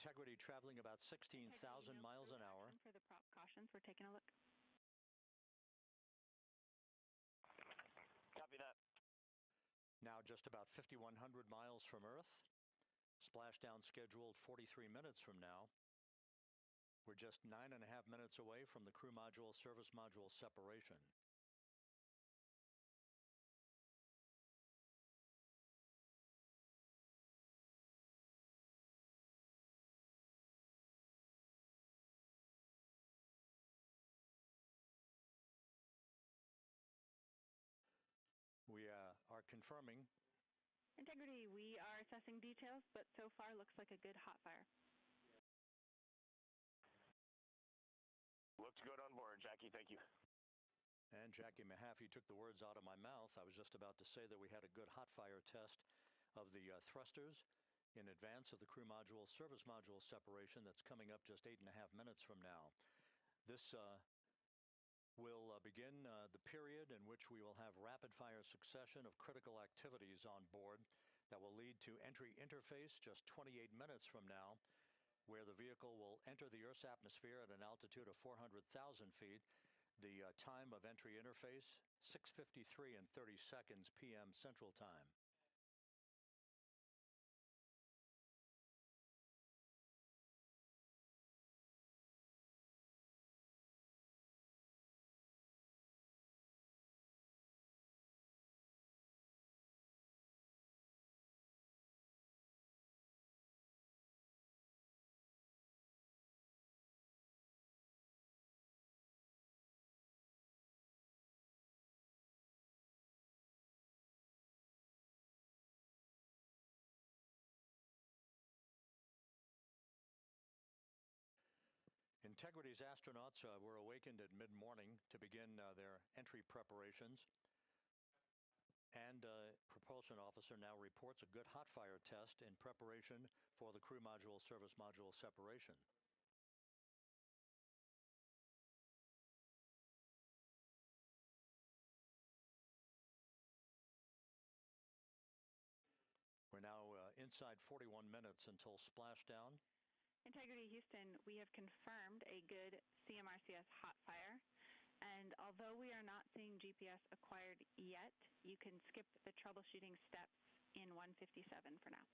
Integrity traveling about 16,000 miles an hour. For the prop cautions, we're taking a look. Copy that. Now just about 5,100 miles from Earth. Splashdown scheduled 43 minutes from now. We're just 9.5 minutes away from the crew module service module separation. We are confirming. Integrity, we are assessing details, but so far looks like a good hot fire. Looks good on board, Jackie. Thank you. And Jackie Mahaffey took the words out of my mouth. I was just about to say that we had a good hot fire test of the thrusters in advance of the crew module service module separation that's coming up just 8.5 minutes from now. This will begin the period in which we will have rapid-fire succession of critical activities on board that will lead to entry interface just 28 minutes from now, where the vehicle will enter the Earth's atmosphere at an altitude of 400,000 feet. The time of entry interface, 6:53 and 30 seconds p.m. Central Time. Integrity's astronauts were awakened at mid-morning to begin their entry preparations. And propulsion officer now reports a good hot fire test in preparation for the crew module service module separation. We're now inside 41 minutes until splashdown. Integrity Houston, we have confirmed a good CMRCS hot fire, and although we are not seeing GPS acquired yet, you can skip the troubleshooting steps in 157 for now.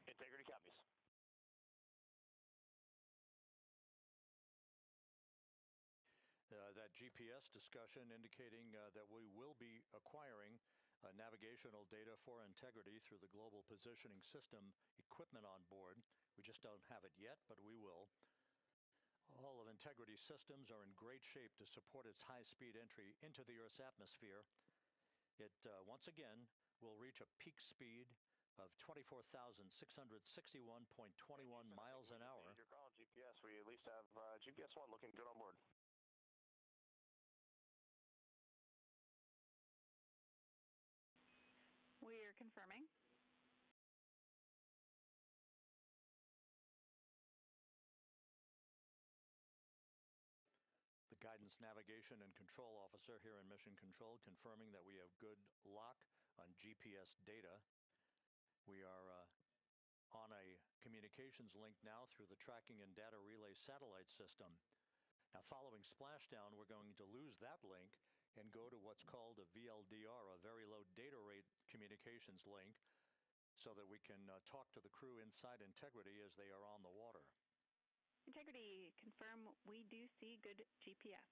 Integrity copies. That GPS discussion indicating that we will be acquiring navigational data for Integrity through the Global Positioning System equipment on board. We just don't have it yet, but we will. All of Integrity's systems are in great shape to support its high-speed entry into the Earth's atmosphere. It, once again, will reach a peak speed of 24,661.21 miles an hour. Your call, GPS. We at least have GPS 1 looking good on board. We are confirming. The guidance, navigation, and control officer here in Mission Control confirming that we have good lock on GPS data. We are on a communications link now through the tracking and data relay satellite system. Now, following splashdown, we're going to lose that link and go to what's called a VLDR, a very low data rate communications link, so that we can talk to the crew inside Integrity as they are on the water. Integrity, confirm we do see good GPS.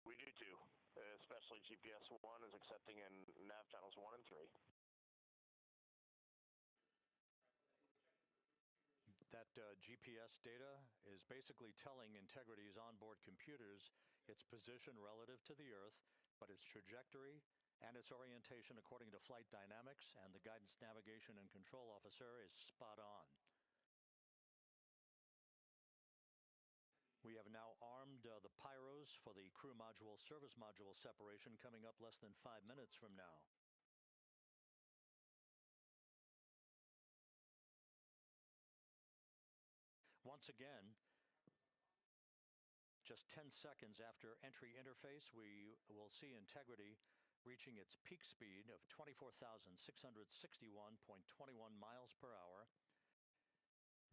We do too, especially GPS 1 is accepting in nav channels 1 and 3. That GPS data is basically telling Integrity's onboard computers its position relative to the Earth, but its trajectory and its orientation according to flight dynamics and the guidance, navigation, and control officer is spot on. We have now armed the pyros for the crew module service module separation coming up less than 5 minutes from now. Once again, just 10 seconds after entry interface, we will see Integrity reaching its peak speed of 24,661.21 miles per hour.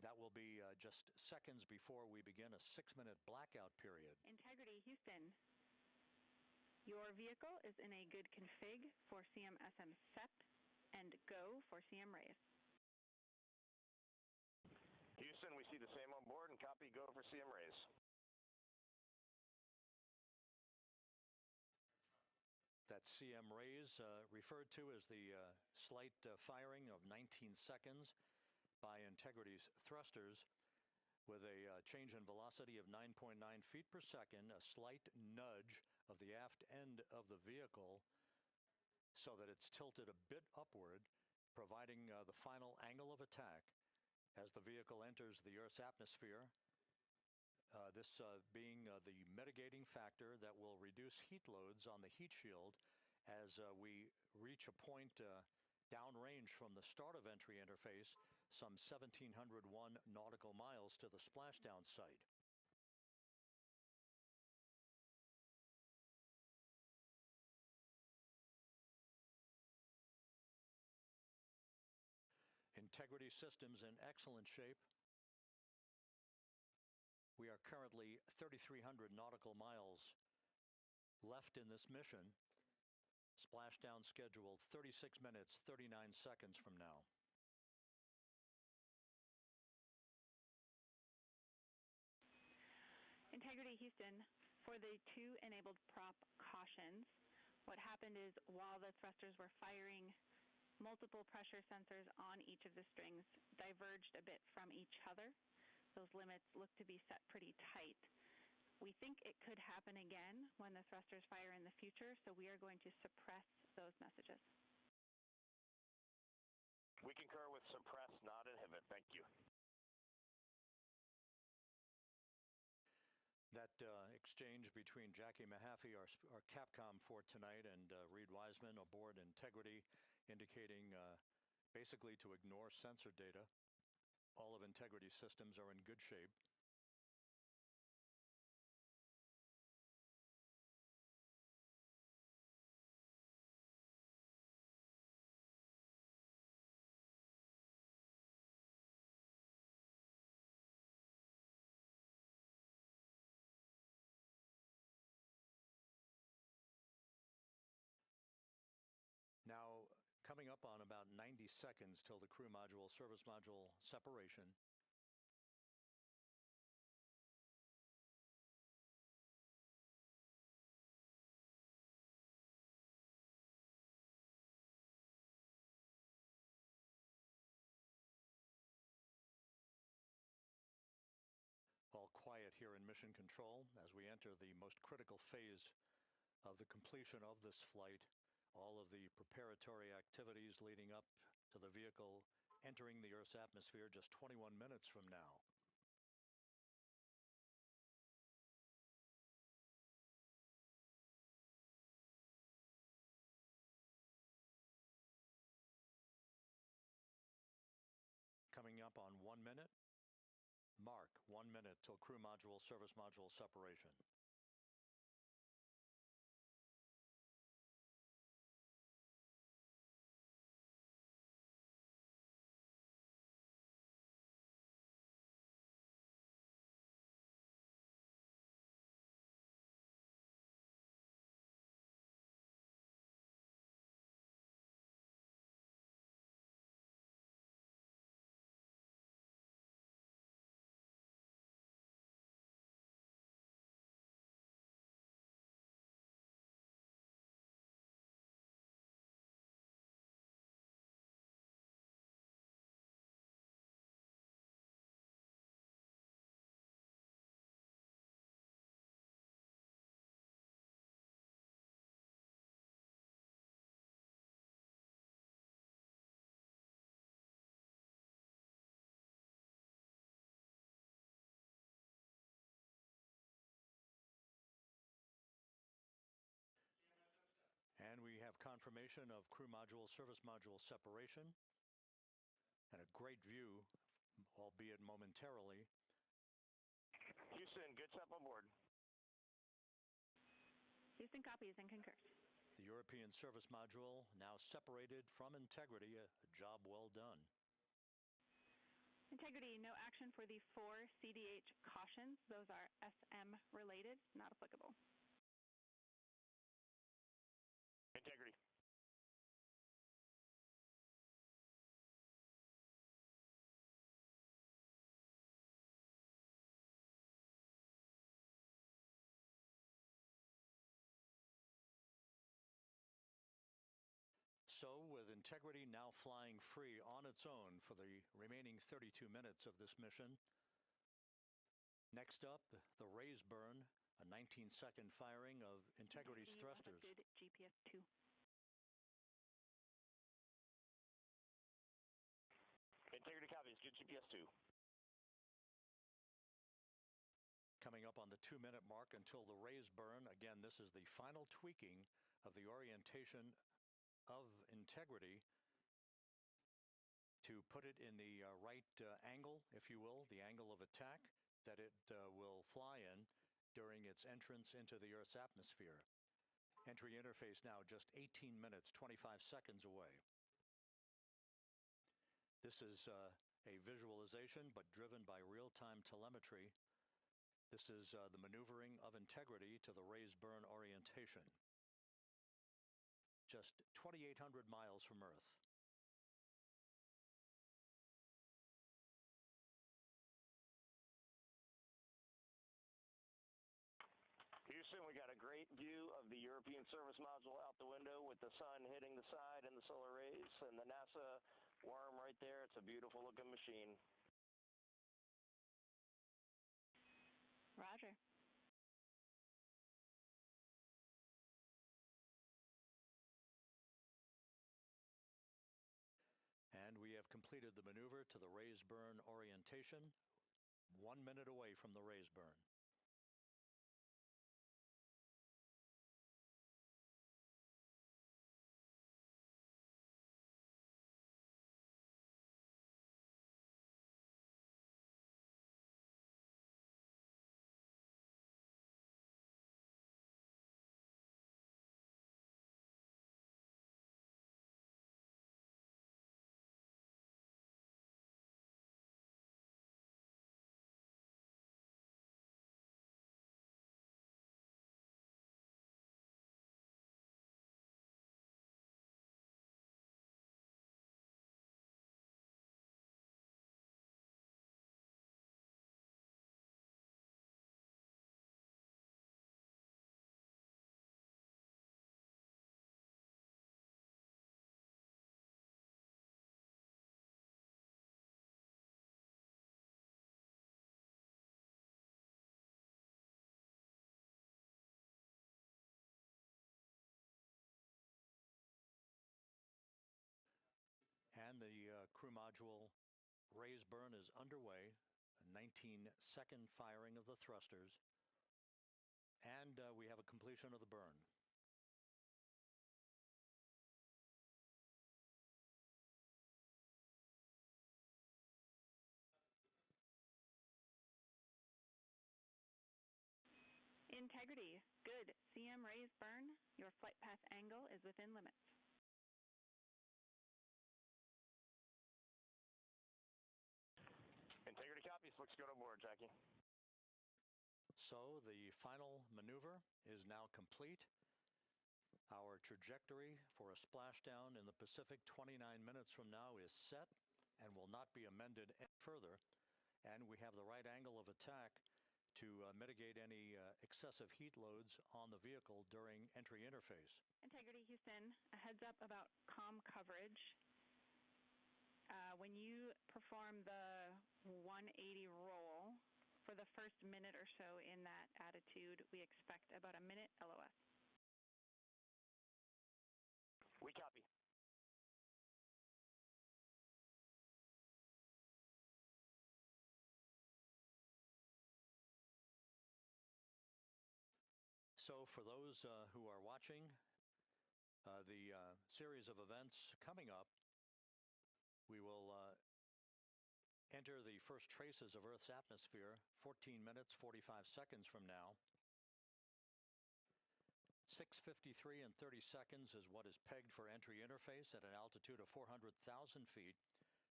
That will be just seconds before we begin a 6-minute blackout period. Integrity Houston, your vehicle is in a good config for CMSM SEP. and go for CM raise. Houston, we see the same on board and copy go for CM raise. That CM raise referred to as the slight firing of 19 seconds by Integrity's thrusters with a change in velocity of 9.9 feet per second, a slight nudge of the aft end of the vehicle so that it's tilted a bit upward, providing the final angle of attack as the vehicle enters the Earth's atmosphere. This being the mitigating factor that will reduce heat loads on the heat shield as we reach a point downrange from the start of entry interface, some 1,701 nautical miles to the splashdown site. Integrity systems in excellent shape. We are currently 3,300 nautical miles left in this mission. Splashdown scheduled 36 minutes, 39 seconds from now. Integrity Houston, for the two enabled prop cautions, what happened is while the thrusters were firing, multiple pressure sensors on each of the strings diverged a bit from each other. Those limits look to be set pretty tight. We think it could happen again when the thrusters fire in the future, so we are going to suppress those messages. We concur with suppress, not inhibit. Thank you. That exchange between Jackie Mahaffey, our Capcom for tonight, and Reed Wiseman aboard Integrity, indicating basically to ignore sensor data. All of Integrity systems are in good shape. Now, coming up on about 90 seconds till the crew module, service module separation. All quiet here in Mission Control as we enter the most critical phase of the completion of this flight. All of the preparatory activities leading up to the vehicle entering the Earth's atmosphere just 21 minutes from now. Coming up on 1 minute. Mark 1 minute till crew module, service module separation. And we have confirmation of crew module, service module separation. And a great view, albeit momentarily. Houston, good stuff on board. Houston copies and concurs. The European service module now separated from Integrity, a job well done. Integrity, no action for the 4 CDH cautions. Those are SM related, not applicable. Integrity. So, with Integrity now flying free on its own for the remaining 32 minutes of this mission, next up, the raise burn, a 19-second firing of Integrity's thrusters. Good GPS 2. Integrity copies, good GPS 2. Coming up on the 2-minute mark until the raise burn. Again, this is the final tweaking of the orientation of Integrity to put it in the right angle, if you will, the angle of attack that it will fly in during its entrance into the Earth's atmosphere. Entry interface now just 18 minutes, 25 seconds away. This is a visualization, but driven by real-time telemetry. This is the maneuvering of Integrity to the raise burn orientation. Just 2,800 miles from Earth. Houston, we got a great view of the European service module out the window with the sun hitting the side and the solar rays and the NASA worm right there. It's a beautiful looking machine. Roger. And we have completed the maneuver to the raise burn orientation, 1 minute away from the raise burn. And the crew module raise burn is underway, a 19-second firing of the thrusters, and we have a completion of the burn. Integrity, good. CM raise burn. Your flight path angle is within limits. Integrity copies. Looks good on board, Jackie. So the final maneuver is now complete. Our trajectory for a splashdown in the Pacific 29 minutes from now is set and will not be amended any further. And we have the right angle of attack to mitigate any excessive heat loads on the vehicle during entry interface. Integrity Houston, a heads up about comm coverage. When you perform the 180 roll, for the first minute or so in that attitude, we expect about a minute LOS. We copy. So for those who are watching the series of events coming up, we will enter the first traces of Earth's atmosphere 14 minutes, 45 seconds from now. 6:53 and 30 seconds is what is pegged for entry interface at an altitude of 400,000 feet,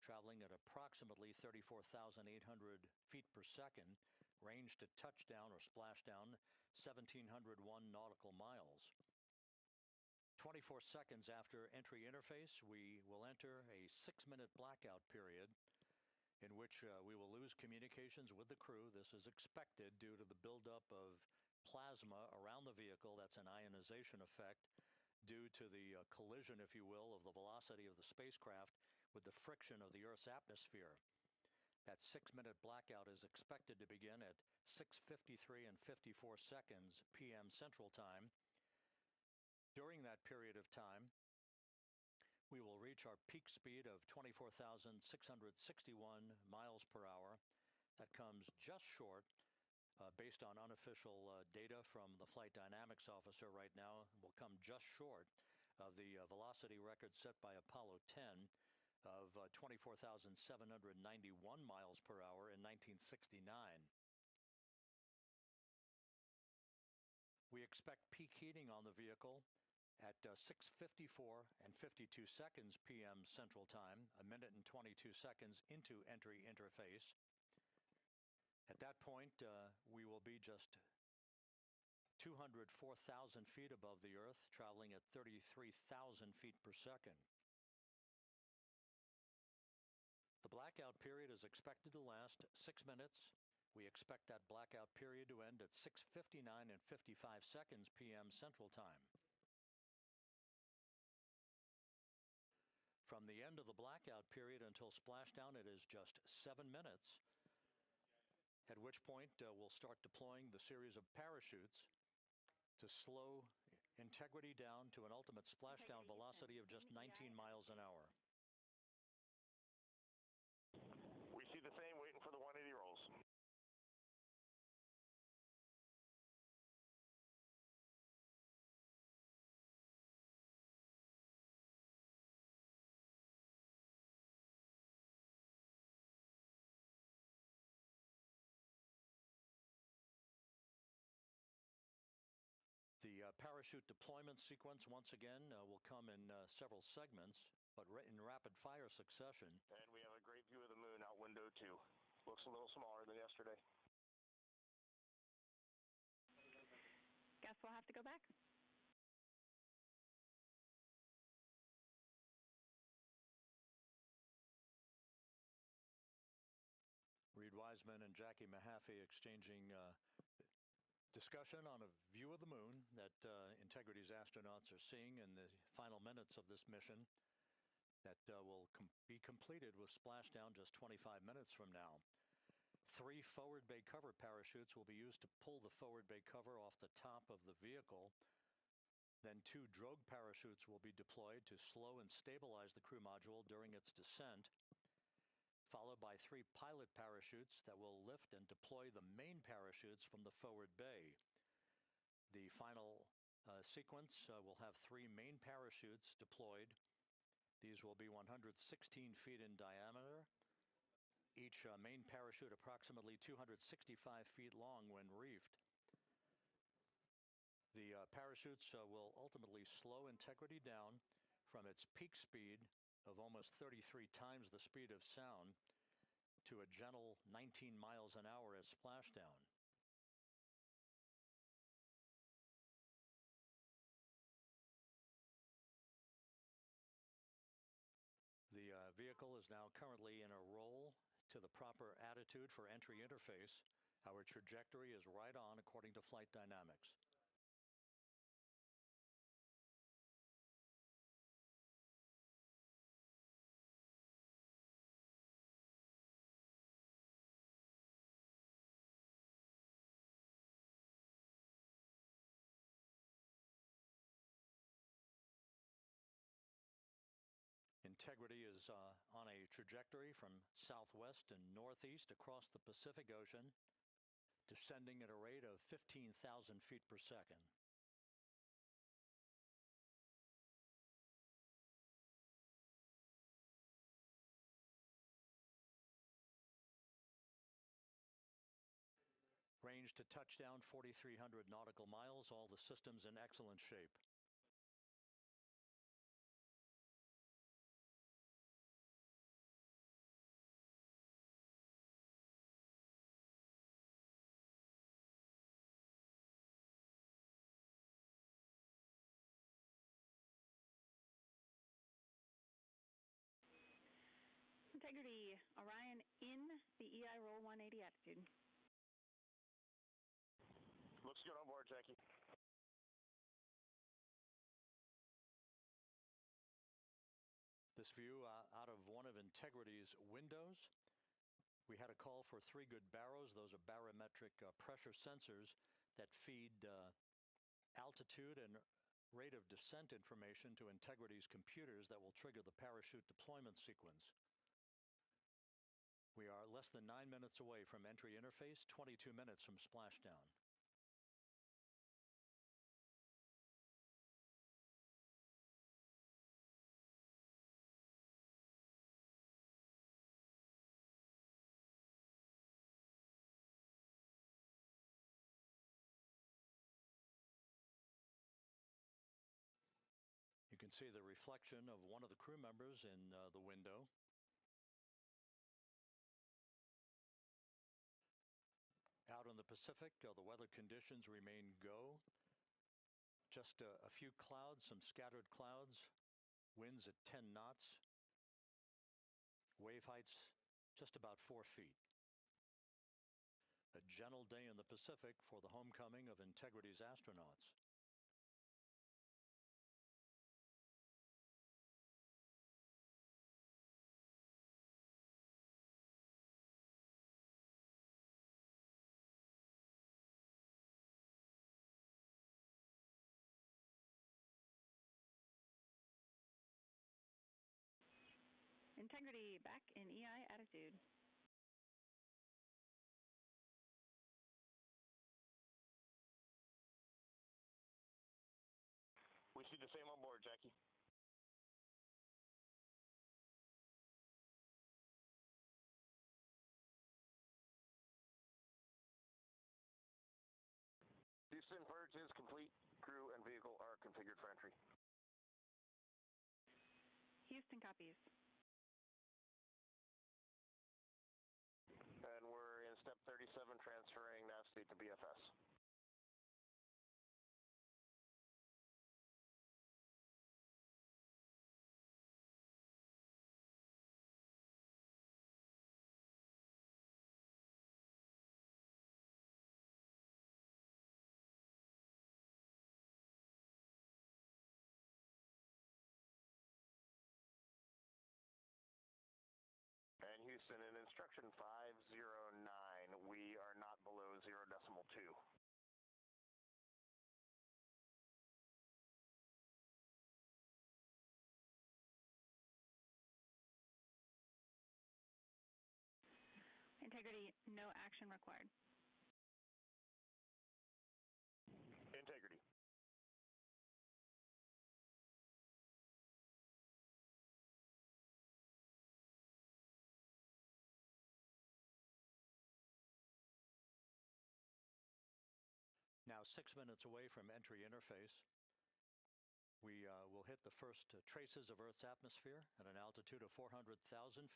traveling at approximately 34,800 feet per second, range to touchdown or splashdown 1,701 nautical miles. 24 seconds after entry interface, we will enter a 6-minute blackout period in which we will lose communications with the crew. This is expected due to the buildup of plasma around the vehicle. That's an ionization effect due to the collision, if you will, of the velocity of the spacecraft with the friction of the Earth's atmosphere. That 6-minute blackout is expected to begin at 6:53 and 54 seconds p.m. Central Time. During that period of time, we will reach our peak speed of 24,661 miles per hour. That comes just short, based on unofficial data from the flight dynamics officer right now, will come just short of the velocity record set by Apollo 10 of 24,791 miles per hour in 1969. We expect peak heating on the vehicle at 6:54 and 52 seconds p.m. Central Time, a minute and 22 seconds into entry interface. At that point, we will be just 204,000 feet above the Earth, traveling at 33,000 feet per second. The blackout period is expected to last 6 minutes. We expect that blackout period to end at 6:59 and 55 seconds p.m. Central Time. From the end of the blackout period until splashdown, it is just 7 minutes, at which point we'll start deploying the series of parachutes to slow integrity down to an ultimate splashdown velocity of just 19 miles an hour. We see the same, waiting for the 180 rolls. The parachute deployment sequence, once again, will come in several segments, but in rapid-fire succession. And we have a great view of the moon out window 2. Looks a little smaller than yesterday. Guess we'll have to go back. Reed Wiseman and Jackie Mahaffey exchanging discussion on a view of the moon that Integrity's astronauts are seeing in the final minutes of this mission that will be completed with splashdown just 25 minutes from now. 3 forward bay cover parachutes will be used to pull the forward bay cover off the top of the vehicle. Then 2 drogue parachutes will be deployed to slow and stabilize the crew module during its descent, followed by 3 pilot parachutes that will lift and deploy the main parachutes from the forward bay. The final sequence will have 3 main parachutes deployed. These will be 116 feet in diameter, each main parachute approximately 265 feet long when reefed. The parachutes will ultimately slow Integrity down from its peak speed of almost 33 times the speed of sound to a gentle 19 miles an hour at splashdown. The vehicle is now currently in a roll to the proper attitude for entry interface. Our trajectory is right on according to flight dynamics. Integrity is on a trajectory from southwest and northeast across the Pacific Ocean, descending at a rate of 15,000 feet per second. Range to touchdown 4,300 nautical miles, all the systems in excellent shape. Integrity, Orion in the EI roll 180 attitude. Looks good on board, Jackie. This view out of one of Integrity's windows. We had a call for 3 good baros. Those are barometric pressure sensors that feed altitude and rate of descent information to Integrity's computers that will trigger the parachute deployment sequence. We are less than 9 minutes away from entry interface, 22 minutes from splashdown. You can see the reflection of one of the crew members in the window. Out in the Pacific, the weather conditions remain go. Just a few clouds, some scattered clouds, winds at 10 knots, wave heights just about 4 feet. A gentle day in the Pacific for the homecoming of Integrity's astronauts. Integrity back in EI attitude. We see the same on board, Jackie. Houston, purge is complete. Crew and vehicle are configured for entry. Houston copies. And we're in step 37, transferring nav state to BFS. And Houston, in instruction 509, we are not below 0.2. Integrity, no action required. Integrity. Now 6 minutes away from entry interface. We will hit the first traces of Earth's atmosphere at an altitude of 400,000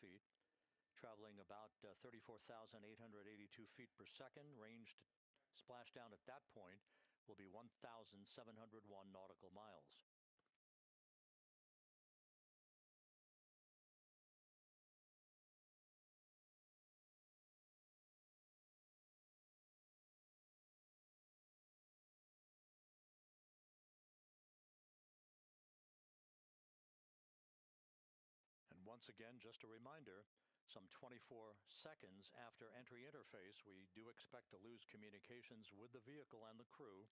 feet, traveling about 34,882 feet per second. Ranged splashdown at that point will be 1,701 nautical miles. And once again, just a reminder, some 24 seconds after entry interface, we do expect to lose communications with the vehicle and the crew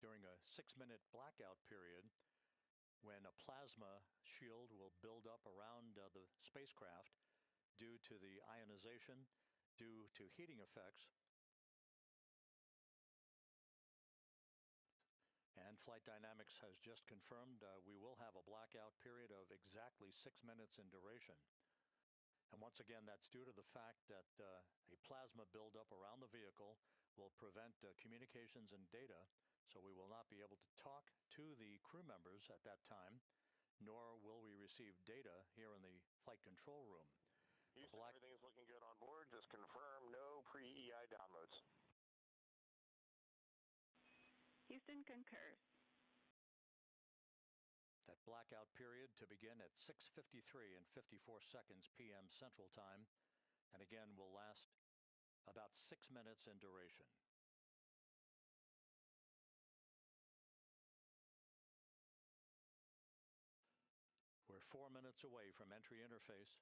during a 6-minute blackout period when a plasma shield will build up around the spacecraft due to the ionization, due to heating effects. And Flight Dynamics has just confirmed we will have a blackout period of exactly 6 minutes in duration. And once again, that's due to the fact that a plasma buildup around the vehicle will prevent communications and data, so we will not be able to talk to the crew members at that time, nor will we receive data here in the flight control room. Houston, everything is looking good on board. Just confirm no pre-EI downloads. Houston concurs. That blackout period to begin at 6:53 and 54 seconds p.m. Central Time, and again will last about 6 minutes in duration. We're 4 minutes away from entry interface.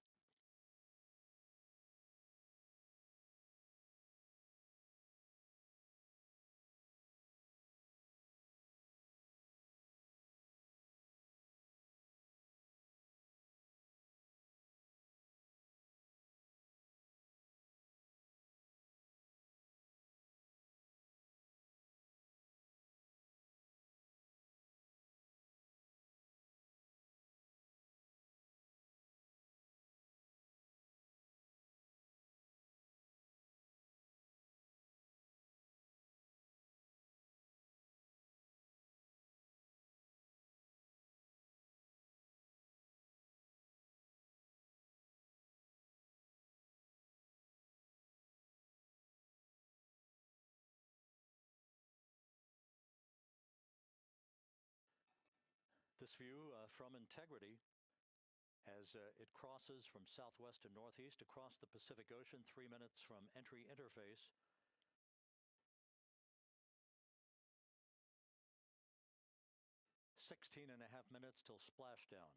This view from integrity as it crosses from southwest to northeast across the Pacific Ocean, 3 minutes from entry interface. "16.5 minutes till splashdown."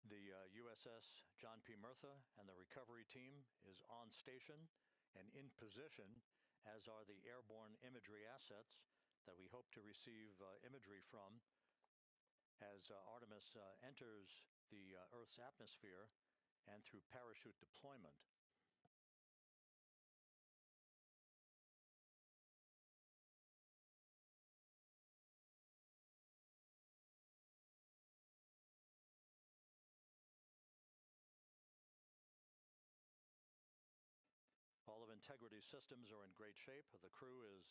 The USS John P. Murtha and the recovery team is on station and in position, as are the airborne imagery assets that we hope to receive imagery from as Artemis enters the Earth's atmosphere and through parachute deployment. All of Integrity's systems are in great shape. The crew is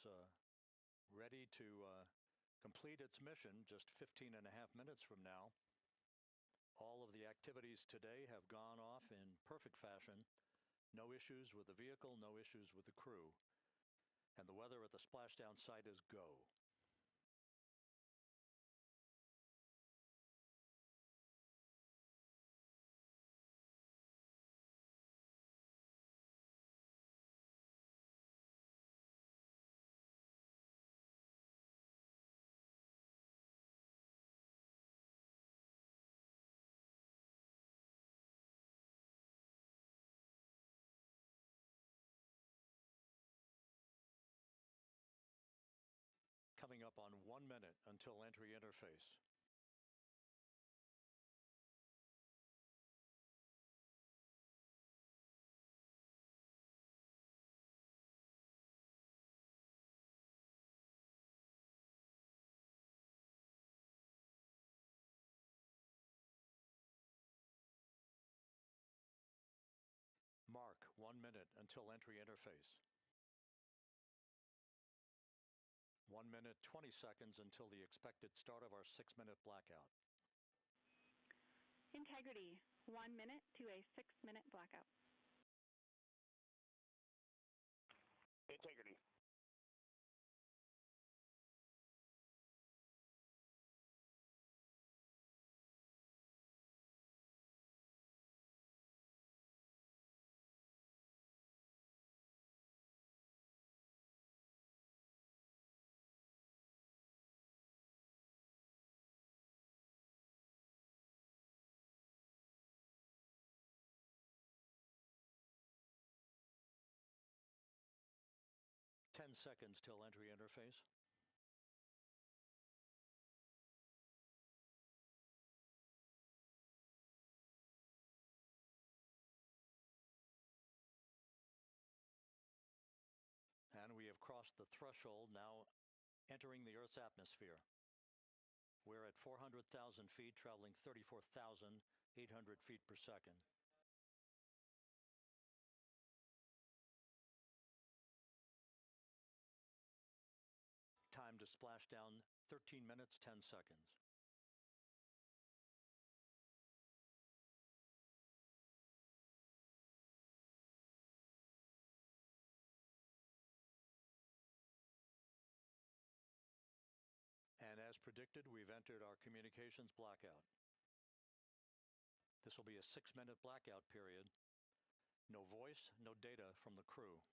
ready to complete its mission just 15.5 minutes from now. All of the activities today have gone off in perfect fashion. No issues with the vehicle, no issues with the crew. And the weather at the splashdown site is go. Coming up on 1 minute until entry interface. Mark 1 minute until entry interface. 1 minute, 20 seconds until the expected start of our 6-minute blackout. Integrity, 1 minute to a 6-minute blackout. Integrity. Ten seconds till entry interface. And we have crossed the threshold, now entering the Earth's atmosphere. We're at 400,000 feet, traveling 34,800 feet per second. Time to splash down, 13 minutes, 10 seconds. And as predicted, we've entered our communications blackout. This will be a 6-minute blackout period. No voice, no data from the crew.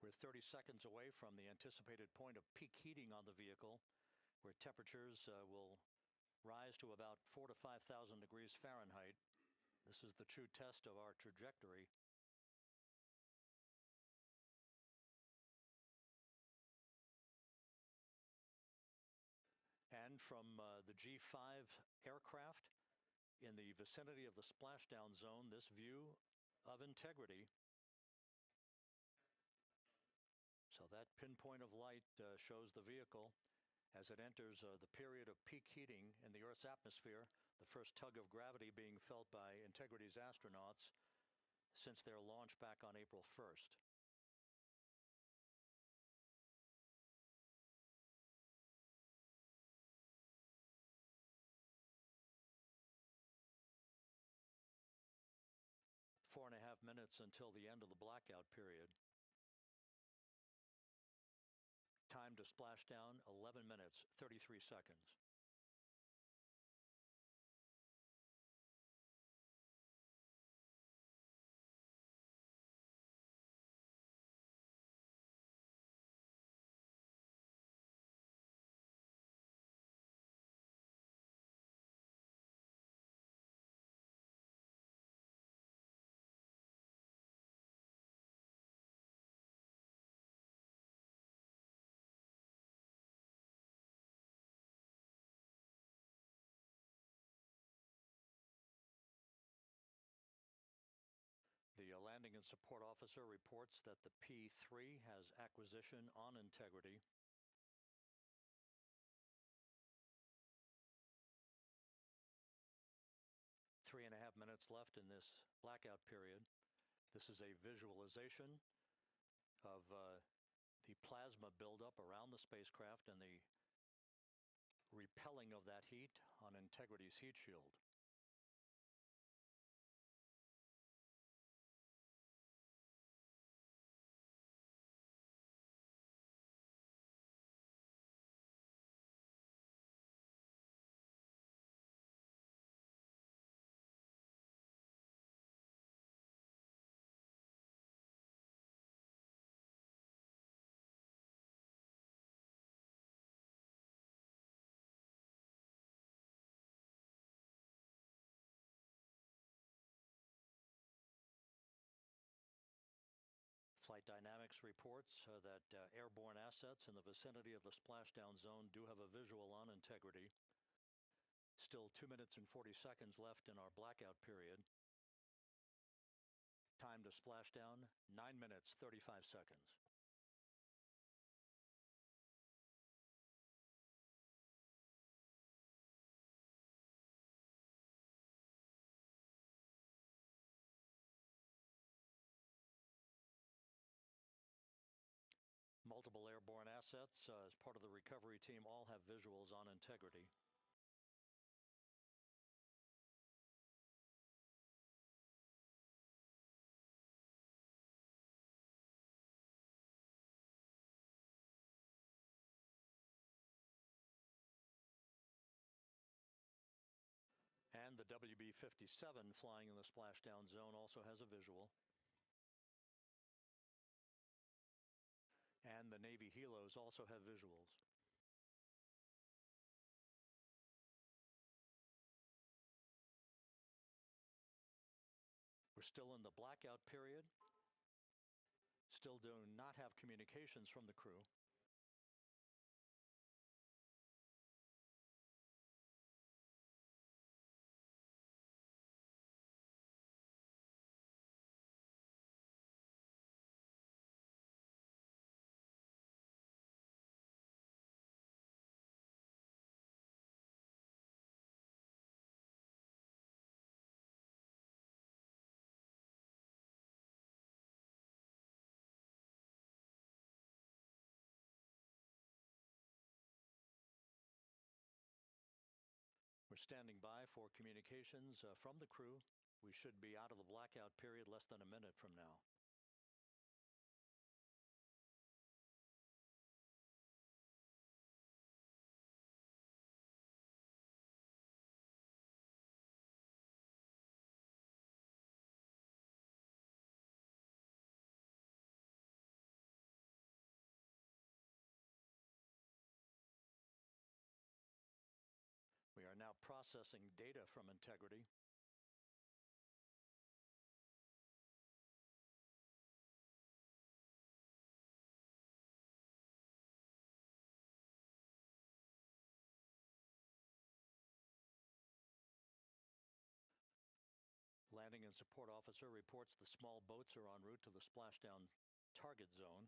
We're 30 seconds away from the anticipated point of peak heating on the vehicle, where temperatures will rise to about 4,000 to 5,000 degrees Fahrenheit. This is the true test of our trajectory. And from the G5 aircraft in the vicinity of the splashdown zone, this view of integrity. So that pinpoint of light shows the vehicle as it enters the period of peak heating in the Earth's atmosphere, the first tug of gravity being felt by Integrity's astronauts since their launch back on April 1st. Four and a half minutes until the end of the blackout period. Time to splashdown, 11 minutes, 33 seconds. The landing and support officer reports that the P-3 has acquisition on Integrity. Three and a half minutes left in this blackout period. This is a visualization of the plasma buildup around the spacecraft and the repelling of that heat on Integrity's heat shield. Flight Dynamics reports that airborne assets in the vicinity of the splashdown zone do have a visual on Integrity. Still 2 minutes and 40 seconds left in our blackout period. Time to splashdown, 9 minutes, 35 seconds. Multiple airborne assets as part of the recovery team all have visuals on Integrity. And the WB-57 flying in the splashdown zone also has a visual. And the Navy helos also have visuals. We're still in the blackout period. Still do not have communications from the crew. We're standing by for communications from the crew. We should be out of the blackout period less than a minute from now. processing data from integrity. Landing and support officer reports the small boats are en route to the splashdown target zone.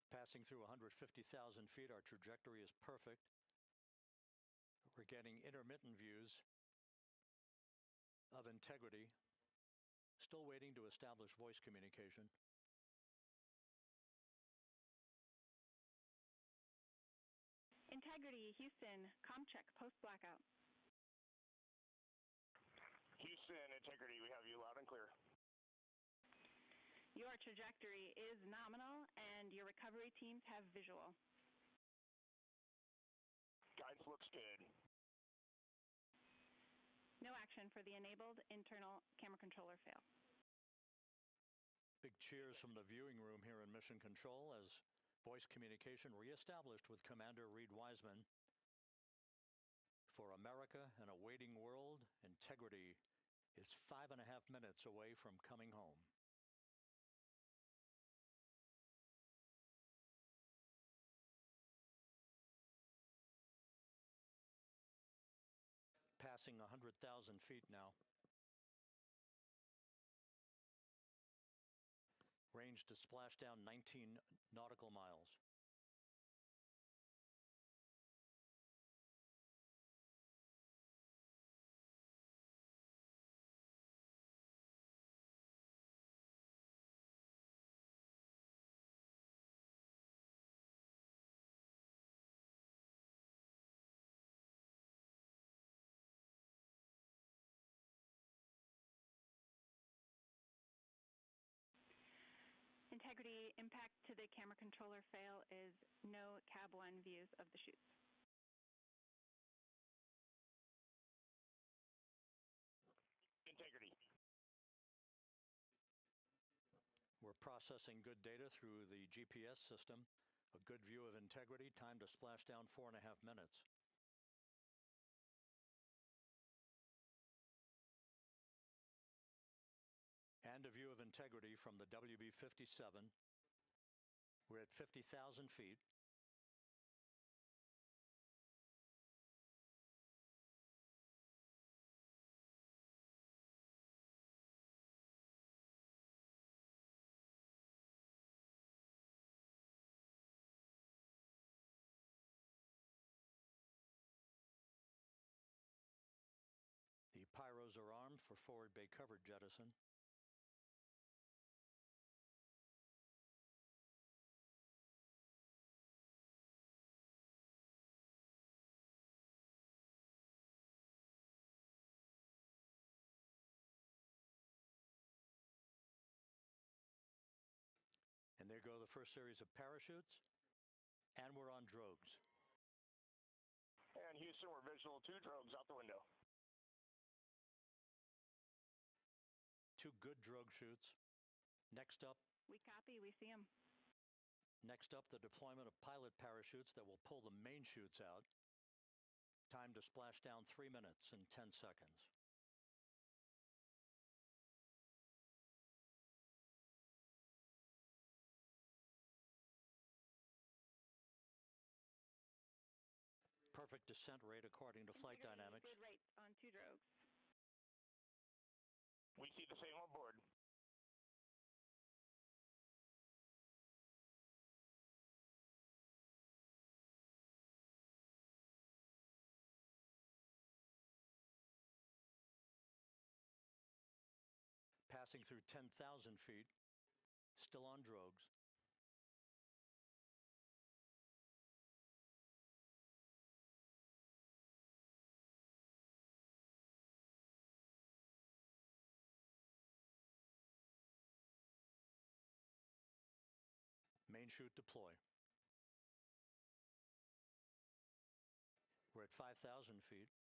Passing through 150,000 feet, our trajectory is perfect. We're getting intermittent views of integrity. Still waiting to establish voice communication. Integrity, Houston, comm check, post-blackout. Houston, Integrity, we have you loud and clear. Your trajectory is nominal, and your recovery teams have visual. Guidance looks good. No action for the enabled internal camera controller fail. Big cheers from the viewing room here in Mission Control as voice communication reestablished with Commander Reed Wiseman. For America and a waiting world, Integrity is 5.5 minutes away from coming home. Passing 100,000 feet now. Range to splashdown 19 nautical miles. Integrity, impact to the camera controller fail is no Cab 1 views of the chutes. Integrity. We're processing good data through the GPS system. A good view of Integrity, time to splashdown 4.5 minutes. And a view of Integrity from the WB-57. We're at 50,000 feet. The pyros are armed for forward bay cover jettison. And there go the first series of parachutes, and we're on drogues. And Houston, we're visual 2 drogues out the window. 2 good drogue chutes. Next up. We copy, we see them. Next up, the deployment of pilot parachutes that will pull the main chutes out. Time to splash down 3 minutes and 10 seconds. Perfect descent rate according to flight dynamics. Good rate on 2 drogues. We see the same on board. Passing through 10,000 feet, still on drogues. main chute deploy. We're at 5,000 feet.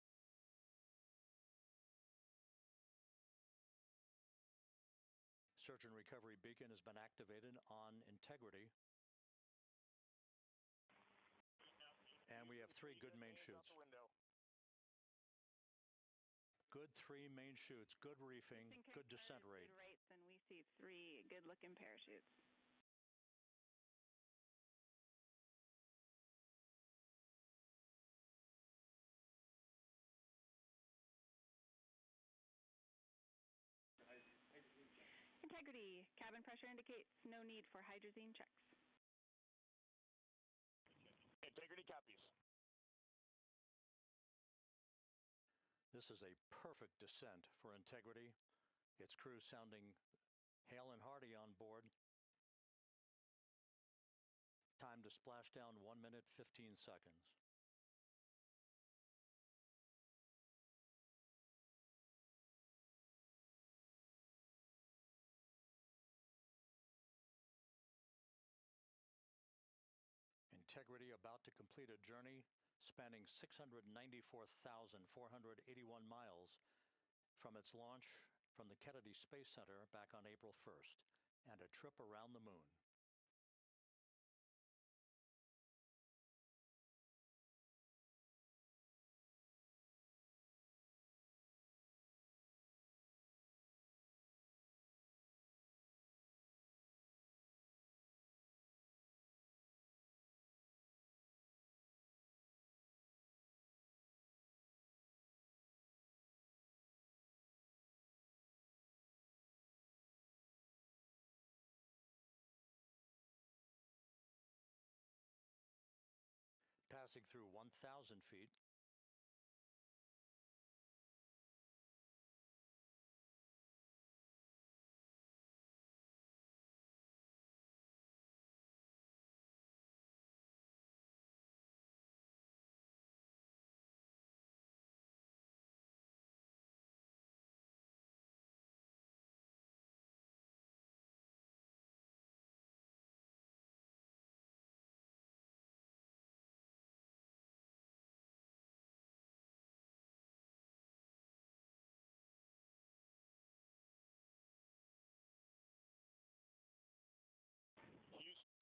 Search and recovery beacon has been activated on integrity. And we have 3 good main chutes. Good 3 main chutes, good reefing, good descent rate. Good rates, and we see 3 good-looking parachutes. Integrity, cabin pressure indicates no need for hydrazine checks. Integrity copies. This is a perfect descent for integrity. Its crew sounding hale and hearty on board. Time to splash down 1 minute, 15 seconds. Integrity about to complete a journey spanning 694,481 miles from its launch from the Kennedy Space Center back on April 1st, and a trip around the moon. Passing through 1,000 feet.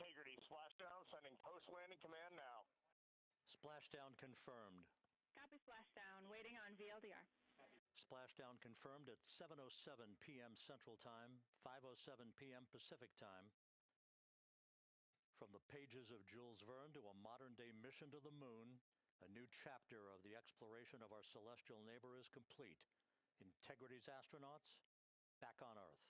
Integrity, splashdown, sending post-landing command now. Splashdown confirmed. Copy splashdown, waiting on VLDR. Splashdown confirmed at 7:07 p.m. Central Time, 5:07 p.m. Pacific Time. From the pages of Jules Verne to a modern-day mission to the moon, a new chapter of the exploration of our celestial neighbor is complete. Integrity's astronauts back on Earth.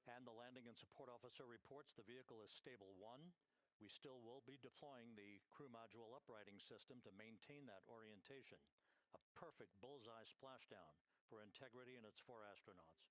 And the landing and support officer reports the vehicle is stable 1. We still will be deploying the crew module uprighting system to maintain that orientation. A perfect bullseye splashdown for Integrity and its 4 astronauts.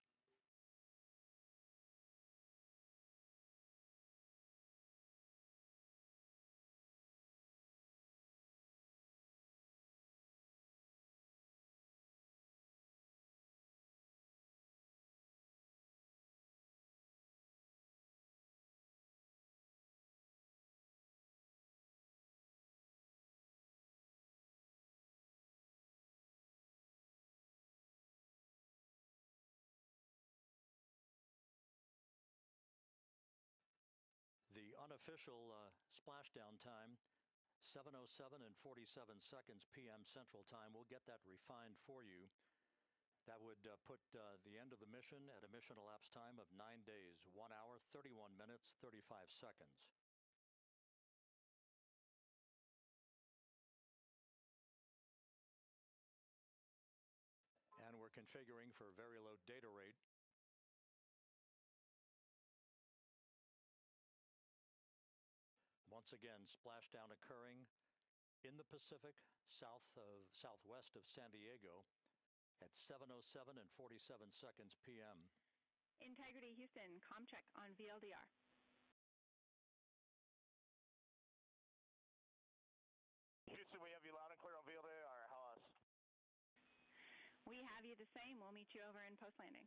The unofficial splashdown time, 7:07 and 47 seconds p.m. Central Time. We'll get that refined for you. That would put the end of the mission at a mission elapsed time of 9 days, 1 hour, 31 minutes, 35 seconds. And we're configuring for very low data rate. Once again, splashdown occurring in the Pacific, southwest of San Diego at 7:07 and 47 seconds p.m. Integrity Houston, comm check on VLDR. Houston, we have you loud and clear on VLDR. How us? you the same. We'll meet you over in post-landing.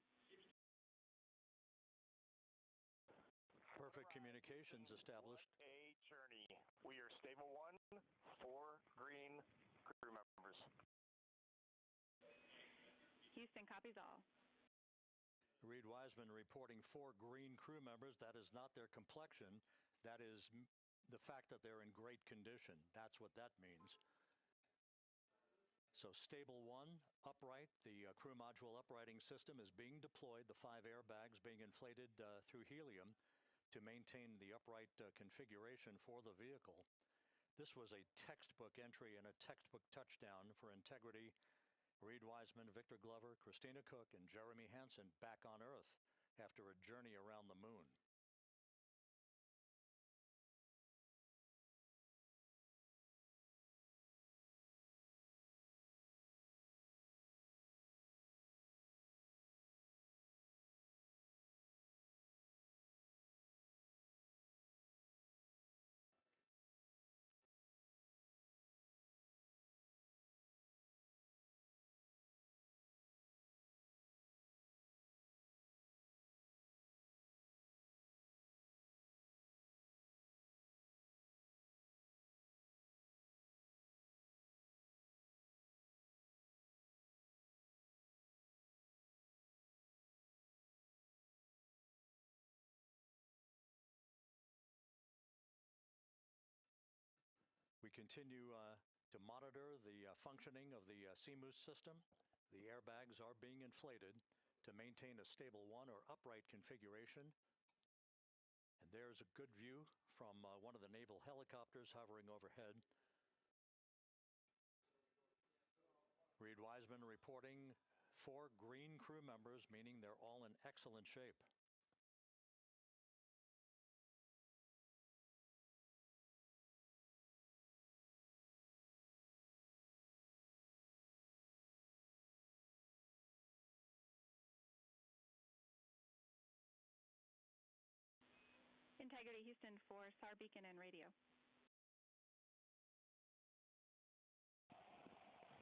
Perfect communications established. A journey. We are stable 1, 4 green crew members. Houston copies all. Reed Wiseman reporting 4 green crew members. That is not their complexion. That is the fact that they're in great condition. That's what that means. So stable 1, upright. The crew module uprighting system is being deployed. The 5 airbags being inflated through helium to maintain the upright configuration for the vehicle. This was a textbook entry and a textbook touchdown for Integrity. Reed Wiseman, Victor Glover, Christina Cook, and Jeremy Hansen back on Earth after a journey around the moon. We continue to monitor the functioning of the CMOOS system. The airbags are being inflated to maintain a stable 1 or upright configuration. And there's a good view from one of the naval helicopters hovering overhead. Reed Wiseman reporting 4 green crew members, meaning they're all in excellent shape. Integrity Houston for SAR beacon and radio.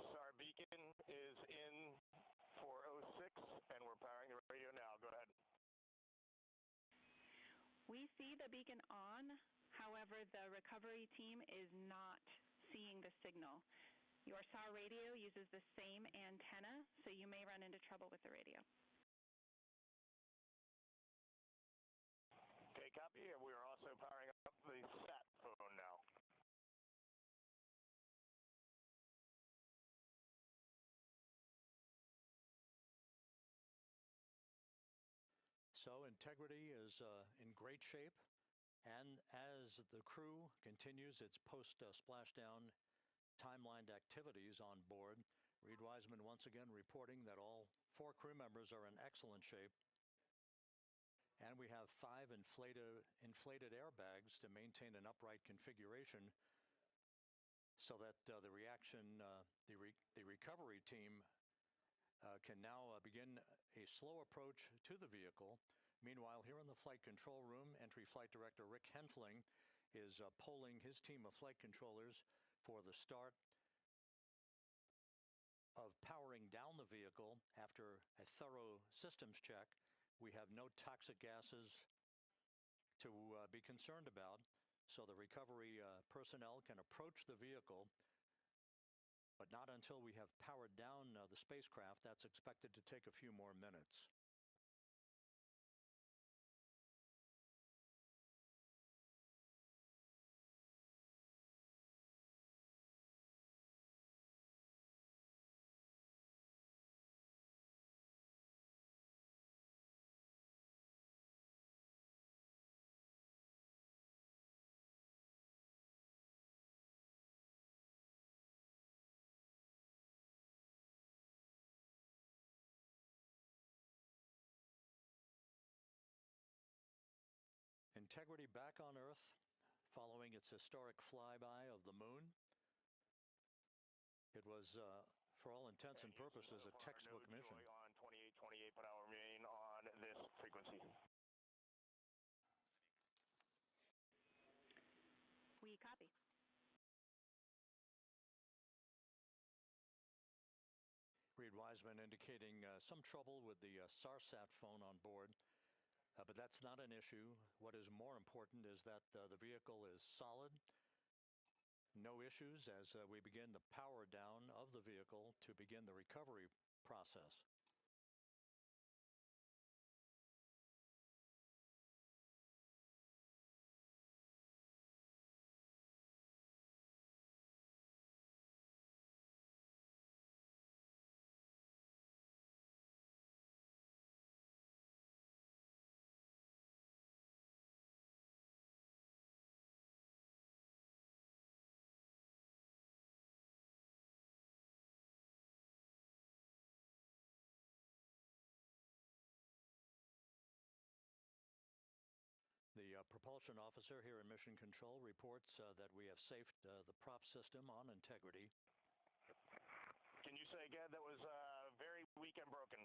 SAR beacon is in for 06, and we're powering the radio now. Go ahead. We see the beacon on. However, the recovery team is not seeing the signal. Your SAR radio uses the same antenna, so you may run into trouble with the radio. Okay, copy. We are also powering up the sat phone now. So Integrity is in great shape, and as the crew continues its post-splashdown timelined activities on board, Reed Wiseman once again reporting that all 4 crew members are in excellent shape. And we have 5 inflated airbags to maintain an upright configuration so that the recovery team can now begin a slow approach to the vehicle. Meanwhile, here in the flight control room, Entry Flight Director Rick Henfling is polling his team of flight controllers for the start of powering down the vehicle after a thorough systems check. We have no toxic gases to be concerned about, so the recovery personnel can approach the vehicle, but not until we have powered down the spacecraft. That's expected to take a few more minutes. Integrity back on Earth following its historic flyby of the moon. It was, for all intents and purposes, a textbook mission. On 2828, but I'll remain on this frequency. We copy. Reed advisement indicating some trouble with the SARSAT phone on board, but that's not an issue. What is more important is that the vehicle is solid. No issues as we begin the power down of the vehicle to begin the recovery process. The propulsion officer here in Mission Control reports that we have safed the prop system on integrity. Can you say again, that was very weak and broken?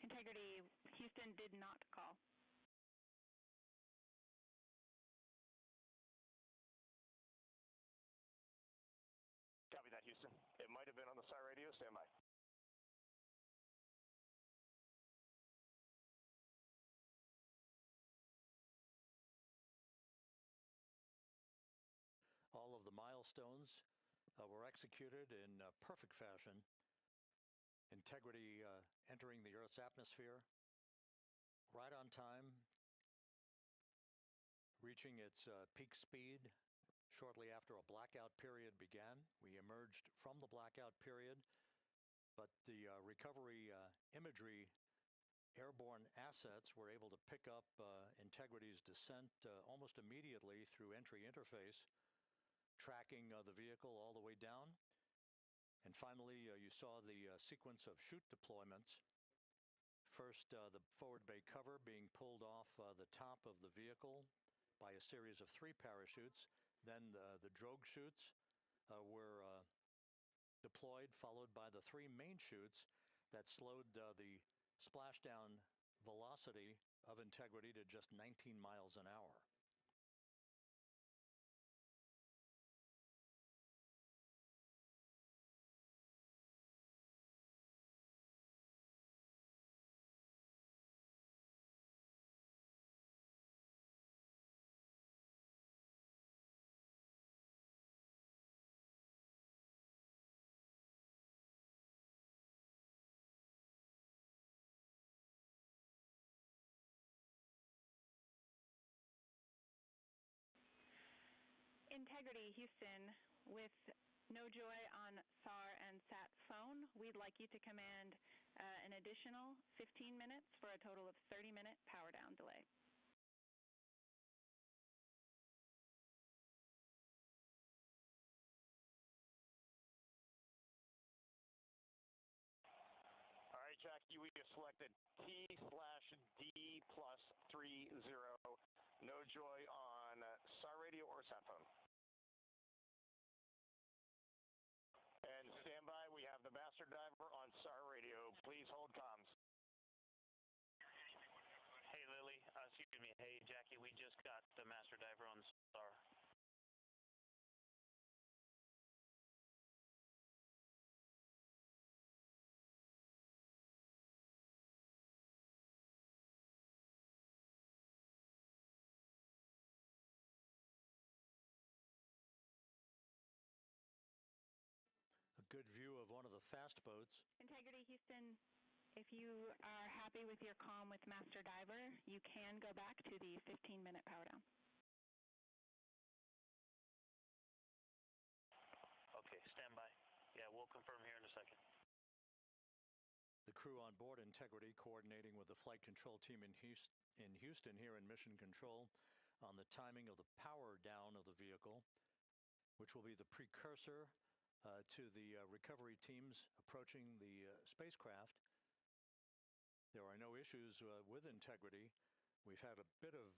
Integrity, Houston did not call. Copy that, Houston. It might have been on the SAR radio. Stand by. All of the milestones were executed in perfect fashion. Integrity entering the Earth's atmosphere right on time, reaching its peak speed shortly after a blackout period began. We emerged from the blackout period, but the recovery imagery airborne assets were able to pick up Integrity's descent almost immediately through entry interface, tracking the vehicle all the way down. And finally, you saw the sequence of chute deployments. First, the forward bay cover being pulled off the top of the vehicle by a series of 3 parachutes. Then the drogue chutes were deployed, followed by the 3 main chutes that slowed the splashdown velocity of Integrity to just 19 miles an hour. Integrity, Houston, with no joy on SAR and SAT phone, we'd like you to command an additional 15 minutes for a total of 30-minute power down delay. All right, Jackie, we have selected T/D plus 30. No joy on SAR radio or SAT phone. And stand by, we have the master diver on SAR radio. Please hold comms. Hey, Lily. Excuse me. Hey, Jackie, we just got the master diver on SAR. Good view of one of the fast boats. Integrity, Houston, if you are happy with your comm with Master Diver, you can go back to the 15-minute power down. Okay, stand by. Yeah, we'll confirm here in a second. The crew on board Integrity coordinating with the flight control team in Houston here in Mission Control on the timing of the power down of the vehicle, which will be the precursor to the recovery teams approaching the spacecraft. There are no issues with Integrity. We've had a bit of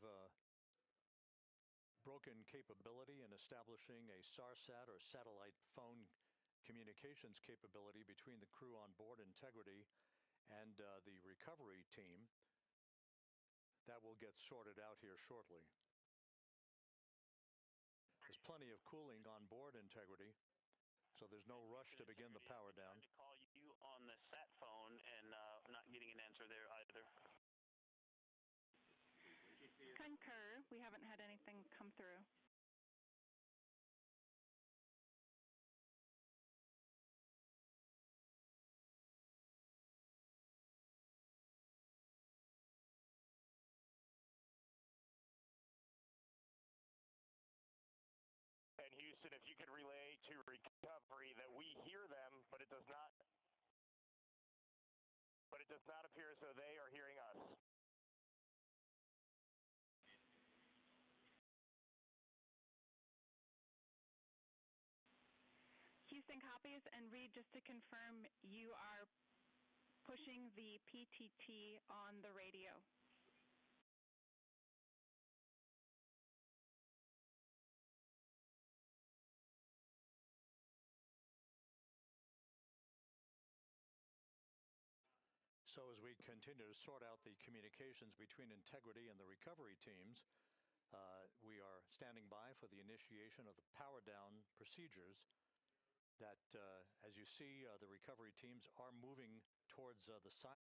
broken capability in establishing a SARSAT or satellite phone communications capability between the crew on board Integrity and the recovery team. That will get sorted out here shortly. As plenty of cooling on board Integrity, so there's no rush to begin the power down. I tried to call you on the sat phone and not getting an answer there either. Concur. We haven't had anything come through. And Houston, if you could relay to recovery that we hear them, but it does not appear as though they are hearing us. Houston copies, and Reed, just to confirm, you are pushing the PTT on the radio. So as we continue to sort out the communications between Integrity and the recovery teams, we are standing by for the initiation of the power down procedures that, as you see, the recovery teams are moving towards the side.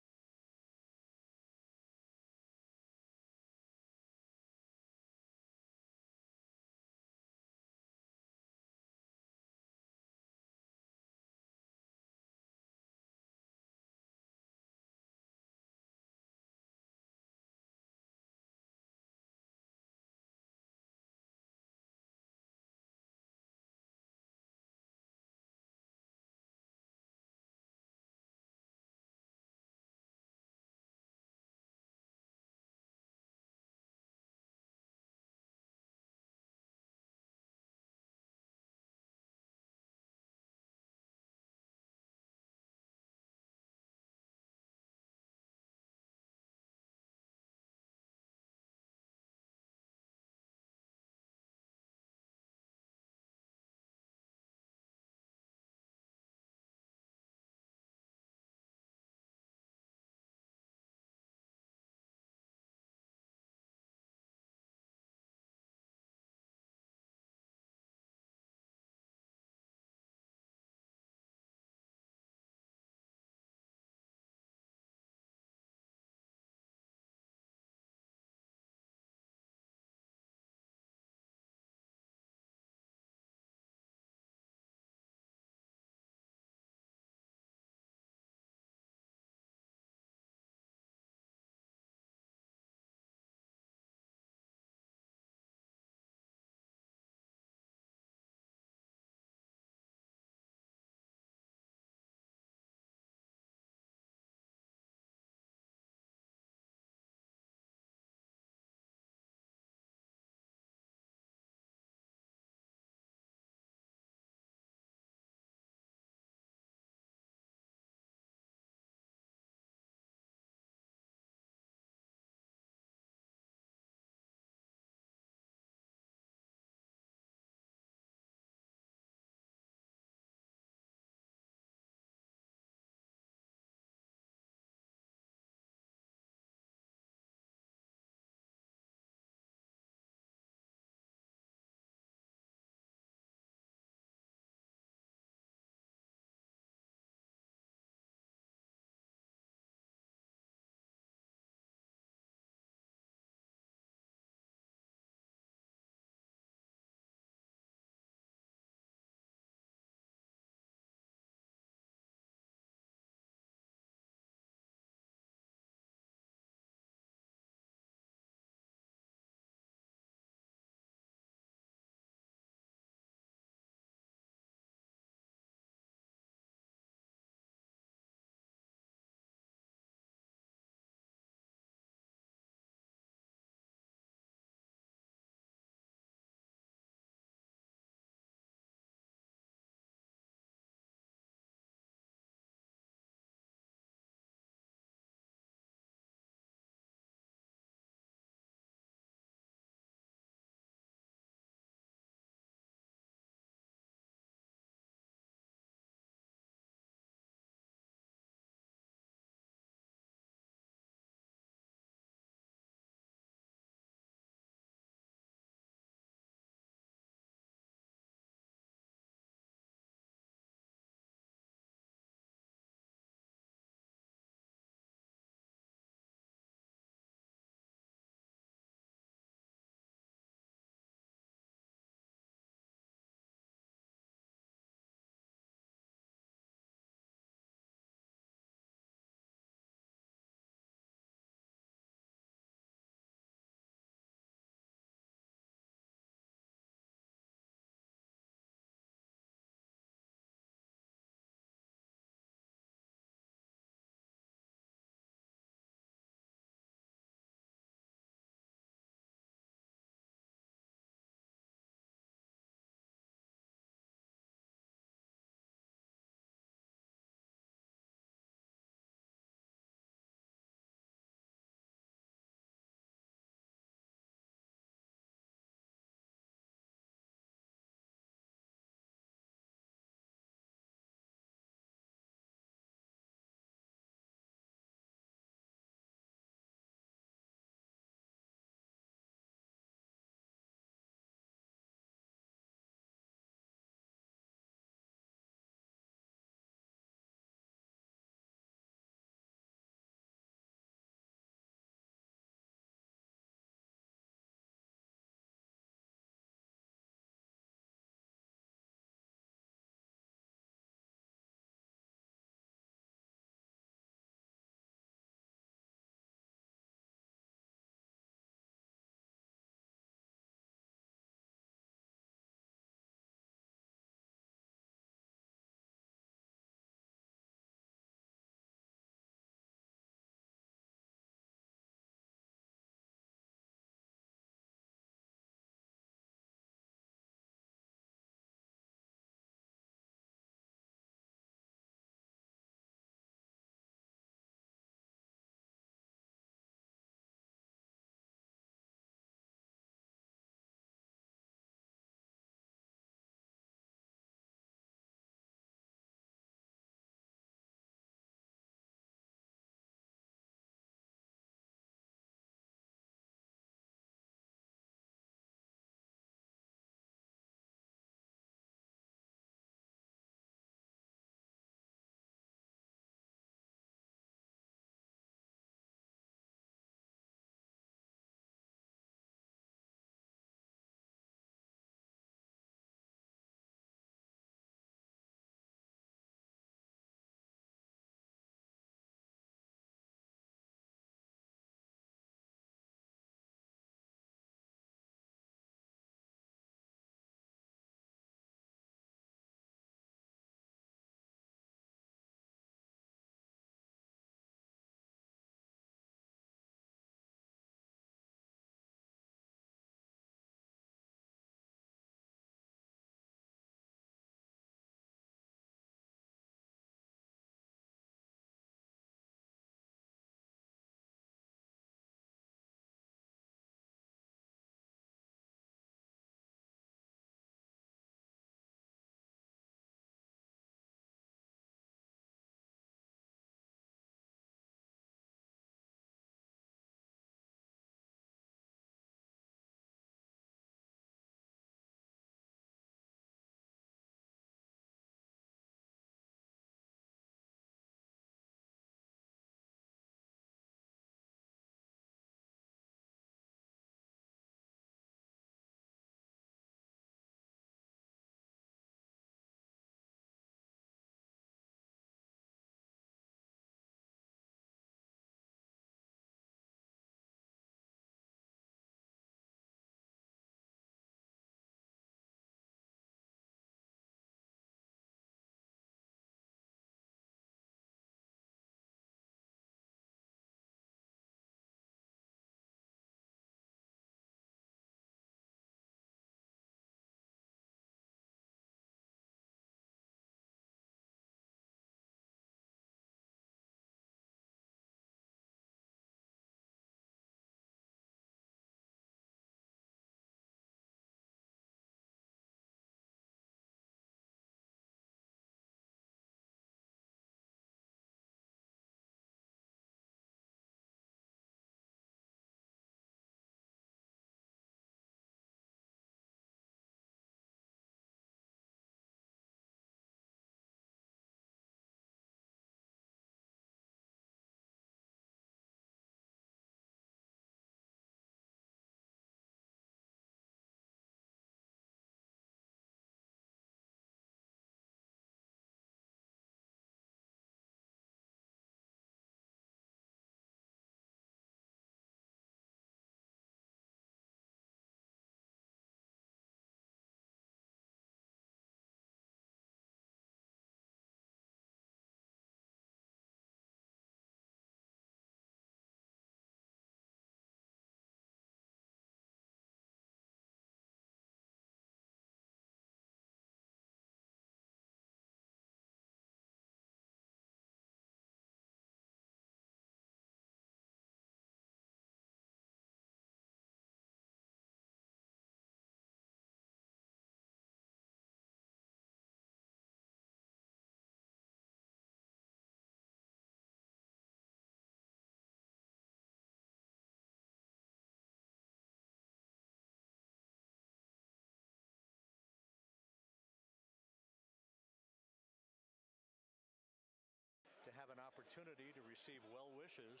receive well wishes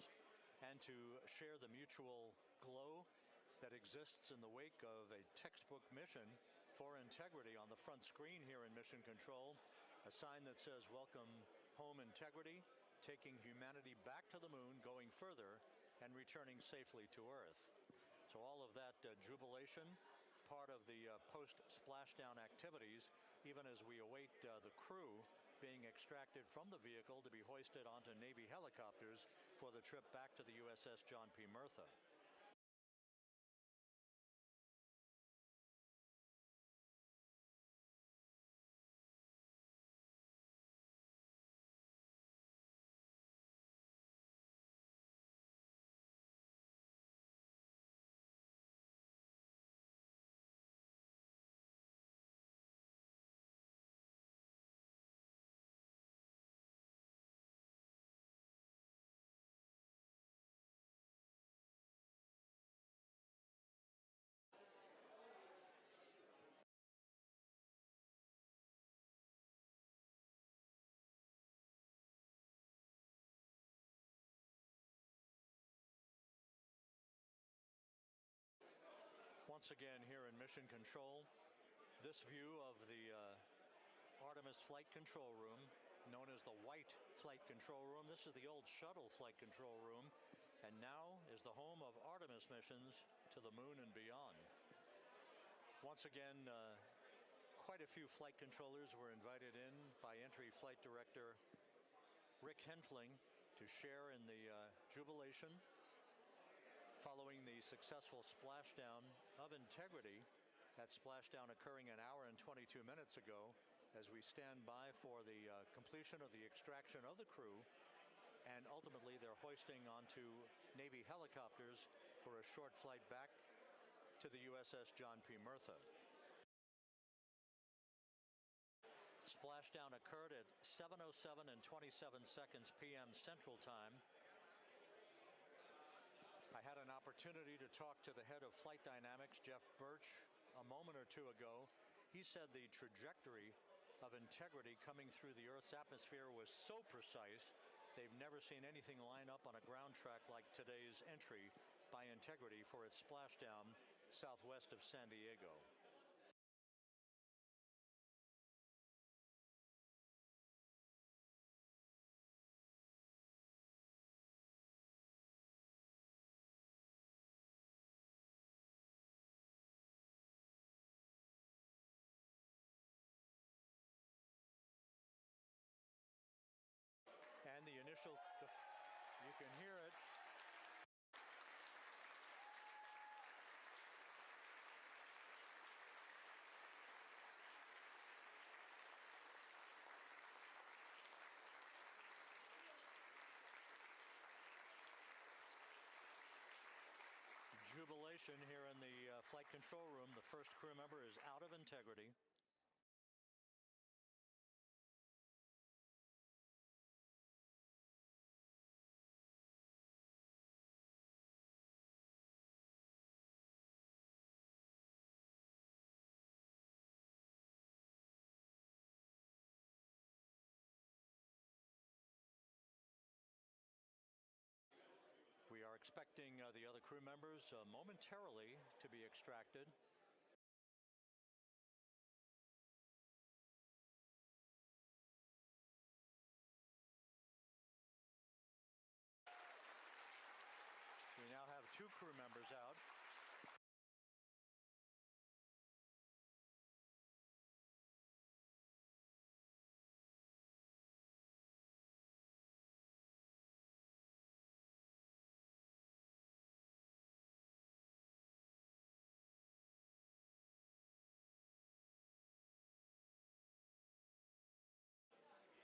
and to share the mutual glow that exists in the wake of a textbook mission for integrity on the front screen here in Mission Control. A sign that says, "Welcome home, Integrity, taking humanity back to the moon, going further, and returning safely to Earth." So all of that jubilation, part of the post-splashdown activities, even as we await the crew being extracted from the vehicle to be hoisted onto Navy helicopters for the trip back to the USS John P. Murtha. Once again here in Mission Control, this view of the Artemis Flight Control Room, known as the White Flight Control Room. This is the old shuttle flight control room, and now is the home of Artemis missions to the moon and beyond. Once again, quite a few flight controllers were invited in by Entry Flight Director Rick Henfling to share in the jubilation following the successful splashdown of Integrity. That splashdown occurring an hour and 22 minutes ago, as we stand by for the completion of the extraction of the crew, and ultimately they're hoisting onto Navy helicopters for a short flight back to the USS John P. Murtha. Splashdown occurred at 7:07 and 27 seconds p.m. Central Time. I had an opportunity to talk to the head of Flight Dynamics, Jeff Birch, a moment or two ago. He said the trajectory of Integrity coming through the Earth's atmosphere was so precise, they've never seen anything line up on a ground track like today's entry by Integrity for its splashdown southwest of San Diego. And the initial, you can hear it. Jubilation here in the flight control room. The first crew member is out of Integrity. We are expecting the other crew members momentarily to be extracted. We now have two crew members out.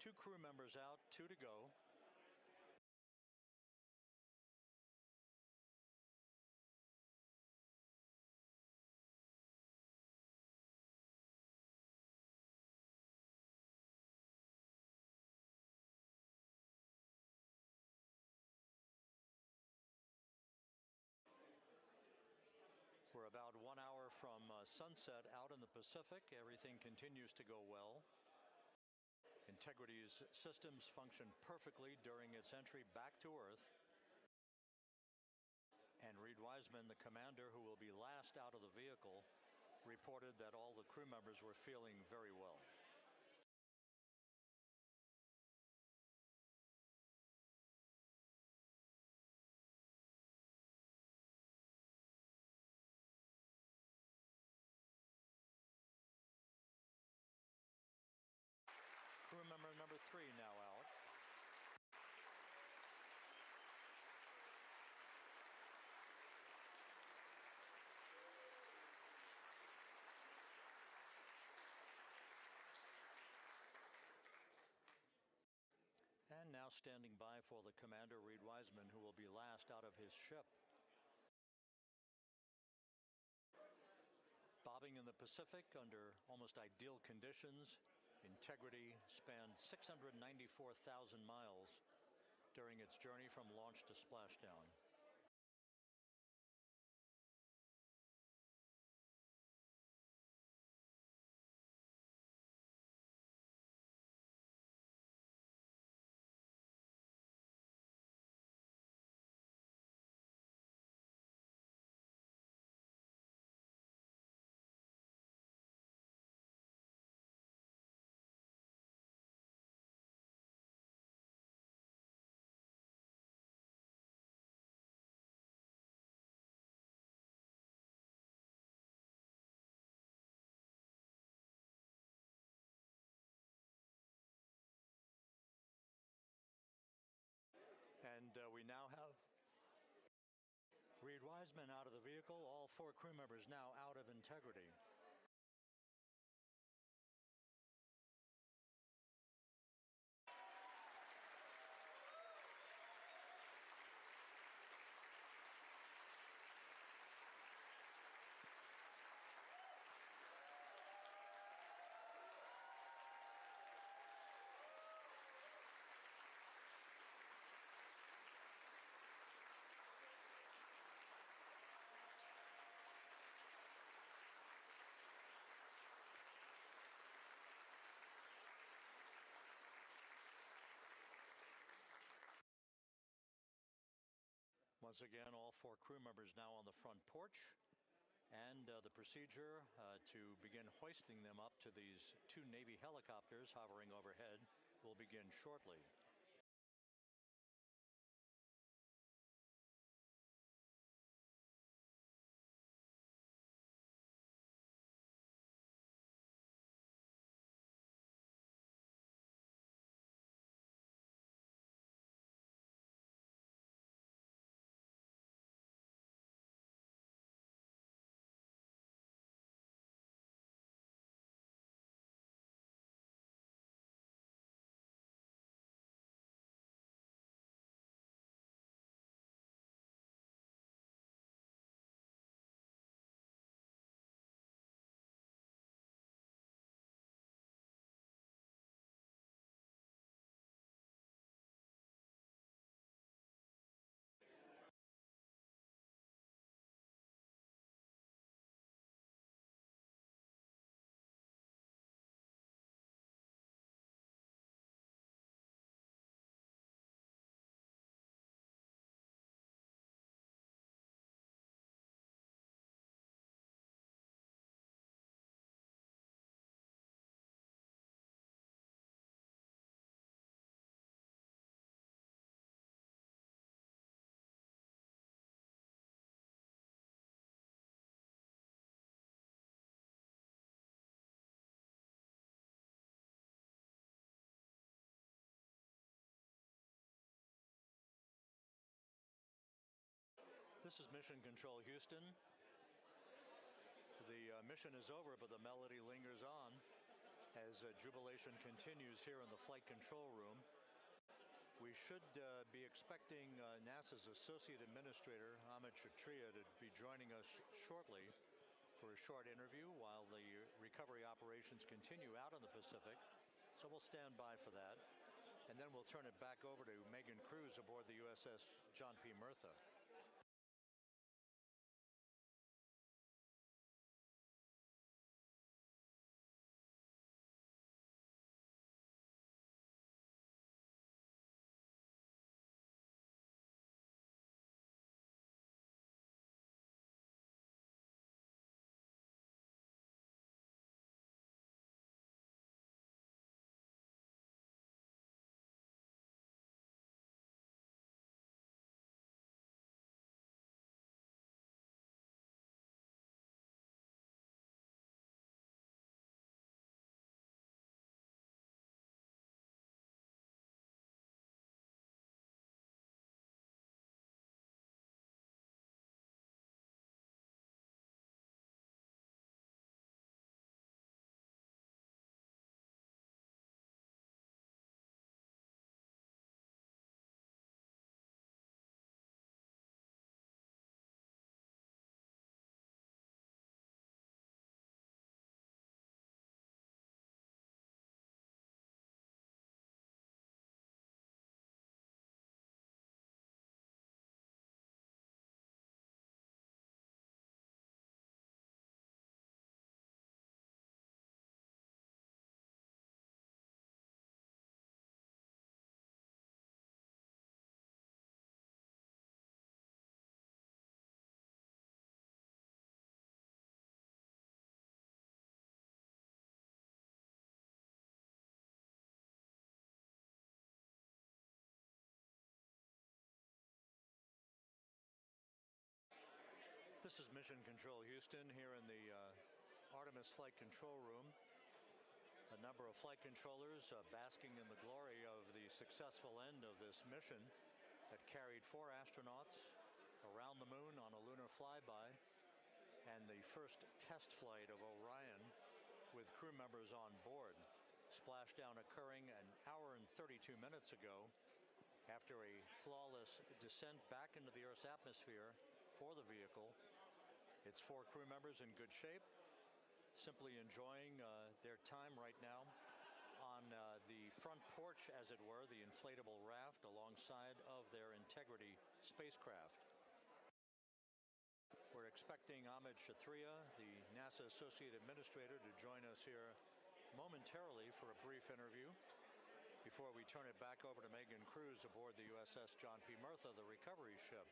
Two crew members out, two to go. We're about 1 hour from sunset out in the Pacific. Everything continues to go well. Integrity's systems functioned perfectly during its entry back to Earth. And Reed Wiseman, the commander who will be last out of the vehicle, reported that all the crew members were feeling very well. Crew member number 3 now out. And now standing by for the commander, Reed Wiseman, who will be last out of his ship. Bobbing in the Pacific under almost ideal conditions, Integrity spanned 694,000 miles during its journey from launch to splashdown. And we now have Reed Wiseman out of the vehicle, all 4 crew members now out of Integrity. Once again, all 4 crew members now on the front porch, and the procedure to begin hoisting them up to these 2 Navy helicopters hovering overhead will begin shortly. This is Mission Control Houston. The mission is over, but the melody lingers on as jubilation continues here in the flight control room. We should be expecting NASA's Associate Administrator, Amit Kshatriya, to be joining us shortly for a short interview while the recovery operations continue out in the Pacific. So we'll stand by for that. And then we'll turn it back over to Megan Cruz aboard the USS John P. Murtha. Mission Control Houston here in the Artemis Flight Control Room. A number of flight controllers basking in the glory of the successful end of this mission that carried 4 astronauts around the moon on a lunar flyby, and the first test flight of Orion with crew members on board. Splashdown occurring an hour and 32 minutes ago after a flawless descent back into the Earth's atmosphere for the vehicle. Its 4 crew members in good shape, simply enjoying their time right now on the front porch, as it were, the inflatable raft alongside of their Integrity spacecraft. We're expecting Amit Kshatriya, the NASA Associate Administrator, to join us here momentarily for a brief interview before we turn it back over to Megan Cruz aboard the USS John P. Murtha, the recovery ship.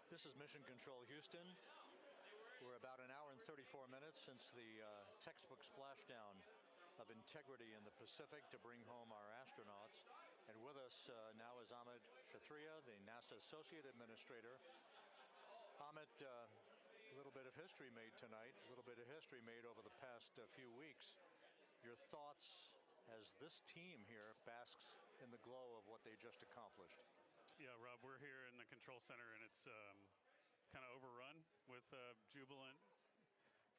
This is Mission Control Houston. We're about an hour and 34 minutes since the textbook splashdown of Integrity in the Pacific to bring home our astronauts. And with us now is Amit Kshatriya, the NASA Associate Administrator. Amit, a little bit of history made tonight, a little bit of history made over the past few weeks. Your thoughts as this team here basks in the glow of what they just accomplished? Yeah, Rob, we're here in the control center, and it's kind of overrun with jubilant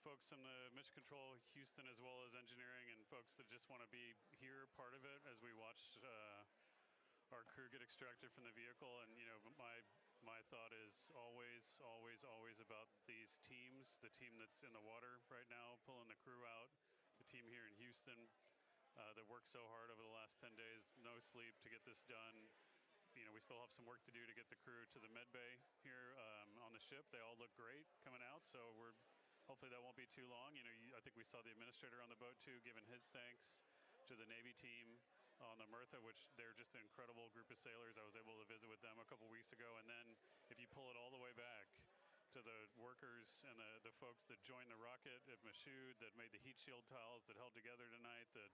folks from the Mission Control Houston, as well as engineering, and folks that just want to be here, part of it, as we watch our crew get extracted from the vehicle. And my thought is always about these teams. The team that's in the water right now, pulling the crew out. The team here in Houston that worked so hard over the last 10 days, no sleep to get this done. We still have some work to do to get the crew to the med bay here on the ship. They all look great coming out, so hopefully that won't be too long. I think we saw the administrator on the boat too, giving his thanks to the Navy team on the Murtha, which they're just an incredible group of sailors. I was able to visit with them a couple weeks ago. And then if you pull it all the way back to the workers and the folks that joined the rocket at Michoud, that made the heat shield tiles, that held together tonight, that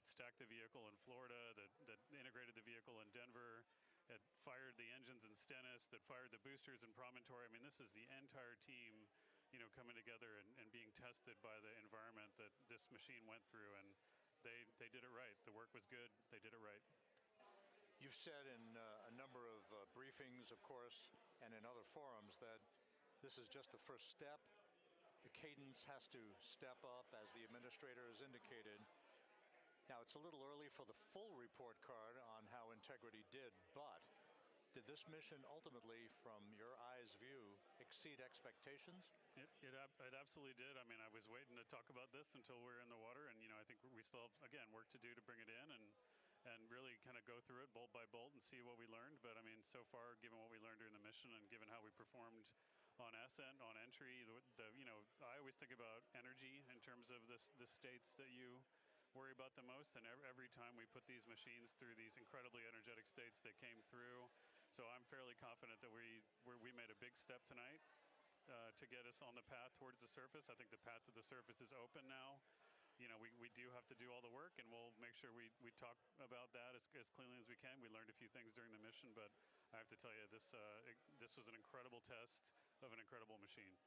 stacked the vehicle in Florida, that integrated the vehicle in Denver, that fired the engines in Stennis, that fired the boosters in Promontory. I mean, this is the entire team, coming together and being tested by the environment that this machine went through, and they did it right. The work was good. They did it right. You've said in a number of briefings, of course, and in other forums that this is just the first step. The cadence has to step up, as the administrator has indicated. Now, it's a little early for the full report card on how Integrity did, but did this mission ultimately, from your eyes' view, exceed expectations? It absolutely did. I mean, I was waiting to talk about this until we're in the water, and I think we still have, again, work to do to bring it in and really kind of go through it bolt by bolt and see what we learned. But I mean, so far, given what we learned during the mission and given how we performed on on ascent, on entry. I always think about energy in terms of the states that you worry about the most, and every time we put these machines through these incredibly energetic states that came through. So I'm fairly confident that we made a big step tonight to get us on the path towards the surface. I think the path to the surface is open now. We do have to do all the work, and we'll make sure we talk about that as cleanly as we can. We learned a few things during the mission, but I have to tell you, this was an incredible test of an incredible machine.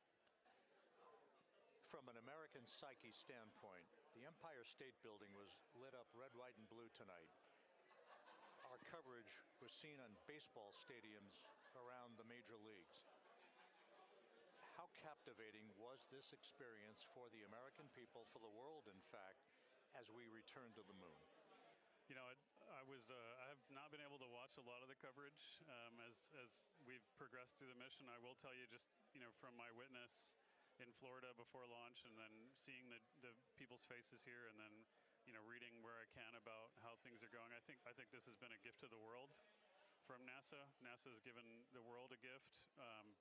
From an American psyche standpoint, the Empire State Building was lit up red, white, and blue tonight. Our coverage was seen on baseball stadiums around the major leagues. How captivating was this experience for the American people, for the world, in fact, as we returned to the moon? I have not been able to watch a lot of the coverage as we've progressed through the mission. I will tell you, just from my witness in Florida before launch, and then seeing the people's faces here, and then reading where I can about how things are going. I think this has been a gift to the world from NASA. NASA has given the world a gift,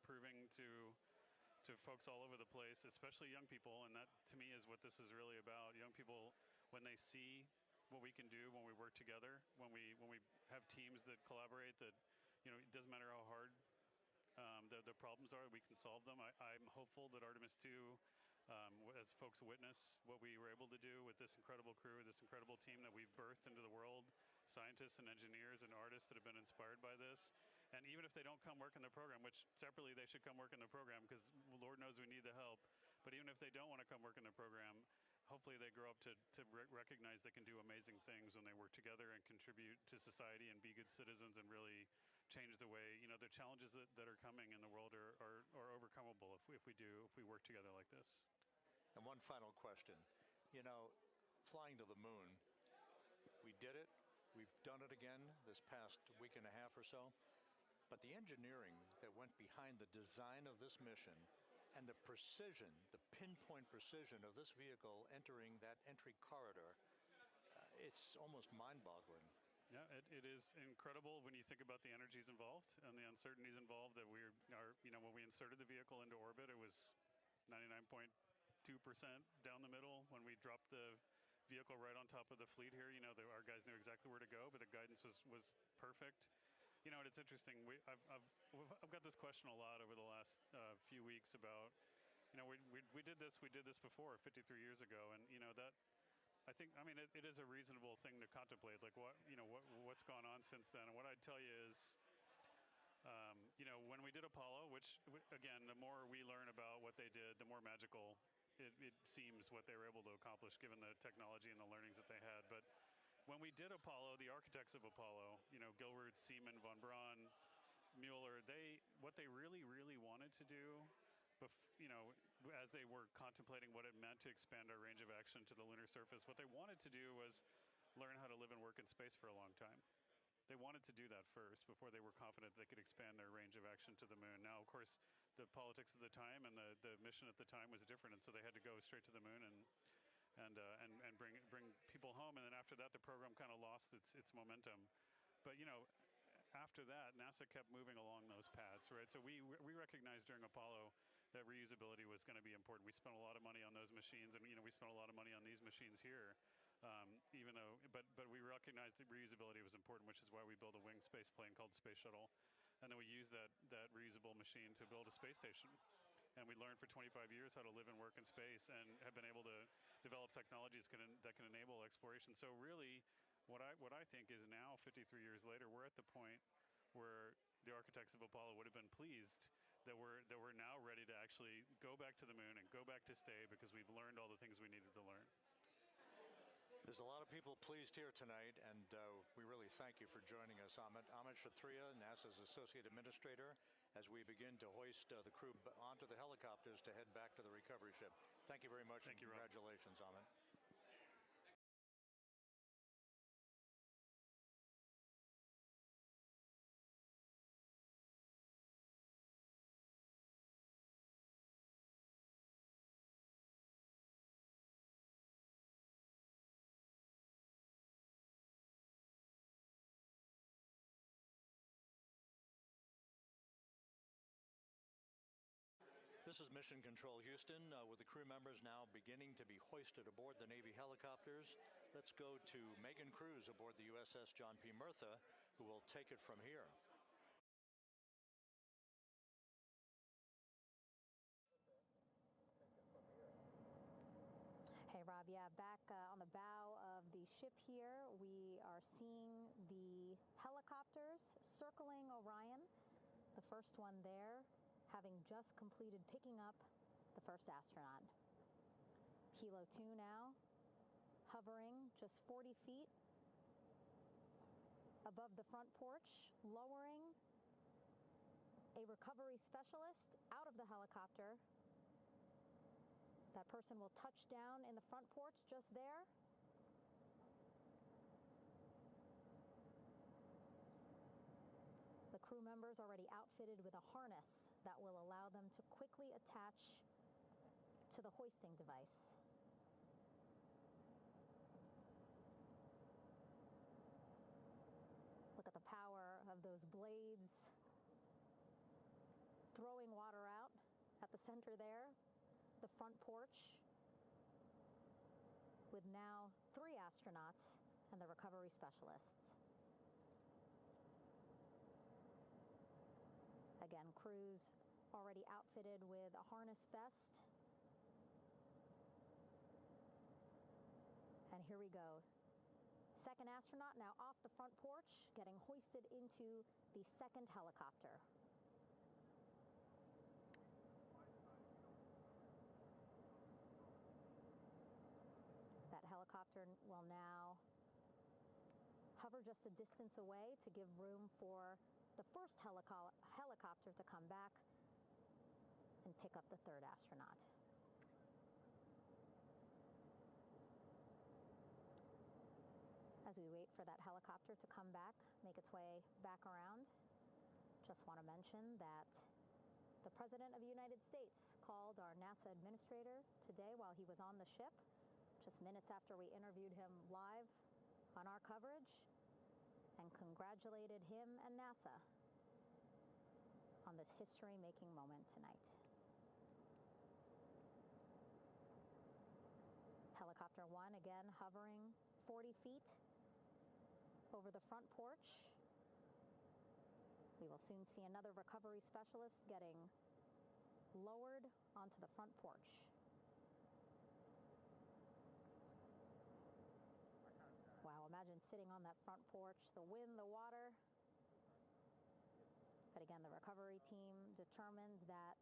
proving to folks all over the place, especially young people, and that to me is what this is really about. Young people, when they see what we can do when we work together, when we have teams that collaborate, that it doesn't matter how hard the problems are, we can solve them. I'm hopeful that Artemis II, as folks witness what we were able to do with this incredible crew, this incredible team that we've birthed into the world, scientists and engineers and artists that have been inspired by this. And even if they don't come work in the program, which separately they should come work in the program because Lord knows we need the help, but even if they don't want to come work in the program, hopefully they grow up to recognize they can do amazing things when they work together and contribute to society and be good citizens and really change the way, the challenges that are coming in the world are overcomable if we work together like this. And one final question. Flying to the moon, we did it. We've done it again this past week and a half or so. But the engineering that went behind the design of this mission and the precision, the pinpoint precision of this vehicle entering that entry corridor, it's almost mind-boggling. Yeah, it is incredible when you think about the energies involved and the uncertainties involved. That when we inserted the vehicle into orbit, it was 99.2% down the middle. When we dropped the vehicle right on top of the fleet here, our guys knew exactly where to go, but the guidance was perfect. And it's interesting. I've got this question a lot over the last few weeks about, we did this before 53 years ago, and that I think it is a reasonable thing to contemplate, like what's gone on since then. And what I'd tell you is, when we did Apollo, which again, the more we learn about what they did, the more magical it seems what they were able to accomplish given the technology and the learnings that they had. But when we did Apollo, the architects of Apollo, Gilruth, Seaman, von Braun, Mueller, what they really, really wanted to do, as they were contemplating what it meant to expand our range of action to the lunar surface, what they wanted to do was learn how to live and work in space for a long time. They wanted to do that first before they were confident they could expand their range of action to the moon. Now, of course, the politics of the time and the mission at the time was different, and so they had to go straight to the moon and bring people home. And then after that, the program kind of lost its momentum. But after that, NASA kept moving along those paths, right? So we recognized during Apollo that reusability was going to be important. We spent a lot of money on those machines, and we spent a lot of money on these machines here. But we recognized that reusability was important, which is why we built a winged space plane called Space Shuttle, and then we used that reusable machine to build a space station. And we learned for 25 years how to live and work in space, and have been able to develop technologies that can enable exploration. So really, what I think is now, 53 years later, we're at the point where the architects of Apollo would have been pleased that we're now ready to actually go back to the moon and go back to stay, because we've learned all the things we needed to learn. There's a lot of people pleased here tonight, and we really thank you for joining us. Amit Kshatriya, NASA's Associate Administrator, as we begin to hoist the crew onto the helicopters to head back to the recovery ship. Thank you very much, and congratulations, Amit. This is Mission Control Houston, with the crew members now beginning to be hoisted aboard the Navy helicopters. Let's go to Megan Cruz aboard the USS John P. Murtha, who will take it from here. Hey, Rob, yeah, back on the bow of the ship here, we are seeing the helicopters circling Orion. The first one there having just completed picking up the first astronaut. Helo 2 now, hovering just 40 feet above the front porch, lowering a recovery specialist out of the helicopter. That person will touch down in the front porch just there. The crew members already outfitted with a harness that will allow them to quickly attach to the hoisting device. Look at the power of those blades throwing water out at the center there. The front porch with now 3 astronauts and the recovery specialists. Again, crews already outfitted with a harness vest. And here we go. Second astronaut now off the front porch, getting hoisted into the second helicopter. That helicopter will now hover just a distance away to give room for the first helicopter to come back and pick up the third astronaut. As we wait for that helicopter to come back, make its way back around, just want to mention that the President of the United States called our NASA administrator today while he was on the ship, just minutes after we interviewed him live on our coverage, and congratulated him and NASA on this history-making moment tonight. Helicopter 1 again hovering 40 feet over the front porch. We will soon see another recovery specialist getting lowered onto the front porch. Wow, imagine sitting on that front porch, the wind, the water. But again, the recovery team determined that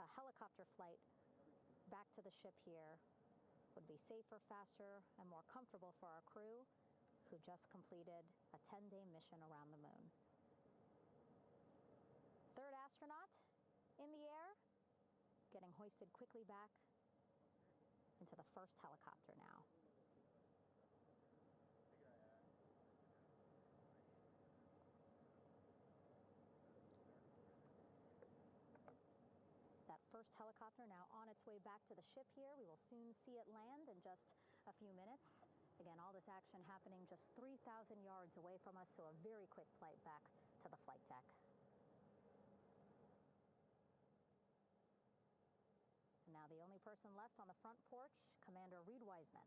a helicopter flight back to the ship here would be safer, faster, and more comfortable for our crew, who just completed a 10-day mission around the moon. Third astronaut in the air, getting hoisted quickly back into the first helicopter now. That first helicopter now on its way back to the ship here. We will soon see it land in just a few minutes. Again, all this action happening just 3,000 yards away from us, so a very quick flight back to the flight deck. And now the only person left on the front porch, Commander Reed Wiseman.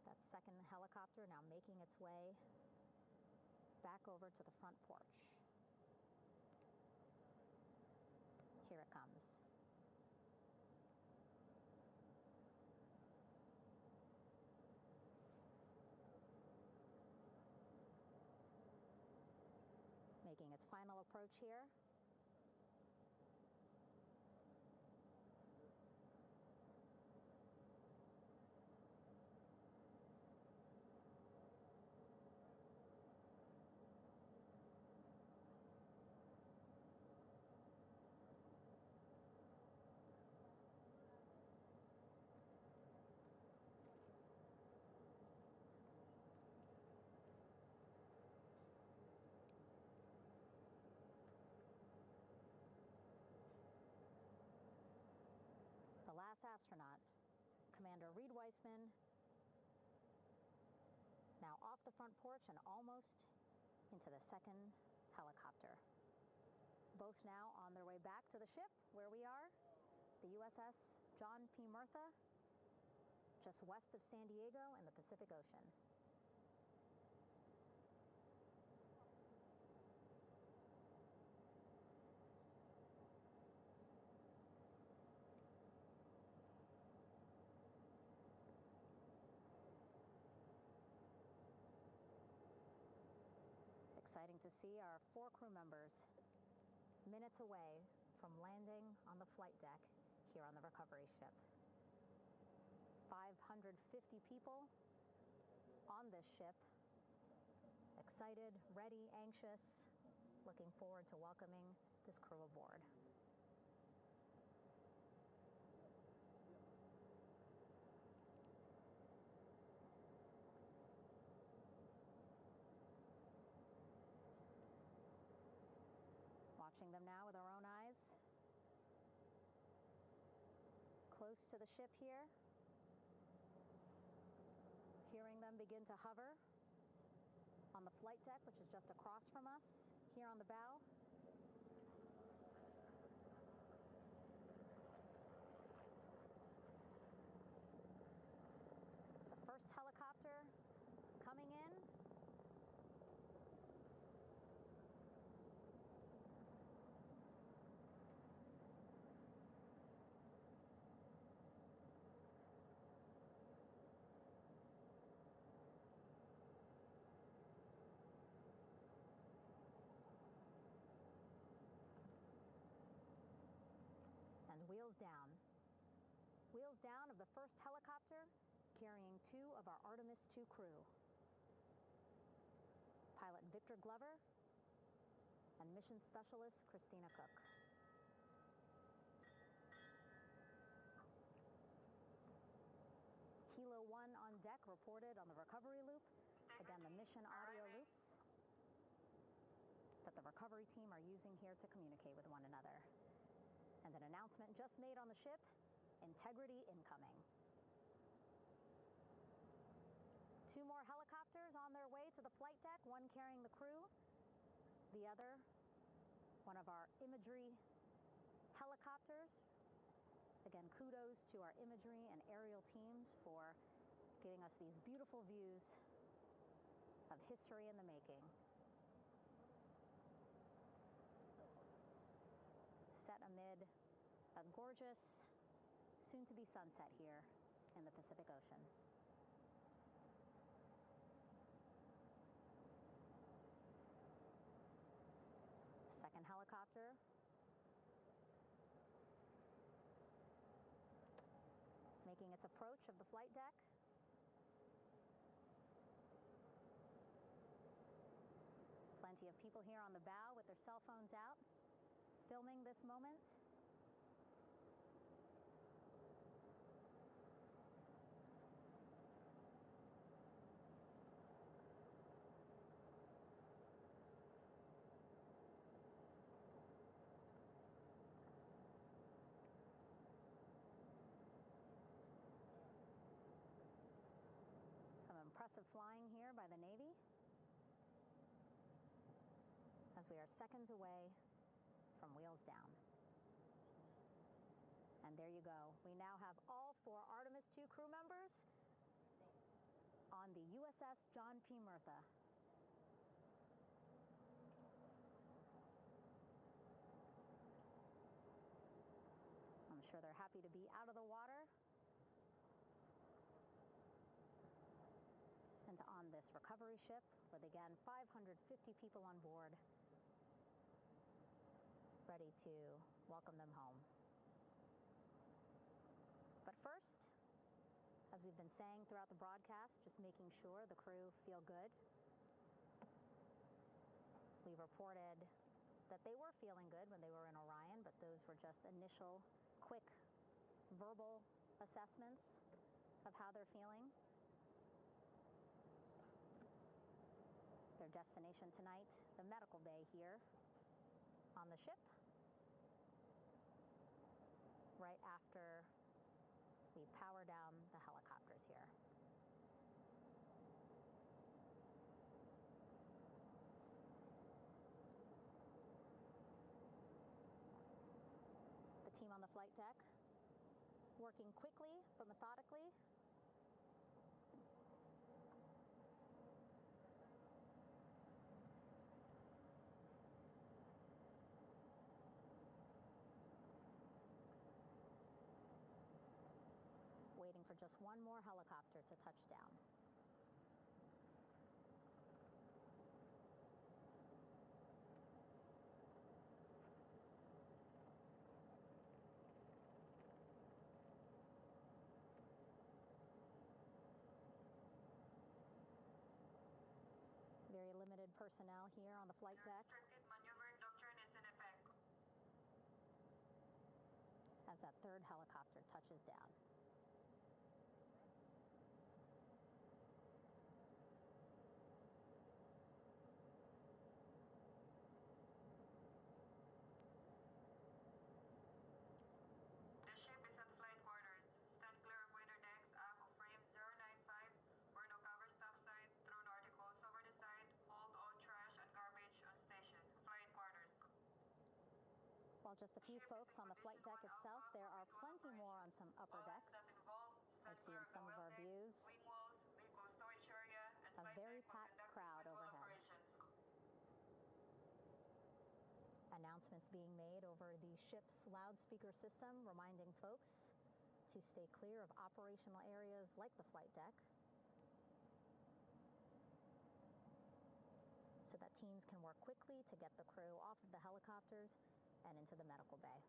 That second helicopter now making its way back over to the front porch. Here it comes. Making its final approach here. The last astronaut, Commander Reed Wiseman, now off the front porch and almost into the second helicopter. both now on their way back to the ship where we are, the USS John P. Murtha, just west of San Diego in the Pacific Ocean. Exciting to see our 4 crew members minutes away from landing on the flight deck here on the recovery ship. 550 people on this ship, excited, ready, anxious, looking forward to welcoming this crew aboard. Watching them now with our own eyes, close to the ship here, hearing them begin to hover on the flight deck, which is just across from us, here on the bow. The first helicopter coming in. Wheels down. Wheels down of the first helicopter carrying 2 of our Artemis II crew. Pilot Victor Glover and mission specialist Christina Cook. Hilo 1 on deck reported on the recovery loop. Again, the mission audio loops that the recovery team are using here to communicate with one another. And an announcement just made on the ship, integrity incoming. 2 more helicopters on their way to the flight deck, one carrying the crew, the other, one of our imagery helicopters. Again, kudos to our imagery and aerial teams for giving us these beautiful views of history in the making. Set amid a gorgeous, soon-to-be sunset here in the Pacific Ocean. Second helicopter making its approach of the flight deck. Plenty of people here on the bow with their cell phones out, filming this moment. Some impressive flying here by the Navy as we are seconds away from wheels down. And there you go. We now have all 4 Artemis II crew members on the USS John P. Murtha. I'm sure they're happy to be out of the water and on this recovery ship with, again, 550 people on board, ready to welcome them home. But first, as we've been saying throughout the broadcast, just making sure the crew feel good. We reported that they were feeling good when they were in Orion, but those were just initial, quick, verbal assessments of how they're feeling. Their destination tonight, the medical bay here on the ship, right after we power down the helicopters here. working quickly but methodically. Waiting for just one more helicopter to touch down. Very limited personnel here on the flight deck. Restricted maneuver doctrine is in effect. As that third helicopter touches down. The ship is at flight quarters. Stand clear of weather decks, ACO frame 095, or no cover stop side, thrown articles over the side, hold all trash and garbage on station. Flight quarters. While just a few folks on the flight deck itself, there are plenty more on some upper decks. I see in some of our views Wing walls, vehicle storage area, and a very packed crowd overhead. Announcements being made over the ship's loudspeaker system, reminding folks to stay clear of operational areas like the flight deck, so that teams can work quickly to get the crew off of the helicopters and into the medical bay.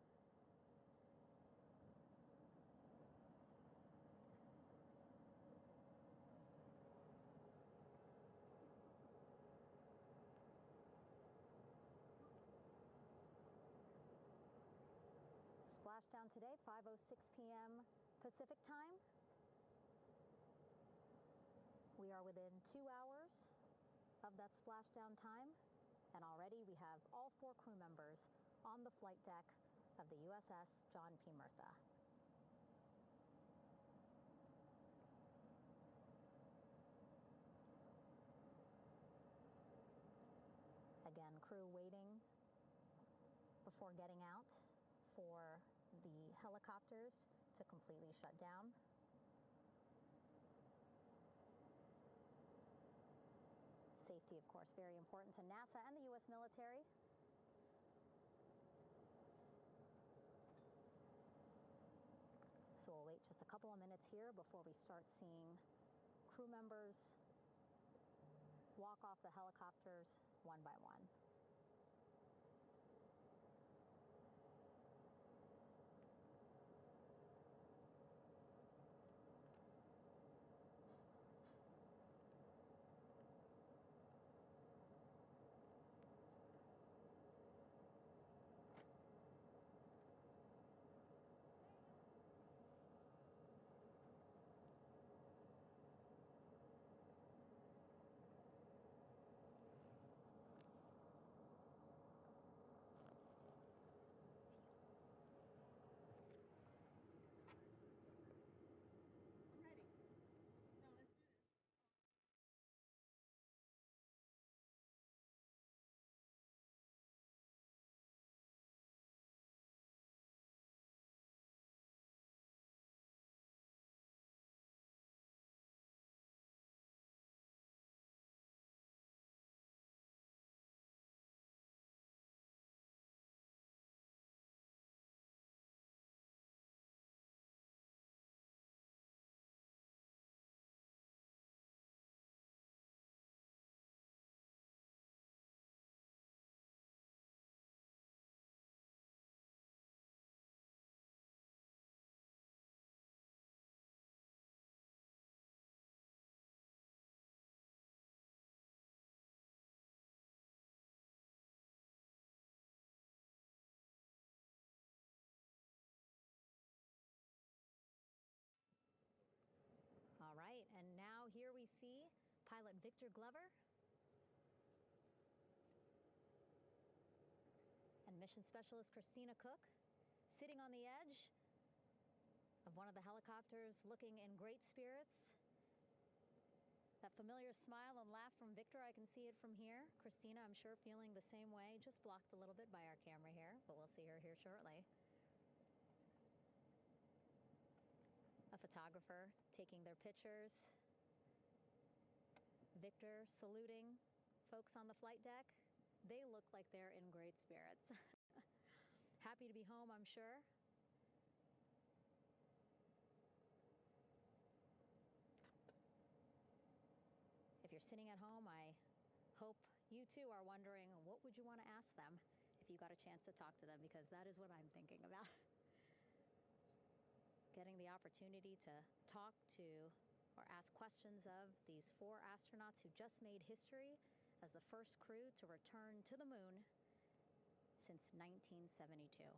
Splashdown today, 5:06 p.m. Pacific time. We are within 2 hours of that splashdown time, and already we have all 4 crew members on the flight deck of the USS John P. Murtha. Again, crew waiting before getting out for the helicopters to completely shut down. Safety, of course, very important to NASA and the U.S. military. So we'll wait just a couple of minutes here before we start seeing crew members walk off the helicopters one by one. All right, and now here we see pilot Victor Glover and mission specialist Christina Cook sitting on the edge of one of the helicopters, looking in great spirits. That familiar smile and laugh from Victor, I can see it from here. Christina, I'm sure, feeling the same way, just blocked a little bit by our camera here, but we'll see her here shortly. a photographer taking their pictures. Victor saluting folks on the flight deck. They look like they're in great spirits. Happy to be home, I'm sure. If you're sitting at home, I hope you too are wondering, what would you want to ask them if you got a chance to talk to them? Because that is what I'm thinking about. Getting the opportunity to talk to or ask questions of these 4 astronauts who just made history as the first crew to return to the moon since 1972.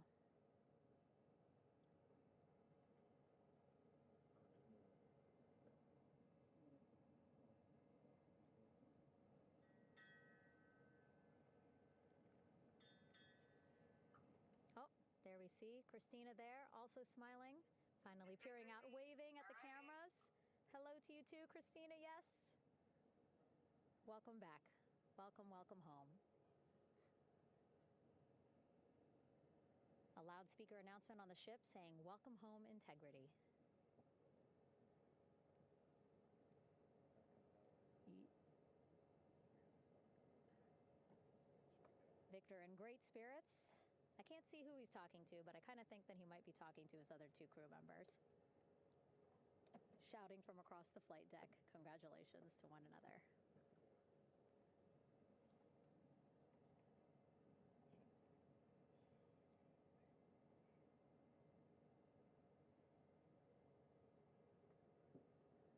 Oh, there we see Christina there, also smiling, finally peering out, waving at the cameras. Hello to you too, Christina, yes. Welcome back. Welcome, welcome home. A loudspeaker announcement on the ship saying, "Welcome home, Integrity." Victor in great spirits. I can't see who he's talking to, but I kind of think that he might be talking to his other 2 crew members. Shouting from across the flight deck, congratulations to one another.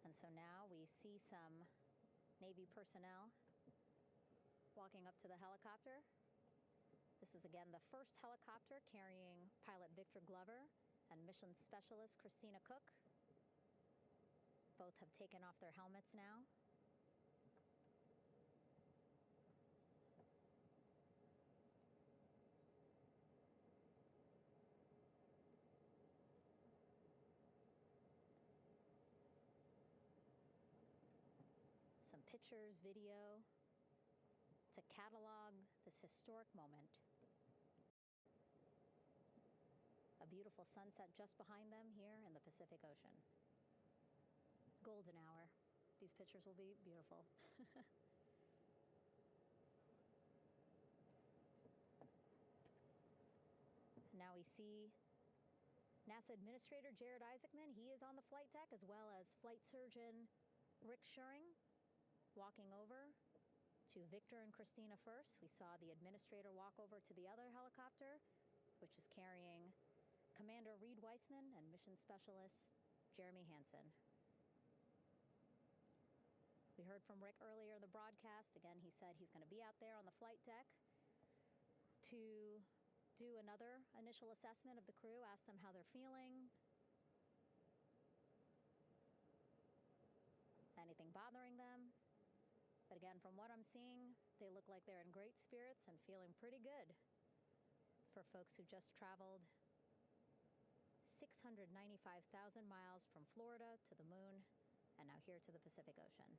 And so now we see some Navy personnel walking up to the helicopter. This is again the first helicopter carrying pilot Victor Glover and mission specialist Christina Cook. Both have taken off their helmets now. Some pictures, video to catalog this historic moment. A beautiful sunset just behind them here in the Pacific Ocean. Golden hour. These pictures will be beautiful. Now we see NASA Administrator Jared Isaacman. He is on the flight deck, as well as Flight Surgeon Rick Schuring walking over to Victor and Christina first. We saw the administrator walk over to the other helicopter, which is carrying Commander Reed Weissman and Mission Specialist Jeremy Hansen. We heard from Rick earlier in the broadcast. Again, he said he's going to be out there on the flight deck to do another initial assessment of the crew, ask them how they're feeling, anything bothering them. But again, from what I'm seeing, they look like they're in great spirits and feeling pretty good for folks who just traveled 695,000 miles from Florida to the moon and now here to the Pacific Ocean.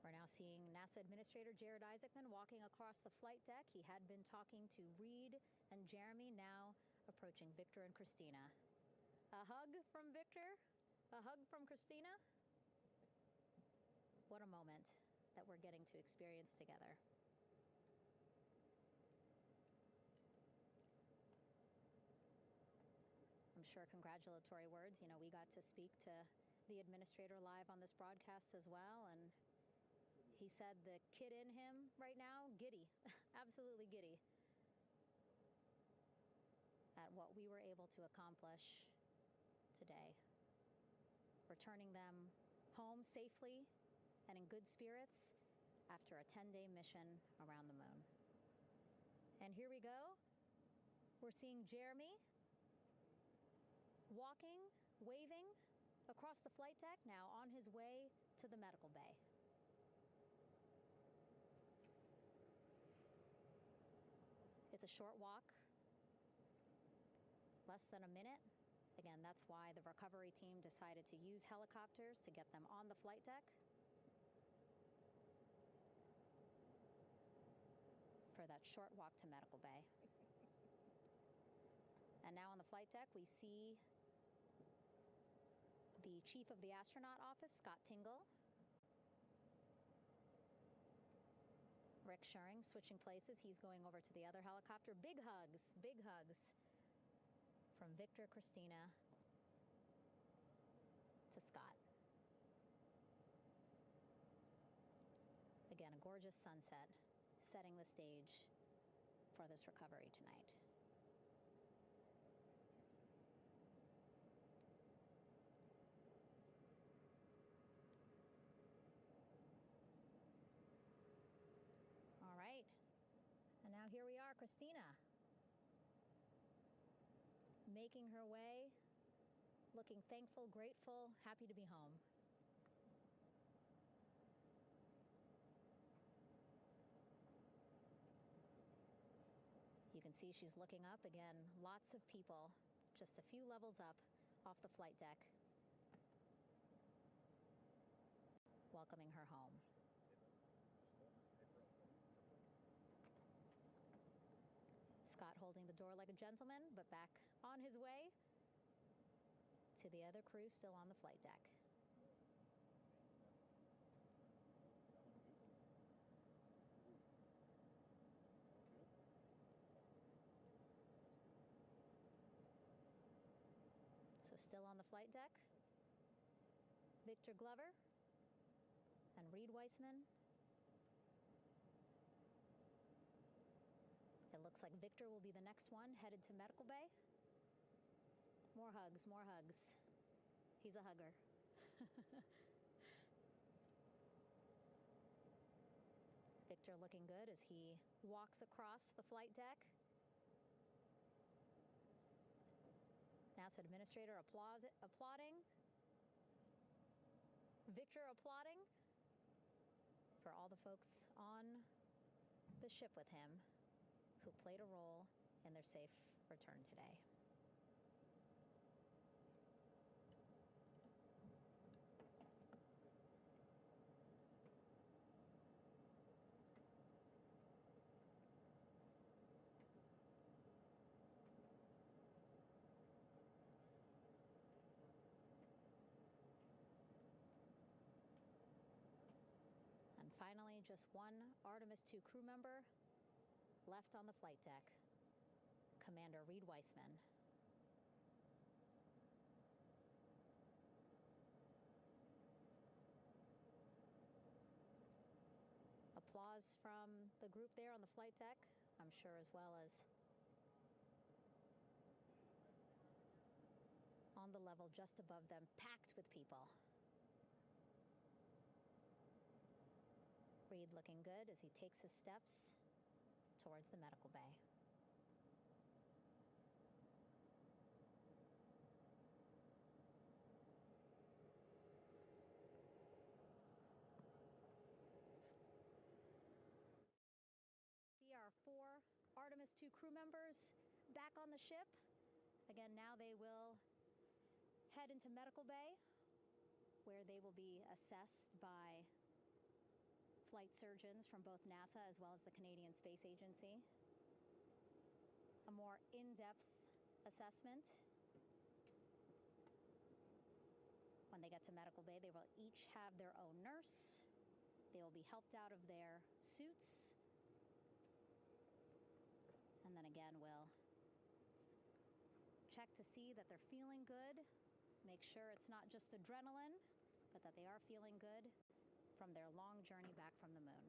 We're now seeing NASA Administrator Jared Isaacman walking across the flight deck. He had been talking to Reed and Jeremy, now approaching Victor and Christina. A hug from Victor, a hug from Christina. What a moment that we're getting to experience together. I'm sure congratulatory words. You know, we got to speak to the administrator live on this broadcast as well, and he said the kid in him right now, giddy, absolutely giddy at what we were able to accomplish today. Returning them home safely and in good spirits after a 10-day mission around the moon. And here we go. We're seeing Jeremy walking, waving across the flight deck, now on his way to the medical bay. It's a short walk, less than a minute. Again, that's why the recovery team decided to use helicopters to get them on the flight deck for that short walk to medical bay. And now on the flight deck, we see the chief of the astronaut office, Scott Tingle. Rick Schuring switching places. He's going over to the other helicopter. Big hugs from Victor, Christina to Scott. Again, a gorgeous sunset setting the stage for this recovery tonight. All right. And now here we are, Christina, making her way, looking thankful, grateful, happy to be home. You can see she's looking up. Again, lots of people, just a few levels up off the flight deck, welcoming her home. Scott holding the door like a gentleman, but back on his way to the other crew still on the flight deck. So still on the flight deck, Victor Glover and Reed Weissman. It looks like Victor will be the next one headed to medical bay. More hugs, more hugs. He's a hugger. Victor looking good as he walks across the flight deck. NASA administrator applauding. Victor applauding for all the folks on the ship with him who played a role in their safe return today. And finally, just one Artemis II crew member left on the flight deck, Commander Reed Weissman. Applause from the group there on the flight deck, I'm sure, as well as on the level just above them, packed with people. Reed looking good as he takes his steps towards the medical bay. See our 4 Artemis II crew members back on the ship. Again, now they will head into medical bay, where they will be assessed by flight surgeons from both NASA as well as the Canadian Space Agency. A more in-depth assessment. When they get to medical bay, they will each have their own nurse. They will be helped out of their suits. And then again, we'll check to see that they're feeling good. Make sure it's not just adrenaline, but that they are feeling good from their long journey back from the moon.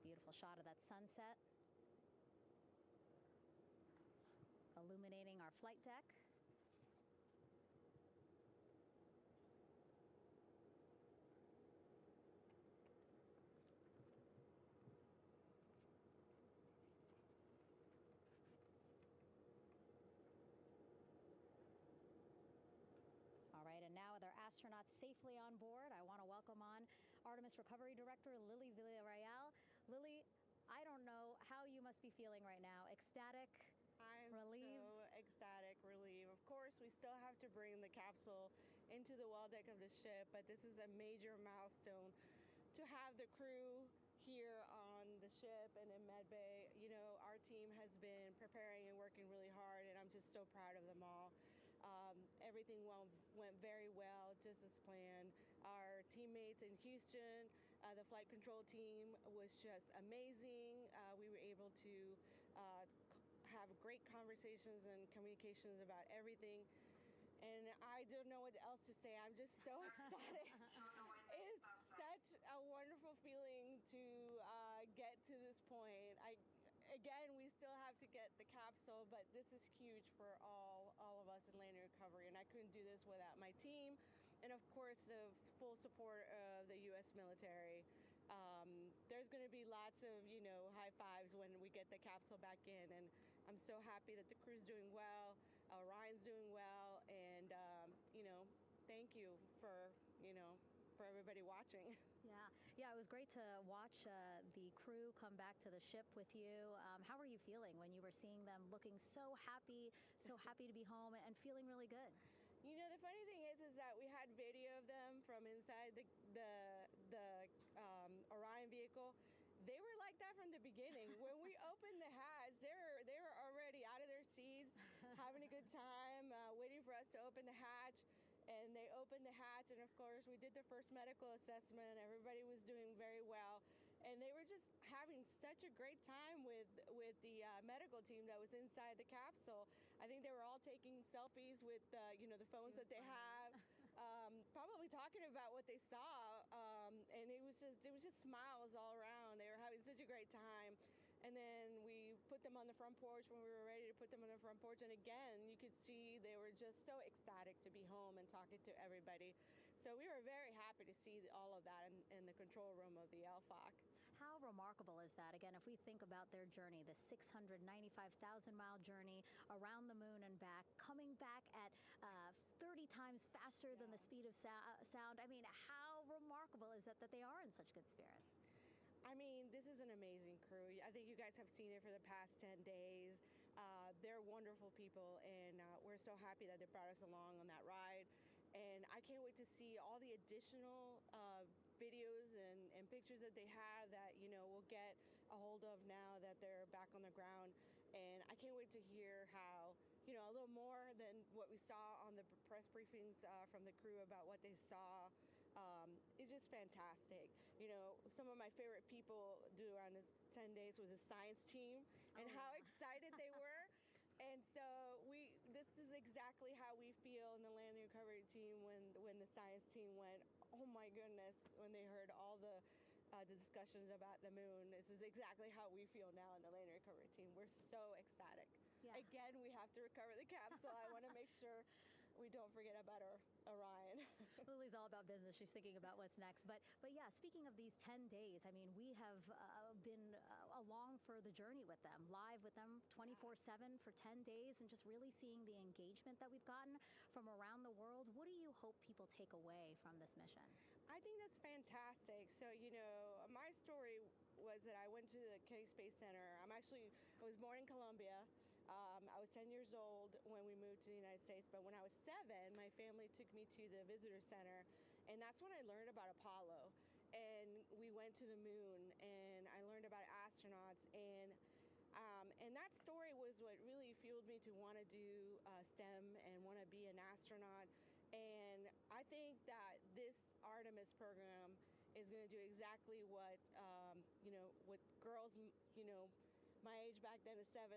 Beautiful shot of that sunset, illuminating our flight deck. All right, and now with our astronauts safely on board, I want to welcome on Artemis Recovery Director Lily Villarreal. Lily, I don't know how you must be feeling right now. Ecstatic? I'm relieved? so ecstatic, relieved. Of course, we still have to bring the capsule into the well deck of the ship, but this is a major milestone to have the crew here on the ship and in Med Bay. You know, our team has been preparing and working really hard, and I'm just so proud of them all. Everything went very well, just as planned. Our teammates in Houston, the flight control team was just amazing. We were able to have great conversations and communications about everything. And I don't know what else to say. I'm just so ecstatic. It's such a wonderful feeling to get to this point. Again, we still have to get the capsule, but this is huge for all of us in landing recovery, and I couldn't do this without my team, and of course the full support of the U.S. military. There's going to be lots of, high fives when we get the capsule back in, and I'm so happy that the crew's doing well, Orion's doing well, and thank you for everybody watching. Yeah, it was great to watch the crew come back to the ship with you. How were you feeling when you were seeing them looking so happy to be home and feeling really good? The funny thing is that we had video of them from inside the Orion vehicle. They were like that from the beginning. When we opened the hatch, they were already out of their seats, having a good time, waiting for us to open the hatch. And they opened the hatch, and of course we did the first medical assessment. Everybody was doing very well, and they were just having such a great time with the medical team that was inside the capsule. I think they were all taking selfies with the phones that they have, probably talking about what they saw, and it was just smiles all around. They were having such a great time. And then we put them on the front porch when we were ready to put them on the front porch. And again, you could see they were just so ecstatic to be home and talking to everybody. So we were very happy to see all of that in the control room of the LFOC. How remarkable is that? Again, if we think about their journey, the 695,000-mile journey around the moon and back, coming back at 30 times faster than the speed of sound. I mean, how remarkable is that they are in such good spirits? I mean, this is an amazing crew. I think you guys have seen it for the past 10 days. They're wonderful people, and we're so happy that they brought us along on that ride. And I can't wait to see all the additional videos and pictures that they have that, we'll get a hold of now that they're back on the ground. And I can't wait to hear how, a little more than what we saw on the press briefings from the crew about what they saw. It's just fantastic. Some of my favorite people during this 10 days was the science team and how excited they were. And so this is exactly how we feel in the landing recovery team when the science team went, oh my goodness, when they heard all the discussions about the moon. This is exactly how we feel now in the landing recovery team. We're so ecstatic. Yeah. Again, we have to recover the capsule. I want to make sure we don't forget about Orion. Lily's all about business. She's thinking about what's next. But yeah, speaking of these 10 days, I mean, we have been along for the journey with them, live with them 24/7 for 10 days, and just really seeing the engagement that we've gotten from around the world. What do you hope people take away from this mission? I think that's fantastic. So, my story was that I went to the Kennedy Space Center. I was born in Colombia. I was 10 years old when we moved to the United States, but when I was 7, my family took me to the visitor center, and that's when I learned about Apollo. And we went to the moon, and I learned about astronauts, and that story was what really fueled me to want to do STEM and want to be an astronaut. And I think that this Artemis program is going to do exactly what what girls, my age back then is 7,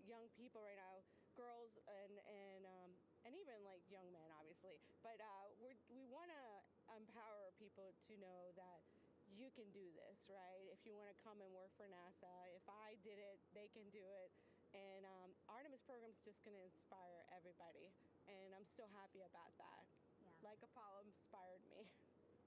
young people right now, girls and even like young men, obviously. But we want to empower people to know that you can do this, right? If you want to come and work for NASA, if I did it, they can do it. And Artemis program is just going to inspire everybody, and I'm so happy about that. Yeah. Like Apollo inspired me.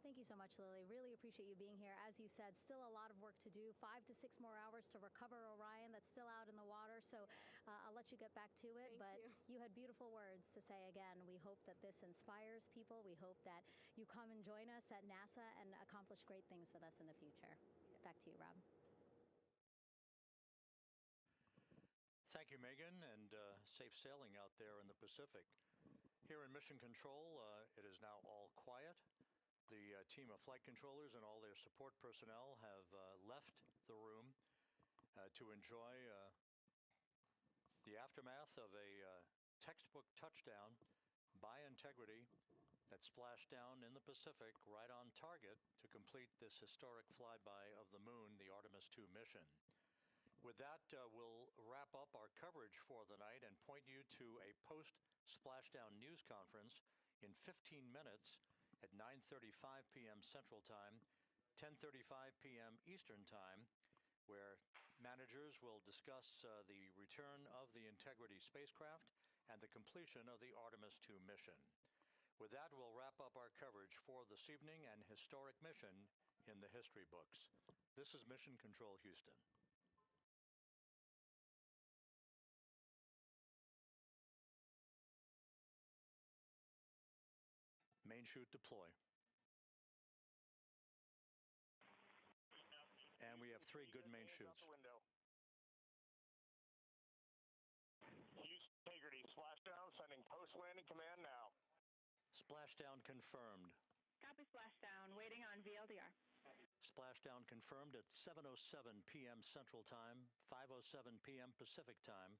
Thank you so much, Lily. Really appreciate you being here. As you said, still a lot of work to do. 5 to 6 more hours to recover Orion that's still out in the water. So I'll let you get back to it. Thank you had beautiful words to say. Again, we hope that this inspires people. We hope that you come and join us at NASA and accomplish great things with us in the future. Back to you, Rob. Thank you, Megan, and safe sailing out there in the Pacific. Here in Mission Control, it is now all quiet. The team of flight controllers and all their support personnel have left the room to enjoy the aftermath of a textbook touchdown by integrity that splashed down in the Pacific right on target to complete this historic flyby of the moon, the Artemis II mission. With that, we'll wrap up our coverage for the night and point you to a post-splashdown news conference in 15 minutes at 9:35 p.m. Central Time, 10:35 p.m. Eastern Time, where managers will discuss the return of the Integrity spacecraft and the completion of the Artemis II mission. With that, we'll wrap up our coverage for this evening and historic mission in the history books. This is Mission Control Houston. Main chute deploy. And we have 3 good main chutes. Houston Integrity, splashdown, sending post-landing command now. Splashdown confirmed. Copy splashdown, waiting on VLDR. Splashdown confirmed at 7:07 p.m. Central Time, 5:07 p.m. Pacific Time.